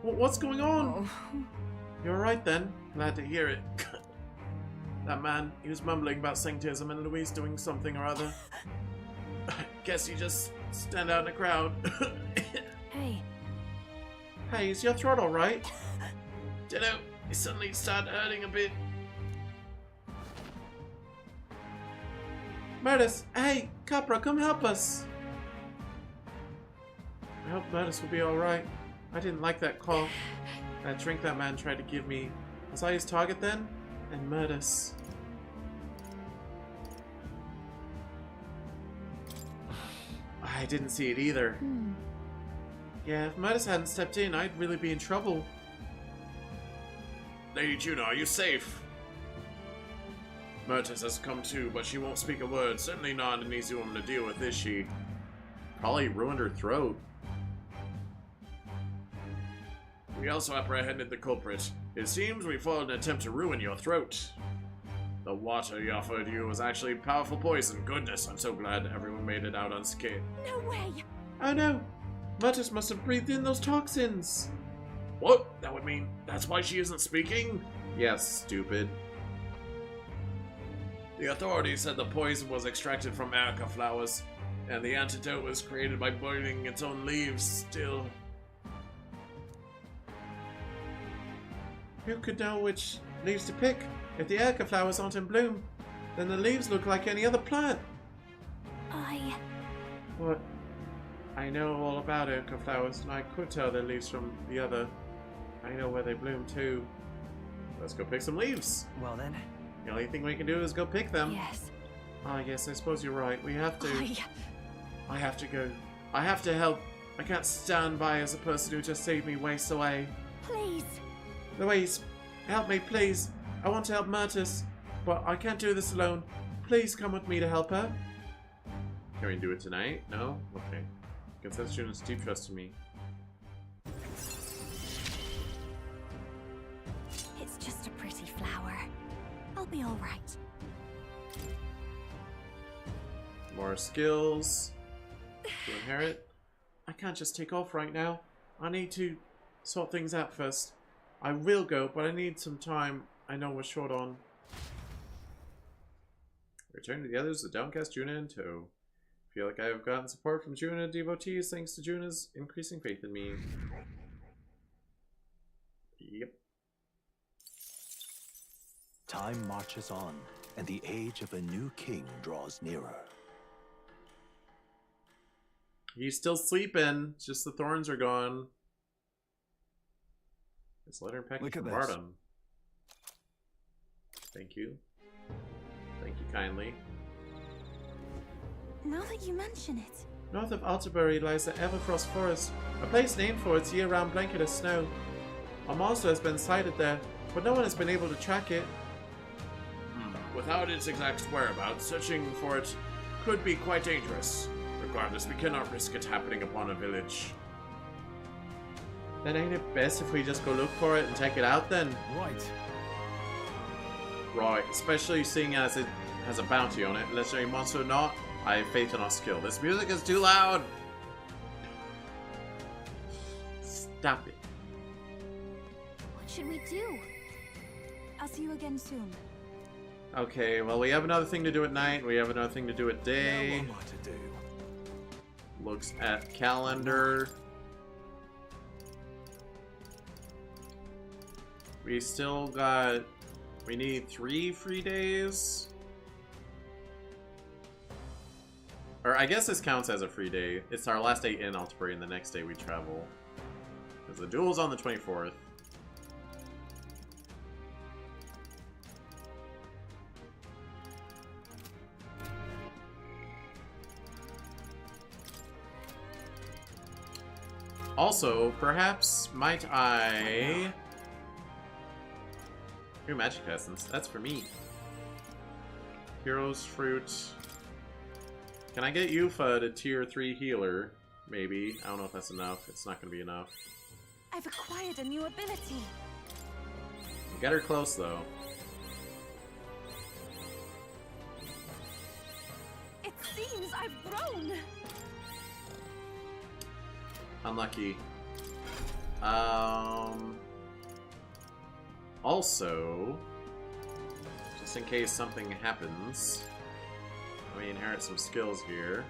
What's going on? You're right then. Glad to hear it. That man, he was mumbling about sanctism and Louise doing something or other. Guess you just stand out in a crowd. Hey. Hey, is your throat alright? Dunno, it suddenly started hurting a bit. Murtis, hey, Capra, come help us. I hope Murtis will be alright. I didn't like that cough. That drink that man tried to give me. Was I his target then? And Murdus. I didn't see it either. Yeah, if Murdus hadn't stepped in, I'd really be in trouble. Lady Juno, are you safe? Myrtis has come too, but she won't speak a word. Certainly not an easy woman to deal with, is she? Probably ruined her throat. We also apprehended the culprit. It seems we foiled an attempt to ruin your throat. The water he offered you was actually powerful poison. Goodness, I'm so glad everyone made it out unscathed. No way! Oh no! Murdus must have breathed in those toxins! What? That would mean that's why she isn't speaking? Yes, stupid. The authorities said the poison was extracted from Erica flowers, and the antidote was created by boiling its own leaves. Still, who could know which leaves to pick? If the Erica flowers aren't in bloom, then the leaves look like any other plant. What? I know all about Erica flowers, and I could tell their leaves from the other. I know where they bloom too. Let's go pick some leaves. Well then. The only thing we can do is go pick them. Yes. Ah, yes, I suppose you're right. We have to. I have to go. I have to help. I can't stand by as a person who just saved me wastes away. Please. Louise, help me, please. I want to help Myrtis, but I can't do this alone. Please come with me to help her. Can we do it tonight? No? Okay. Can sense Juno's deep trust in me. It's just a pretty flower. I'll be alright. More skills to inherit. I can't just take off right now. I need to sort things out first. I will go, but I need some time. I know we're short on. Return to the others, the downcast Juna in tow. Feel like I have gotten support from Juna devotees thanks to Juna's increasing faith in me. Yep. Time marches on, and the age of a new king draws nearer. He's still sleeping, just the thorns are gone. This letter and package from Bardem. Thank you. Thank you kindly. Now that you mention it. North of Alterbury lies the Everfrost Forest, a place named for its year-round blanket of snow. A monster has been sighted there, but no one has been able to track it. Without its exact whereabouts, searching for it could be quite dangerous. Regardless, we cannot risk it happening upon a village. Then ain't it best if we just go look for it and check it out then? Right. Right, especially seeing as it has a bounty on it. Legendary monster or not, I have faith in our skill. This music is too loud! Stop it. What should we do? I'll see you again soon. Okay, well we have another thing to do at night, we have another thing to do at day. Now what am I to do? Looks at calendar. We still got... We need 3 free days? Or I guess this counts as a free day. It's our last day in Altabury and the next day we travel. Because the duel's on the 24th. Also, perhaps might I... New magic essence. That's for me. Hero's fruit. Can I get Yufa to tier 3 healer? Maybe. I don't know if that's enough. It's not going to be enough. I've acquired a new ability. Get her close though. It seems I've grown. Unlucky. Also, just in case something happens, let me inherit some skills here.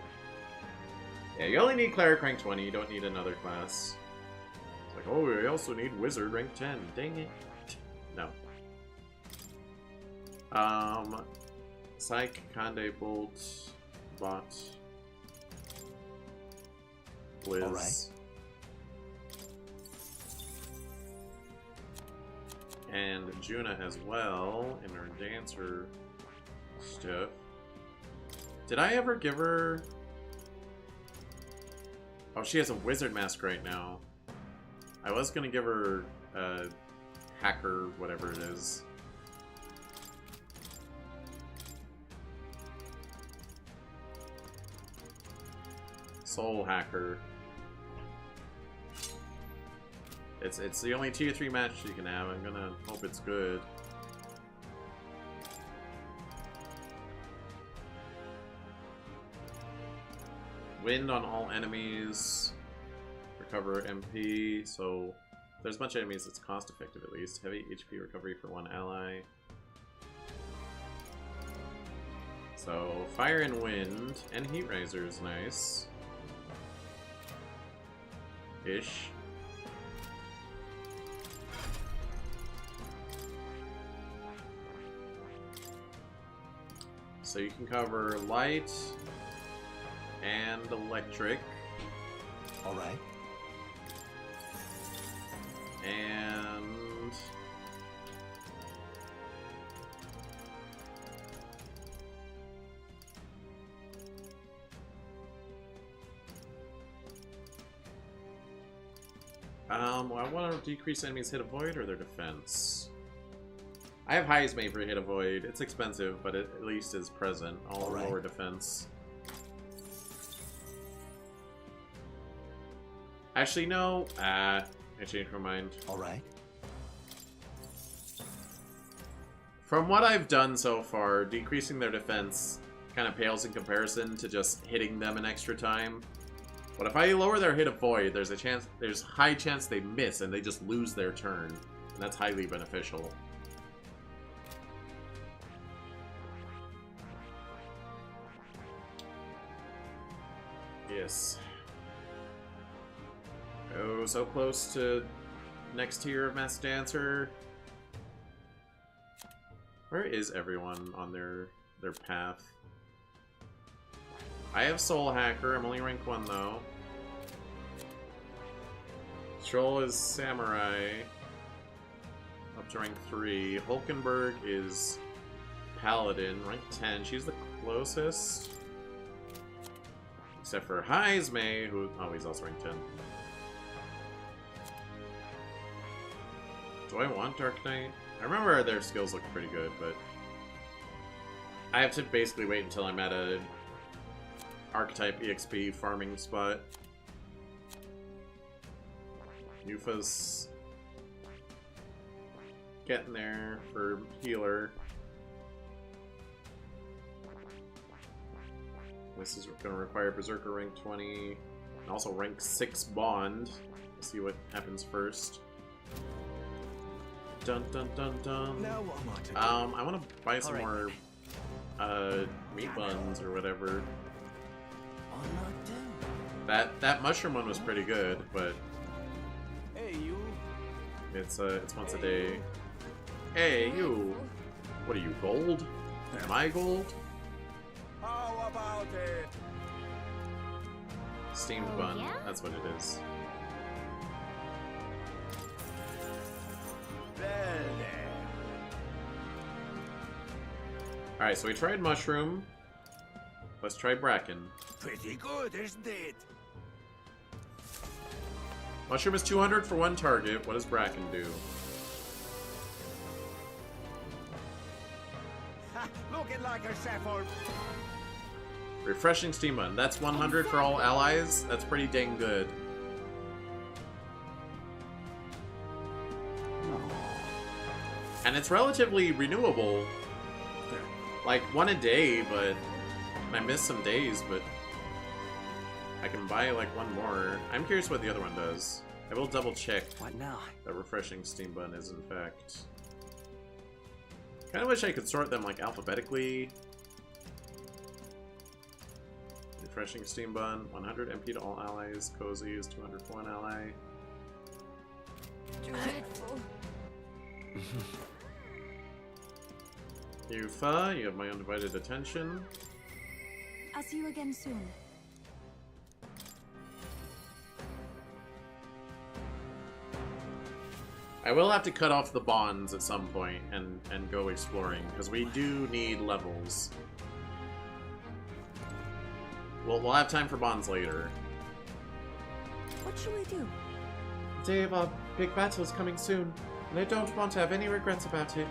Yeah, you only need Cleric rank 20, you don't need another class. It's like, oh, we also need Wizard rank 10. Dang it. No. Psych, Conde, Bolt, Bot, Blizz. All right. And Juna as well in her dancer stuff. Did I ever give her... Oh, she has a wizard mask right now. I was gonna give her hacker, whatever it is. Soul hacker. It's the only tier 3 match you can have. I'm gonna hope it's good. Wind on all enemies. Recover MP. So if there's a bunch of enemies, it's cost effective at least. Heavy HP recovery for one ally. So fire and wind and heat razor is nice. Ish. So you can cover light and electric. Alright. And well, I want to decrease enemies' hit avoid or their defense. I have highs made for hit avoid. It's expensive, but it at least is present. I'll lower defense. Actually, no. I changed my mind. Alright. From what I've done so far, decreasing their defense kind of pales in comparison to just hitting them an extra time. But if I lower their hit avoid, there's a high chance they miss and they just lose their turn. And that's highly beneficial. Yes. Oh, so close to next tier of Masked Dancer. Where is everyone on their path? I have Soul Hacker. I'm only rank 1 though. Troll is Samurai. Up to rank 3. Hulkenberg is Paladin, rank 10. She's the closest. Except for Heismay, who... Oh, he's also rank 10. Do I want Dark Knight? I remember their skills look pretty good, but... I have to basically wait until I'm at a Archetype EXP farming spot. Yufa's getting there for healer. This is going to require Berserker rank 20, and also rank 6 Bond. Let's see what happens first. Dun dun dun dun. Now what am I to do? I want to buy some more meat buns or whatever. That mushroom one was pretty good, but Hey you. it's once a day. Hey you. What are you, gold? Am I gold? How about it? Steamed bun. That's what it is. Alright, so we tried mushroom. Let's try bracken. Pretty good, isn't it? Mushroom is 200 for one target. What does bracken do? Looking like a shepherd. Refreshing steam bun. That's 100 for all allies. That's pretty dang good. And it's relatively renewable. Like, one a day, but I missed some days, but I can buy, like, one more. I'm curious what the other one does. I will double check. What now? That refreshing steam bun is, in fact. Kinda wish I could sort them, like, alphabetically. Refreshing steam bun, 100 MP to all allies. Cozy is 200 for one ally. Dreadful. Yufa, you have my undivided attention. I'll see you again soon. I will have to cut off the bonds at some point and go exploring, because we do need levels. We'll have time for bonds later. What should we do? The day of our big battle is coming soon, and I don't want to have any regrets about it.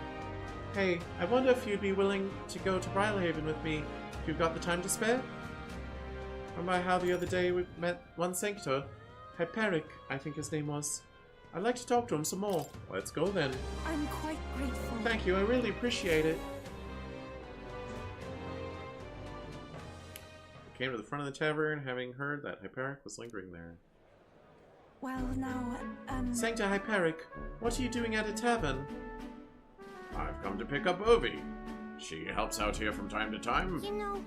Hey, I wonder if you'd be willing to go to Brylehaven with me, if you've got the time to spare? Remember how the other day we met one Sanctor? Hyperic, I think his name was. I'd like to talk to him some more. Let's go then. I'm quite grateful. Thank you, I really appreciate it. We came to the front of the tavern, having heard that Hyperic was lingering there. Well, now, Sanctor Hyperic, what are you doing at a tavern? I've come to pick up Ovi. She helps out here from time to time. You know...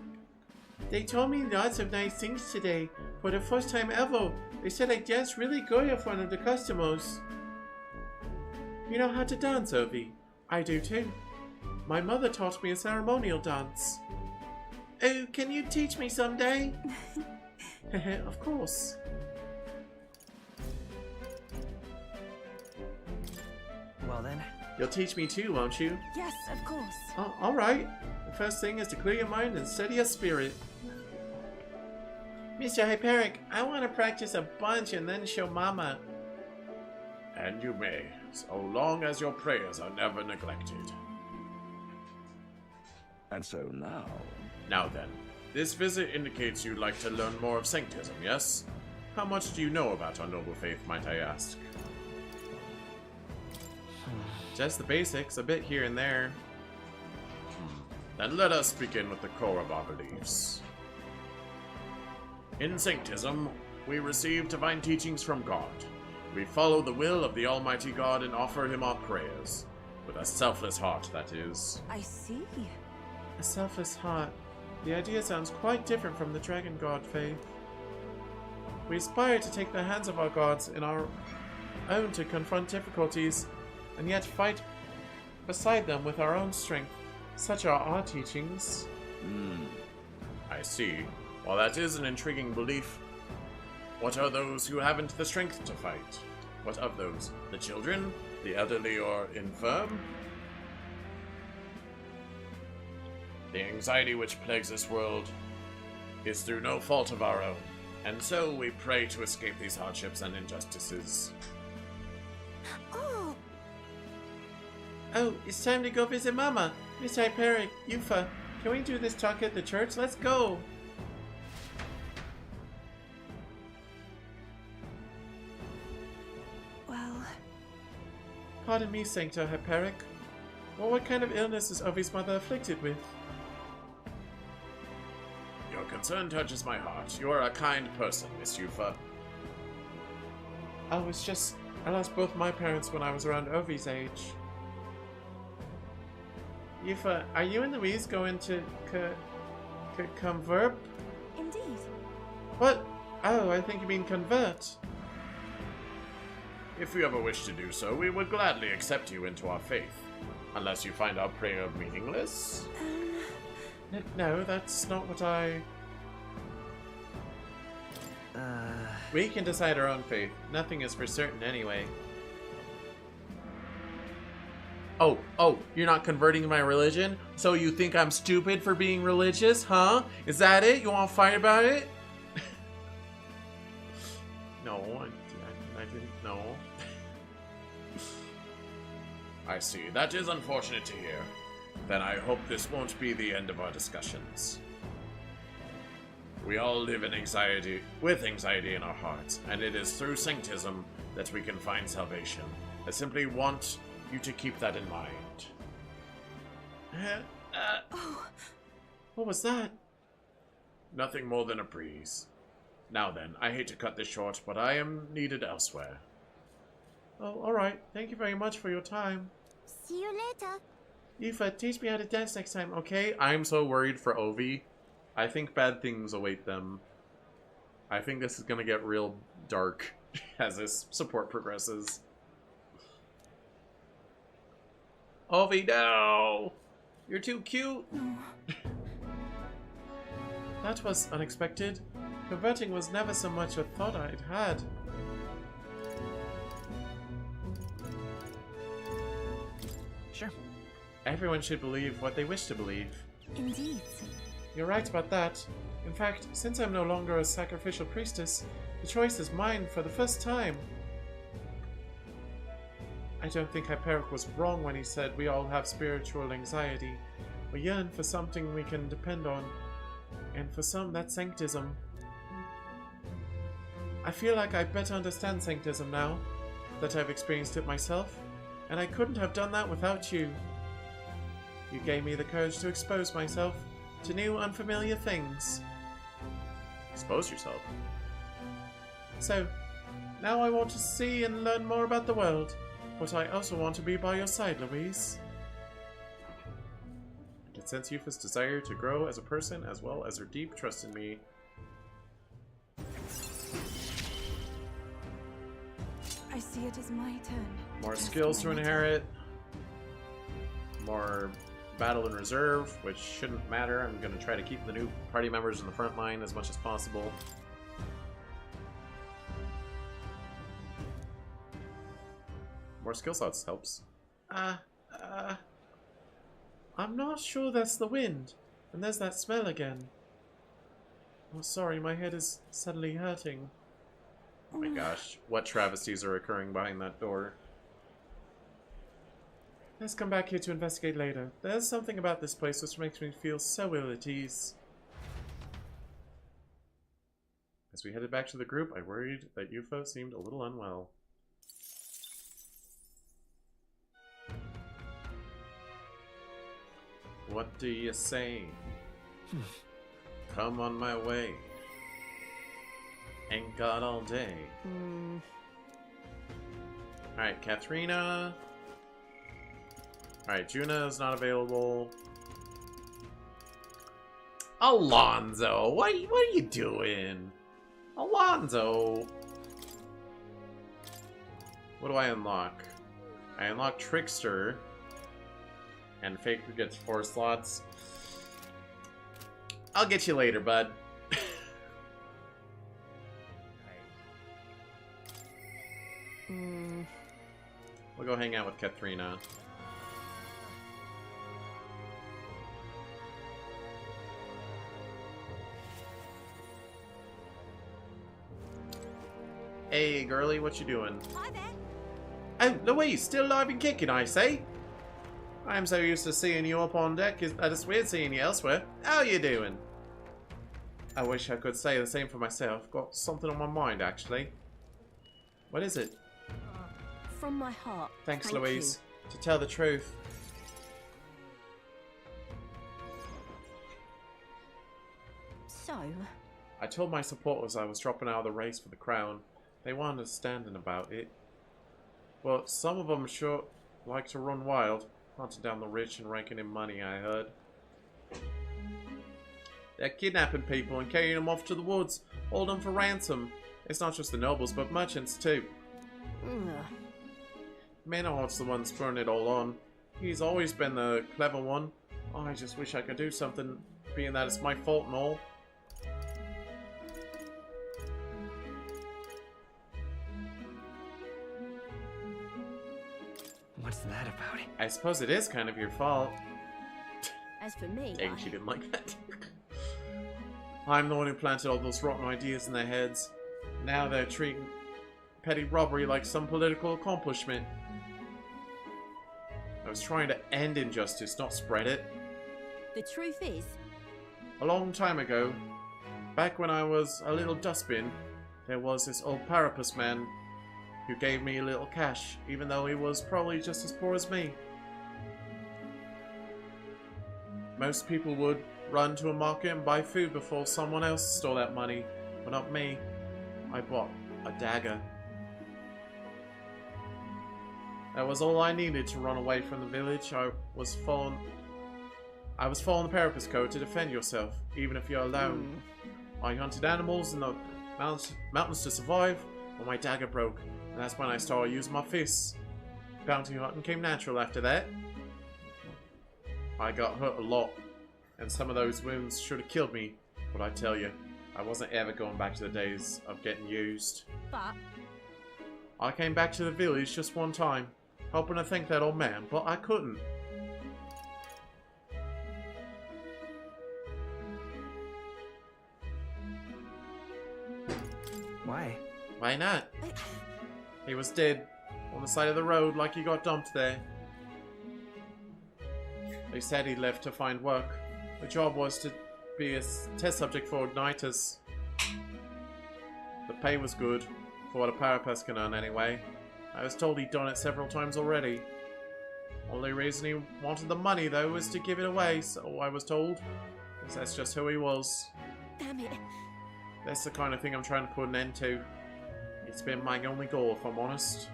They told me lots of nice things today. For the first time ever, they said I danced really good in front of the customers. You know how to dance, Ovi? I do too. My mother taught me a ceremonial dance. Oh, can you teach me someday? Of course. Well then. You'll teach me too, won't you? Yes, of course. Oh, alright. The first thing is to clear your mind and steady your spirit. Mr. Hyperic, I want to practice a bunch and then show Mama. And you may, so long as your prayers are never neglected. And so now... Now then, this visit indicates you'd like to learn more of Sanctism, yes? How much do you know about our noble faith, might I ask? Just the basics, a bit here and there. Then let us begin with the core of our beliefs. In Sanctism, we receive divine teachings from God. We follow the will of the Almighty God and offer Him our prayers. With a selfless heart, that is. I see. A selfless heart. The idea sounds quite different from the Dragon God faith. We aspire to take the hands of our gods in our own to confront difficulties, and yet fight beside them with our own strength. Such are our teachings. I see. While that is an intriguing belief, what are those who haven't the strength to fight? What of those? The children? The elderly or infirm? The anxiety which plagues this world is through no fault of our own, and so we pray to escape these hardships and injustices. Oh, it's time to go visit Mama. Miss Hyperic, Yufa, can we do this talk at the church? Let's go! Well... Pardon me, Sanctor Hyperic. Well, what kind of illness is Ovi's mother afflicted with? Your concern touches my heart. You are a kind person, Miss Yufa. Oh, it's just... I lost both my parents when I was around Ovi's age. Yufa, are you and Louise going to convert? Indeed. What? Oh, I think you mean convert. If you ever wish to do so, we would gladly accept you into our faith. Unless you find our prayer meaningless? No, that's not what I... We can decide our own fate. Nothing is for certain anyway. Oh, you're not converting to my religion? So you think I'm stupid for being religious, huh? Is that it? You want to fight about it? No, I didn't know. I see. That is unfortunate to hear. Then I hope this won't be the end of our discussions. We all live in anxiety, with anxiety in our hearts, and it is through Sanctism that we can find salvation. I simply want you to keep that in mind. What was that? Nothing more than a breeze. Now then, I hate to cut this short, but I am needed elsewhere. Oh, alright. Thank you very much for your time. See you later. Yufa, teach me how to dance next time, okay? I'm so worried for Ovi. I think bad things await them. I think this is gonna get real dark as this support progresses. Ovi, no! You're too cute! That was unexpected. Converting was never so much a thought I'd had. Everyone should believe what they wish to believe. Indeed. You're right about that. In fact, since I'm no longer a sacrificial priestess, the choice is mine for the first time. I don't think Hyperic was wrong when he said we all have spiritual anxiety. We yearn for something we can depend on. And for some, that's sanctism. I feel like I better understand sanctism now, that I've experienced it myself, and I couldn't have done that without you. You gave me the courage to expose myself to new, unfamiliar things. Expose yourself? So, now I want to see and learn more about the world, but I also want to be by your side, Louise. I can sense Yufa's desire to grow as a person, as well as her deep trust in me. I see it as my turn. More skills to inherit. More battle in reserve, which shouldn't matter. I'm going to try to keep the new party members in the front line as much as possible. More skill slots helps. I'm not sure that's the wind. And there's that smell again. Oh, sorry, my head is suddenly hurting. Oh my gosh, what travesties are occurring behind that door? Let's come back here to investigate later. There's something about this place which makes me feel so ill at ease. As we headed back to the group, I worried that Yufa seemed a little unwell. What do you say? Come on my way. Ain't got all day. Alright, Katharina. Alright, Juna's not available. Alonzo, what are you doing? Alonzo! What do I unlock? I unlock Trickster. And Faker gets 4 slots. I'll get you later, bud. We'll go hang out with Katharina. Hey, girly, what you doing? Hi there. Oh, Louise, still alive and kicking, I say. I'm so used to seeing you up on deck, it's weird seeing you elsewhere. How you doing? I wish I could say the same for myself. Got something on my mind, actually. What is it? From my heart. Thanks, Thank Louise. you. To tell the truth. So? I told my supporters I was dropping out of the race for the crown. They were understanding about it. Well, some of them sure like to run wild, hunting down the rich and raking in money, I heard. They're kidnapping people and carrying them off to the woods, holding them for ransom. It's not just the nobles, but merchants too. Maynard's the one spurring it all on. He's always been the clever one. Oh, I just wish I could do something, being that it's my fault and all. What's that about it? I suppose it is kind of your fault. As for me, Dang, she didn't like that. I'm the one who planted all those rotten ideas in their heads. Now they're treating petty robbery like some political accomplishment. I was trying to end injustice, not spread it. the truth is... A long time ago, back when I was a little dustbin, there was this old Parapus man who gave me a little cash, even though he was probably just as poor as me. Most people would run to a market and buy food before someone else stole that money, but not me. I bought a dagger. That was all I needed to run away from the village. I was following the Parapus code to defend yourself, even if you're alone. I hunted animals in the mountains to survive, but my dagger broke, and that's when I started using my fists. Bounty hunting came natural after that. I got hurt a lot, and some of those wounds should have killed me, but I tell you, I wasn't ever going back to the days of getting used. But... I came back to the village just one time, hoping to thank that old man, but I couldn't. Why? Why not? He was dead on the side of the road like he got dumped there. They said he left to find work. The job was to be a test subject for igniters. The pay was good, for what a Parapass can earn anyway. I was told he'd done it several times already. Only reason he wanted the money, though, was to give it away, so I was told. Because that's just who he was. Damn it. That's the kind of thing I'm trying to put an end to. It's been my only goal, if I'm honest.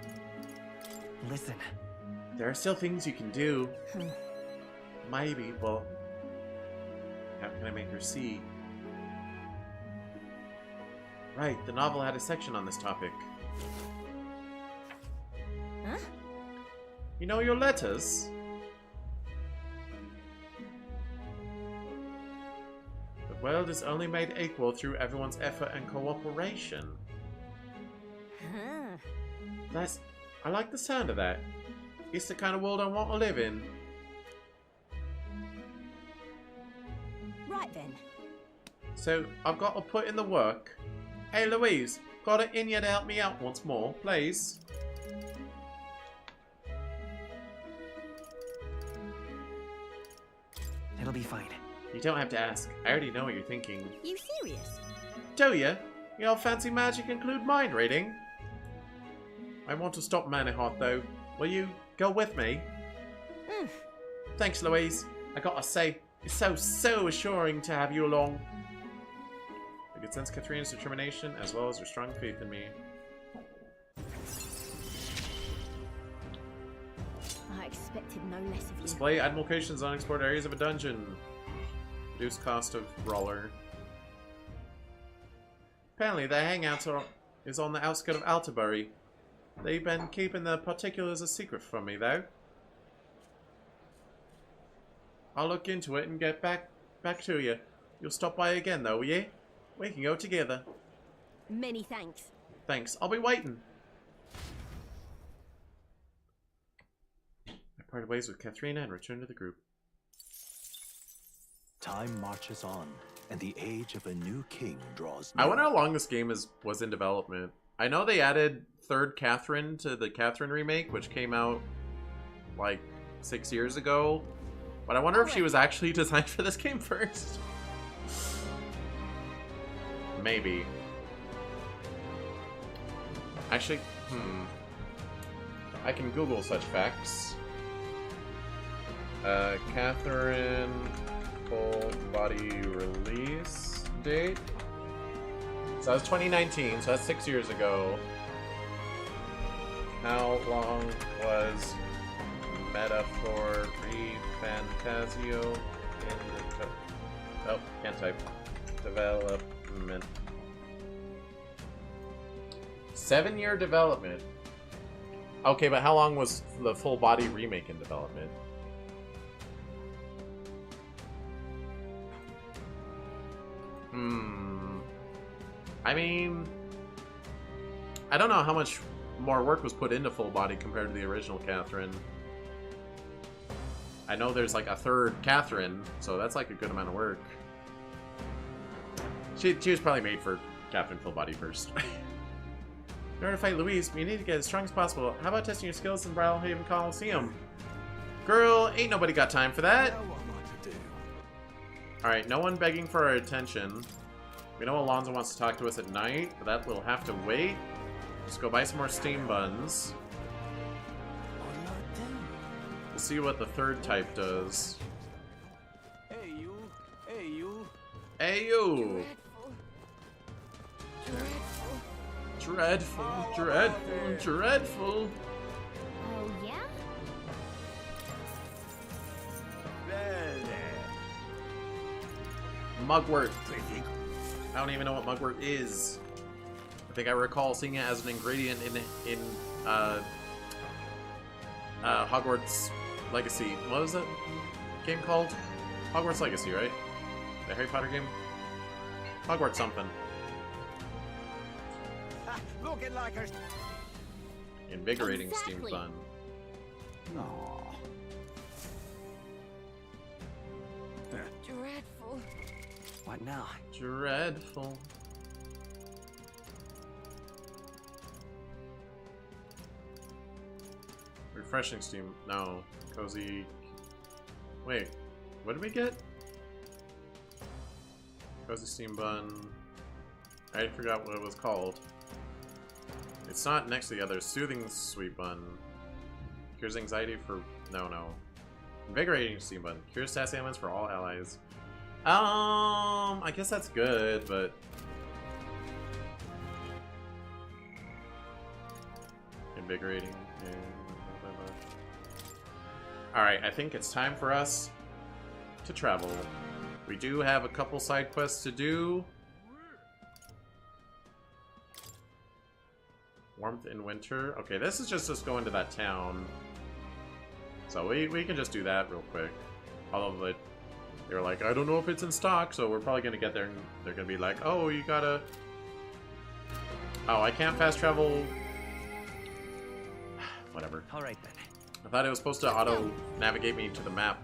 Listen. There are still things you can do. Maybe, but how can I make her see? Right, the novel had a section on this topic. Huh? You know your letters? The world is only made equal through everyone's effort and cooperation. Huh. I like the sound of that. It's the kind of world I want to live in. Right then. So, I've got to put in the work. Hey Louise, got it in you to help me out once more, please? It'll be fine. You don't have to ask. I already know what you're thinking. You serious? Do you? Your fancy magic include mind reading? I want to stop Manihot though. Will you go with me? Thanks, Louise. I gotta say, it's so assuring to have you along. I could sense Katrina's determination as well as her strong faith in me. I expected no less of you. Display item locations on unexplored areas of a dungeon. Reduce cost of brawler. Apparently, their hangout is on the outskirts of Altabury. They've been keeping the particulars a secret from me, though. I'll look into it and get back to you. You'll stop by again, though, will you? We can go together. Many thanks. Thanks. I'll be waiting. I parted ways with Katharina and returned to the group. Time marches on, and the age of a new king draws near. I wonder how long this game was in development. I know they added 3rd Catherine to the Catherine remake, which came out like 6 years ago. But I wonder if she was actually designed for this game first. Maybe. Actually, I can Google such facts. Catherine full body release date. So that was 2019, so that's 6 years ago. How long was Metaphor ReFantazio in the... Oh, can't type. Development. 7-year development. Okay, but how long was the full body remake in development? I mean, I don't know how much more work was put into full body compared to the original Catherine. I know there's like a 3rd Catherine, so that's like a good amount of work. She was probably made for Catherine full body first. In order to fight Louise, you need to get as strong as possible. How about testing your skills in Brawlhaven Coliseum? Girl, ain't nobody got time for that. Alright, no one begging for our attention. We know Alonzo wants to talk to us at night, but that will have to wait. Just go buy some more steam buns. We'll see what the 3rd type does. Hey you! Hey you! Hey you! Dreadful, dreadful, dreadful. Oh, yeah? Mugwort. I don't even know what mugwort is. I think I recall seeing it as an ingredient in Hogwarts Legacy. What was that game called? Hogwarts Legacy, right? The Harry Potter game? Hogwarts something. Looking like her. Invigorating steam fun. No. Dreadful. What now? Dreadful. Refreshing steam. No. Cozy. Wait. What did we get? Cozy steam bun. I forgot what it was called. It's not next to the other. Soothing sweet bun. Cures anxiety for... No. Invigorating steam bun. Cures sassy ailments for all allies. I guess that's good, but... Invigorating. Alright, I think it's time for us to travel. We do have a couple side quests to do. Warmth in winter. Okay, this is just us going to that town. So we can just do that real quick. Although they were like, I don't know if it's in stock, so we're probably going to get there and they're going to be like, oh, you gotta... Oh, I can't fast travel... Whatever. Alright then. I thought it was supposed to auto-navigate me to the map.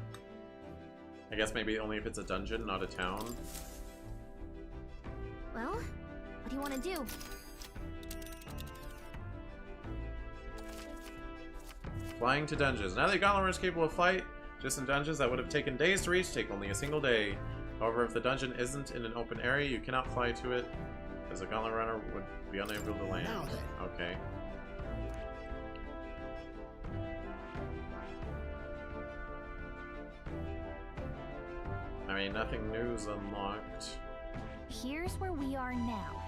I guess maybe only if it's a dungeon, not a town. Well, what do you want to do? Flying to dungeons. Now that Gauntlet is capable of flight, just in dungeons that would have taken days to reach, take only a single day. However, if the dungeon isn't in an open area, you cannot fly to it, as a Gauntlet runner would be unable to land. Okay. I mean, nothing new's unlocked. Here's where we are now.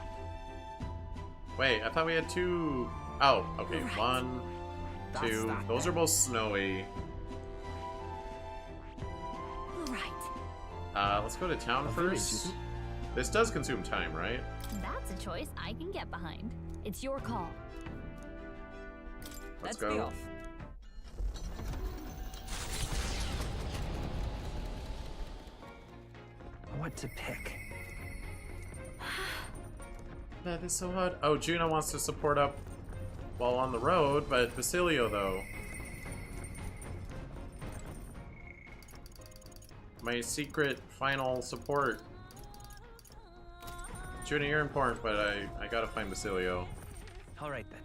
Wait, I thought we had two... Oh, okay. One, two. Those are both snowy. Right. Let's go to town first. This does consume time, right? That's a choice I can get behind. It's your call. Let's go. What to pick? That is so hard. Oh, Juno wants to support up while on the road, but Basilio, though. My secret final support. Juno, you're important, but I gotta find Basilio. Alright then.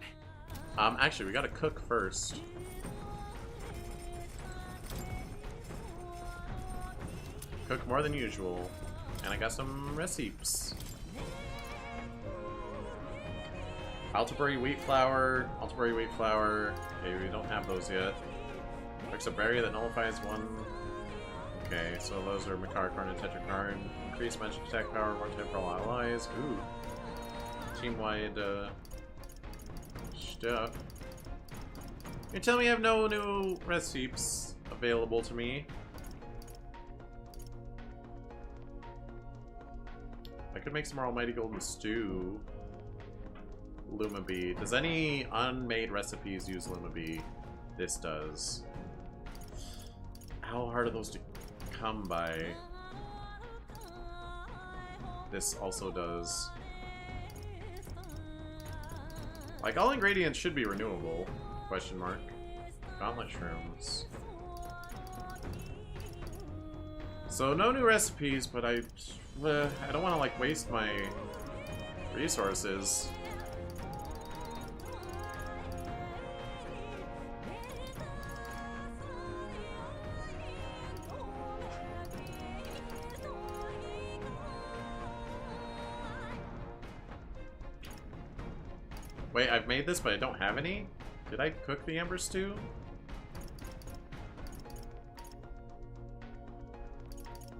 Actually, we gotta cook first. Cook more than usual. And I got some recipes. Altaberry wheat flour. Okay, we don't have those yet. Fix a berry that nullifies one. Okay, so those are Makarakarn and Tetrakarn. Increase magic attack power, more time for all allies. Ooh. Team-wide, stuff. You tell me I have no new recipes available to me. I could make some more Almighty Golden Stew. Luma Bee. Does any unmade recipes use Luma Bee? This does. How hard are those to come by? This also does. Like, all ingredients should be renewable. Question mark. Gauntlet shrooms. So, no new recipes, but I don't want to, like, waste my resources. Wait, I've made this, but I don't have any? Did I cook the Ember Stew?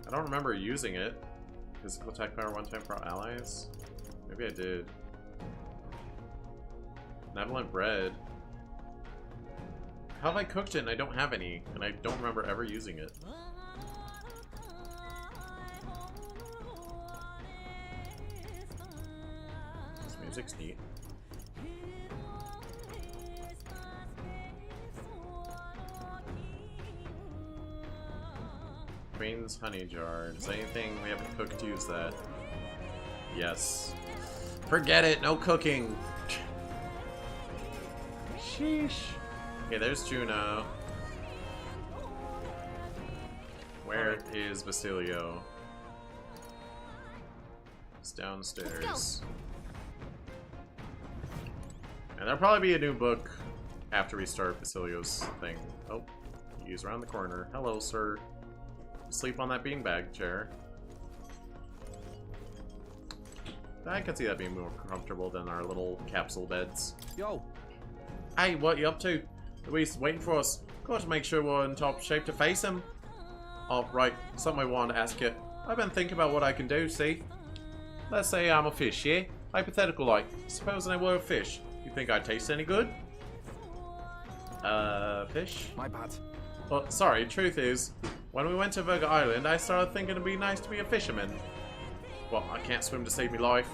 I don't remember using it. Physical attack power one time for all allies? Maybe I did. Benevolent bread. How have I cooked it and I don't have any? And I don't remember ever using it. This music's neat. Queen's honey jar. Does anything we haven't cooked use that? Yes. Forget it, no cooking. Sheesh. Okay, there's Juno. Where is Basilio? It's downstairs. And there'll probably be a new book after we start Basilio's thing. Oh, he's around the corner. Hello, sir. Sleep on that beanbag chair. I can see that being more comfortable than our little capsule beds. Yo! Hey, what you up to? Luis waiting for us. Got to make sure we're in top shape to face him. Oh, right. Something I wanted to ask you. I've been thinking about what I can do, see? Let's say I'm a fish, yeah? Hypothetical like. Supposing I were a fish. You think I'd taste any good? Fish? My bad. Well, sorry, truth is, when we went to Virga Island, I started thinking it'd be nice to be a fisherman. Well, I can't swim to save me life.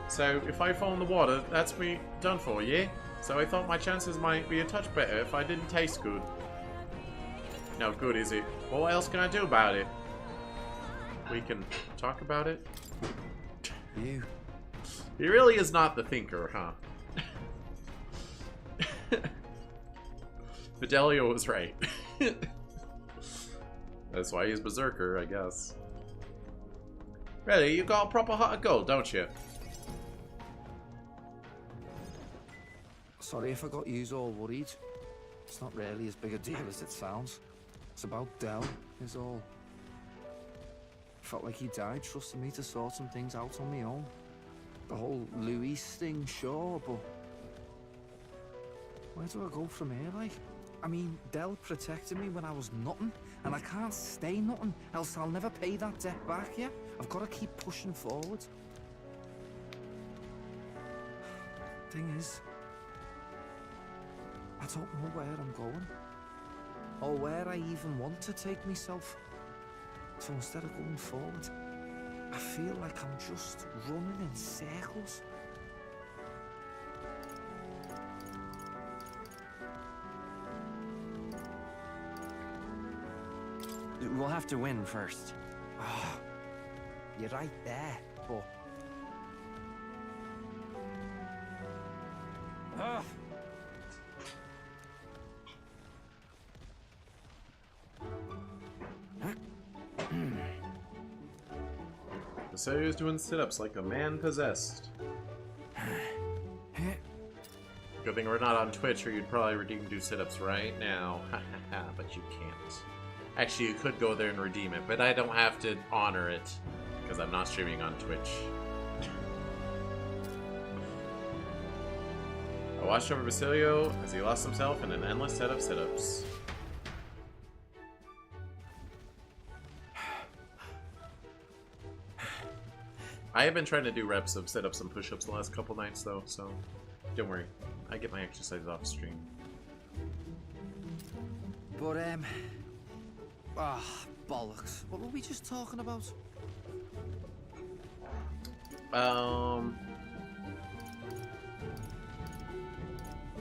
So, if I fall in the water, that's me done for, yeah? So I thought my chances might be a touch better if I didn't taste good. No good, is it? Well, what else can I do about it? We can talk about it? You. He really is not the thinker, huh? Fidelio was right. That's why he's Berserker, I guess. Really, you got a proper heart of gold, don't you? Sorry if I got yous all worried. It's not really as big a deal as it sounds. It's about Del, is all. Felt like he died trusting me to sort some things out on my own. The whole Luis thing, sure, but... where do I go from here, like? I mean, Del protected me when I was nothing, and I can't stay nothing, else I'll never pay that debt back, yeah? I've got to keep pushing forward. Thing is, I don't know where I'm going, or where I even want to take myself. So instead of going forward, I feel like I'm just running in circles. We'll have to win first. Oh, you're right there, but... Basilio's doing sit-ups like a man possessed. Good thing we're not on Twitch, or you'd probably redeem do sit-ups right now. But you can't. Actually, you could go there and redeem it, but I don't have to honor it because I'm not streaming on Twitch. I watched over Basilio as he lost himself in an endless set of sit-ups. I have been trying to do reps of sit-ups and push-ups the last couple nights, though, so don't worry. I get my exercise off stream. But, bollocks. What were we just talking about?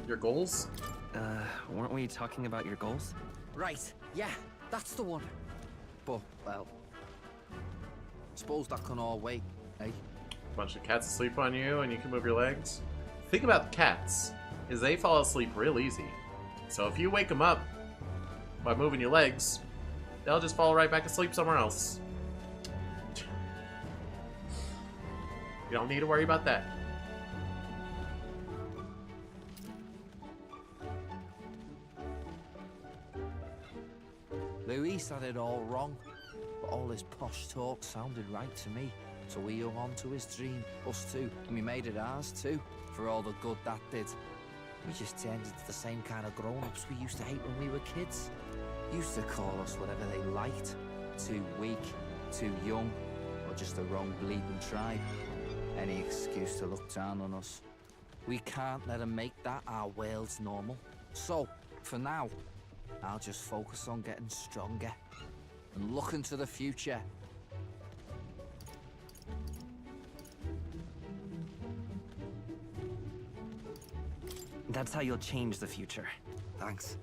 Your goals? Weren't we talking about your goals? Right, yeah, that's the one. But, well, suppose that can all wait, eh? Bunch of cats asleep on you and you can move your legs. The thing about cats is they fall asleep real easy. So if you wake them up by moving your legs, they'll just fall right back asleep somewhere else. You don't need to worry about that. Luis had it all wrong, but all his posh talk sounded right to me. So we hung on to his dream, us too, and we made it ours too, for all the good that did. We just turned into the same kind of grown-ups we used to hate when we were kids. Used to call us whatever they liked. Too weak, too young, or just the wrong bleeding tribe. Any excuse to look down on us. We can't let them make that our world's normal. So, for now, I'll just focus on getting stronger and looking to the future. That's how you'll change the future. Thanks.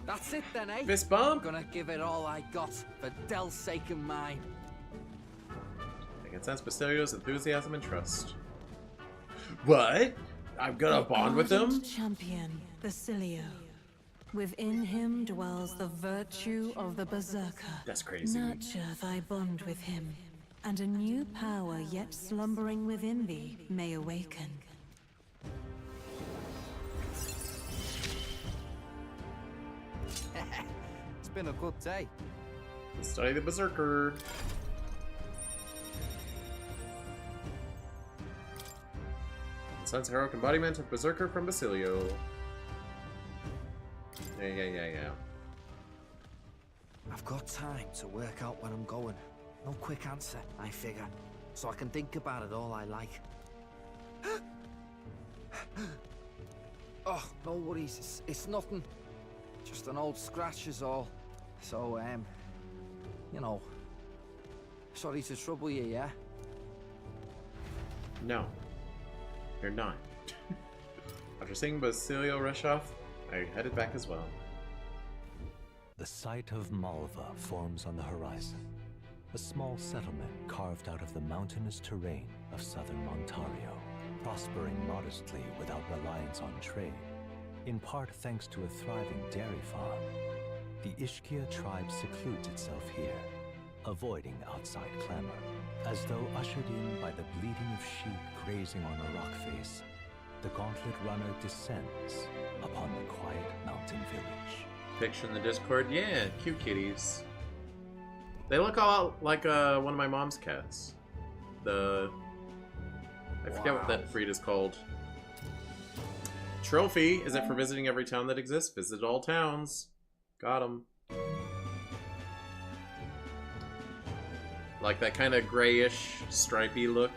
That's it then, eh? Fist bump? I'm gonna give it all I got for Del's sake and mine. I can sense Basilio's enthusiasm and trust. What? I'm gonna bond with him? Champion, Basilio. Within him dwells the virtue of the Berserker. That's crazy. Nurture thy bond with him, and a new power yet slumbering within thee may awaken. been a good day. Study the Berserker. Sun's heroic embodiment of Berserker from Basilio. Yeah. I've got time to work out where I'm going. No quick answer, I figure. So I can think about it all I like. Oh, no worries. It's nothing. Just an old scratch is all. So, you know. Sorry to trouble you, yeah? No. You're not. After seeing Basilio rush off, I headed back as well. The site of Malva forms on the horizon. A small settlement carved out of the mountainous terrain of southern Ontario, prospering modestly without reliance on trade, in part thanks to a thriving dairy farm. The Ishkia tribe secludes itself here, avoiding outside clamor, as though ushered in by the bleating of sheep grazing on a rock face. The gauntlet runner descends upon the quiet mountain village. Picture in the Discord, yeah, cute kitties. They look a lot like one of my mom's cats. I forget what that breed is called. Trophy, is it for visiting every town that exists? Visit all towns. Got 'em. Like that kind of grayish, stripy look.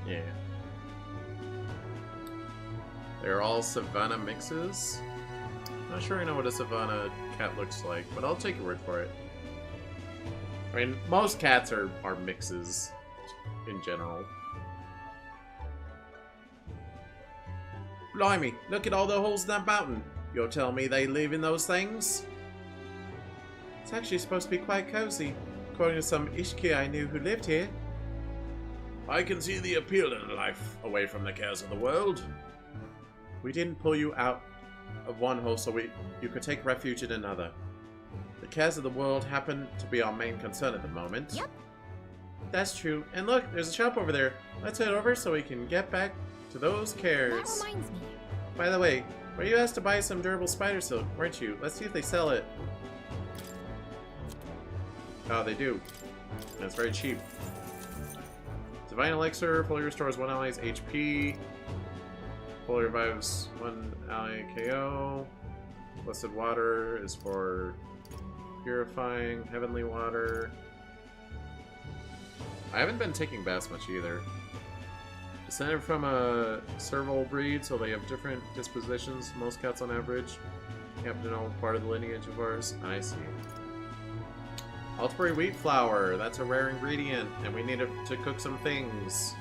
Yeah. They're all Savannah mixes. Not sure I know what a Savannah cat looks like, but I'll take your word for it. I mean, most cats are mixes in general. Blimey, look at all the holes in that mountain. You'll tell me they live in those things? It's actually supposed to be quite cozy, according to some Ishki I knew who lived here. I can see the appeal in a life away from the cares of the world. We didn't pull you out of one hole so you could take refuge in another. The cares of the world happen to be our main concern at the moment. Yep. That's true. And look, there's a shop over there. Let's head over so we can get back to those cares. That reminds me. By the way, were you asked to buy some durable spider silk, weren't you? Let's see if they sell it. Oh, they do. And it's very cheap. Divine Elixir fully restores one ally's HP. Fully revives one ally KO. Blessed Water is for purifying. Heavenly Water. I haven't been taking baths much either. Descended from a serval breed, so they have different dispositions. Most cats on average. Happen to know part of the lineage of ours. I see. Ultraberry wheat flour. That's a rare ingredient, and we need it to cook some things.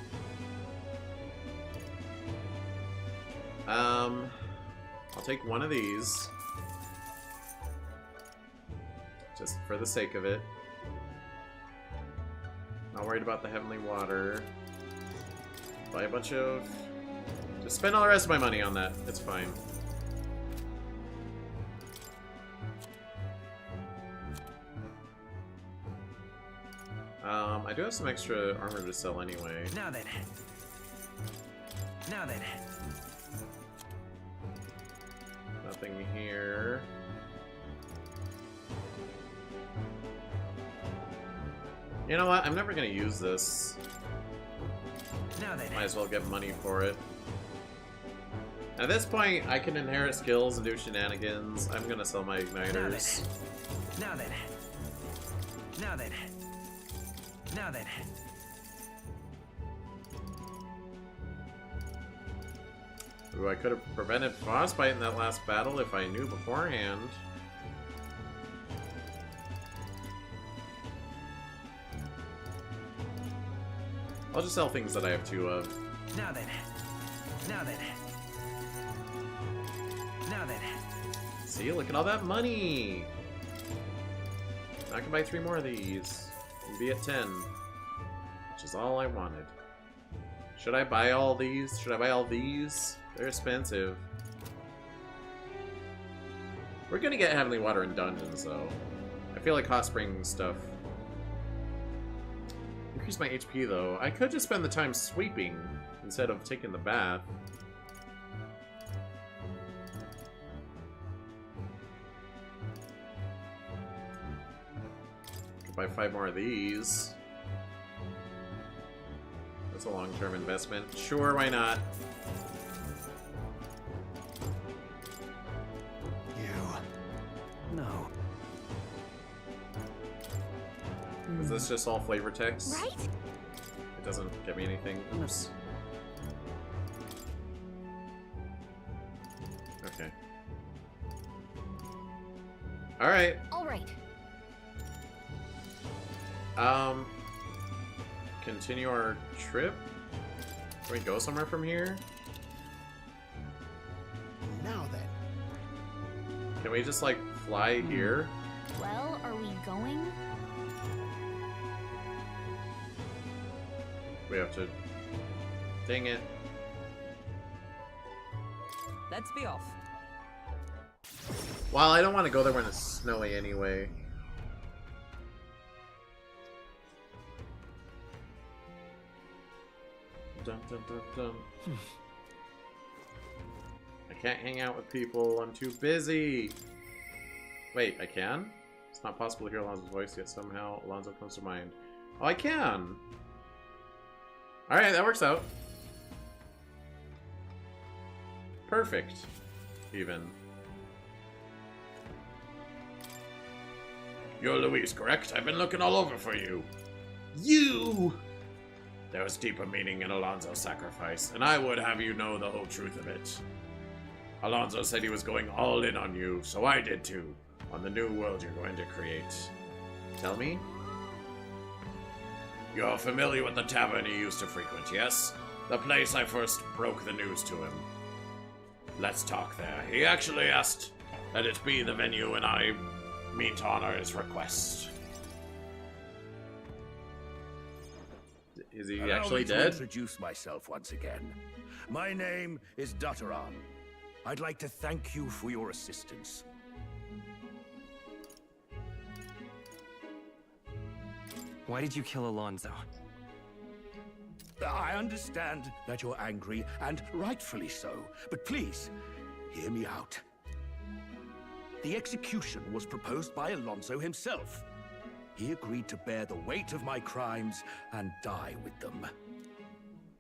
I'll take one of these. Just for the sake of it. Not worried about the heavenly water. Buy a bunch of... Just spend all the rest of my money on that. It's fine. I do have some extra armor to sell anyway. Now then. Nothing here. You know what? I'm never gonna use this. Might as well get money for it. At this point, I can inherit skills and do shenanigans. I'm gonna sell my igniters. Now then. Ooh, I could have prevented frostbite in that last battle if I knew beforehand. I'll just sell things that I have two of. Now then. See, look at all that money! I can buy 3 more of these and be at 10, which is all I wanted. Should I buy all these? Should I buy all these? They're expensive. We're gonna get Heavenly Water in dungeons, though. I feel like Hot Spring stuff. Increase my HP, though. I could just spend the time sweeping instead of taking the bath. buy 5 more of these. That's a long-term investment. Sure, why not? No. Is this just all flavor text? Right? It doesn't give me anything. Oops. Okay. Alright. Alright. Continue our trip? Can we go somewhere from here? Now then. Can we just, like, fly here? Well, are we going? We have to... Dang it. Let's be off. Well, I don't want to go there when it's snowy anyway. Dun, dun, dun, dun. I can't hang out with people. I'm too busy. Wait, I can? It's not possible to hear Alonso's voice, yet somehow Alonso comes to mind. Oh, I can! Alright, that works out. Perfect. Even. You're Luis, correct? I've been looking all over for you. You! There was deeper meaning in Alonso's sacrifice, and I would have you know the whole truth of it. Alonso said he was going all in on you, so I did too, on the new world you're going to create. Tell me? You're familiar with the tavern he used to frequent, yes? The place I first broke the news to him. Let's talk there. He actually asked that it be the venue, and I mean to honor his request. Is he Allow actually me to dead? Introduce myself once again. My name is Dutteran. I'd like to thank you for your assistance. Why did you kill Alonso? I understand that you're angry, and rightfully so, but please, hear me out. The execution was proposed by Alonso himself. He agreed to bear the weight of my crimes and die with them.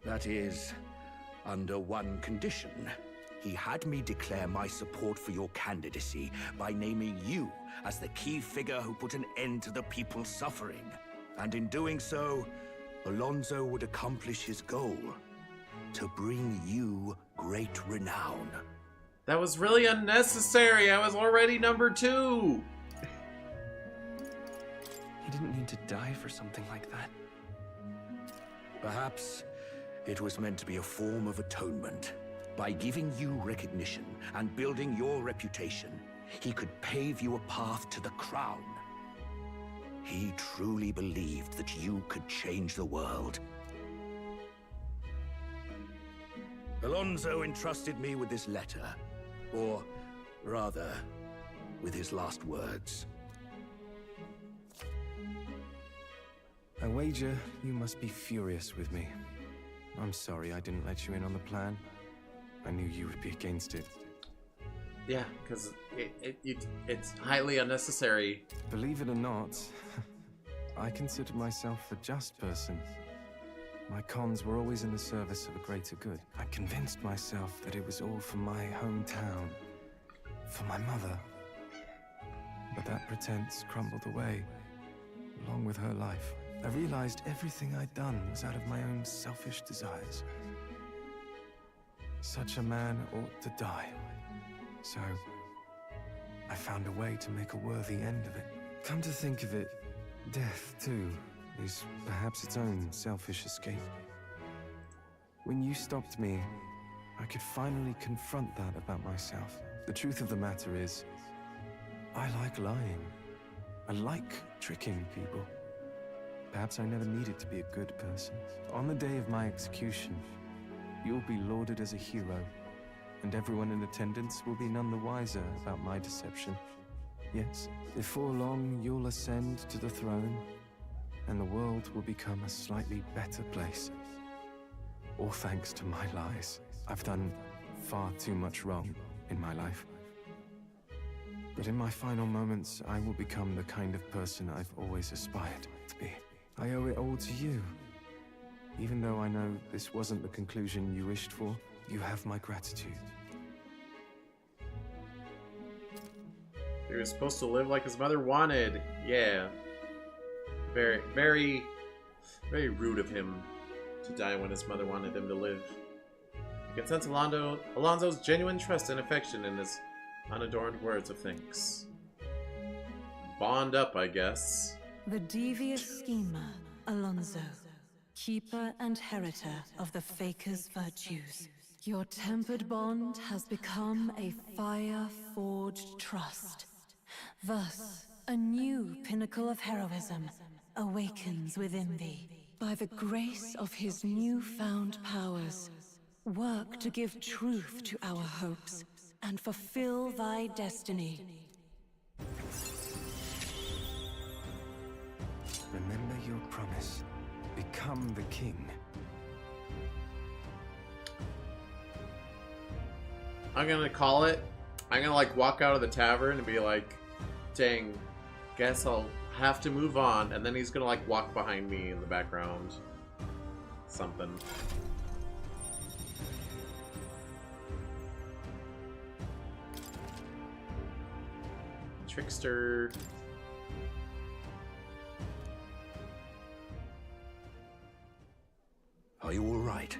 That is, under one condition. He had me declare my support for your candidacy by naming you as the key figure who put an end to the people's suffering. And in doing so, Alonso would accomplish his goal, to bring you great renown. That was really unnecessary. I was already number 2. He didn't need to die for something like that. Perhaps it was meant to be a form of atonement. By giving you recognition and building your reputation, he could pave you a path to the crown. He truly believed that you could change the world. Alonso entrusted me with this letter, or rather, with his last words. I wager you must be furious with me. I'm sorry I didn't let you in on the plan. I knew you would be against it. Yeah, because it's highly unnecessary. Believe it or not, I considered myself a just person. My cons were always in the service of a greater good. I convinced myself that it was all for my hometown, for my mother. But that pretense crumbled away, along with her life. I realized everything I'd done was out of my own selfish desires. Such a man ought to die. So, I found a way to make a worthy end of it. Come to think of it, death, too, is perhaps its own selfish escape. When you stopped me, I could finally confront that about myself. The truth of the matter is, I like lying. I like tricking people. Perhaps I never needed to be a good person. On the day of my execution, you'll be lauded as a hero, and everyone in attendance will be none the wiser about my deception. Yes, before long you'll ascend to the throne, and the world will become a slightly better place. All thanks to my lies. I've done far too much wrong in my life. But in my final moments, I will become the kind of person I've always aspired to be. I owe it all to you. Even though I know this wasn't the conclusion you wished for, you have my gratitude. He was supposed to live like his mother wanted. Yeah. Very, very, very rude of him to die when his mother wanted him to live. You can sense Alonso's genuine trust and affection in his unadorned words of thanks. Bond up, I guess. The devious schemer, Alonso, keeper and heritor of the Faker's virtues. Your tempered bond has become a fire-forged trust. Thus, a new pinnacle of heroism awakens within thee. By the grace of his newfound powers, work to give truth to our hopes and fulfill thy destiny. Remember your promise. Become the king. I'm gonna call it. I'm gonna like walk out of the tavern and be like, dang, guess I'll have to move on. And then he's gonna like walk behind me in the background. Something. Trickster. Are you all right?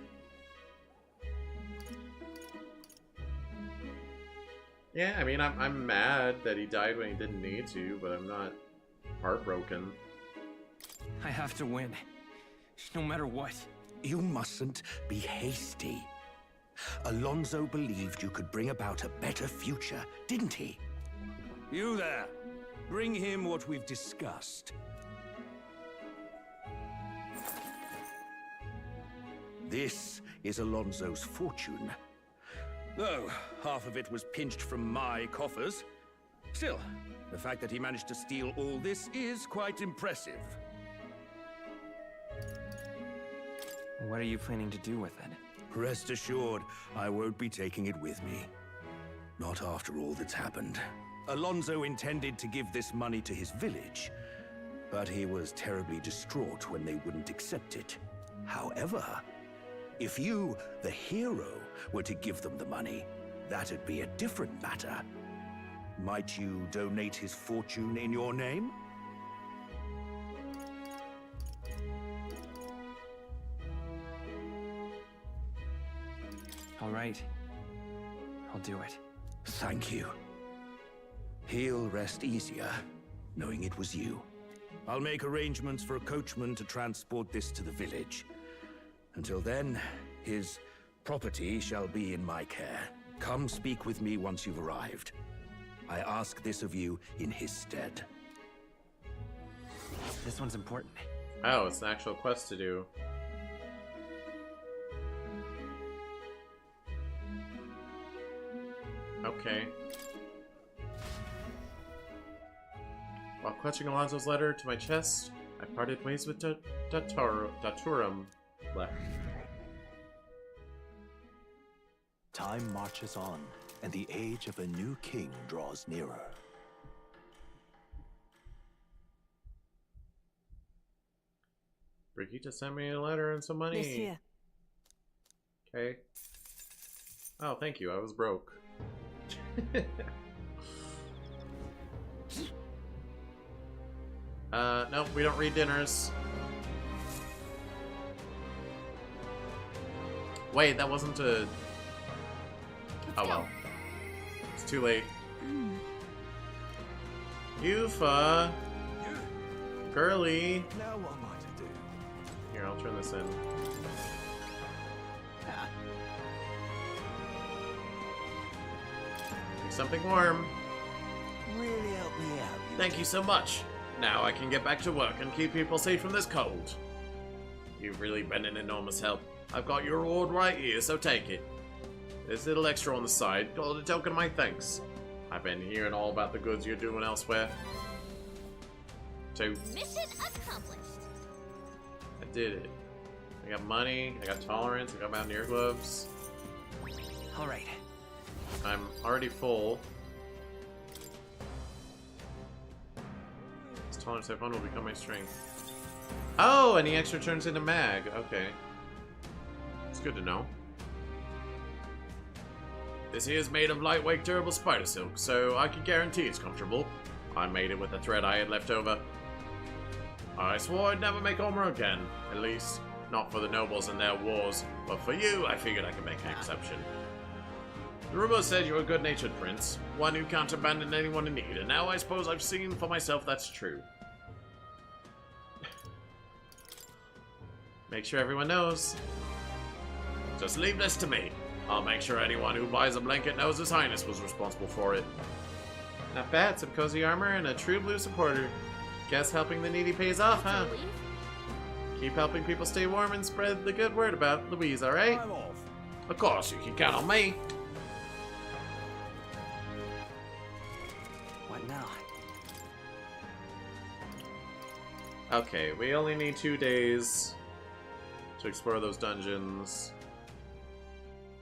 Yeah, I mean, I'm mad that he died when he didn't need to, but I'm not heartbroken. I have to win, no matter what. You mustn't be hasty. Alonso believed you could bring about a better future, didn't he? You there! Bring him what we've discussed. This is Alonso's fortune. Though, half of it was pinched from my coffers. Still, the fact that he managed to steal all this is quite impressive. What are you planning to do with it? Rest assured, I won't be taking it with me. Not after all that's happened. Alonso intended to give this money to his village, but he was terribly distraught when they wouldn't accept it. However, if you, the hero, were to give them the money, that'd be a different matter. Might you donate his fortune in your name? All right. I'll do it. Thank you. He'll rest easier, knowing it was you. I'll make arrangements for a coachman to transport this to the village. Until then, his property shall be in my care. Come speak with me once you've arrived. I ask this of you in his stead. This one's important. Oh, it's an actual quest to do. Okay. While clutching Alonso's letter to my chest, I parted ways with Daturum. Left. Time marches on, and the age of a new king draws nearer. Brigitte sent me a letter and some money. This here. Okay. Oh, thank you. I was broke. No, we don't read dinners. Wait, that wasn't a... Oh well. It's too late. Yufa! Girly! Now what am I to do? Here, I'll turn this in. Do something warm. Really help me out. Thank you so much. Now I can get back to work and keep people safe from this cold. You've really been an enormous help. I've got your reward right here, so take it. This little extra on the side, called a token of my thanks. I've been hearing all about the goods you're doing elsewhere. 2. Mission accomplished. I did it. I got money, I got tolerance, I got mountaineer gloves. All right. I'm already full. smaller type 1 will become my strength. Oh, and he extra turns into mag. Okay. It's good to know. This here is made of lightweight, durable spider silk, so I can guarantee it's comfortable. I made it with the thread I had left over. I swore I'd never make armor again. At least, not for the nobles and their wars. But for you, I figured I could make an exception. The rumor said you're a good-natured prince, one who can't abandon anyone in need, and now I suppose I've seen for myself that's true. Make sure everyone knows. Just leave this to me. I'll make sure anyone who buys a blanket knows His Highness was responsible for it. Not bad, some cozy armor and a true blue supporter. Guess helping the needy pays off, huh? Keep helping people stay warm and spread the good word about Louise, alright? Of course, you can count on me. What now? Okay, we only need 2 days to explore those dungeons.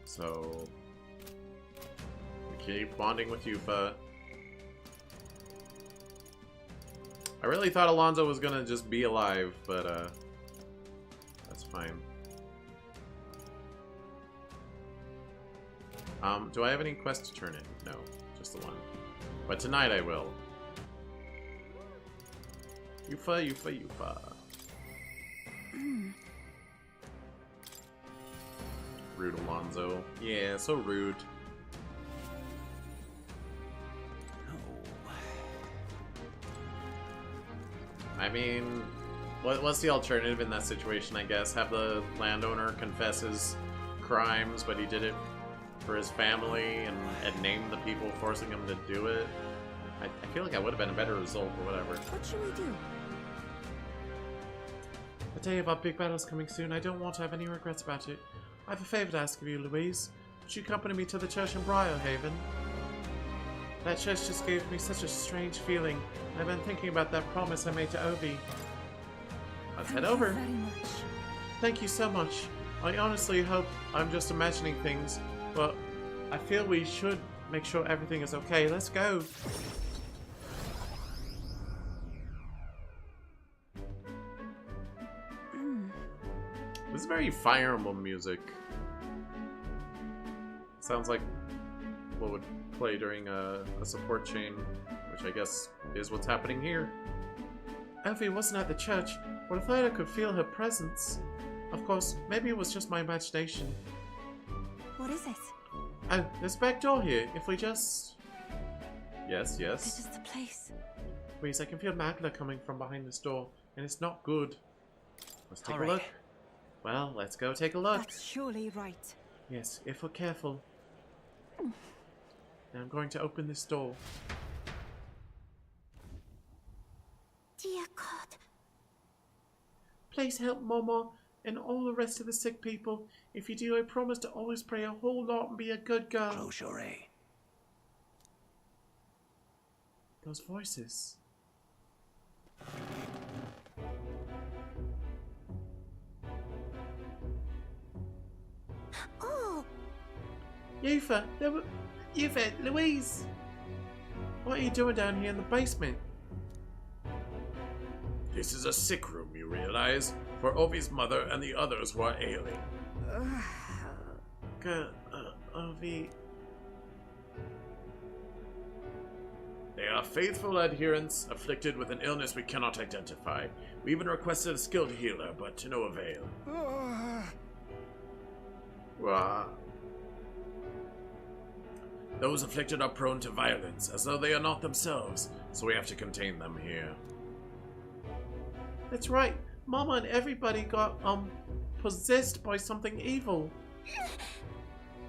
So, we keep bonding with Yufa. I really thought Alonzo was gonna just be alive, but that's fine. Do I have any quests to turn in? No, just the one. But tonight I will. Yufa, Yufa, Yufa. Rude Alonzo. Yeah, so rude. I mean, what's the alternative in that situation, I guess? Have the landowner confess his crimes, but he did it for his family and name the people forcing him to do it? I feel like that would have been a better result, or whatever. What should we do? The day of our big battle is coming soon. I don't want to have any regrets about it. I have a favor to ask of you, Louise. Would you accompany me to the church in Briarhaven? That church just gave me such a strange feeling. I've been thinking about that promise I made to Ovi. Let's head over. Thank you very much. Thank you so much. I honestly hope I'm just imagining things, but I feel we should make sure everything is okay. Let's go. This is very Fire Emblem music. Sounds like what would play during a support chain, which I guess is what's happening here. Ovi wasn't at the church, but I thought I could feel her presence. Of course, maybe it was just my imagination. What is it? Oh, there's a back door here. If we just... Yes, yes. This is the place. Please, I can feel magma coming from behind this door, and it's not good. Let's take a look. Well, let's go take a look. That's surely right. Yes, if we're careful. Now I'm going to open this door. Dear God. Please help Mama and all the rest of the sick people. If you do, I promise to always pray a whole lot and be a good girl. Close your eye. Those voices. Oh! Yufa, Yufa, Louise! What are you doing down here in the basement? This is a sick room, you realize, for Ovi's mother and the others who are ailing. Ovi... They are faithful adherents afflicted with an illness we cannot identify. We even requested a skilled healer, but to no avail. Those afflicted are prone to violence, as though they are not themselves, so we have to contain them here. That's right. Mama and everybody got, possessed by something evil.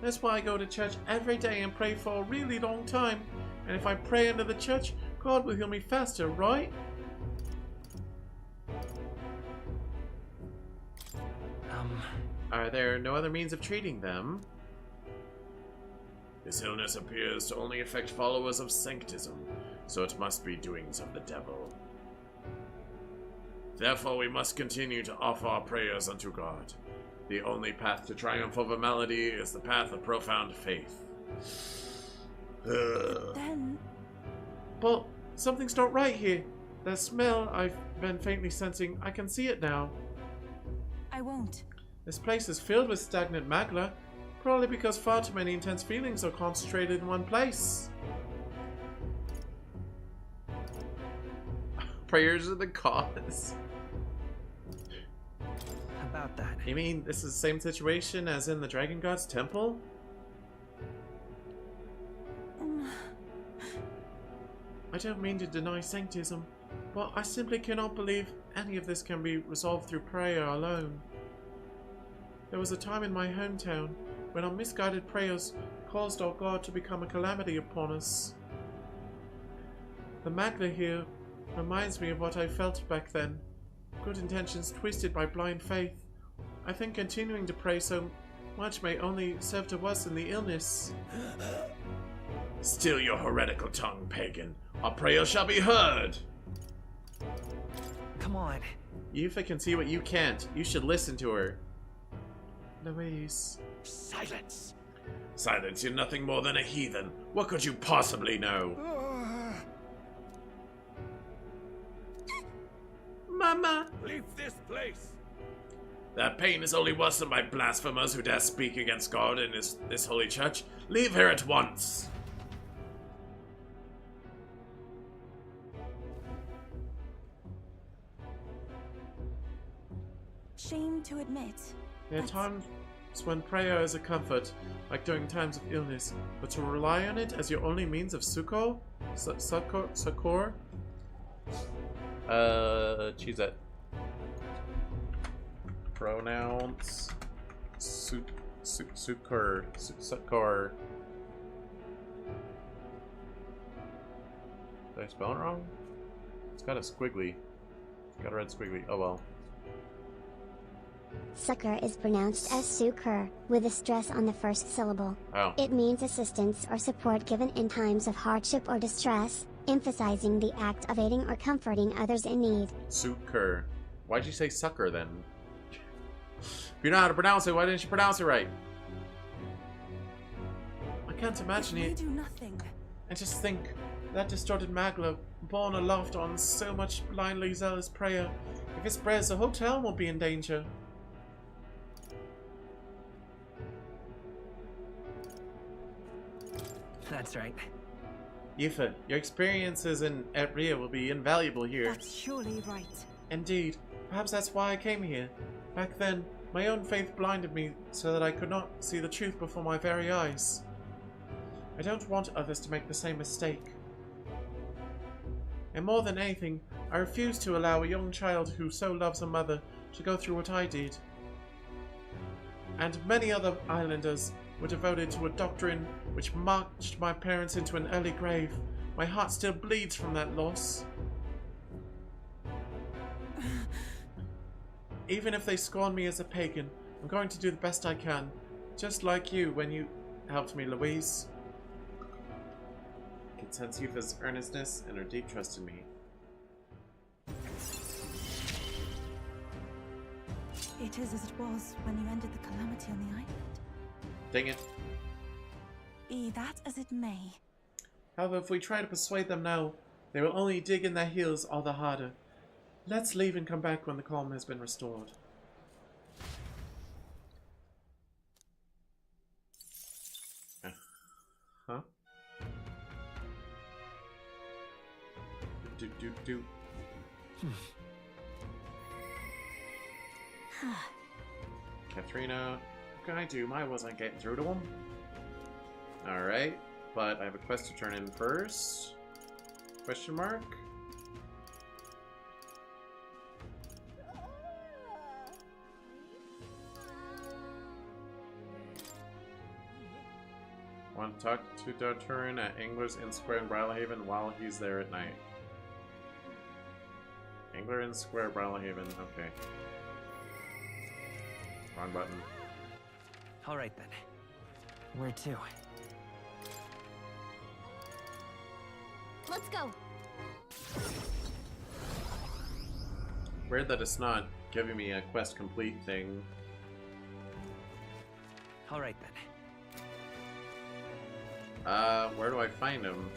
That's why I go to church every day and pray for a really long time. And if I pray under the church, God will heal me faster, right? Are there no other means of treating them? This illness appears to only affect followers of Sanctism, so it must be doings of the devil. Therefore, we must continue to offer our prayers unto God. The only path to triumph over malady is the path of profound faith. Then... But something's not right here. The smell I've been faintly sensing, I can see it now. I won't. This place is filled with stagnant magla, probably because far too many intense feelings are concentrated in one place. Prayers are the cause. How about that? You mean this is the same situation as in the Dragon God's temple? I don't mean to deny sanctism, but I simply cannot believe any of this can be resolved through prayer alone. There was a time in my hometown when our misguided prayers caused our God to become a calamity upon us. The magla here reminds me of what I felt back then. Good intentions twisted by blind faith. I think continuing to pray so much may only serve to worsen the illness. Still your heretical tongue, pagan. Our prayer shall be heard. Come on. Yufa can see what you can't. You should listen to her. Louise. Silence. Silence, you're nothing more than a heathen. What could you possibly know? Mama! Leave this place! That pain is only worsened by blasphemers who dare speak against God in this holy church. Leave here at once! Shame to admit. There are times when prayer is a comfort, like during times of illness, but to rely on it as your only means of succor? Succor? Cheezette. Pronouns. Succor. Succor. Did I spell it wrong? It's got a squiggly. It's got a red squiggly. Oh well. Succor is pronounced as succor, with a stress on the first syllable. Oh. It means assistance or support given in times of hardship or distress, emphasizing the act of aiding or comforting others in need. Succor. Why'd you say sucker then? If you know how to pronounce it, why didn't you pronounce it right? I can't imagine it. Do nothing. I just think that distorted magla, borne aloft on so much blindly zealous prayer, if it spreads, the whole town will be in danger. That's right. Yufa, your experiences in Etria will be invaluable here. That's surely right. Indeed. Perhaps that's why I came here. Back then, my own faith blinded me so that I could not see the truth before my very eyes. I don't want others to make the same mistake. And more than anything, I refuse to allow a young child who so loves a mother to go through what I did. And many other islanders were devoted to a doctrine which marched my parents into an early grave. My heart still bleeds from that loss. Even if they scorn me as a pagan, I'm going to do the best I can, just like you when you helped me, Louise. I can sense Yufa's earnestness and her deep trust in me. It is as it was when you ended the calamity on the island. Dang it. Be that as it may. However, if we try to persuade them now, they will only dig in their heels all the harder. Let's leave and come back when the calm has been restored. Huh? Do. Katharina, what can I do? I wasn't getting through to him. Alright, but I have a quest to turn in first. Question mark? Want to talk to Darturin at Angler's Inn Square in Brylehaven while he's there at night. Angler Inn Square, Brylehaven, okay. Wrong button. Alright then. Where to? Let's go. Weird that it's not giving me a quest complete thing. Alright then. Where do I find him?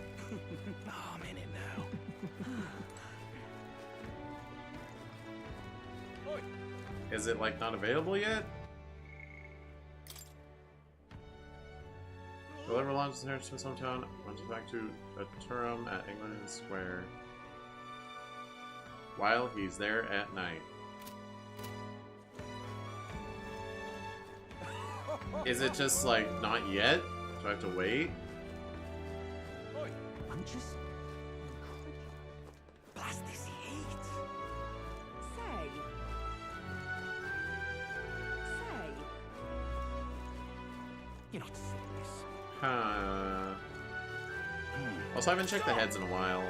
Oh, I'm in it now. Is it like not available yet? Deliver launch to his hometown. Went back to a Turum at England Square. While he's there at night. Is it just like not yet? Do I have to wait? I'm just blast this heat. Say. You're not serious. Huh. Also, I haven't checked the heads in a while.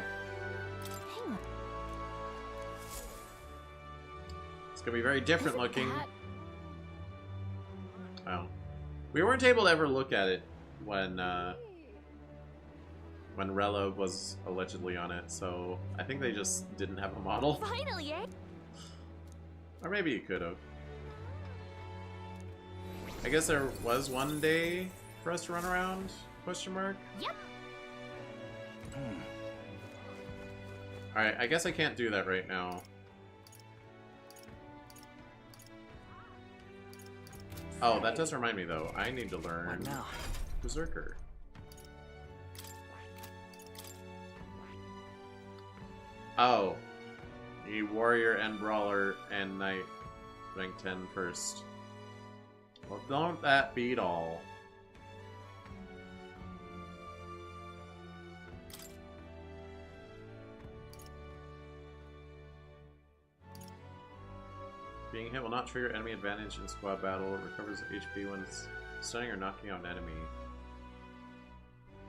It's gonna be very different looking. Oh. We weren't able to ever look at it when Rella was allegedly on it, so I think they just didn't have a model. Finally, eh? Or maybe you could have. I guess there was one day for us to run around? Question mark? Yep. Alright, I guess I can't do that right now. Oh, that does remind me though. I need to learn Berserker. Oh. You need Warrior and Brawler and Knight rank 10 first. Well, don't that beat all? Being hit will not trigger enemy advantage in squad battle. It recovers HP when it's stunning or knocking out an enemy.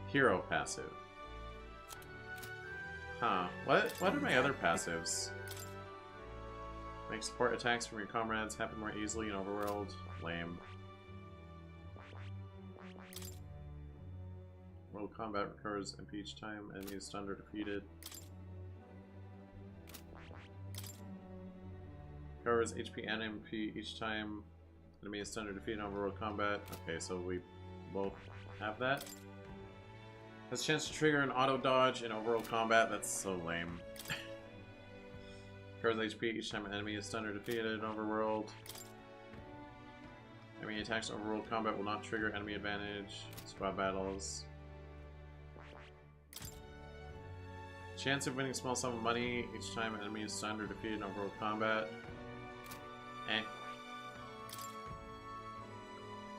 Hero passive. Huh. What are my other passives? Make support attacks from your comrades happen more easily in Overworld. Lame. World combat recovers MP each time enemy is stunned or defeated. Recovers HP and MP each time enemy is stunned or defeated in Overworld combat. Okay, so we both have that. Has a chance to trigger an auto dodge in Overworld combat. That's so lame. Recovers HP each time an enemy is stunned or defeated in Overworld. Enemy attacks Overworld combat will not trigger enemy advantage. Squad battles. Chance of winning a small sum of money each time an enemy is stunned or defeated in Overworld combat. Eh.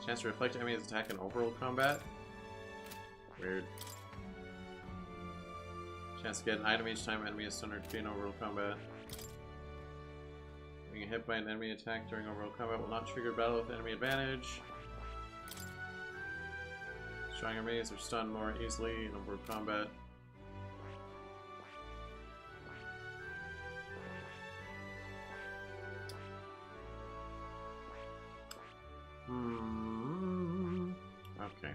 Chance to reflect enemy's attack in Overworld combat. Weird. Chance to get an item each time enemy is stunned or defeated in Overworld combat. Being hit by an enemy attack during Overworld combat will not trigger battle with enemy advantage. Strong enemies are stunned more easily in Overworld combat. Okay.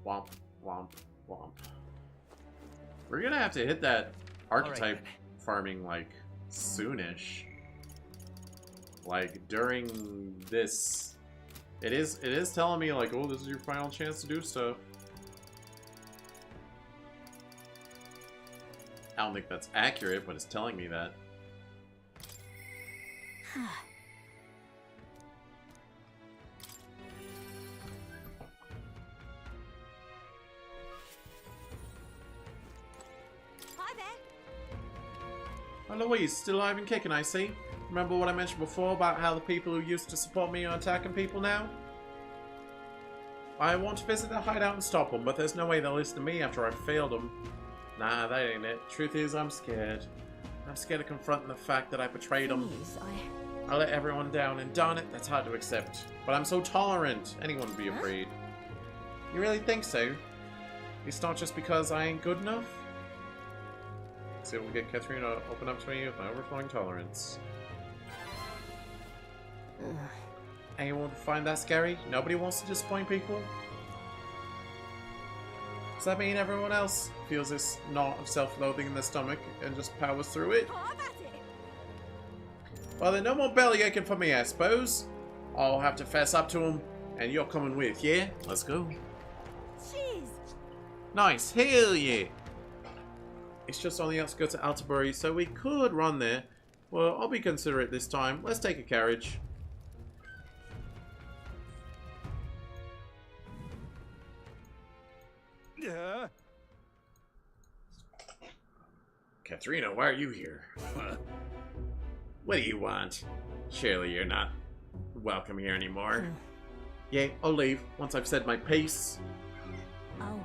Womp, womp, womp. We're gonna have to hit that archetype farming like soonish. Like during this. It is telling me like, oh, this is your final chance to do stuff. I don't think that's accurate, but it's telling me that. Oh, Louise, still alive and kicking, I see. Remember what I mentioned before about how the people who used to support me are attacking people now? I want to visit their hideout and stop them, but there's no way they'll listen to me after I've failed them. Nah, that ain't it. Truth is, I'm scared. I'm scared of confronting the fact that I betrayed them. I let everyone down, and darn it, that's hard to accept. But I'm so tolerant. Anyone would be afraid. You really think so? It's not just because I ain't good enough? See if we get Catherine to open up to me with my overflowing tolerance. Anyone find that scary? Nobody wants to disappoint people? Does that mean everyone else feels this knot of self-loathing in their stomach and just powers through it? Well, then no more belly aching for me, I suppose. I'll have to fess up to him, and you're coming with, yeah? Let's go. Jeez. Nice, hell yeah! It's just on the outskirts of Altabury, so we could run there. Well, I'll be considerate this time. Let's take a carriage. Yeah. Katharina, why are you here? What do you want? Surely you're not welcome here anymore. Yeah, I'll leave once I've said my piece. Oh.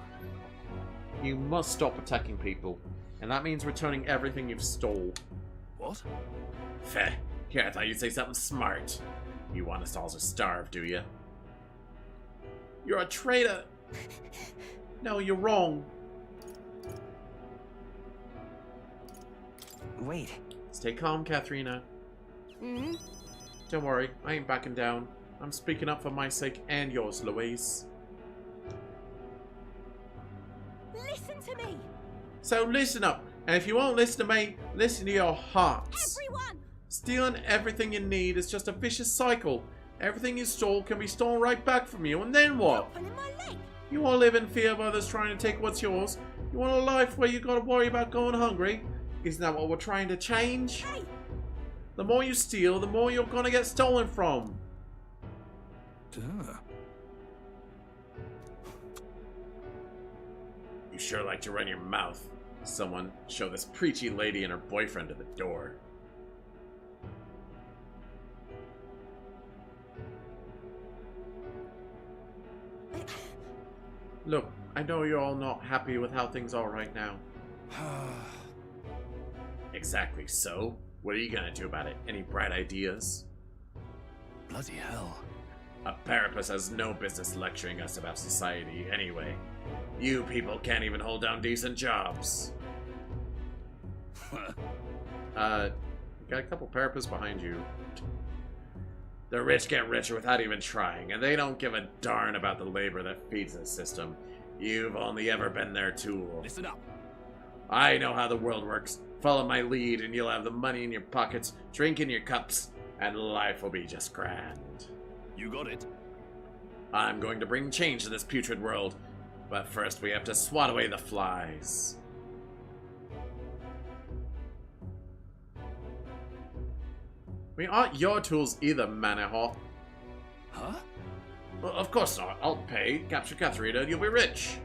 You must stop attacking people. And that means returning everything you've stole. What? Feh. Here, I thought you'd say something smart. You want us all to starve, do you? You're a traitor! No, you're wrong. Wait. Stay calm, Katharina. Hmm? Don't worry, I ain't backing down. I'm speaking up for my sake and yours, Louise. Listen to me! So listen up, and if you won't listen to me, listen to your hearts. Everyone! Stealing everything you need is just a vicious cycle. Everything you stole can be stolen right back from you, and then what? Pulling my leg! You want to live in fear of others trying to take what's yours? You want a life where you gotta worry about going hungry? Isn't that what we're trying to change? Hey! The more you steal, the more you're gonna get stolen from. Duh. You sure like to run your mouth. Someone show this preachy lady and her boyfriend at the door. Look, I know you're all not happy with how things are right now. Exactly so. What are you gonna do about it? Any bright ideas? Bloody hell. A parapus has no business lecturing us about society anyway. You people can't even hold down decent jobs. Got a couple parapus behind you. The rich get richer without even trying, and they don't give a darn about the labor that feeds the system. You've only ever been their tool. Listen up. I know how the world works. Follow my lead and you'll have the money in your pockets, drink in your cups, and life will be just grand. You got it. I'm going to bring change to this putrid world, but first we have to swat away the flies. We aren't your tools either, Manahawk. Huh? Well, of course not. I'll pay. Capture Katharina and you'll be rich.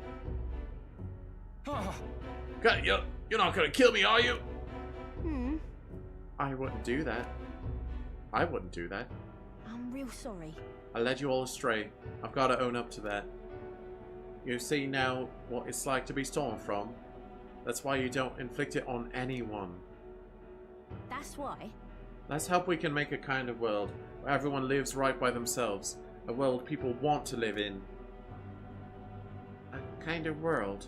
God, you're not gonna kill me, are you? Hmm. I wouldn't do that. I wouldn't do that. I'm real sorry. I led you all astray. I've got to own up to that. You see now what it's like to be stolen from. That's why you don't inflict it on anyone. That's why? Let's hope we can make a kind of world where everyone lives right by themselves. A world people want to live in. A kind of world.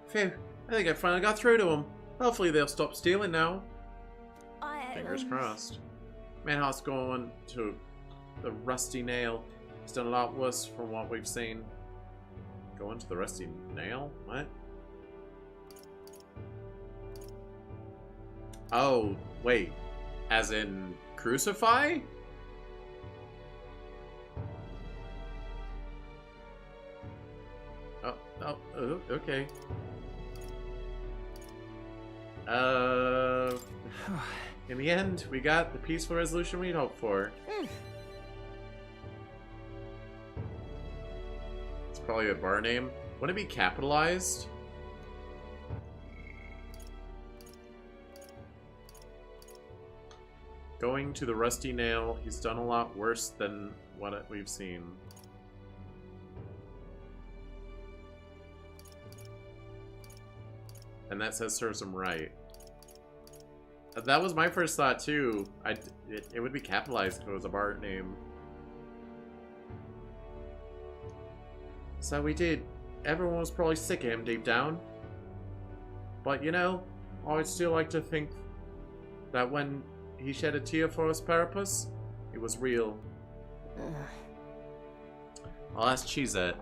Phew, I think I finally got through to them. Hopefully they'll stop stealing now. Fingers crossed. Manhawk's going to the Rusty Nail. He's done a lot worse from what we've seen. Going to the Rusty Nail? What? Oh, wait. As in crucify? Oh, okay. In the end, we got the peaceful resolution we'd hoped for. It's probably a bar name. Wouldn't it be capitalized? Going to the Rusty Nail, he's done a lot worse than what we've seen. And that says serves him right. That was my first thought too. It would be capitalized if it was a bar name. So we did. Everyone was probably sick of him deep down. But you know, I'd still like to think that when he shed a tear for us, Parapus, it was real. I'll ask Cheezette.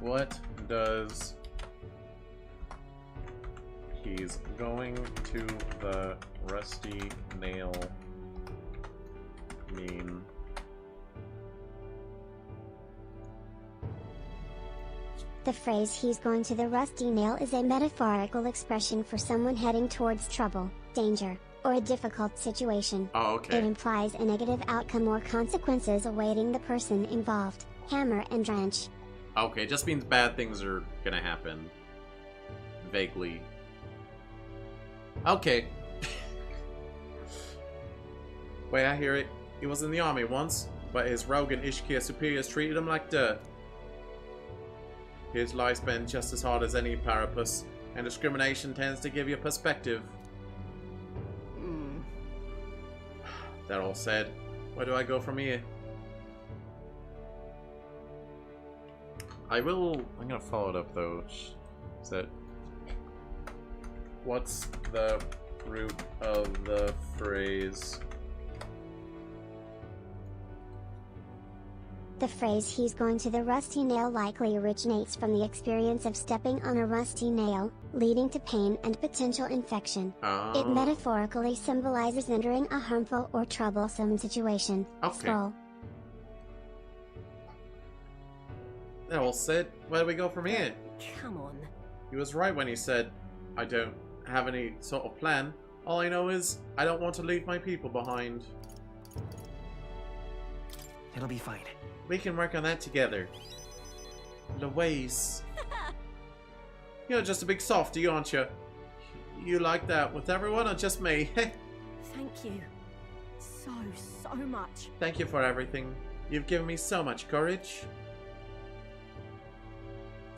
What does he's going to the Rusty Nail mean? The phrase "he's going to the rusty nail" is a metaphorical expression for someone heading towards trouble, danger, or a difficult situation. Oh, okay. It implies a negative outcome or consequences awaiting the person involved. Hammer and wrench. Okay, it just means bad things are gonna happen. Vaguely. Okay. Wait, I hear it. He was in the army once, but his rogue and Ishkia superiors treated him like dirt. His life spent just as hard as any Parapus, and discrimination tends to give you perspective. That all said, where do I go from here? I'm gonna follow it up though. Is that... What's the root of the phrase? The phrase "he's going to the rusty nail" likely originates from the experience of stepping on a rusty nail, leading to pain and potential infection. It metaphorically symbolizes entering a harmful or troublesome situation. Okay. Scroll. That all said, where do we go from here? Come on. He was right when he said, I don't have any sort of plan. All I know is, I don't want to leave my people behind. It'll be fine. We can work on that together. Louise. You're just a big softie, aren't you? You like that with everyone or just me? Thank you. So much. Thank you for everything. You've given me so much courage.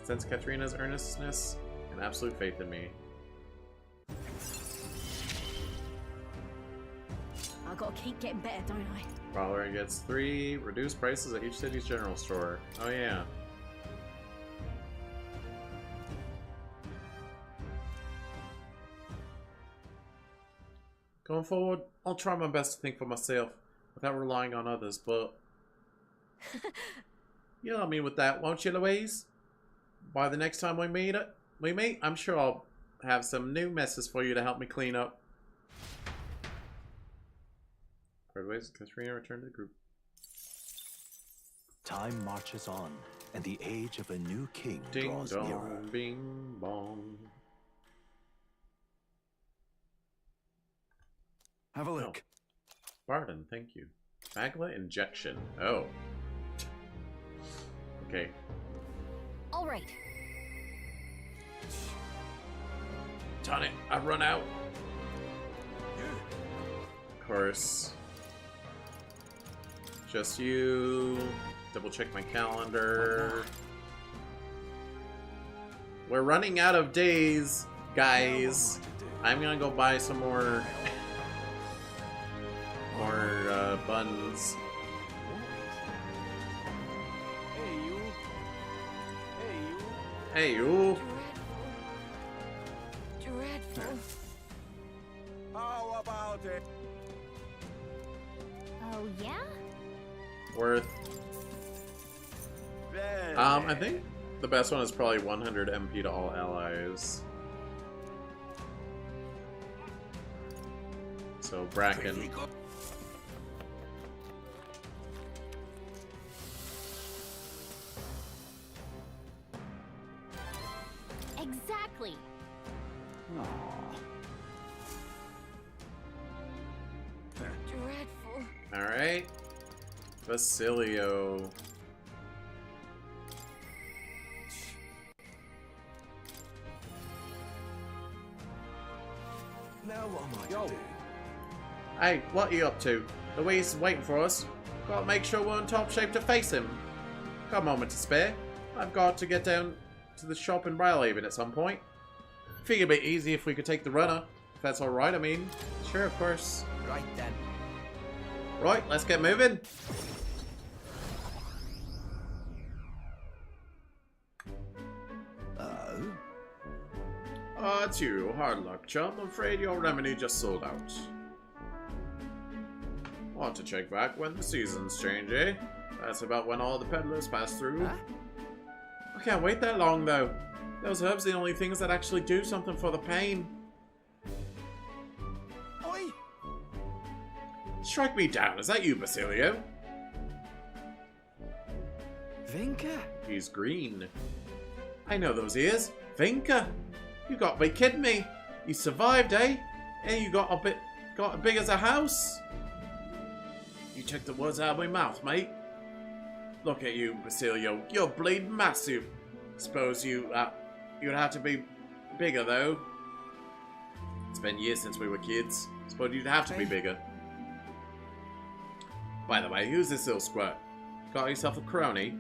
Sense Katrina's earnestness and absolute faith in me. I gotta keep getting better, don't I? Prowler gets 3 reduced prices at each city's general store. Oh yeah. Going forward, I'll try my best to think for myself without relying on others, but... You'll help me with that, won't you, Louise? By the next time we meet, I'm sure I'll have some new messes for you to help me clean up. Ways, Katrina returned to the group. Time marches on, and the age of a new king Ding draws dong, nearer. bing bong. Have a look. Pardon, thank you. Magla injection. Oh. Okay. All right. Darn it, I've run out. Of course. Just you. Double check my calendar. We're running out of days, guys. I'm gonna go buy some more buns. Hey you. Hey you. Dreadful. How about it? Oh yeah? Worth. I think the best one is probably 100 MP to all allies. So Bracken. Exactly. Dreadful. Alright. Basilio. Now what am I to do? Hey, what are you up to? Louise is waiting for us. Gotta make sure we're in top shape to face him. Got a moment to spare. I've got to get down to the shop in Brylehaven at some point. Figured it'd be easy if we could take the runner. If that's alright, I mean. Sure, of course. Right then. Right, let's get moving. Oh, it's you. Hard luck, chum. I'm afraid your remedy just sold out. Want to check back when the seasons change, eh? That's about when all the peddlers pass through. Huh? I can't wait that long, though. Those herbs are the only things that actually do something for the pain. Oi! Strike me down. Is that you, Basilio? Vinka? He's green. I know those ears. Vinka! You got to be kidding me. You survived, eh? And you got big as a house. You took the words out of my mouth, mate. Look at you, Basilio. You're bleeding massive. Suppose you'd have to be bigger, though. It's been years since we were kids. Suppose you'd have to be bigger. By the way, who's this little squirt? Got yourself a crony?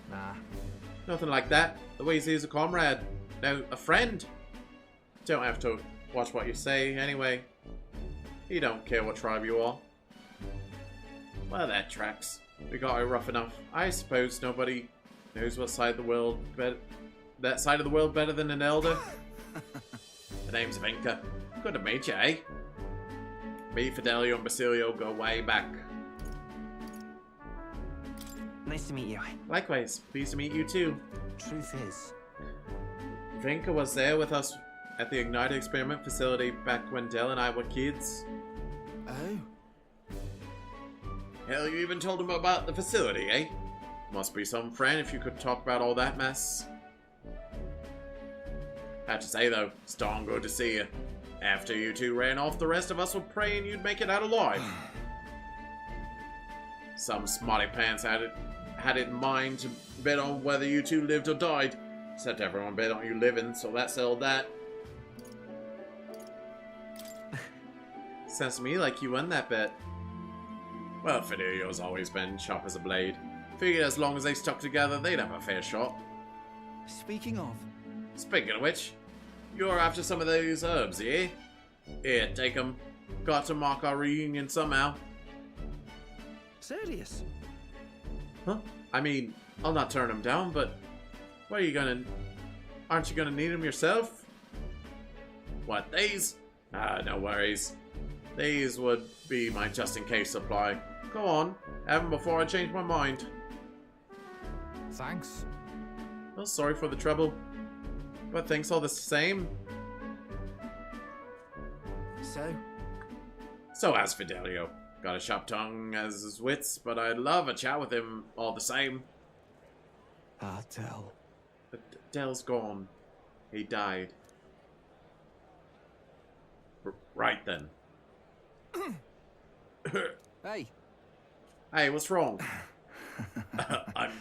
Nah. Nothing like that. The way he's a comrade. No, a friend. Don't have to watch what you say, anyway. He don't care what tribe you are. Well, that tracks. We got it rough enough. I suppose nobody knows what side of the world that side of the world better than an elder. The name's Vinka. Good to meet you, eh? Me, Fidelio, and Basilio go way back. Nice to meet you. Likewise. Pleased to meet you too. Truth is, Vinka was there with us at the Ignited Experiment facility back when Dell and I were kids. Oh? Hell, you even told him about the facility, eh? Must be some friend if you could talk about all that mess. Have to say though, it's darn good to see you. After you two ran off, the rest of us were praying you'd make it out alive. Some smarty pants had it in mind to bet on whether you two lived or died. Except everyone bet on you living, so that settled that. Sounds to me like you won that bet. Well, Fidelio's always been sharp as a blade. Figured as long as they stuck together, they'd have a fair shot. Speaking of which, you're after some of those herbs, yeah? Here, take them. Got to mark our reunion somehow. Serious? Huh? I mean, I'll not turn them down, but what are you gonna... Aren't you gonna need them yourself? What, these? Ah, no worries. These would be my just-in-case supply. Go on, have them before I change my mind. Thanks. Well, sorry for the trouble. But thanks all the same. So as Fidelio. Got a sharp tongue as his wits, but I'd love a chat with him all the same. Dell. But Dell's gone. He died. Right then. Hey. Hey, what's wrong? I'm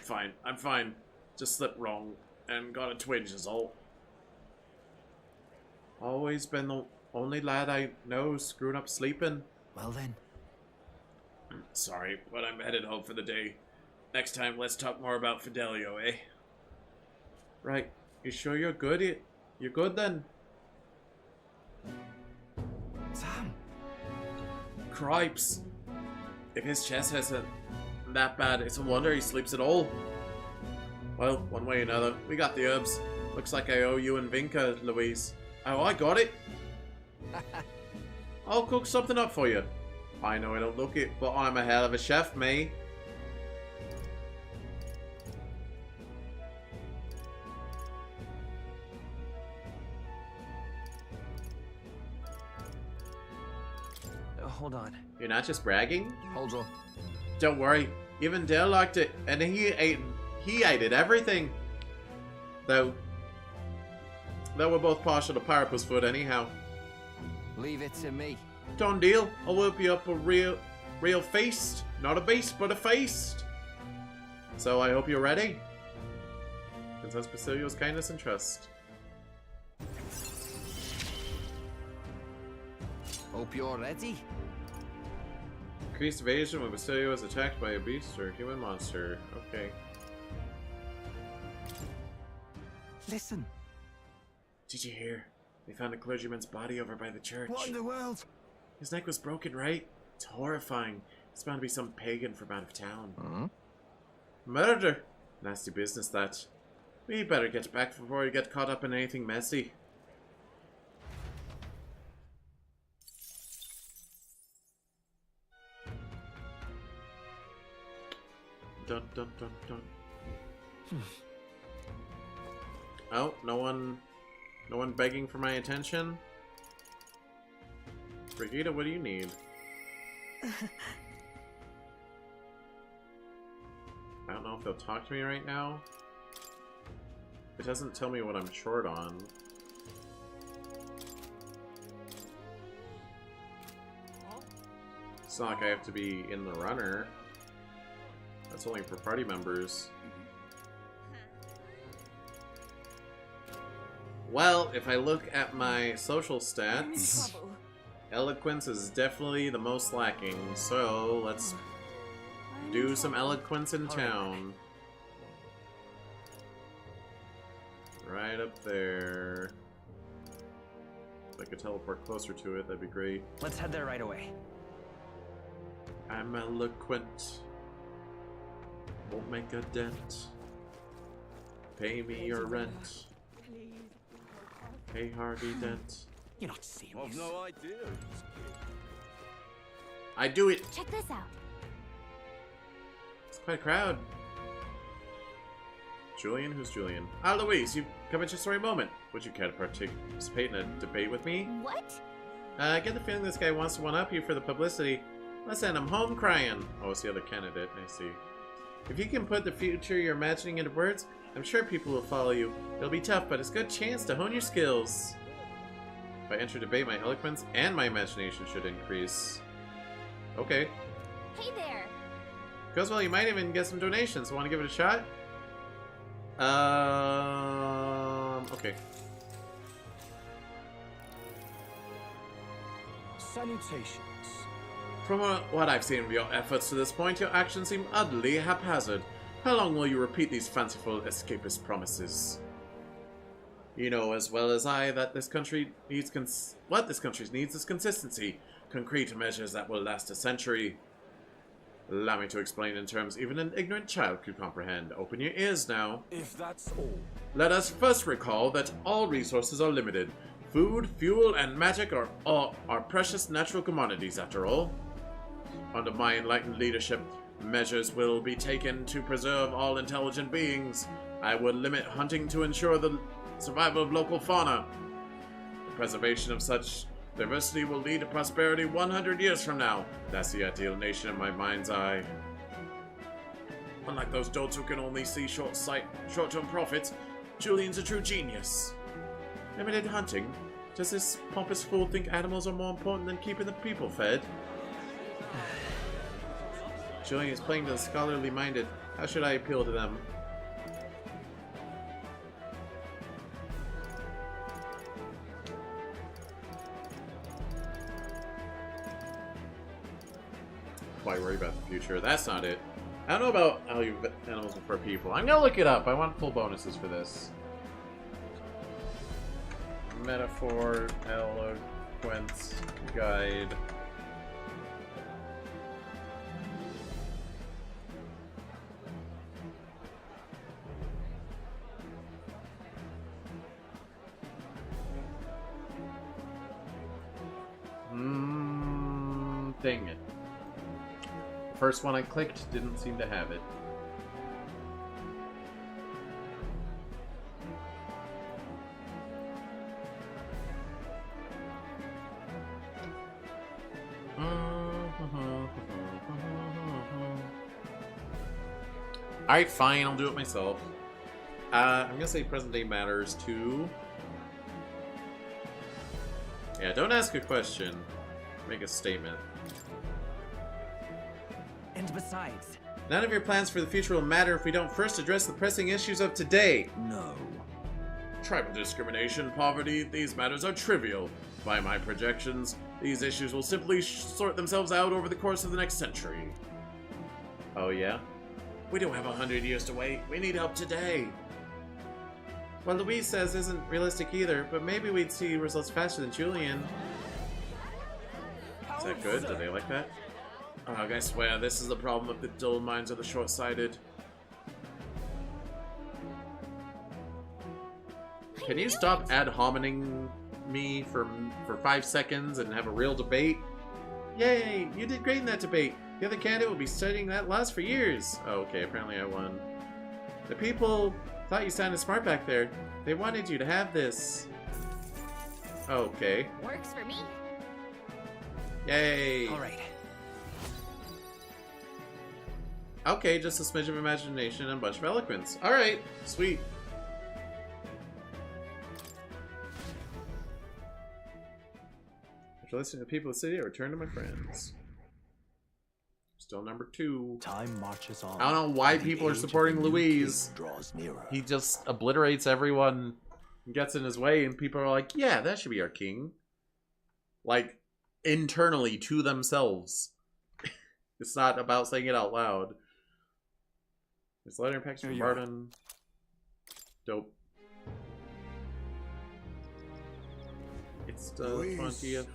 fine. Just slipped wrong and got a twinge is all. Always been the only lad I know screwing up sleeping. Well then. Sorry, but I'm headed home for the day. Next time, let's talk more about Fidelio, eh? Right. You sure you're good? You're good then? Sam. Cripes. If his chest isn't that bad, it's a wonder he sleeps at all. Well, one way or another, we got the herbs. Looks like I owe you and Vinka, Louise. Oh, I got it. I'll cook something up for you. I know I don't look it, but I'm a hell of a chef, me. Hold on. You're not just bragging? Hold on. Don't worry. Even Dale liked it, and he ate everything. Though we're both partial to Parapus food anyhow. Leave it to me. Done deal. I'll whip you up a real feast. Not a beast, but a feast. So I hope you're ready. Consensus Basilio's kindness and trust. Hope you're ready. Increased evasion when Basilio is attacked by a beast or a human monster. Okay. Listen. Did you hear? They found a clergyman's body over by the church. What in the world? His neck was broken, right? It's horrifying. It's bound to be some pagan from out of town. Murder! Nasty business, that. We better get back before you get caught up in anything messy. Dun dun dun dun. Oh, no one begging for my attention? Brigitte, what do you need? I don't know if they'll talk to me right now. It doesn't tell me what I'm short on. It's not like I have to be in the runner. That's only for party members. Well, if I look at my social stats, eloquence is definitely the most lacking. So let's do some eloquence in town. Right up there. If I could teleport closer to it, that'd be great. Let's head there right away. I'm eloquent. Won't make a dent. Pay me your rent. Hey, Harvey Dent. You're not serious. I've no idea. I do it. Check this out. It's quite a crowd. Julian? Who's Julian? Ah, Louise, you've come at your story moment. Would you care to participate in a debate with me? What? I get the feeling this guy wants to one-up you for the publicity. Let's send him home crying. Oh, it's the other candidate. I see. If you can put the future you're imagining into words, I'm sure people will follow you. It'll be tough, but it's a good chance to hone your skills. If I enter debate, my eloquence and my imagination should increase. Okay. Hey there. Goes well, you might even get some donations. Want to give it a shot? Okay. Salutations. From what I've seen of your efforts to this point, your actions seem utterly haphazard. How long will you repeat these fanciful escapist promises? You know as well as I that this country needs what this country needs is consistency, concrete measures that will last a century. Allow me to explain in terms even an ignorant child could comprehend. Open your ears now. If that's all. Let us first recall that all resources are limited. Food, fuel, and magic are precious natural commodities, after all. Under my enlightened leadership, measures will be taken to preserve all intelligent beings. I would limit hunting to ensure the survival of local fauna. The preservation of such diversity will lead to prosperity 100 years from now. That's the ideal nation in my mind's eye. Unlike those dolts who can only see short-term profits, Julian's a true genius. Limited hunting? Does this pompous fool think animals are more important than keeping the people fed? Julian is playing to the scholarly minded. How should I appeal to them? Why worry about the future? That's not it. I don't know about how you animals prefer people. I'm gonna look it up. I want full bonuses for this. Metaphor, eloquence, guide. Dang it. First one I clicked didn't seem to have it. Alright, fine, I'll do it myself. I'm gonna say present day matters too. Yeah, don't ask a question. Make a statement. And besides, none of your plans for the future will matter if we don't first address the pressing issues of today. No. Tribal discrimination, poverty, these matters are trivial. By my projections, these issues will simply sort themselves out over the course of the next century. Oh yeah? We don't have 100 years to wait. We need help today. What Louise says isn't realistic either, but maybe we'd see results faster than Julian. Is that good? Do they like that? Ugh, I swear, this is the problem of the dull minds of the short-sighted. Can you stop ad hominem me for 5 seconds and have a real debate? Yay! You did great in that debate. The other candidate will be studying that loss for years. Oh, okay, apparently I won. The people thought you sounded smart back there. They wanted you to have this. Okay. Works for me. Yay! Alright. Okay, just a smidge of imagination and a bunch of eloquence. Alright, sweet. To listen to the people of the city or return to my friends. Still number 2. Time marches on. I don't know why people are supporting Louise. Draws nearer. He just obliterates everyone and gets in his way, and people are like, yeah, that should be our king. Like, internally to themselves. It's not about saying it out loud. It's letter package from Barton. Dope. It's the 20th.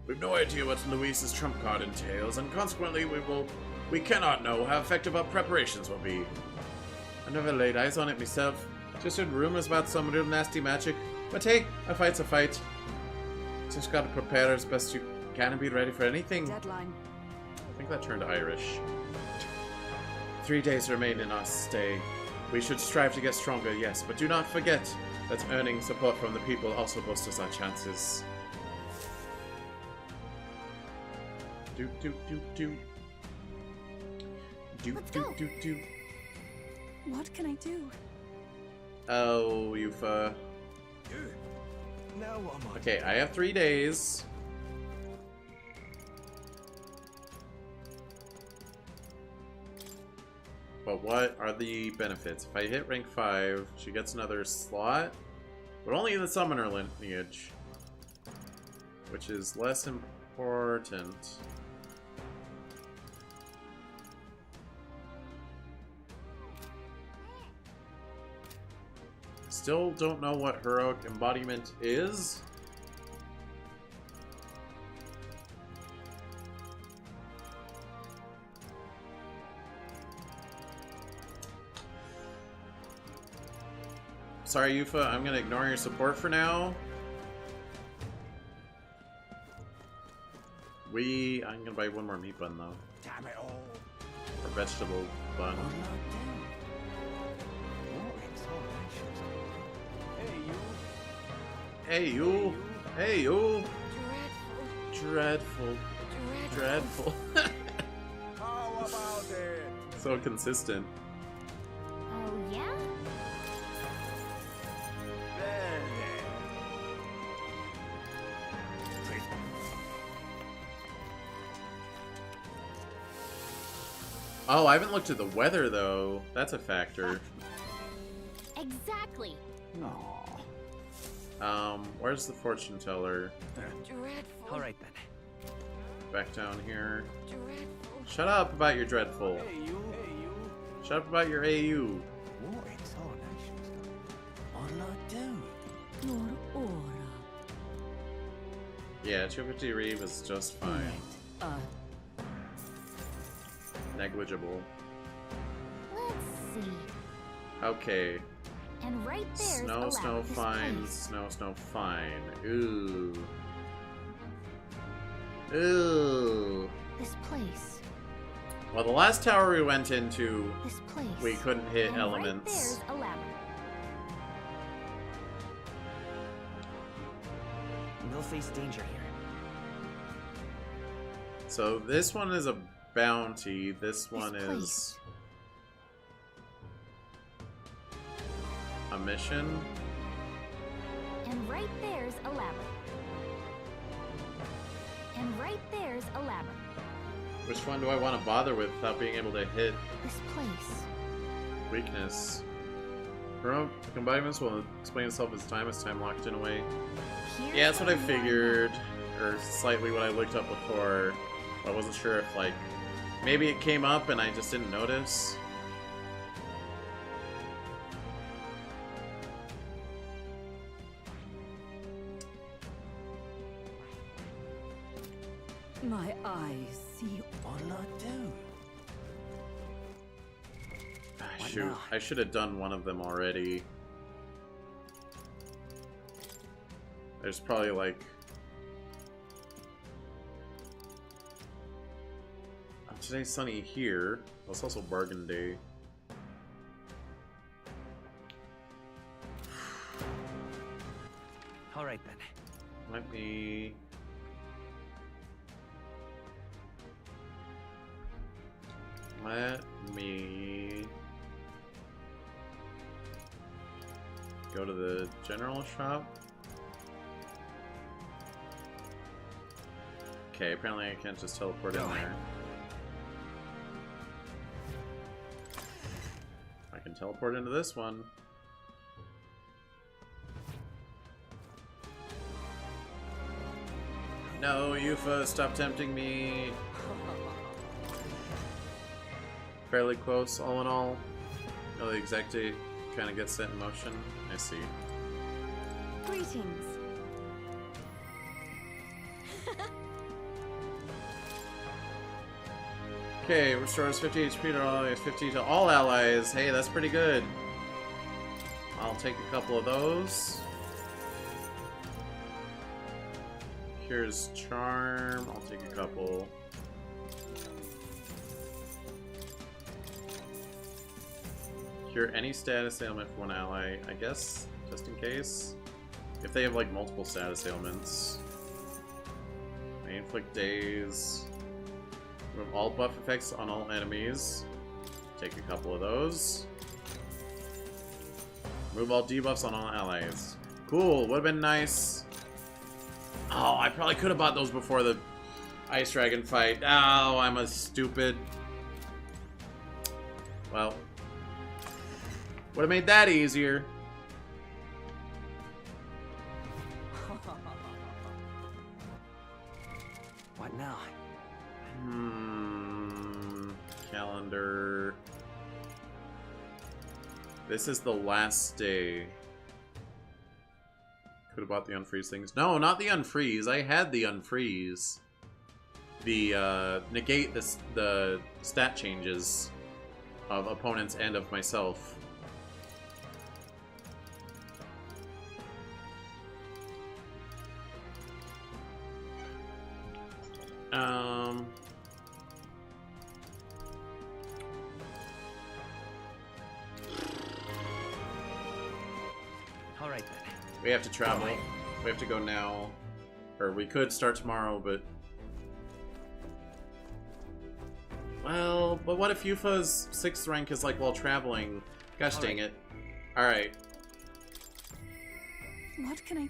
We've no idea what Luis's trump card entails, and consequently we cannot know how effective our preparations will be. I never laid eyes on it myself. Just heard rumors about some real nasty magic. But hey, a fight's a fight. Just gotta prepare as best you can and be ready for anything. Deadline. I think that turned Irish. 3 days remain in our stay. We should strive to get stronger, yes, but do not forget that earning support from the people also boosts our chances. Do do do do. Let's go. What can I do? Oh, Yufa. Now what am I? Okay, I have 3 days. But what are the benefits? If I hit rank 5, she gets another slot, but only in the summoner lineage, which is less important. Still don't know what heroic embodiment is. Sorry, Yufa, I'm gonna ignore your support for now. I'm gonna buy one more meat bun though. Damn it all. Or vegetable bun. Hey you! Hey you! Dreadful. Dreadful. How about it? So consistent. Oh, yeah? Oh, I haven't looked at the weather though. That's a factor. Exactly. No. Where's the fortune teller? Dreadful. All right then. Back down here. Dreadful. Shut up about your dreadful. Hey you. Shut up about your AU. What exaltations? What'll I do? Your aura. Yeah, 250 Reeve is just fine. Negligible. Let's see. Okay. And right there's Snow, a snow, lab. This fine. place. Snow, snow, fine. Ooh. Ooh. This place. Well, the last tower we went into, This place. we couldn't hit And elements. Right there's a lab. We'll face danger here. So this one is a bounty. This one is a mission. And right there's a lab. And right there's a lab. Which one do I want to bother with without being able to hit This place. weakness? Heroic embodiments will explain itself as time locked in a way. Yeah, that's what I figured, or slightly what I looked up before. I wasn't sure if, like, maybe it came up and I just didn't notice. My eyes see all I do. Shoot, I should have done one of them already. There's probably like... today's sunny here. Well, it's also bargain day. Alright then. Let me... go to the general shop. Okay, apparently I can't just teleport in there. I can teleport into this one. No, Yufa, stop tempting me. Fairly close, all in all. Oh, the exact date kind of gets set in motion. I see. Greetings. Okay, restores 50 HP to all allies, 50 to all allies. Hey, that's pretty good. I'll take a couple of those. Here's Charm. I'll take a couple. Cure any status ailment for one ally, I guess, just in case. If they have like multiple status ailments. May inflict daze. Remove all buff effects on all enemies. Take a couple of those. Remove all debuffs on all allies. Cool, would have been nice. Oh, I probably could have bought those before the Ice Dragon fight. Oh, I'm a stupid. Well, would have made that easier. What now? Calendar. This is the last day. Could have bought the unfreeze things. No, not the unfreeze. I had the unfreeze. The negate the stat changes of opponents and of myself. All right then. We have to travel. We have to go now. Or we could start tomorrow, but... Well, but what if Yufa's 6th rank is like while traveling? Gosh dang it. Alright. What can I...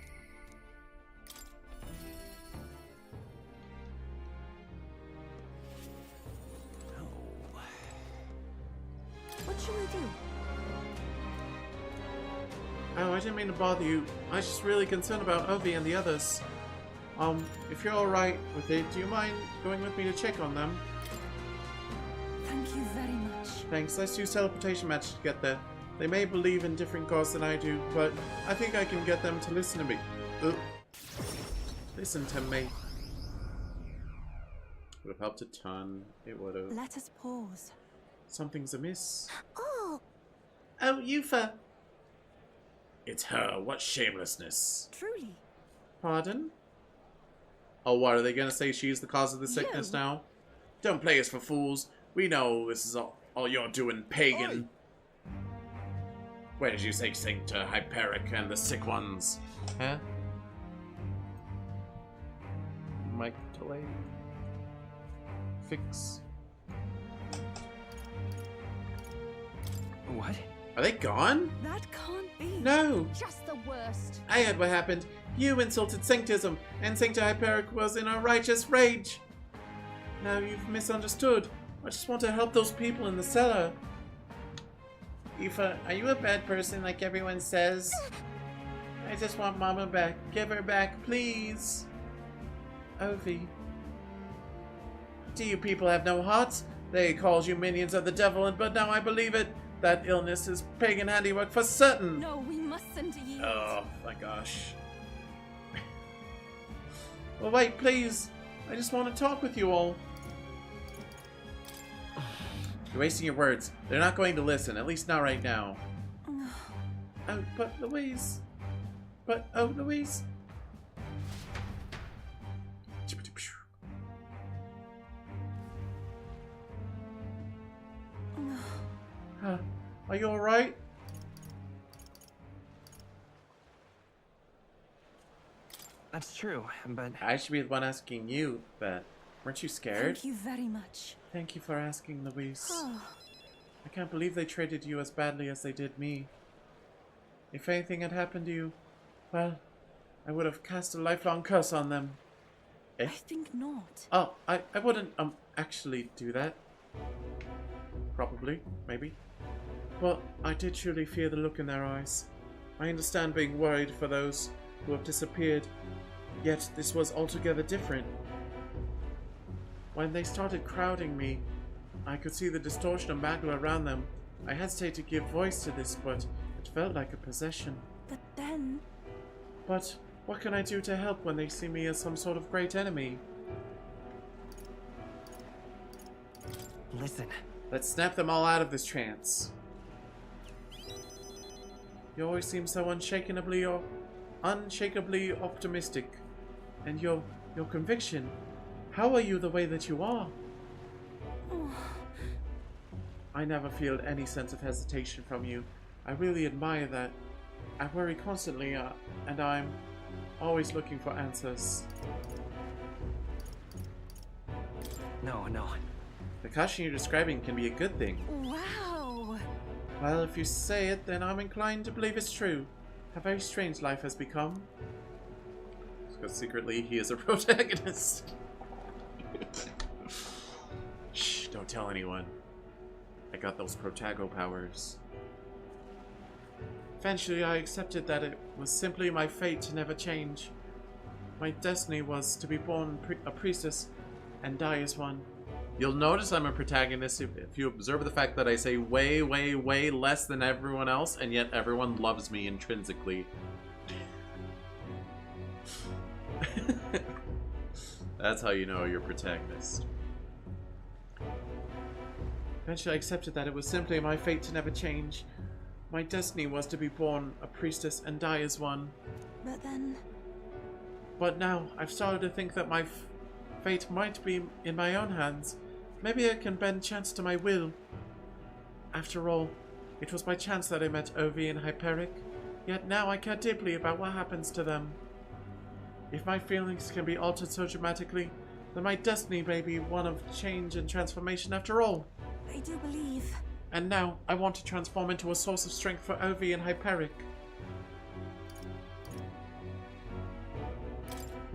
What should we do? Oh, I didn't mean to bother you. I was just really concerned about Ovi and the others. If you're alright with it, do you mind going with me to check on them? Thank you very much. Thanks, let's use teleportation magic to get there. They may believe in different gods than I do, but I think I can get them to listen to me. Listen to me. Would have helped a ton. It would have. Let us pause. Something's amiss. Oh! Oh, Yufa! It's her. What shamelessness. Truly. Pardon? Oh, what? Are they going to say she's the cause of the sickness now? Don't play us for fools. We know this is all you're doing, pagan. Oi. Where did you say sing to Hyperic and the sick ones? Huh? Mic delay. Fix. What? Are they gone? That can't be. No! Just the worst. I heard what happened. You insulted Sanctism, and Sancta Hyperic was in a righteous rage. Now you've misunderstood. I just want to help those people in the cellar. Yufa, are you a bad person like everyone says? I just want Mama back. Give her back, please. Ovi. Do you people have no hearts? They called you minions of the devil, but now I believe it. That illness is pagan handiwork for certain. No, we mustn't yield. Oh my gosh. Well, wait, please. I just want to talk with you all. You're wasting your words. They're not going to listen, at least not right now. Oh, but Louise. Oh, Louise. Are you alright? That's true, but... I should be the one asking you, but weren't you scared? Thank you very much. Thank you for asking, Louise. I can't believe they treated you as badly as they did me. If anything had happened to you, well, I would have cast a lifelong curse on them. Eh? I think not. Oh, I wouldn't, actually do that. Probably, maybe. But I did truly fear the look in their eyes. I understand being worried for those who have disappeared, yet this was altogether different. When they started crowding me, I could see the distortion of Magla around them. I hesitate to give voice to this, but it felt like a possession. But then... But what can I do to help when they see me as some sort of great enemy? Listen. Let's snap them all out of this trance. You always seem so unshakably optimistic. And your conviction. How are you the way that you are? Oh. I never feel any sense of hesitation from you. I really admire that. I worry constantly, and I'm always looking for answers. No. The caution you're describing can be a good thing. Wow! Well, if you say it, then I'm inclined to believe it's true. How very strange life has become. Because secretly, he is a protagonist. Shh, don't tell anyone. I got those protago powers. Eventually, I accepted that it was simply my fate to never change. My destiny was to be born a priestess and die as one. You'll notice I'm a protagonist if you observe the fact that I say way, way, way less than everyone else, and yet everyone loves me intrinsically. That's how you know you're a protagonist. Eventually I accepted that it was simply my fate to never change. My destiny was to be born a priestess and die as one. But then... But now, I've started to think that my fate might be in my own hands. Maybe I can bend chance to my will. After all, it was by chance that I met Ovi and Hyperic, yet now I care deeply about what happens to them. If my feelings can be altered so dramatically, then my destiny may be one of change and transformation after all. I do believe... And now, I want to transform into a source of strength for Ovi and Hyperic.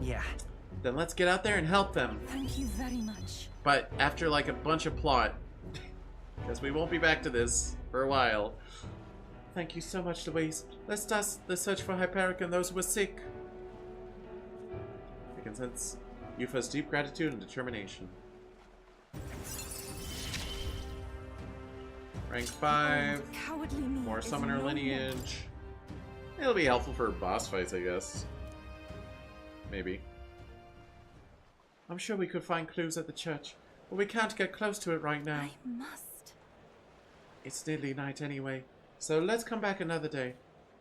Yeah. Then let's get out there and help them. Thank you very much. But after like a bunch of plot. Because we won't be back to this for a while. Thank you so much, Louise. Let's start the search for Hyperic and those who are sick. I can sense Yufa's deep gratitude and determination. Rank 5. More summoner lineage. It'll be helpful for boss fights, I guess. Maybe. I'm sure we could find clues at the church, but we can't get close to it right now. I must. It's nearly night anyway, so let's come back another day.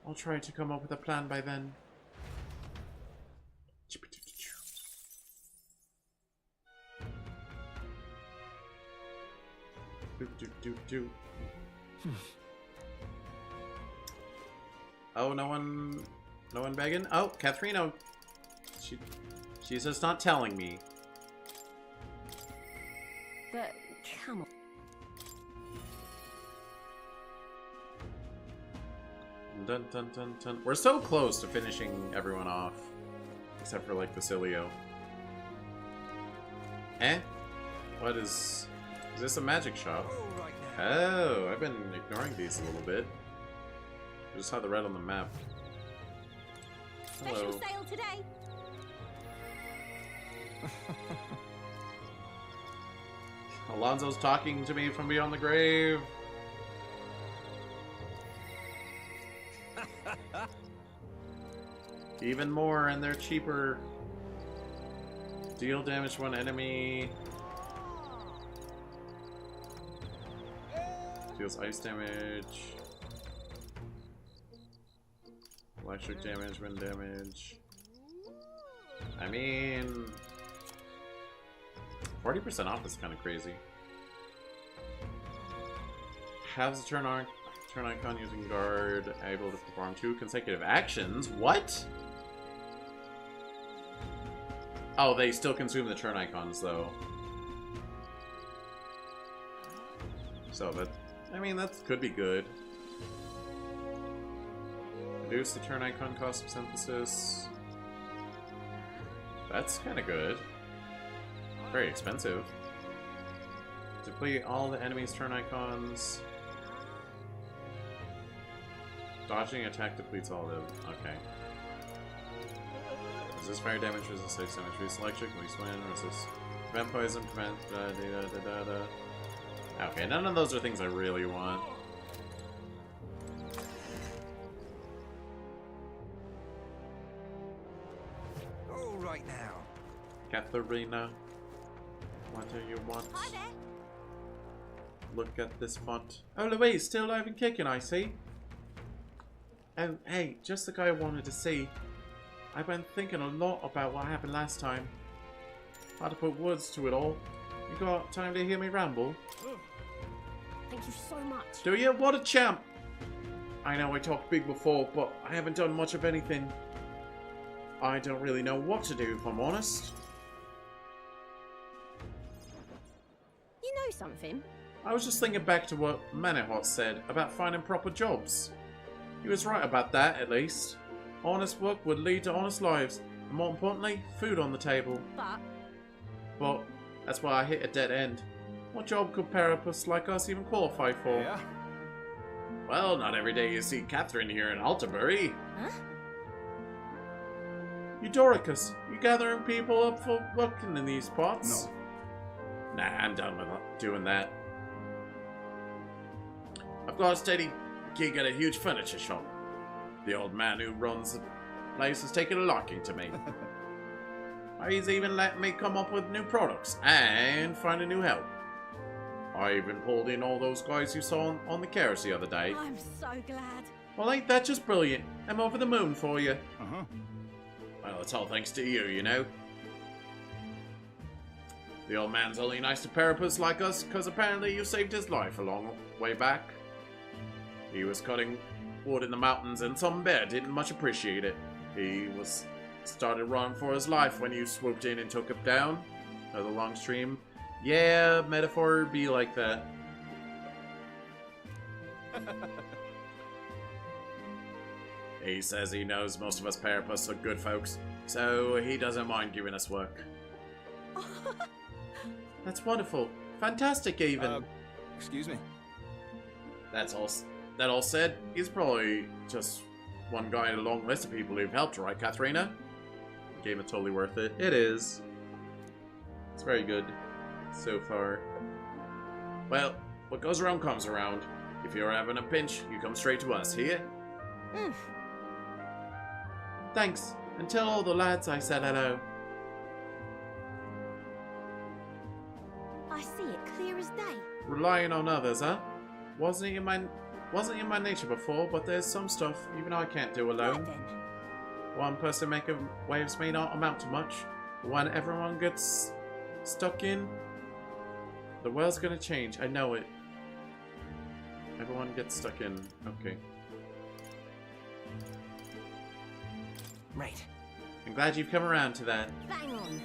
I'll try to come up with a plan by then. Oh, no one begging? Oh, Katharina. She's just not telling me. But come on. Dun dun dun dun. We're so close to finishing everyone off. Except for like Basilio. Eh? What is this a magic shop? Oh, I've been ignoring these a little bit. I just saw the red on the map. Hello. Special sale today. Alonzo's talking to me from beyond the grave. Even more, and they're cheaper. Deal damage to one enemy. Deals ice damage. Electric damage, wind damage. I mean... 40% off is kind of crazy. Halves a turn icon using guard, able to perform 2 consecutive actions. What? Oh, they still consume the turn icons though. So that, I mean, that could be good. Reduce the turn icon cost of synthesis. That's kind of good. Very expensive. Deplete all the enemy's turn icons. Dodging attack depletes all of them. Okay. Resist fire damage, resist ice damage, resist electric, resist wind, resist prevent poison, prevent Okay, none of those are things I really want. All right now. Katharina, what do you want? Hi there. Look at this font. Oh, Louise, still alive and kicking, I see. Oh, hey, just the guy I wanted to see. I've been thinking a lot about what happened last time. How to put words to it all. You got time to hear me ramble? Thank you so much. Do you? What a champ! I know I talked big before, but I haven't done much of anything. I don't really know what to do, if I'm honest. You know something? I was just thinking back to what Manihot said about finding proper jobs. He was right about that, at least. Honest work would lead to honest lives, and more importantly, food on the table. But that's why I hit a dead end. What job could Parapaths like us even qualify for? Yeah. Well, not every day you see Catherine here in Altabury. Huh? Eudoricus, you gathering people up for working in these parts? No. Nah, I'm done with doing that. I've got a steady Gig at a huge furniture shop. The old man who runs the place has taken a liking to me. He's even letting me come up with new products and find a new help. I even pulled in all those guys you saw on the carrots the other day. I'm so glad. Well, ain't that just brilliant? I'm over the moon for you. Well, it's all thanks to you, you know. The old man's only nice to Parapaths like us because apparently you saved his life a long way back. He was cutting wood in the mountains and some bear didn't much appreciate it. He started running for his life when you swooped in and took him down. The long stream. Yeah, metaphor be like that. He says he knows most of us Parapaths are good folks, so he doesn't mind giving us work. That's wonderful. Fantastic, even. Excuse me. That all said, he's probably just one guy in a long list of people who've helped, right, Katharina? Game is totally worth it. It is. It's very good so far. Well, what goes around comes around. If you're having a pinch, you come straight to us, here? Thanks. And tell all the lads I said hello. I see it clear as day. Relying on others, huh? Wasn't in my nature before, but there's some stuff even I can't do alone. One person making waves may not amount to much, but when everyone gets stuck in, the world's gonna change. I know it. Everyone gets stuck in. Okay. Right. I'm glad you've come around to that. Bang on.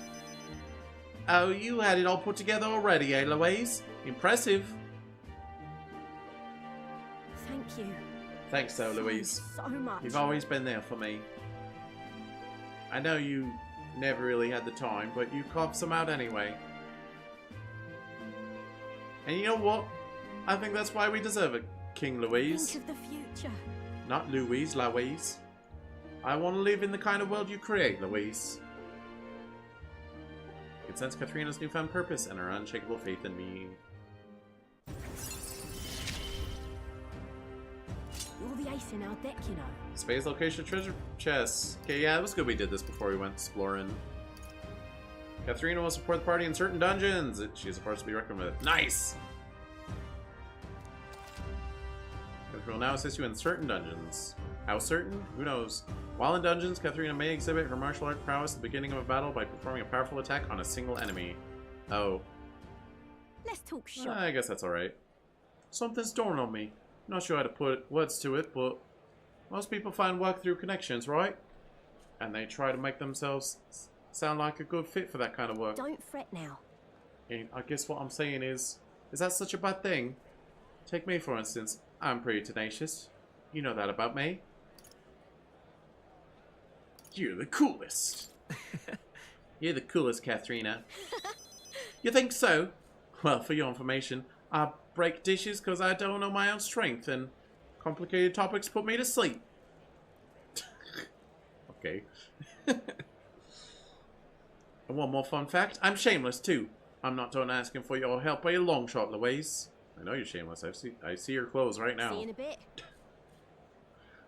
Oh, you had it all put together already, eh, Louise? Impressive. Thank you. Thanks, though, Louise. So much. You've always been there for me. I know you never really had the time, but you carved some out anyway. And you know what? I think that's why we deserve it, King Louise. Think of the future. Not Louise, Louise. I want to live in the kind of world you create, Louise. You can sense Katharina's newfound purpose and her unshakable faith in me. You're the ace in our deck, you know. Space location treasure chests. Okay, yeah, it was good we did this before we went exploring. Katharina will support the party in certain dungeons. She's a force to be reckoned with. Nice! Katharina will now assist you in certain dungeons. How certain? Who knows? While in dungeons, Katharina may exhibit her martial art prowess at the beginning of a battle by performing a powerful attack on a single enemy. Oh. Let's talk shop. I guess that's alright. Something's dawned on me. Not sure how to put words to it, but most people find work through connections, right? And they try to make themselves sound like a good fit for that kind of work. Don't fret now. And I guess what I'm saying is that such a bad thing? Take me, for instance. I'm pretty tenacious. You know that about me. You're the coolest. You're the coolest, Katharina. You think so? Well, for your information, I break dishes because I don't know my own strength, and complicated topics put me to sleep. Okay. And one more fun fact, I'm shameless too. I'm not done asking for your help by a long shot, Louise. I know you're shameless. I see your clothes right now. See you in a bit.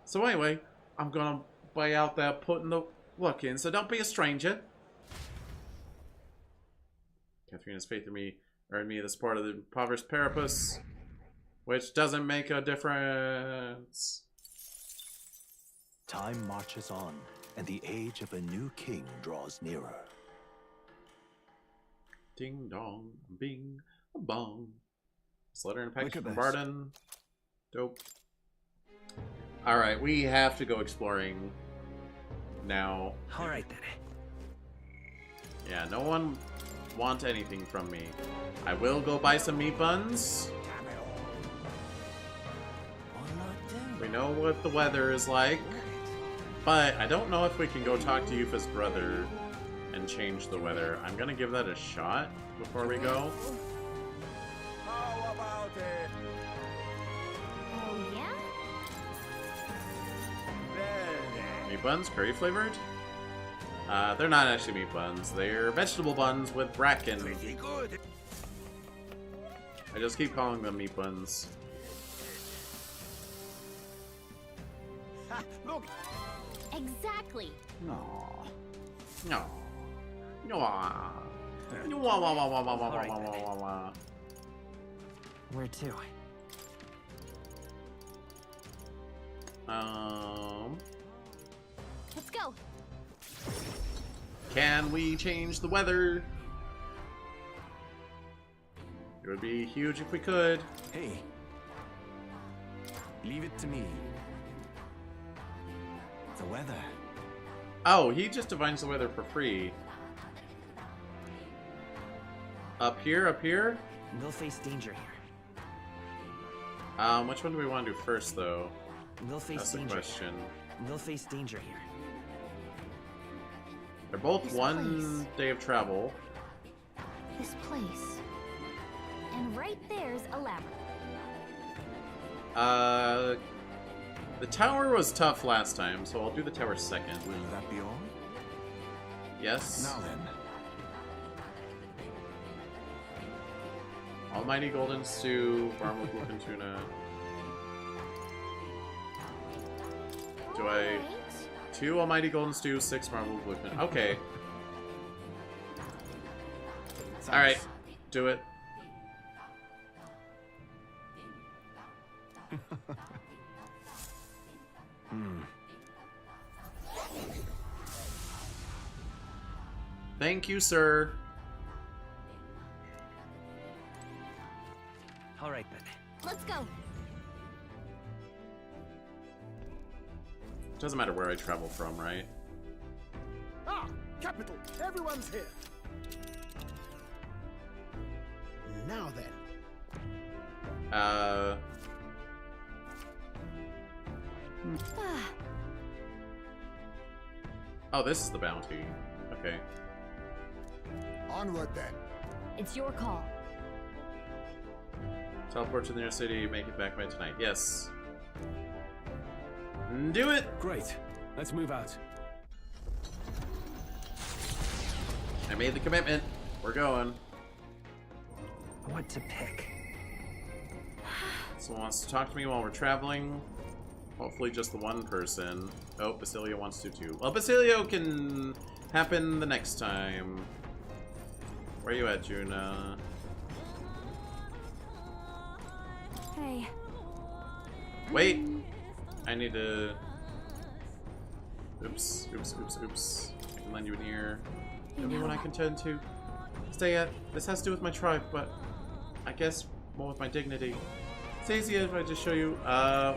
So anyway, I'm gonna be out there putting the work in, so don't be a stranger. Katharina's faith in me earned me the support of the impoverished Parapus, which doesn't make a difference. Time marches on, and the age of a new king draws nearer. Ding dong, bing, a bong. This letter and package Look from at Barden. Dope. Alright, we have to go exploring now. Alright then. Yeah, no one want anything from me. I will go buy some meat buns. We know what the weather is like. But I don't know if we can go talk to Yufa's brother and change the weather. I'm gonna give that a shot before we go. How about it? Oh, yeah? Meat buns, curry flavored? They're not actually meat buns. They're vegetable buns with bracken. I just keep calling them meat buns. Look. Exactly. No. No. No. Where to? Let's go. Can we change the weather? It would be huge if we could. Hey. Leave it to me. The weather. Oh, he just divines the weather for free. Up here, up here? We'll face danger here. Which one do we want to do first, though? We'll face That's the danger. question. We'll face danger here. They're both This one day of travel. This place. And right there's a labyrinth. The tower was tough last time, so I'll do the tower second. Will that be all? Yes. Now then. Almighty Golden Stew, Farm with Wolf and Tuna. Do I... 2 Almighty Golden Stew, 6 Marble Blueprint. Okay. Alright. Do it. Thank you, sir. All right then. Let's go. Doesn't matter where I travel from, right? Ah, capital. Everyone's here. Now then. Oh, this is the bounty. Okay. Onward then. It's your call. Teleport to the nearest city, make it back by tonight. Yes. Do it! Great. Let's move out. I made the commitment. We're going. What to pick? Someone wants to talk to me while we're traveling. Hopefully just the one person. Oh, Basilio wants to too. Well, Basilio can happen the next time. Where are you at, Juna? Hey. Wait! I need to... Oops, oops, oops, oops. I can lend you an ear. Everyone I can tend to. Stay at. This has to do with my tribe, but I guess more with my dignity. It's easier if I just show you.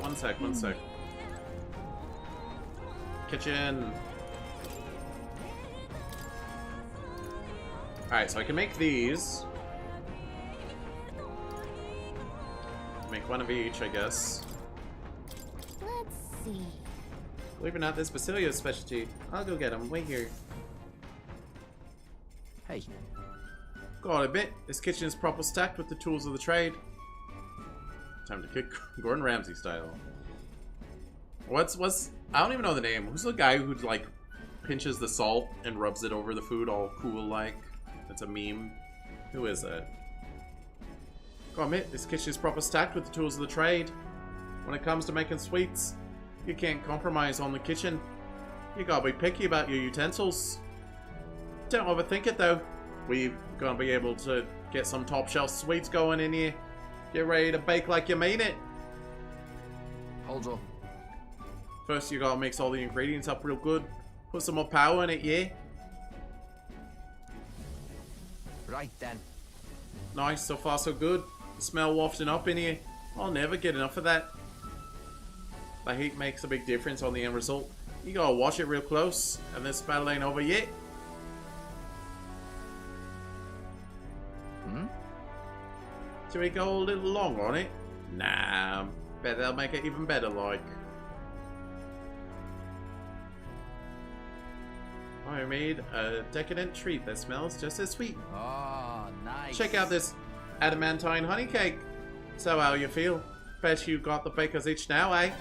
One sec, one sec. Kitchen. Alright, so I can make these. Make one of each, I guess. Let's see. Believe it or not, this Basilio's specialty. I'll go get him. Wait here. Hey. Gotta admit, this kitchen is proper stacked with the tools of the trade. Time to kick Gordon Ramsay style. What's I don't even know the name. Who's the guy who like pinches the salt and rubs it over the food all cool like? That's a meme. Who is that? Gotta admit, this kitchen is proper stacked with the tools of the trade. When it comes to making sweets, you can't compromise on the kitchen. You gotta be picky about your utensils. Don't overthink it though. We're gonna be able to get some top shelf sweets going in here. Get ready to bake like you mean it. Hold on. First you gotta mix all the ingredients up real good. Put some more power in it, yeah? Right then. Nice, so far so good. The smell wafting up in here. I'll never get enough of that. The heat makes a big difference on the end result. You gotta watch it real close, and this battle ain't over yet. Should we go a little longer on it? Nah, bet they'll make it even better like. I made a decadent treat that smells just as sweet. Oh, nice. Check out this adamantine honey cake. So how you feel? Bet you got the baker's itch now, eh?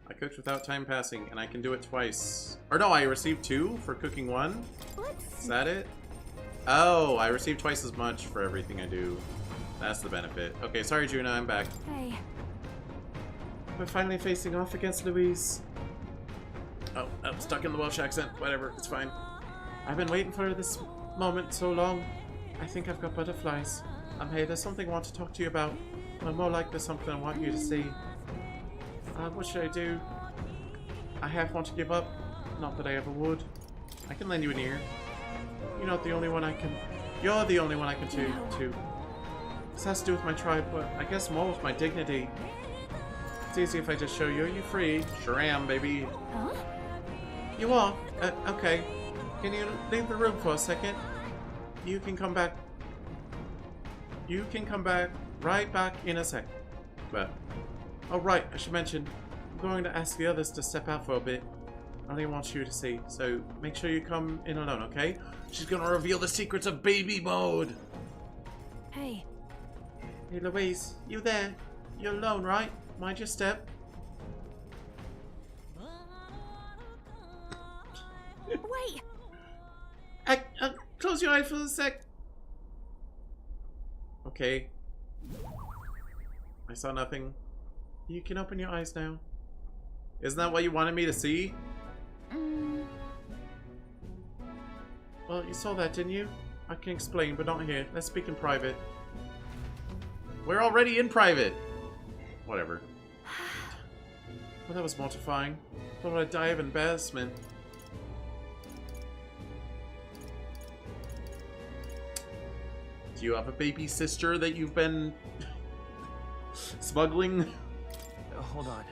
I cooked without time passing, and I can do it twice. Or no, I received 2 for cooking 1. Is that it? Oh, I received twice as much for everything I do. That's the benefit. Okay, sorry, Juna, I'm back. Hey. We're finally facing off against Louise. Oh, I'm stuck in the Welsh accent. Whatever, it's fine. I've been waiting for this moment so long. I think I've got butterflies. Hey, there's something I want to talk to you about. Well, more like there's something I want you to see. What should I do? I half want to give up. Not that I ever would. I can lend you an ear. You're not the only one I can... You're the only one I can do, too. This has to do with my tribe, but I guess more with my dignity. It's easy if I just show you. Are you free? Sure am, baby. Huh? You are? Okay. Can you leave the room for a second? You can come back. You can come back right back in a sec. But... Oh, right. I should mention, I'm going to ask the others to step out for a bit. I only want you to see, so make sure you come in alone, okay? She's gonna reveal the secrets of baby mode. Hey. Hey, Louise, you there? You're alone, right? Mind your step. Wait. Close your eyes for a sec. Okay. I saw nothing. You can open your eyes now. Isn't that what you wanted me to see? Well, you saw that, didn't you? I can explain, but not here. Let's speak in private. We're already in private! Whatever. Well, that was mortifying. Thought I'd die of embarrassment. Do you have a baby sister that you've been... smuggling? Hold on.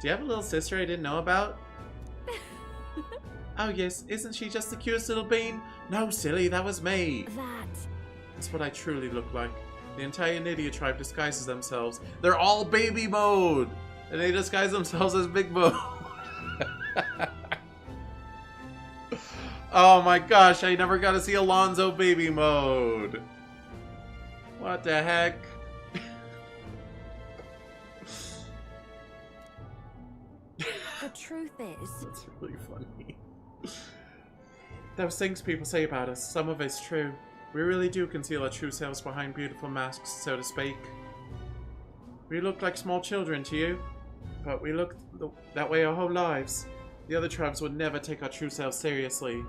Do you have a little sister I didn't know about? Oh yes, isn't she just the cutest little bean? No, silly, that was me. That's what I truly look like. The entire Nydia tribe disguises themselves. They're all baby mode! And they disguise themselves as big mode. Oh my gosh, I never got to see Alonzo baby mode. What the heck? The truth is... That's really funny. Those things people say about us, some of it's true. We really do conceal our true selves behind beautiful masks, so to speak. We look like small children to you, but we look that way our whole lives. The other tribes would never take our true selves seriously.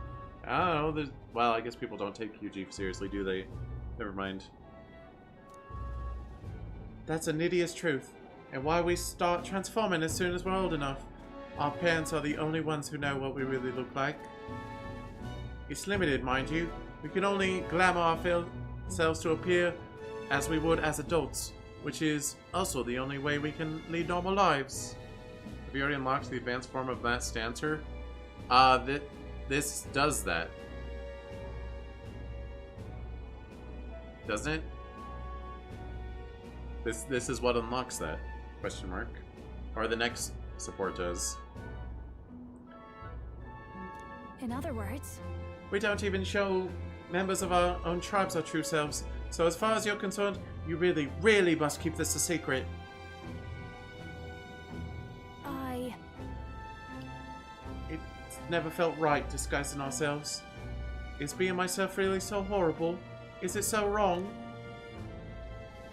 I don't know, well, I guess people don't take UG seriously, do they? Never mind. That's a Nydia's truth, and why we start transforming as soon as we're old enough. Our parents are the only ones who know what we really look like. It's limited, mind you. We can only glamour ourselves to appear as we would as adults, which is also the only way we can lead normal lives. Have you already unlocked the advanced form of Masked Dancer? This does that. Doesn't it? This is what unlocks that? Question mark. Or the next support does. In other words, we don't even show members of our own tribes our true selves. So as far as you're concerned, you really, really must keep this a secret. It's never felt right disguising ourselves. Is being myself really so horrible? Is it so wrong?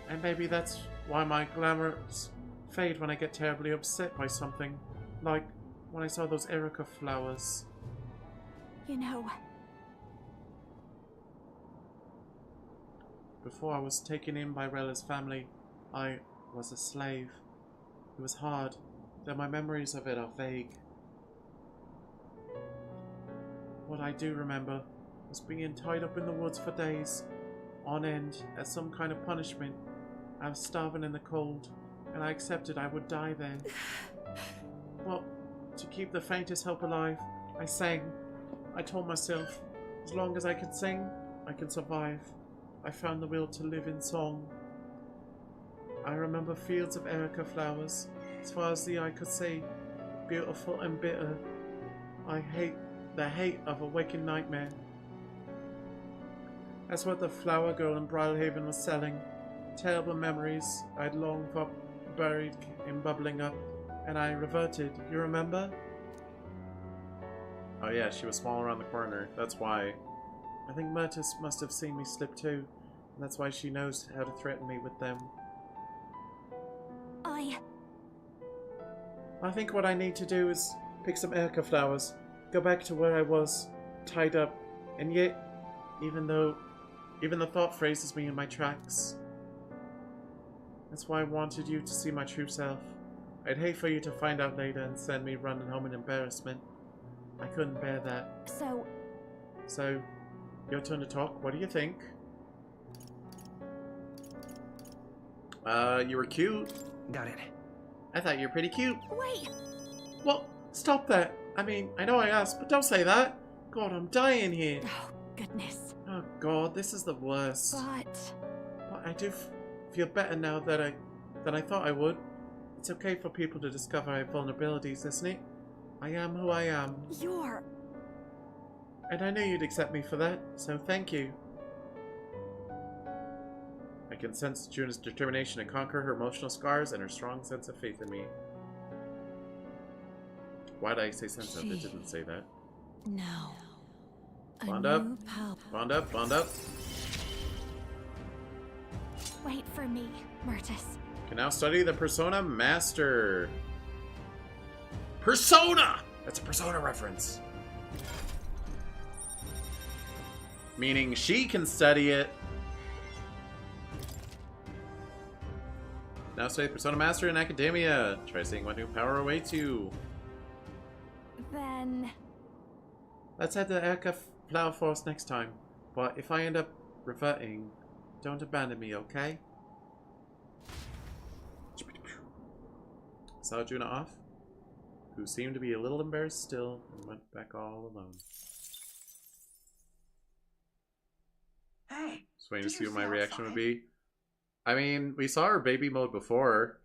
And maybe that's why my glamours fade when I get terribly upset by something. Like when I saw those Erica flowers. you know, Before I was taken in by Rella's family, I was a slave. It was hard, though my memories of it are vague. What I do remember was being tied up in the woods for days, on end, as some kind of punishment. I was starving in the cold, and I accepted I would die there. Well, to keep the faintest hope alive, I sang. I told myself, as long as I can sing, I can survive. I found the will to live in song. I remember fields of Erica flowers, as far as the eye could see, beautiful and bitter. I hate the hate of a waking nightmare. That's what the flower girl in Bridlehaven was selling. Terrible memories I'd long for buried in bubbling up, and I reverted. You remember? Oh yeah, she was small around the corner. That's why. I think Myrtis must have seen me slip too, and that's why she knows how to threaten me with them. I think what I need to do is pick some Erica flowers, go back to where I was, tied up, and yet, even the thought phrases me in my tracks. That's why I wanted you to see my true self. I'd hate for you to find out later and send me running home in embarrassment. I couldn't bear that. So, your turn to talk. What do you think? You were cute. Got it. I thought you were pretty cute. Wait! Well, stop that. I mean, I know I asked, but don't say that. God, I'm dying here. Oh, goodness. Oh, God, this is the worst. But I do feel better now than I thought I would. It's okay for people to discover I have vulnerabilities, isn't it? I am who I am. And I knew you'd accept me for that, so thank you. I can sense Juna's determination to conquer her emotional scars and her strong sense of faith in me. Why did I say sense of? It didn't say that. Now. Bond up. Bond up, bond up. Wait for me, Myrtis. Can now study the Persona Master. Persona! That's a Persona reference. Meaning she can study it. Now study Persona Master in Academia. Try seeing what new power awaits you. Then... Let's head to Erica Flower Forest next time. But if I end up reverting, don't abandon me, okay? Saw Juna off, who seemed to be a little embarrassed still, and went back all alone. Hey! Just waiting to see what my reaction would be. I mean, we saw her baby mode before.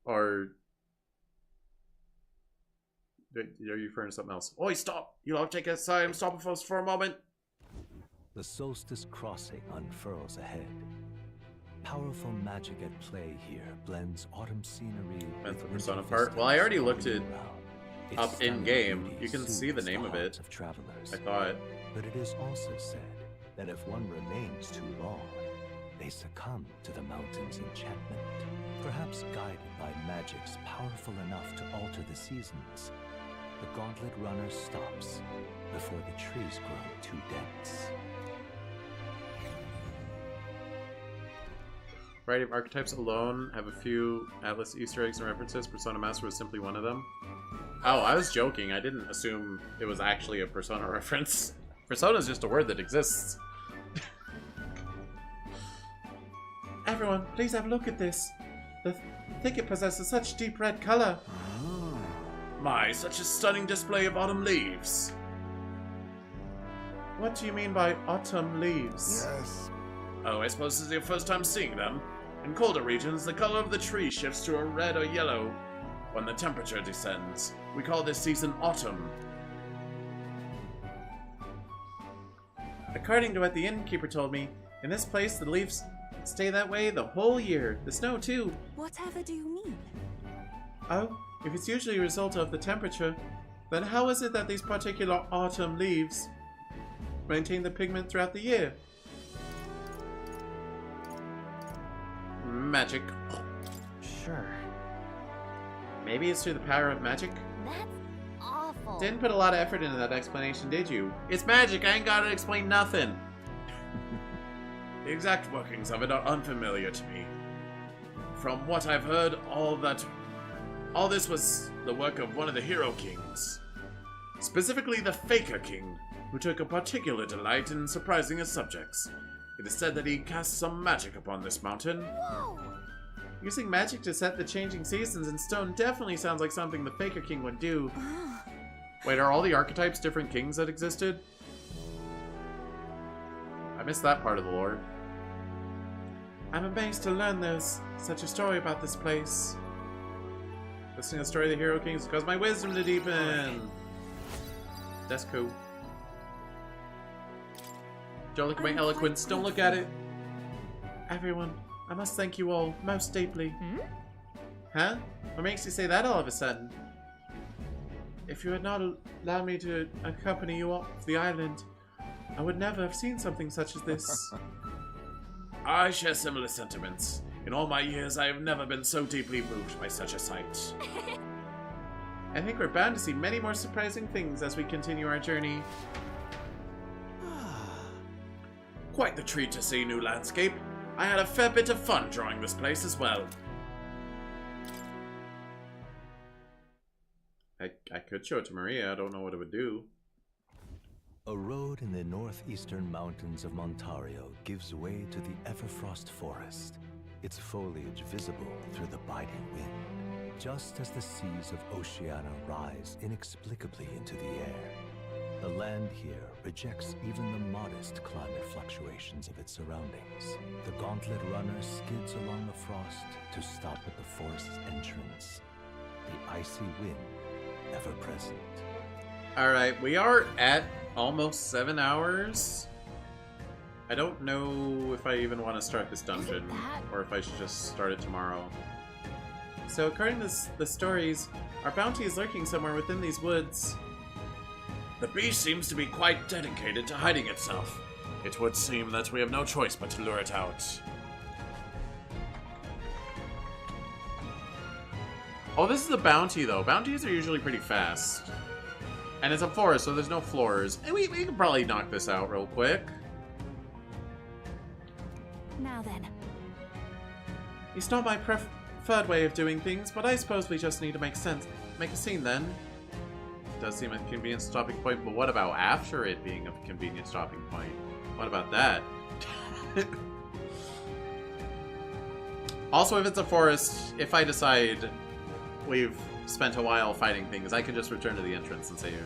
Or... are you referring to something else? Oi, stop! You all take a side. I'm stopping folks for a moment. The Solstice Crossing unfurls ahead. Powerful magic at play here blends autumn scenery with the Persona part. Well, I already looked it up in game. You can see the name of it. I thought. But it is also said that if one remains too long, they succumb to the mountain's enchantment. Perhaps guided by magics powerful enough to alter the seasons, the Gauntlet Runner stops before the trees grow too dense. Variety of archetypes alone have a few Atlas Easter eggs and references. Persona Master was simply one of them. Oh, I was joking. I didn't assume it was actually a Persona reference. Persona is just a word that exists. Everyone, please have a look at this. The thicket possesses such deep red color. My, such a stunning display of autumn leaves. What do you mean by autumn leaves? Yes. Oh, I suppose this is your first time seeing them. In colder regions, the color of the tree shifts to a red or yellow. when the temperature descends. We call this season autumn. According to what the innkeeper told me, in this place the leaves stay that way the whole year. The snow too. Whatever do you mean? Oh, if it's usually a result of the temperature, then how is it that these particular autumn leaves maintain the pigment throughout the year? Magic. Sure. Maybe it's through the power of magic? That's awful. Didn't put a lot of effort into that explanation, did you? It's magic, I ain't gotta explain nothing. The exact workings of it are unfamiliar to me. From what I've heard, all this was the work of one of the Hero Kings. Specifically the Faker King, who took a particular delight in surprising his subjects. It is said that he cast some magic upon this mountain. Whoa! Using magic to set the changing seasons in stone definitely sounds like something the Faker King would do. Wait, are all the archetypes different kings that existed? I missed that part of the lore. I'm amazed to learn there's such a story about this place. Listening to the story of the Hero Kings caused my wisdom to deepen. That's cool. Don't look at my eloquence. Don't look at it. Everyone, I must thank you all most deeply. Huh? What makes you say that all of a sudden? If you had not allowed me to accompany you off the island, I would never have seen something such as this. I share similar sentiments. In all my years, I have never been so deeply moved by such a sight. I think we're bound to see many more surprising things as we continue our journey. Quite the treat to see new landscape. I had a fair bit of fun drawing this place as well. I could show it to Maria. I don't know what it would do. A road in the northeastern mountains of Montario gives way to the Everfrost Forest, its foliage visible through the biting wind, just as the seas of Oceania rise inexplicably into the air. The land here rejects even the modest climate fluctuations of its surroundings. The gauntlet runner skids along the frost to stop at the forest's entrance, the icy wind ever present. Alright, we are at almost 7 hours. I don't know if I even want to start this dungeon, or if I should just start it tomorrow. So according to the stories, our bounty is lurking somewhere within these woods. The beast seems to be quite dedicated to hiding itself. It would seem that we have no choice but to lure it out. Oh, this is a bounty, though. Bounties are usually pretty fast. And it's a forest, so there's no floors. And we can probably knock this out real quick. Now then. It's not my preferred way of doing things, but I suppose we just need to make a scene then. It does seem a convenient stopping point, but what about after it being a convenient stopping point? What about that? Also, if it's a forest, if I decide we've spent a while fighting things, I can just return to the entrance and save.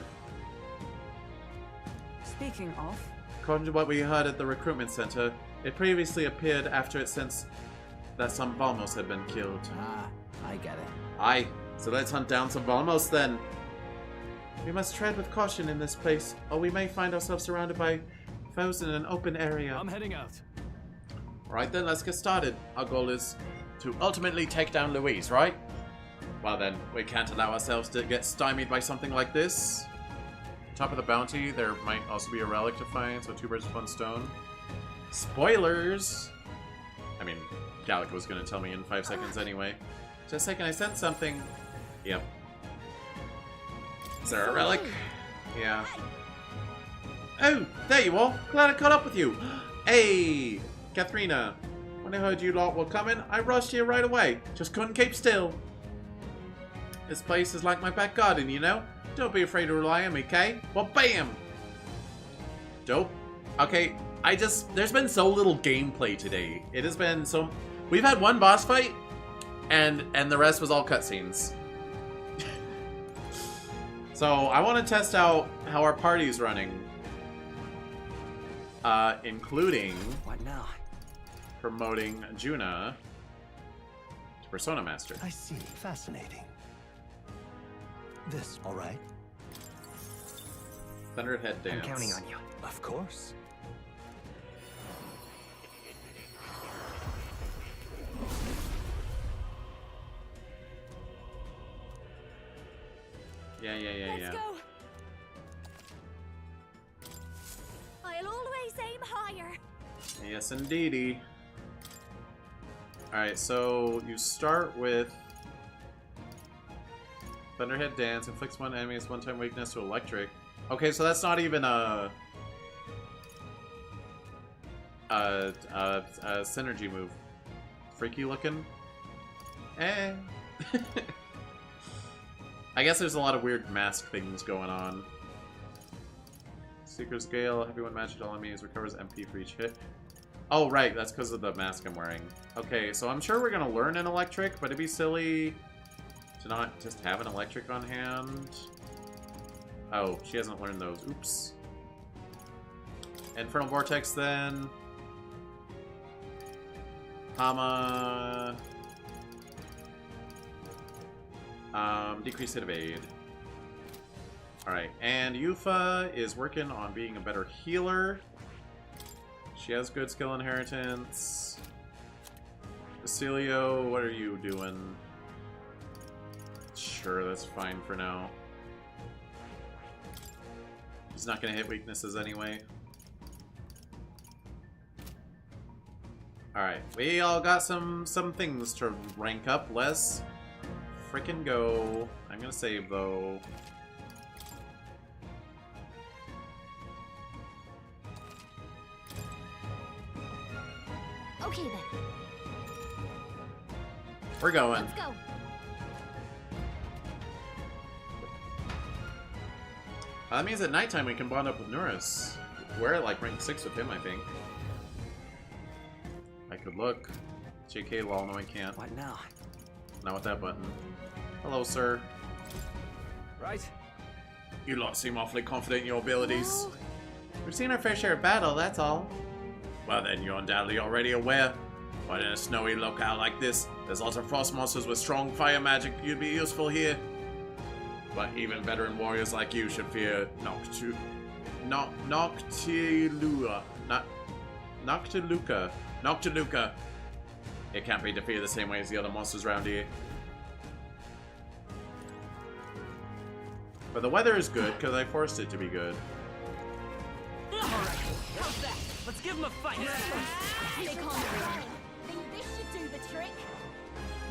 Speaking of, According to what we heard at the recruitment center, it previously appeared after it sensed that some Valmos had been killed. Ah, I get it. Aye, so let's hunt down some Valmos then. We must tread with caution in this place, or we may find ourselves surrounded by foes in an open area. I'm heading out. Alright then, let's get started. Our goal is to ultimately take down Louise, right? Well then, we can't allow ourselves to get stymied by something like this. Top of the bounty, there might also be a relic to find, so 2 birds with 1 stone. Spoilers! I mean, Gallic was going to tell me in 5 seconds anyway. Just a second, I sent something. Yep. Is there a relic? Yeah. Oh, there you are! Glad I caught up with you! Hey! Katharina! When I heard you lot were coming, I rushed here right away. Just couldn't keep still. This place is like my back garden, you know? Don't be afraid to rely on me, okay? Well, bam! Dope. Okay, there's been so little gameplay today. It has been so... We've had 1 boss fight, and the rest was all cutscenes. So, I want to test out how our party's running. Including... What now? Promoting Juna to Persona Master. I see. Fascinating. this, all right? Thunderhead Dance. I'm counting on you. Of course. Yeah. Let's go. I'll always aim higher. Yes, indeedy. Alright, so you start with Thunderhead Dance, inflicts one enemy's one-time weakness to electric. Okay, so that's not even a synergy move. Freaky looking. Eh. I guess there's a lot of weird mask things going on. Seeker's Gale, everyone matched all enemies, recovers MP for each hit. Oh, right, that's because of the mask I'm wearing. Okay, so I'm sure we're gonna learn an electric, but it'd be silly to not just have an electric on hand. Oh, she hasn't learned those. Oops. Infernal Vortex, then. Hama. Decrease hit evade. Alright, and Yufa is working on being a better healer. She has good skill inheritance. Basilio, what are you doing? Sure, that's fine for now. He's not gonna hit weaknesses anyway. Alright, we all got some things to rank up. Let's frickin' go. I'm gonna save though. Okay then. We're going. Let's go. That means at nighttime we can bond up with Nuris. We're at like rank 6 with him, I think. I could look. JK lol, no I can't. What now? Not with that button. Hello, sir. Right. You lot seem awfully confident in your abilities. We've seen our fair share of battle, that's all. Well then, you're undoubtedly already aware. But in a snowy locale like this, there's lots of frost monsters with strong fire magic. You'd be useful here. But even veteran warriors like you should fear Noctiluca. It can't be defeated the same way as the other monsters around here. But the weather is good, because I forced it to be good. Alright, how's that? Let's give him a fight! Stay calm, everyone. Think this should do the trick?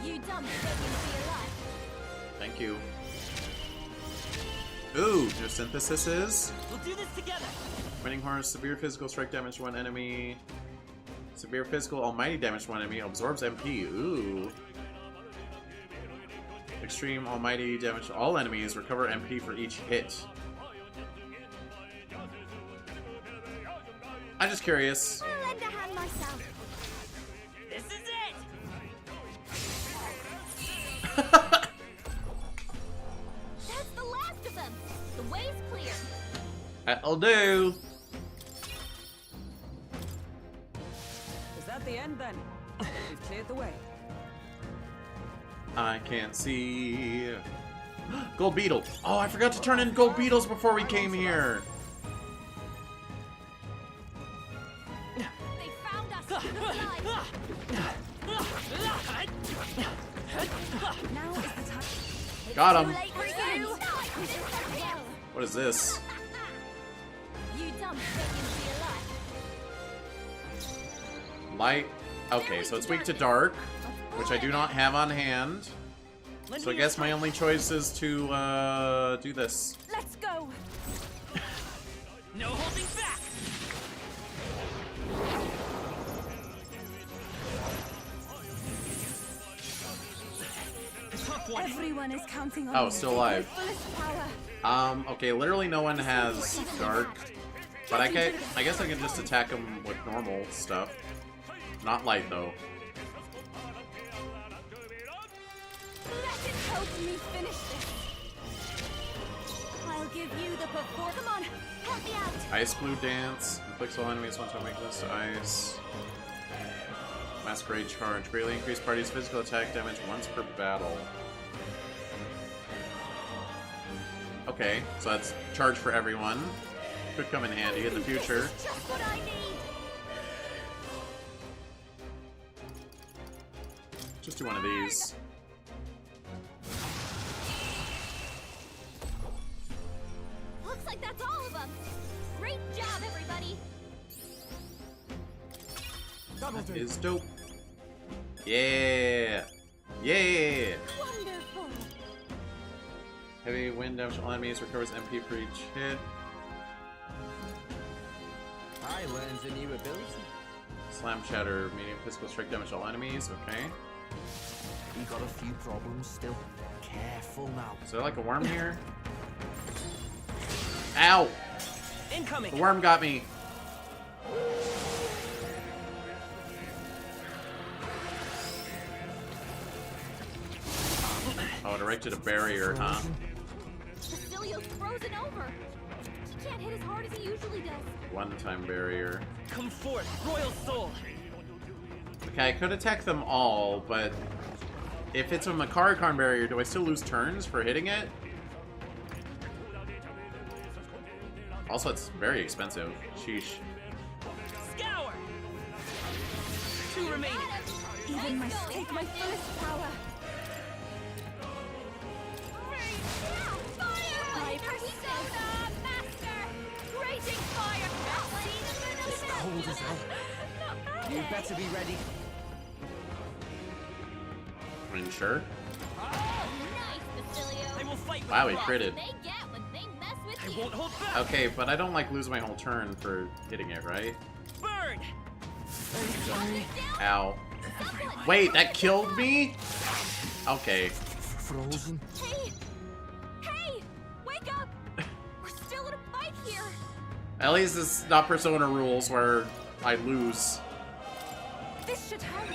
You dumb begging for your life. Thank you. Ooh, your synthesis is? We'll do this together! Winning Horse, severe physical strike damage to one enemy. Severe physical almighty damage to one enemy. Absorbs MP. Ooh. Extreme almighty damage to all enemies. Recover MP for each hit. I'm just curious. I'll lend a hand myself. This is it! That's the last of them. The way's clear. That'll do. Is that the end then? We've cleared the way. I can't see. Gold beetle. Oh, I forgot to turn in gold beetles before we came here. They found us. Now is the time. Got him. Too late for you. What is this? You dumb begging for your life. Light. Okay, so it's weak to dark, which I do not have on hand. So I guess my only choice is to do this. Let's go. No holding back! Everyone is counting on Oh, you. still alive. Fullest power. Okay, literally no one has dark, but I guess I can just attack them with normal stuff. Not light though. Let it help me finish this. I'll give you the performance. Come on, help me out. Ice blue dance. Inflicts all enemies one time weakness to ice. Masquerade charge. Greatly increase party's physical attack damage once per battle. Okay, so that's charge for everyone. Could come in handy in the future. Just what I need. Just do one of these. Looks like that's all of them. Great job, everybody. That is dope. Yeah! Yeah! Wonderful. Heavy wind damage all enemies, recovers MP for each hit. I learned a new ability. Slam shatter, medium physical strike damage all enemies. Okay. You got a few problems still. Careful now. Is there like a worm here? Ow! Incoming. The worm got me. Oh, directed a barrier, huh? Cecilio's frozen over. He can't hit as hard as he usually does. One-time barrier. Come forth, Royal Soul. Okay, I could attack them all, but if it's a Makarikan barrier, do I still lose turns for hitting it? Also, it's very expensive. Sheesh. Scour. 2 remaining. Even my take my fullest power. My persona, master! Raging fire! It's cold as hell. You better be ready. I mean, sure. Nice, Cecilio. I will fight. Wow, he critted. They get when they mess with I you. won't hold back. Okay, but I don't like lose my whole turn for hitting it, right? Burn. Ow. Wait, that killed me? Okay. Frozen. Hey! Hey! Wake up! We're still in a fight here! At least it's not Persona rules where I lose. This should help!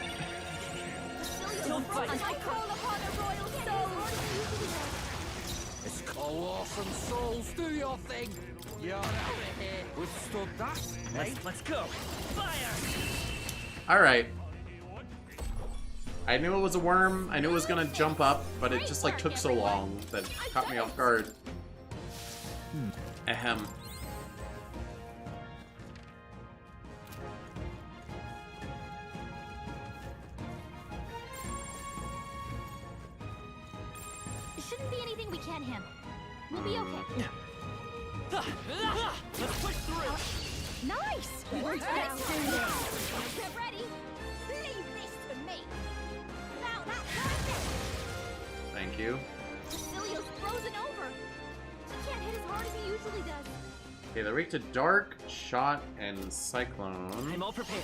Don't fight. I call upon a royal soul! It's colossal souls. Do your thing. You're out of here. Withstood that. Let's go. Fire. Alright. I knew it was a worm, I knew it was gonna jump up, but it just like took so long that it caught me off guard. Ahem. It shouldn't be anything we can't handle. We'll be okay. Let's push through. Nice! Let's get ready! Leave this to me! Now that's perfect! Thank you. Cecilio's frozen over! He can't hit as hard as he usually does. Okay, they're weak to Dark, Shot, and Cyclone. I'm all prepared.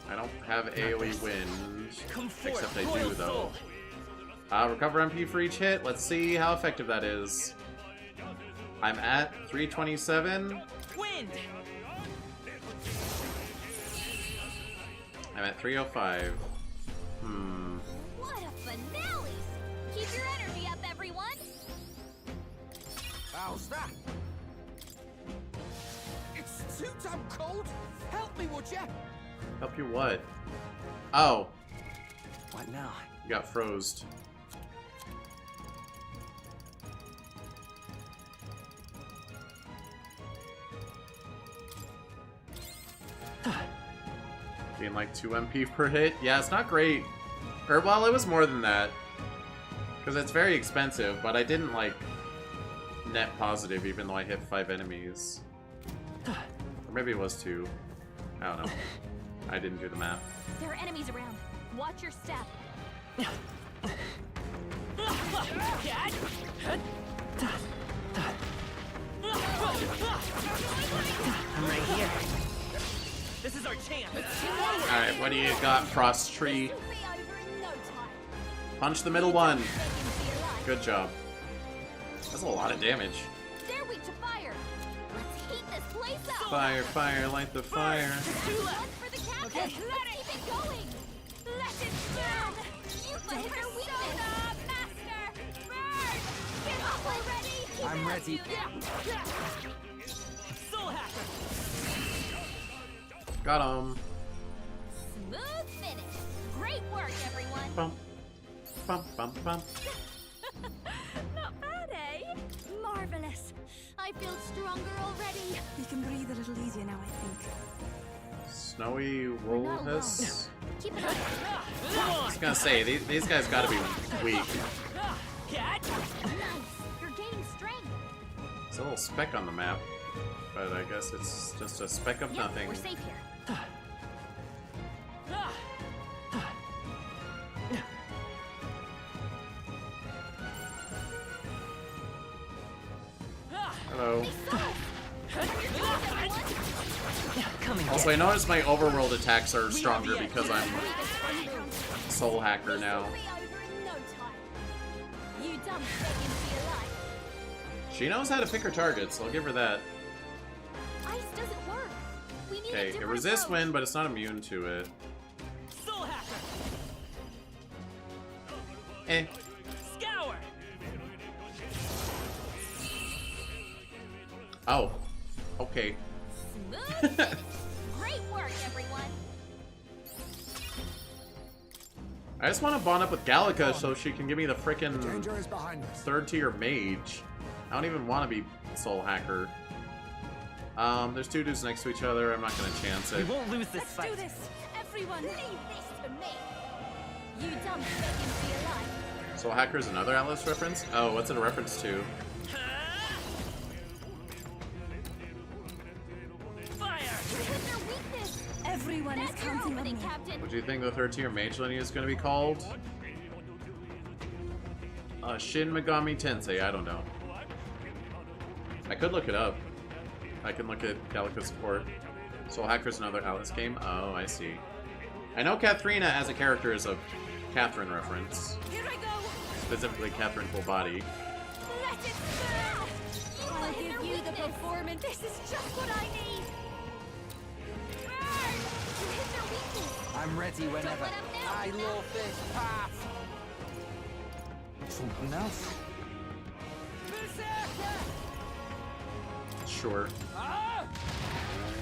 I don't have AoE Wind, Come forth, except I Royal do though. Soul. Recover MP for each hit. Let's see how effective that is. I'm at 327. Wind. I'm at 305. What a finale! Keep your energy up, everyone! How's that? It's too damn cold. Help me, would ya? Help you what? Oh, What now? you got frozed. Being like 2 MP per hit? Yeah, it's not great. Or, well, it was more than that. Because it's very expensive, but I didn't, like, net positive even though I hit 5 enemies. Or maybe it was 2. I don't know. I didn't do the math. There are enemies around. Watch your step. I'm right here. This is our chance. Alright, what do you got, Frost Tree? Punch the middle one. Good job. That's a lot of damage. They're weak to fire. Let's heat this place up. Fire, fire, light the fire. One for the captain. Let's keep it going. Let it burn. You fight her weakness. Master, burn. Get up already. Keep I'm it up, ready. you. Soul Hacker. Got him. Smooth finish. Great work, everyone. Bump. Bump, bump, bump. Not bad, marvelous. I feel stronger already. You can breathe a little easier now, I think. Snowy Woolhus. Keep it up. I was gonna say, these guys gotta be weak. Nice. You're gaining strength. It's a little speck on the map, but I guess it's just a speck of nothing. We're safe here. Hello. Come Also, I noticed my overworld attacks are stronger because I'm Soul Hacker now. You dumb thing into your life. She knows how to pick her targets, I'll give her that. Ice doesn't work. We need a Okay, it different resists approach. wind, but it's not immune to it. Soul Hacker. Eh. Scour. Oh. Okay. Smooth. Great work, everyone. I just want to bond up with Gallica so she can give me the frickin' Danger is behind us. 3rd tier mage. I don't even want to be Soul Hacker. There's two dudes next to each other. I'm not gonna chance We it. won't lose this Let's fight. do this. Everyone, leave this to me. You dumb thing into your life. Soul Hacker is another Atlas reference? Oh, what's it a reference to? With their weakness. Everyone is That's your counting on opening, me. Captain. What do you think the 3rd tier mage lineage is gonna be called? Shin Megami Tensei, I don't know. I could look it up. I can look at Gallica support. Soul Hacker's another Atlas game? Oh, I see. I know Katharina as a character is a Catherine reference. Here I go. Specifically Catherine Full Body. Let it burn. I'll give you the performance. This is just what I need. Burn. You hit their weakness. I'm ready whenever. let 'em know. I love this path. Something else? Sure.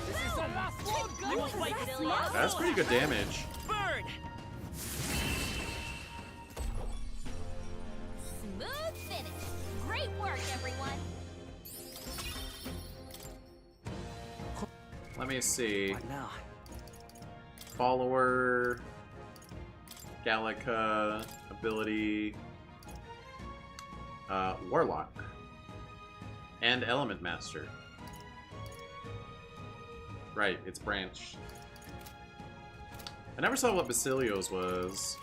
This is the last one. You will fight till last. That's pretty good damage. Burn. Smooth finish. Great work, everyone. Let me see. What now? Follower, Gallica, ability, Warlock, and Element Master. Right, it's branched. I never saw what Basilio's was.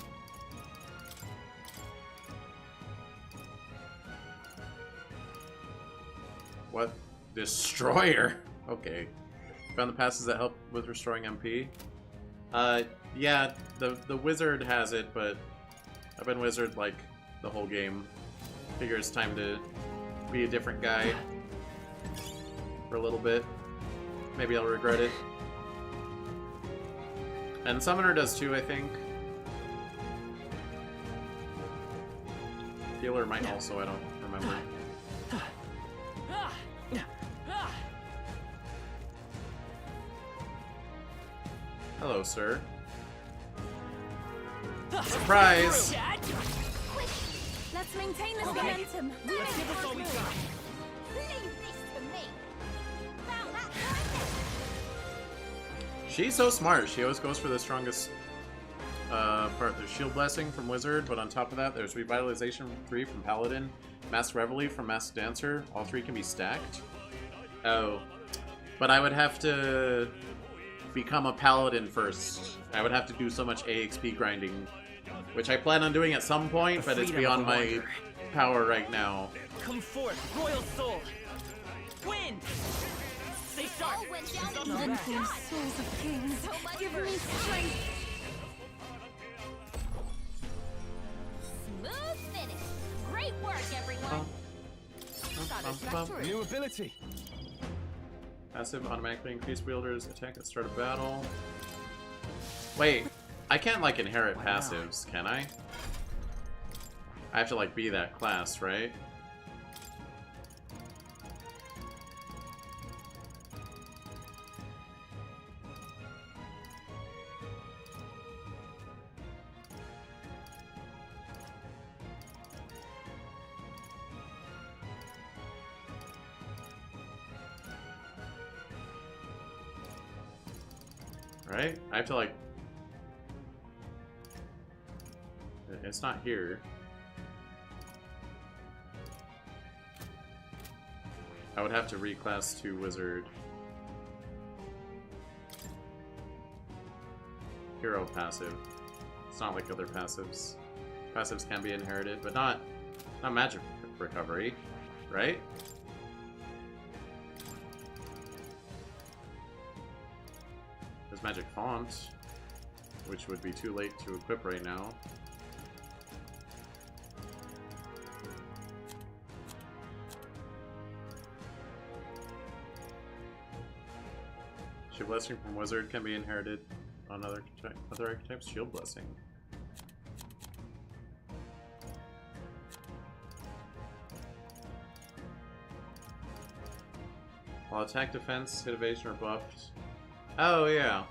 What? Destroyer? Okay. Found the passes that help with restoring MP. Yeah, the wizard has it, but I've been wizard like the whole game. Figure it's time to be a different guy for a little bit. Maybe I'll regret it. And Summoner does too, I think. Healer might also, I don't remember. Hello, sir. Surprise! Quick. Let's maintain this momentum. Let's give us all we got. Leave this to me. Found that target. She's so smart. She always goes for the strongest part. There's Shield Blessing from Wizard, but on top of that, there's Revitalization 3 from Paladin, Masked Reveille from Masked Dancer. All three can be stacked. Oh. But I would have to become a Paladin first. I would have to do so much AXP grinding, which I plan on doing at some point, but it's beyond my power right now. Come forth, Royal Soul. Wind. Stay sharp. All went down It's in not one bad. shot. Souls of kings, So much give for me strength. Smooth finish. Great work, everyone. New ability. Passive automatically increase wielder's attack at start of battle. Wait, I can't like inherit passives, can I? I have to like be that class, right? Right? I have to like... It's not here. I would have to reclass to wizard. Hero passive. It's not like other passives. Passives can be inherited, but not magic recovery, right? There's magic font, which would be too late to equip right now. Shield Blessing from Wizard can be inherited on other archetypes. Shield Blessing. While attack, defense, hit, evasion are buffed. Oh yeah.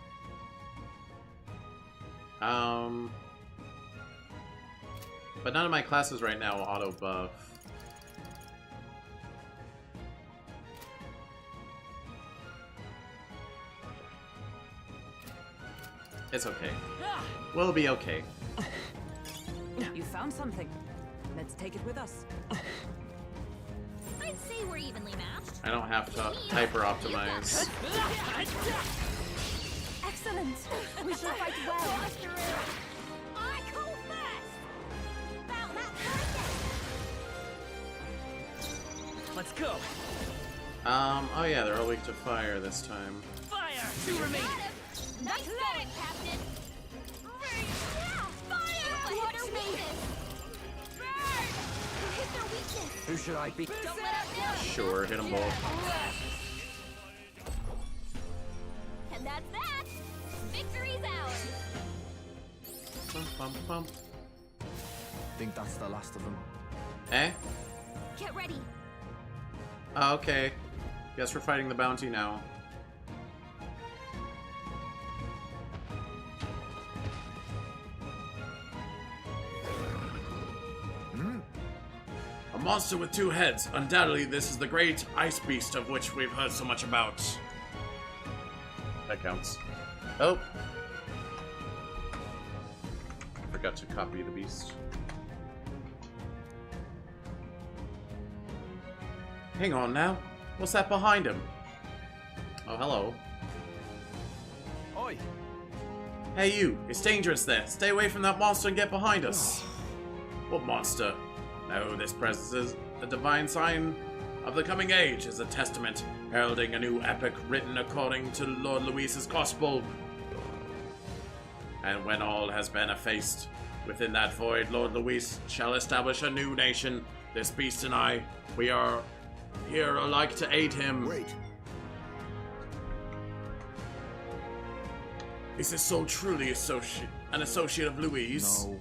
But none of my classes right now auto buff. It's okay. We'll be okay. You found something. Let's take it with us. I'd say we're evenly matched. I don't have to hyper optimize. Excellent. We shall fight well. I go first. About that target. Let's go. Oh yeah, they're all weak to fire this time. Fire! Two remaining. Nice going, Captain. Fire! What are weakness? Burn! Hit their weakness. Who should I be? Don't let up now. Sure, hit them both. And that's that. Victory's ours. Bum, bum, bum. Think that's the last of them. Eh? Get ready. Oh, okay. Guess we're fighting the bounty now. A monster with two heads. Undoubtedly, this is the great ice beast of which we've heard so much about. That counts. Oh. Forgot to copy the beast. Hang on now. What's that behind him? Oh, hello. Oi! Hey you, it's dangerous there. Stay away from that monster and get behind us. What monster? No, this presence is a divine sign of the coming age, is a testament heralding a new epic written according to Lord Luis's gospel. And when all has been effaced within that void, Lord Luis shall establish a new nation. This beast and I, we are here alike to aid him. Wait. Is this soul truly an associate of Luis? No.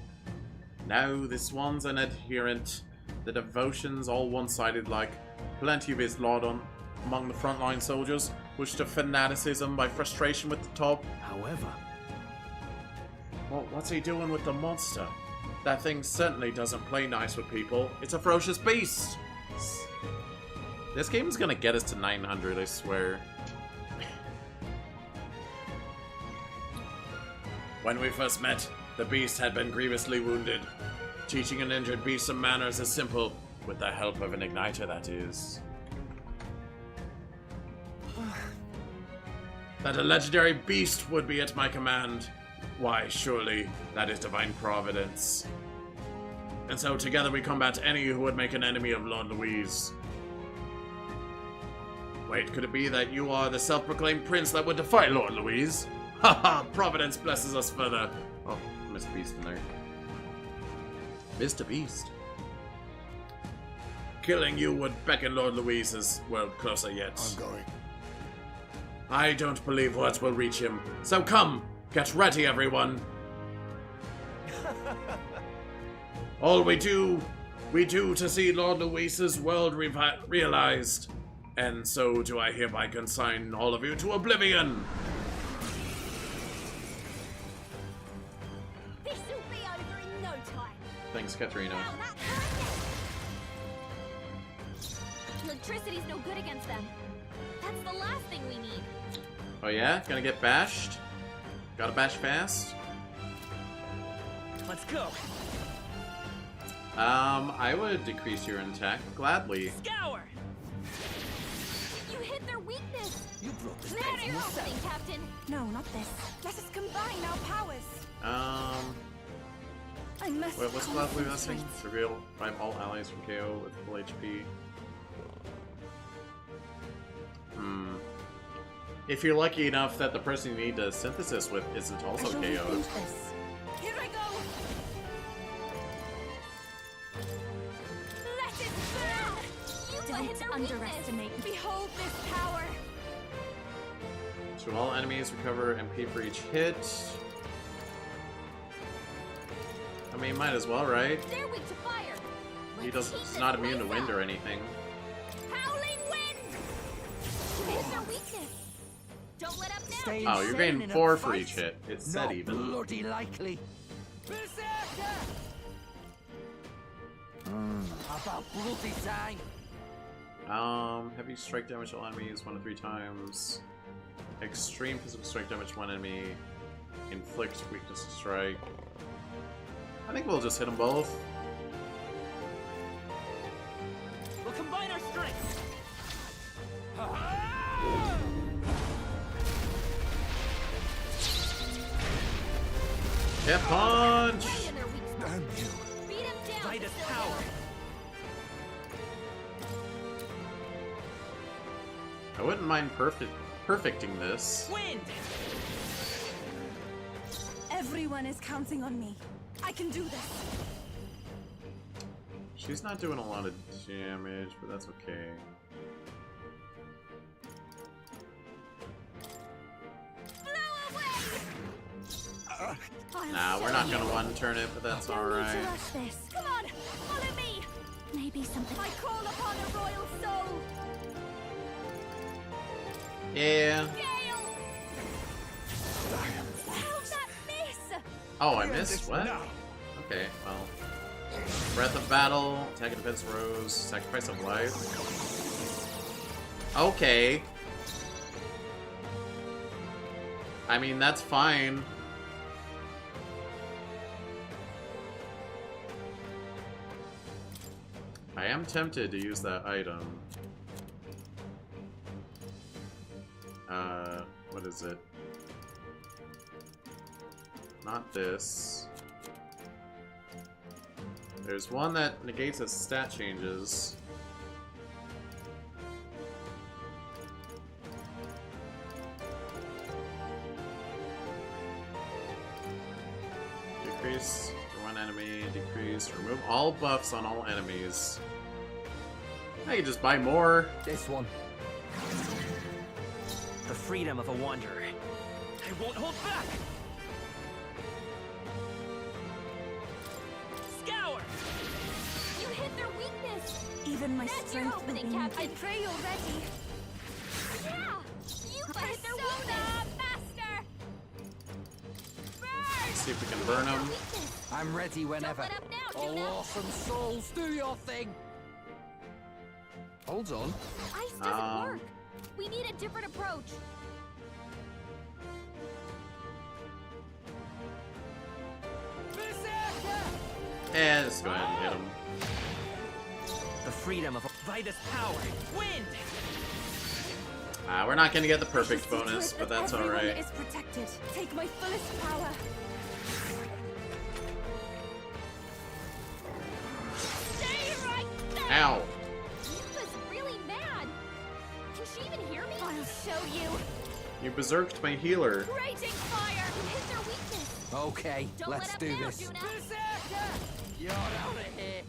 No, this one's an adherent. The devotion's all one-sided like. Plenty of his lord among the frontline soldiers, pushed to fanaticism by frustration with the top. However... Well, what's he doing with the monster? That thing certainly doesn't play nice with people. It's a ferocious beast! This game's gonna get us to 900, I swear. When we first met, the beast had been grievously wounded. Teaching an injured beast some manners is simple, with the help of an igniter, that is. That a legendary beast would be at my command. Why, surely that is divine providence. And so together we combat any who would make an enemy of Lord Louise. Wait, could it be that you are the self-proclaimed prince that would defy Lord Louise? Haha, Providence blesses us further. Oh, Mr. Beast in there. Mr. Beast. Killing you would beckon Lord Louise's world closer yet. I'm going. I don't believe words will reach him. So come, get ready, everyone. All we do to see Lord Louise's world realized. And so do I hereby consign all of you to oblivion. This'll be over in no time. Thanks, Katrina. Now that target. Electricity's no good against them. That's the last thing we need. Oh yeah? Gonna get bashed? Gotta bash fast. Let's go. I would decrease your attack gladly. Scour. You hit their weakness. You broke this That's fight your yourself. opening, Captain. No, not this. Let us combine our powers. I must. Wait, what's gladly concentrate. missing? Reveal 5 all allies from KO with full HP. If you're lucky enough that the person you need to synthesis with isn't also KO'd. Here I go. Let it burn. You hit Don't their underestimate. weakness. Behold this power. So all enemies recover MP for each hit. I mean, might as well, right? They're weak to fire. He doesn't. He's not immune to wind or anything. Howling wind. You hit their weakness. Don't let up now. Stay Oh, you're insane getting in a 4 for fight? each hit. It's Not set even. bloody likely. About bloody time. Heavy strike damage all enemies 1 to 3 times. Extreme physical strike damage 1 enemy. Inflict weakness to strike. I think we'll just hit them both. We'll combine our strength. Hit punch! Right in their weak spot. Damn you. Beat him down. Midas Still power. I wouldn't mind perfecting this. Wind. Everyone is counting on me. I can do this. She's not doing a lot of damage, but that's okay. Nah, we're not gonna one-turn it, but that's alright. rush this. Come on, follow me. Maybe something. I call upon a royal soul. Yeah. Gale. How'd that miss? Oh, I missed? What? Okay, well. Breath of Battle, attack and defense rose, sacrifice of life. Okay. I mean, that's fine. I am tempted to use that item. What is it? Not this. There's one that negates its stat changes. Decrease for one enemy, decrease, remove all buffs on all enemies. I can just buy more. This one. The freedom of a wanderer. I won't hold back. Scour. You hit their weakness. Even my That's your strength will opening, be. Captain. I pray you're ready. Yeah. You hit their weakness. Faster. Burn. See if we can burn them. I'm ready whenever. Don't let up now, Oh, Juna. awesome souls, do your thing. Hold on. Ice doesn't work. We need a different approach. Yeah, just go ahead and hit them. The freedom of a Vitus power. Wind. We're not gonna get the perfect bonus, but that's Everyone alright. is protected. Take my fullest power. Stay right there. Ow! Yuna's really mad. Can she even hear me? I'll show you. You berserked my healer. Raging fire. You hit their weakness. Okay, Don't let's let up do now, this. Juna. You're out of here.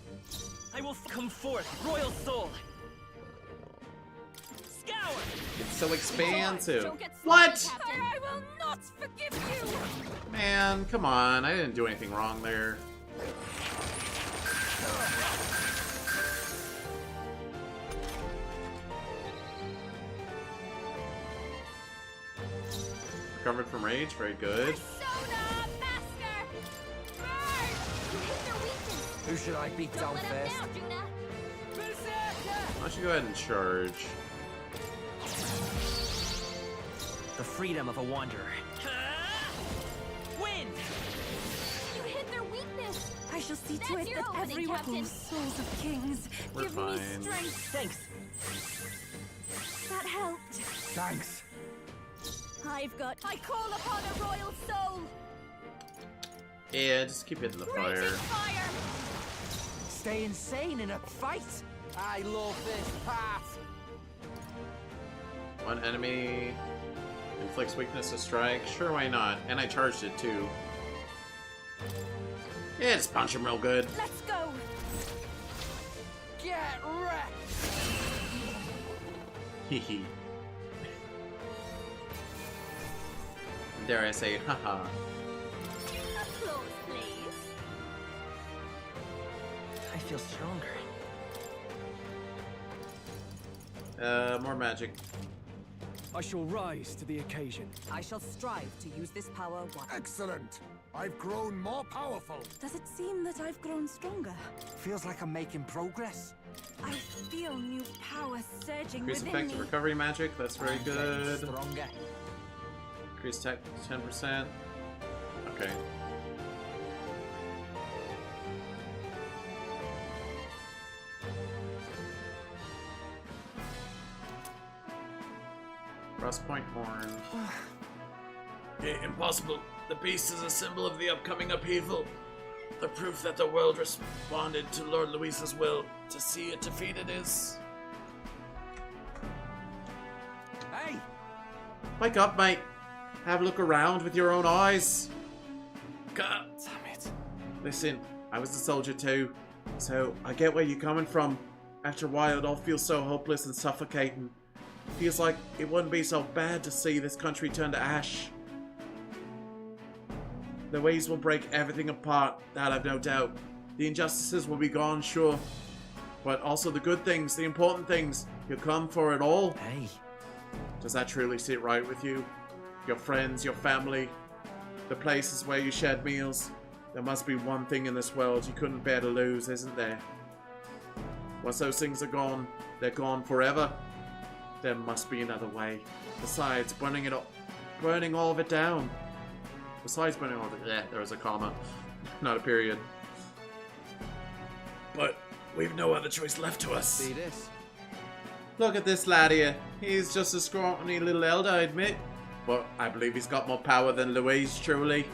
I will come forth, royal soul. Scour. It's so expansive. Don't get What? slimy, Captain. I will not forgive you. Man, come on. I didn't do anything wrong there. Recovered from rage. Very good. Persona Master. Burn. You hit their weakness. Who should I beat Don't down let up first? now, Juna. Why don't you go ahead and charge? The freedom of a wanderer. shall see to it that everyone whose souls of kings We're give me fine. strength. Thanks. That helped. Thanks. I call upon a royal soul. Yeah, just keep hitting the fire. Raging fire. Stay insane in a fight? I love this part. One enemy inflicts weakness to strike. Sure, why not? And I charged it too. Yeah, just punch him real good. Let's go. Get wrecked. Hehe. Dare I say, haha. Applause, please. I feel stronger. More magic. I shall rise to the occasion. I shall strive to use this power once. Excellent. I've grown more powerful. Does it seem that I've grown stronger? Feels like I'm making progress. I feel new power surging Increase within effective me. recovery magic. That's very good. Stronger. Increase tech 10%. Okay. Rust Point Horn. Impossible. The beast is a symbol of the upcoming upheaval. The proof that the world responded to Lord Luis's will. To see it defeated is... Hey! Wake up, mate. Have a look around with your own eyes. God damn it. Listen, I was a soldier too, so I get where you're coming from. After a while, it all feels so hopeless and suffocating. Feels like it wouldn't be so bad to see this country turn to ash. The ways will break everything apart, that I've no doubt. The injustices will be gone, sure. But also the good things, the important things. You'll come for it all. Hey. Does that truly sit right with you? Your friends, your family, the places where you shared meals. There must be one thing in this world you couldn't bear to lose, isn't there? Once those things are gone, they're gone forever. There must be another way. Besides, burning all of it down. Besides burning all of it, there was a comma, not a period. But we've no other choice left to us. See this? Look at this lad here. He's just a scrawny little elder, I admit. But I believe he's got more power than Louise, truly.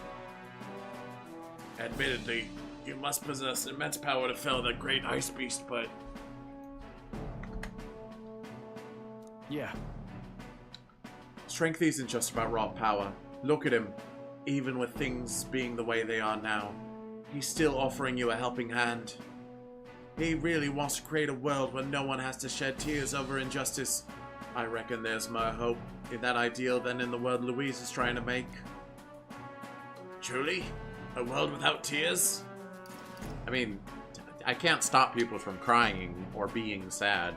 Admittedly, you must possess immense power to fell that great ice beast, but... Yeah. Strength isn't just about raw power. Look at him. Even with things being the way they are now, he's still offering you a helping hand. He really wants to create a world where no one has to shed tears over injustice. I reckon there's more hope in that ideal than in the world Louise is trying to make. Truly? A world without tears? I mean, I can't stop people from crying or being sad.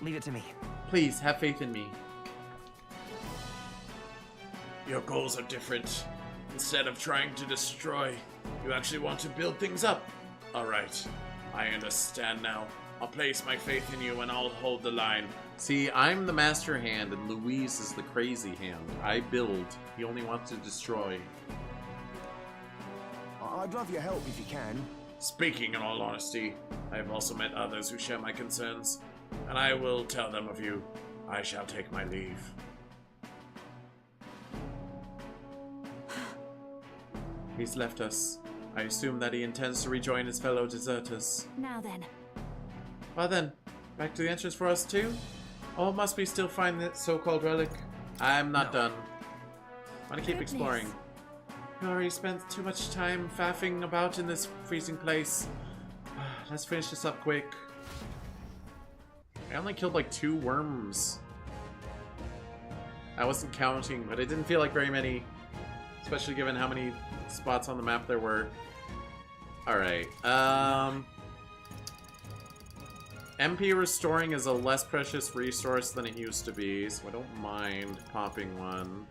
Leave it to me. Please, have faith in me. Your goals are different. Instead of trying to destroy, you actually want to build things up. Alright, I understand now. I'll place my faith in you and I'll hold the line. See, I'm the master hand and Louise is the crazy hand. I build. He only wants to destroy. I'd love your help if you can. Speaking in all honesty, I have also met others who share my concerns, and I will tell them of you. I shall take my leave. He's left us. I assume that he intends to rejoin his fellow deserters. Now then. Well then, back to the entrance for us too? All must be still find that so-called relic. I'm not done. I want to keep exploring. I already spent too much time faffing about in this freezing place. Let's finish this up quick. I only killed like 2 worms. I wasn't counting, but it didn't feel like very many. Especially given how many spots on the map there were. Alright, MP restoring is a less precious resource than it used to be, so I don't mind popping one.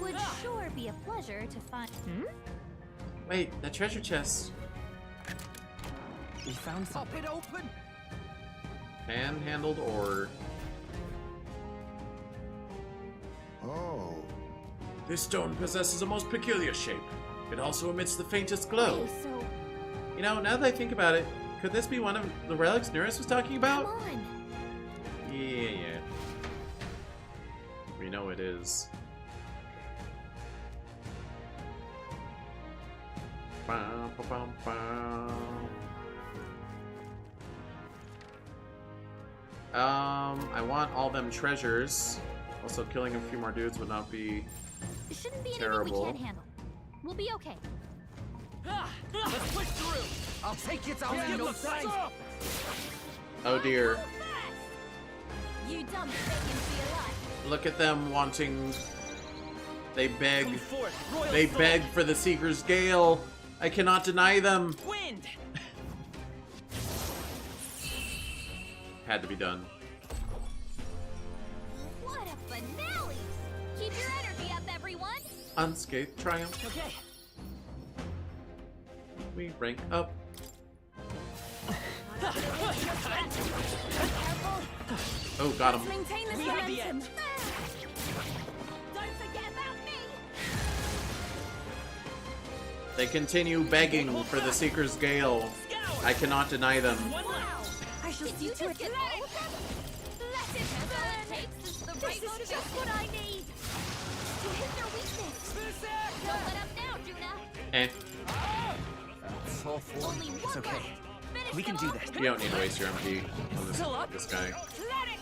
Would sure be a pleasure to find. Wait, that treasure chest. We found something. Pop it open! Panhandled ore. Oh. This stone possesses a most peculiar shape. It also emits the faintest glow. Okay, so You know, now that I think about it, could this be one of the relics Neris was talking about? come on. Yeah. We know it is. Bum, bum, bum, bum. I want all them treasures. Also, killing a few more dudes would not be It shouldn't be terrible. anything we can't handle. We'll be okay. Let's push through. I'll take it out in no time. Oh dear. You dumb bacon for your life. Look at them wanting. They beg. Come forth, royal They soul. beg for the Seeker's Gale. I cannot deny them. Wind. Had to be done. What a finale! Keep your energy up, everyone. Unscathed triumph. Okay. We rank up. Oh, got him. Maintain this We have the momentum. edge. Don't forget about me. They continue begging for the Seeker's Gale. I cannot deny them. One left. I shall Did see you to just it get that all of them? Let it burn. All it takes is the right is motivation. just what I need. To hit their weakness. Don't let up now, Juna. Eh, Tough one. Only one It's okay. left. Finish We can them do off. this. you don't need to waste your MP on this guy. Let it.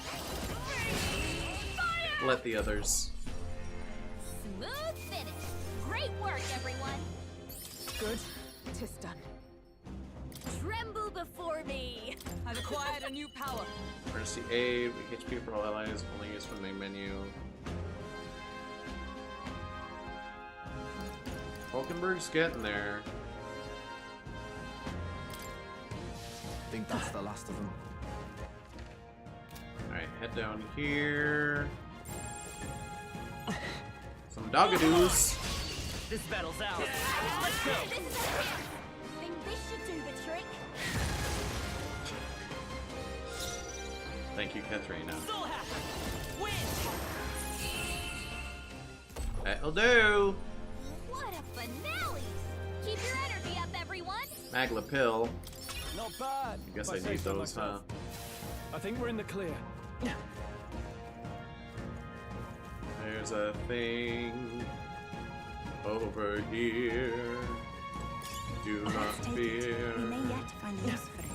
Fire! Let the others. Smooth finish. Great work, everyone. good. 'Tis done. Tremble before me. I've acquired a new power. Emergency aid, weak HP for all allies, only used from the main menu. Falkenberg's getting there. I think that's the last of them. Alright, head down here. Some dogadoos. This battle's ours. Let's go. This is it. Think this should do the trick. Thank you, Katharina. Soul Hacker. Win. That'll do. What a finale! Keep your energy up, everyone. Magla pill. Not bad. I guess if I say need so those, huh? myself. I think we're in the clear. There's a thing over here. Do not fear. We may yet find use for it.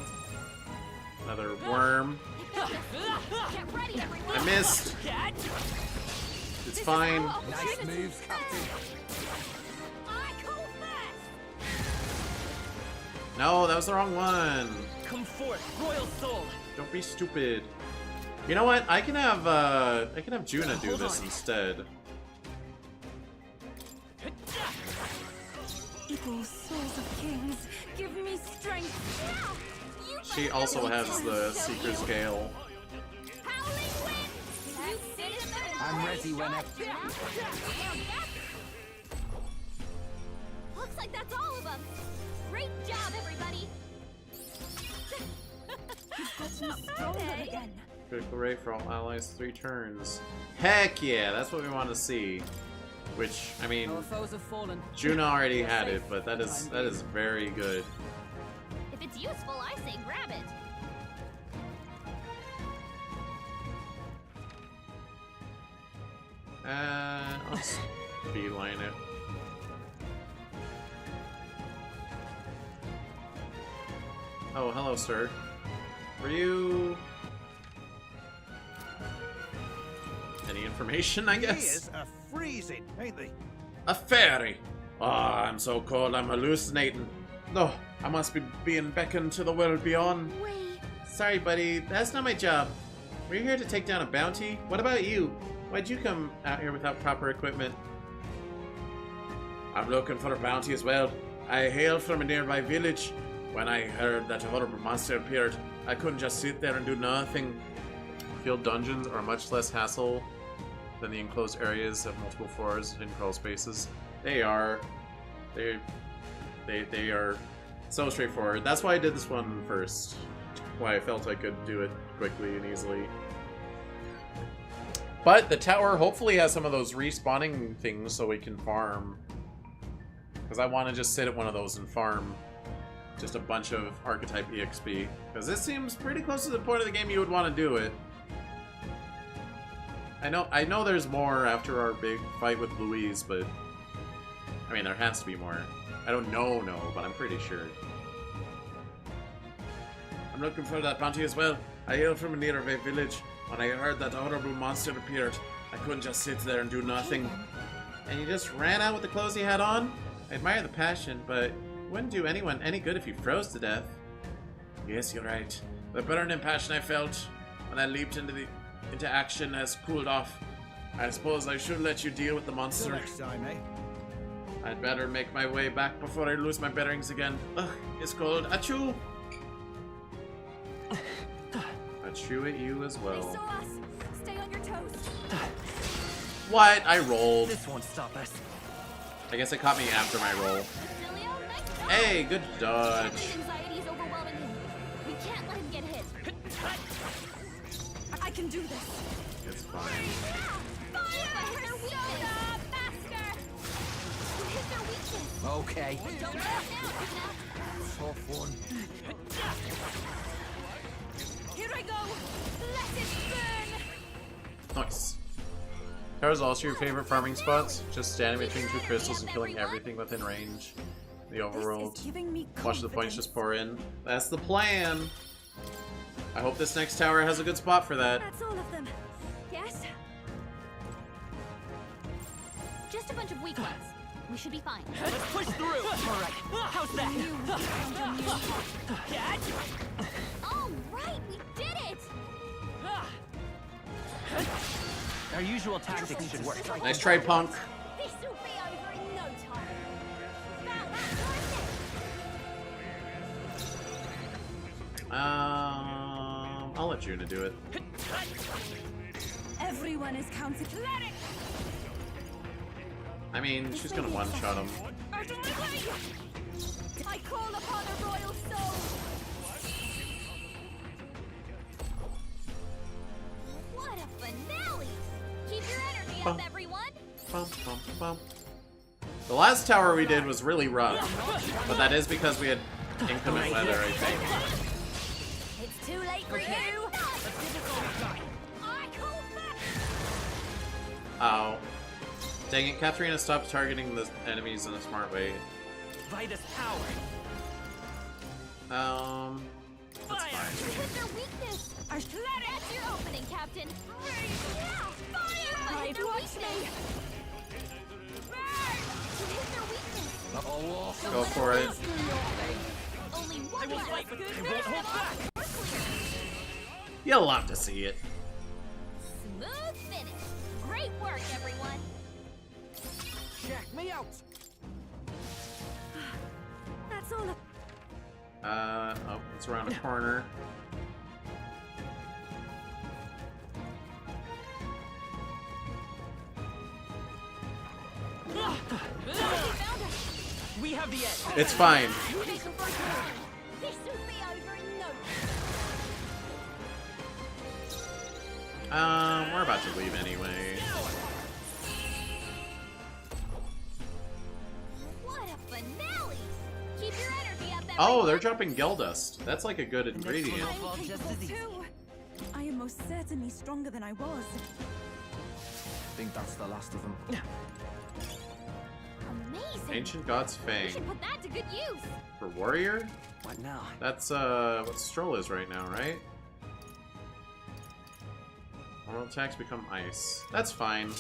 Another worm. Get ready, everyone. I missed. It's fine. Nice moves, Captain. I call first. No, that was the wrong one. Come forth, royal soul. Don't be stupid. You know what? I can have Juna do Hold this on. instead. Equal souls of kings, give me strength. She also has the Seeker's Gale. Howling wind. You finish them. I'm ready whenever. Looks like that's all of them. Great job, everybody. You've gotten stronger again. Critical rate for all allies 3 turns. Heck yeah, that's what we want to see. Which, I mean, Our foes have fallen. Juna already You're had safe it, but that for is the that is very good. If it's useful, I say grab it. I'll just beeline it. Oh, hello, sir. Were you... Any information, I guess? Ears are freezing, ain't they? A fairy! Ah, I'm so cold, I'm hallucinating. No, I must be being beckoned to the world beyond. Wait. Sorry, buddy, that's not my job. Were you here to take down a bounty? What about you? Why'd you come out here without proper equipment? I'm looking for a bounty as well. I hail from a nearby village. When I heard that a horrible monster appeared, I couldn't just sit there and do nothing. Field dungeons are much less hassle than the enclosed areas of multiple floors and crawl spaces. They are. They are so straightforward. That's why I did this one first. why I felt I could do it quickly and easily. But the tower hopefully has some of those respawning things so we can farm. Because I want to just sit at one of those and farm just a bunch of archetype EXP. Because this seems pretty close to the point of the game you would want to do it. I know there's more after our big fight with Louise, but I mean there has to be more. I don't know, but I'm pretty sure. I'm looking for that bounty as well. I hail from a nearby village. When I heard that horrible monster appeared, I couldn't just sit there and do nothing. And you just ran out with the clothes you had on? I admire the passion, but it wouldn't do anyone any good if you froze to death. Yes, you're right. The burning passion I felt when I leaped into action has cooled off. I suppose I should let you deal with the monster. Till next time, eh? I'd better make my way back before I lose my bearings again. Ugh, it's cold. Achoo! Achoo at you as well. They saw us. Stay on your toes. What? I rolled. This won't stop us. I guess it caught me after my roll. Hey, good dodge. Anxiety is overwhelming him. We can't let him get hit. I can do this. It's fine. Fire! Soda! Faster! You hit their weakness. Okay. Don't back now. Tough one. Here I go. Let it burn. Nice. Towers also your favorite farming spots? Just standing between two crystals and killing everything within range. The overworld. Watch the points just pour in. That's the plan. I hope this next tower has a good spot for that. That's all of them. Yes? Just a bunch of weak ones. We should be fine. Let's push through. All right. How's that? All right, we did it. Our usual tactics should work. Nice try, punk. This will be over in no time. I'll let Juna do it. Everyone is counted. I mean, she's gonna one-shot him. I call upon a royal soul. What a finale! Keep your energy up, everyone. Bum, bum, bum. The last tower we did was really rough, but that is because we had inclement weather, I think. It's too late for you. I call back. Oh. Dang it, Katharina, stop targeting the enemies in a smart way. Vitus power. That's fine. You hit their weakness. That's your opening, Captain. Yeah, fire! Hit their weakness. You hit their weakness. Go for it. Only one left. You'll love to see it. Smooth finish. Great work, everyone. Check me out. That's all. Oh, it's around a corner. We have the edge. It's fine. This will be over in no time. We're about to leave anyway. What a finale! Keep your energy up, Oh, they're dropping Geldust. That's like a good ingredient. I'm capable too. I am most certainly stronger than I was. I think that's the last of them. Amazing. Ancient God's We Fang. should put that to good use. For Warrior? What now? That's, what Stroll is right now, right? Normal attacks become ice. That's fine.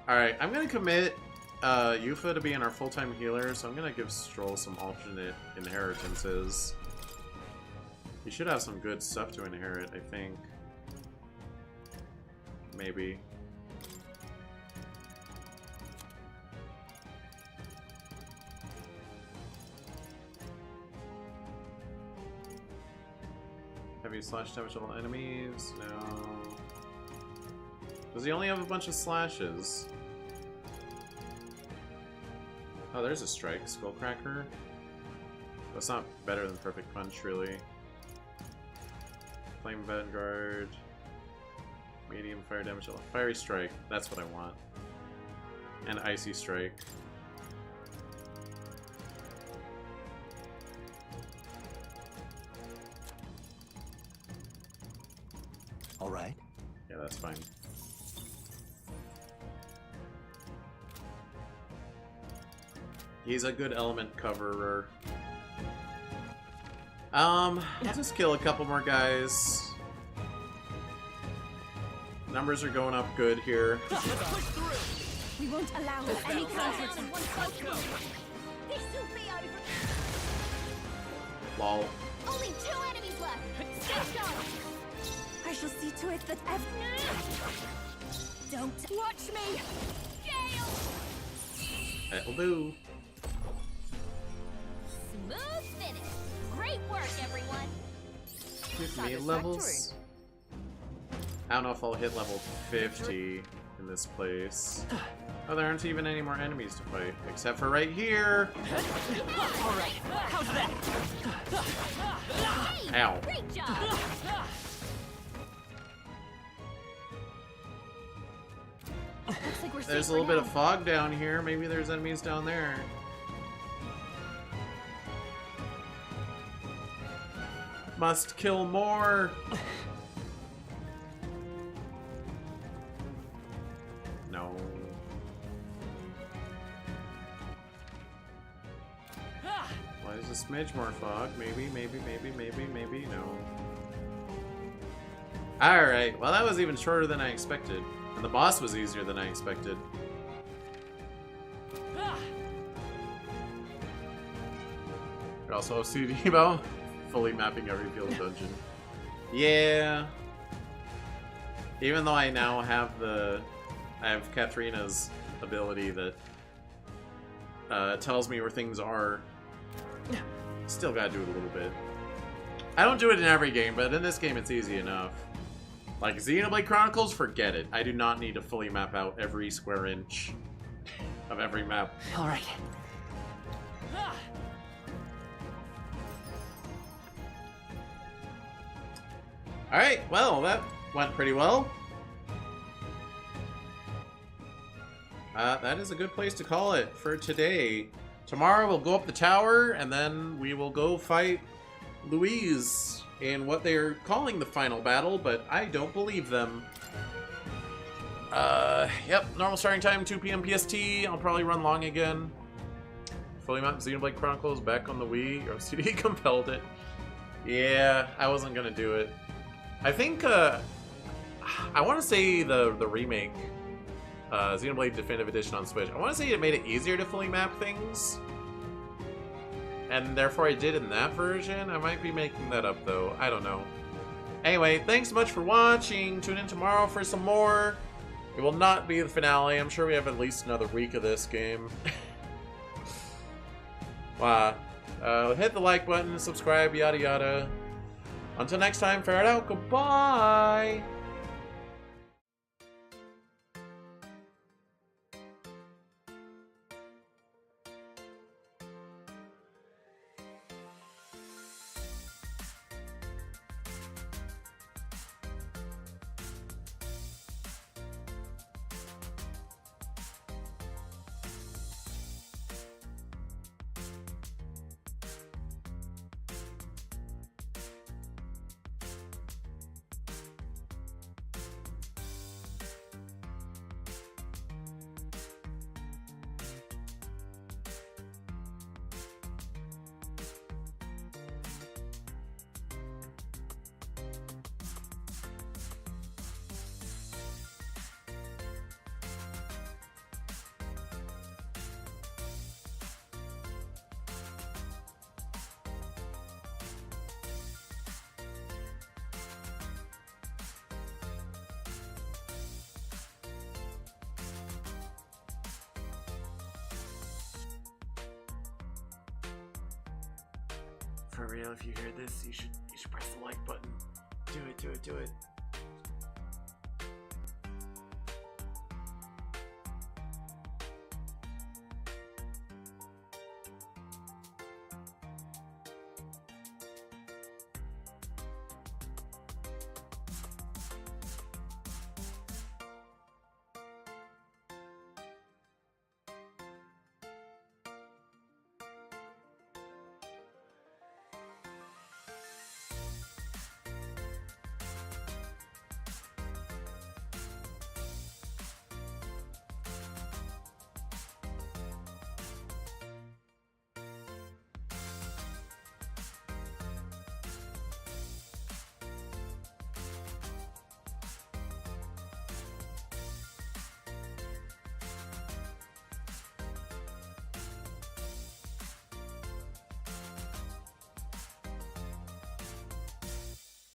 Alright, I'm gonna commit Yufa to being our full-time healer, so I'm gonna give Stroll some alternate inheritances. He should have some good stuff to inherit, I think. Maybe. Heavy slash damage to all enemies? No. Does he only have a bunch of slashes? Oh, there's a strike. Skullcracker. That's not better than Perfect Punch, really. Flame Vanguard. Medium fire damage. Fiery Strike. That's what I want. And Icy Strike. All right. Yeah, that's fine. He's a good element coverer. I'll just kill a couple more guys. Numbers are going up good here. We won't allow any counters in one close move. This will be over. Lol. Only 2 enemies left. Stay sharp. I shall see to it that Don't watch me! Gale! That'll do. Smooth finish. Great work, everyone. Give me levels. I don't know if I'll hit level 50 in this place. Oh, there aren't even any more enemies to fight, except for right here. Alright, how's that? Ow. Great job! Looks like we're There's a safe little for bit now. of fog down here. Maybe there's enemies down there. Must kill more. No. Why is a smidge more fog? Maybe, no. Alright, well that was even shorter than I expected. And the boss was easier than I expected. We also have CD about fully mapping every field dungeon. Yeah. Even though I now have I have Katharina's ability that tells me where things are. Still gotta do it a little bit. I don't do it in every game, but in this game it's easy enough. Like Xenoblade Chronicles, forget it. I do not need to fully map out every square inch of every map. Alright. Alright, well, that went pretty well. That is a good place to call it for today. Tomorrow we'll go up the tower, and then we will go fight Louise in what they're calling the final battle, but I don't believe them. Yep, normal starting time, 2 PM PST. I'll probably run long again. Fully mapped Xenoblade Chronicles back on the Wii. Or CD compelled it. Yeah, I wasn't gonna do it. I think, I want to say the remake, Xenoblade Definitive Edition on Switch, I want to say it made it easier to fully map things. And therefore I did in that version. I might be making that up though. I don't know. Anyway, thanks so much for watching. Tune in tomorrow for some more. It will not be the finale. I'm sure we have at least another week of this game. Wow. Hit the like button, subscribe, yada yada. Until next time, Ferret out. Goodbye. For real, if you hear this, you should press the like button. Do it, do it, do it.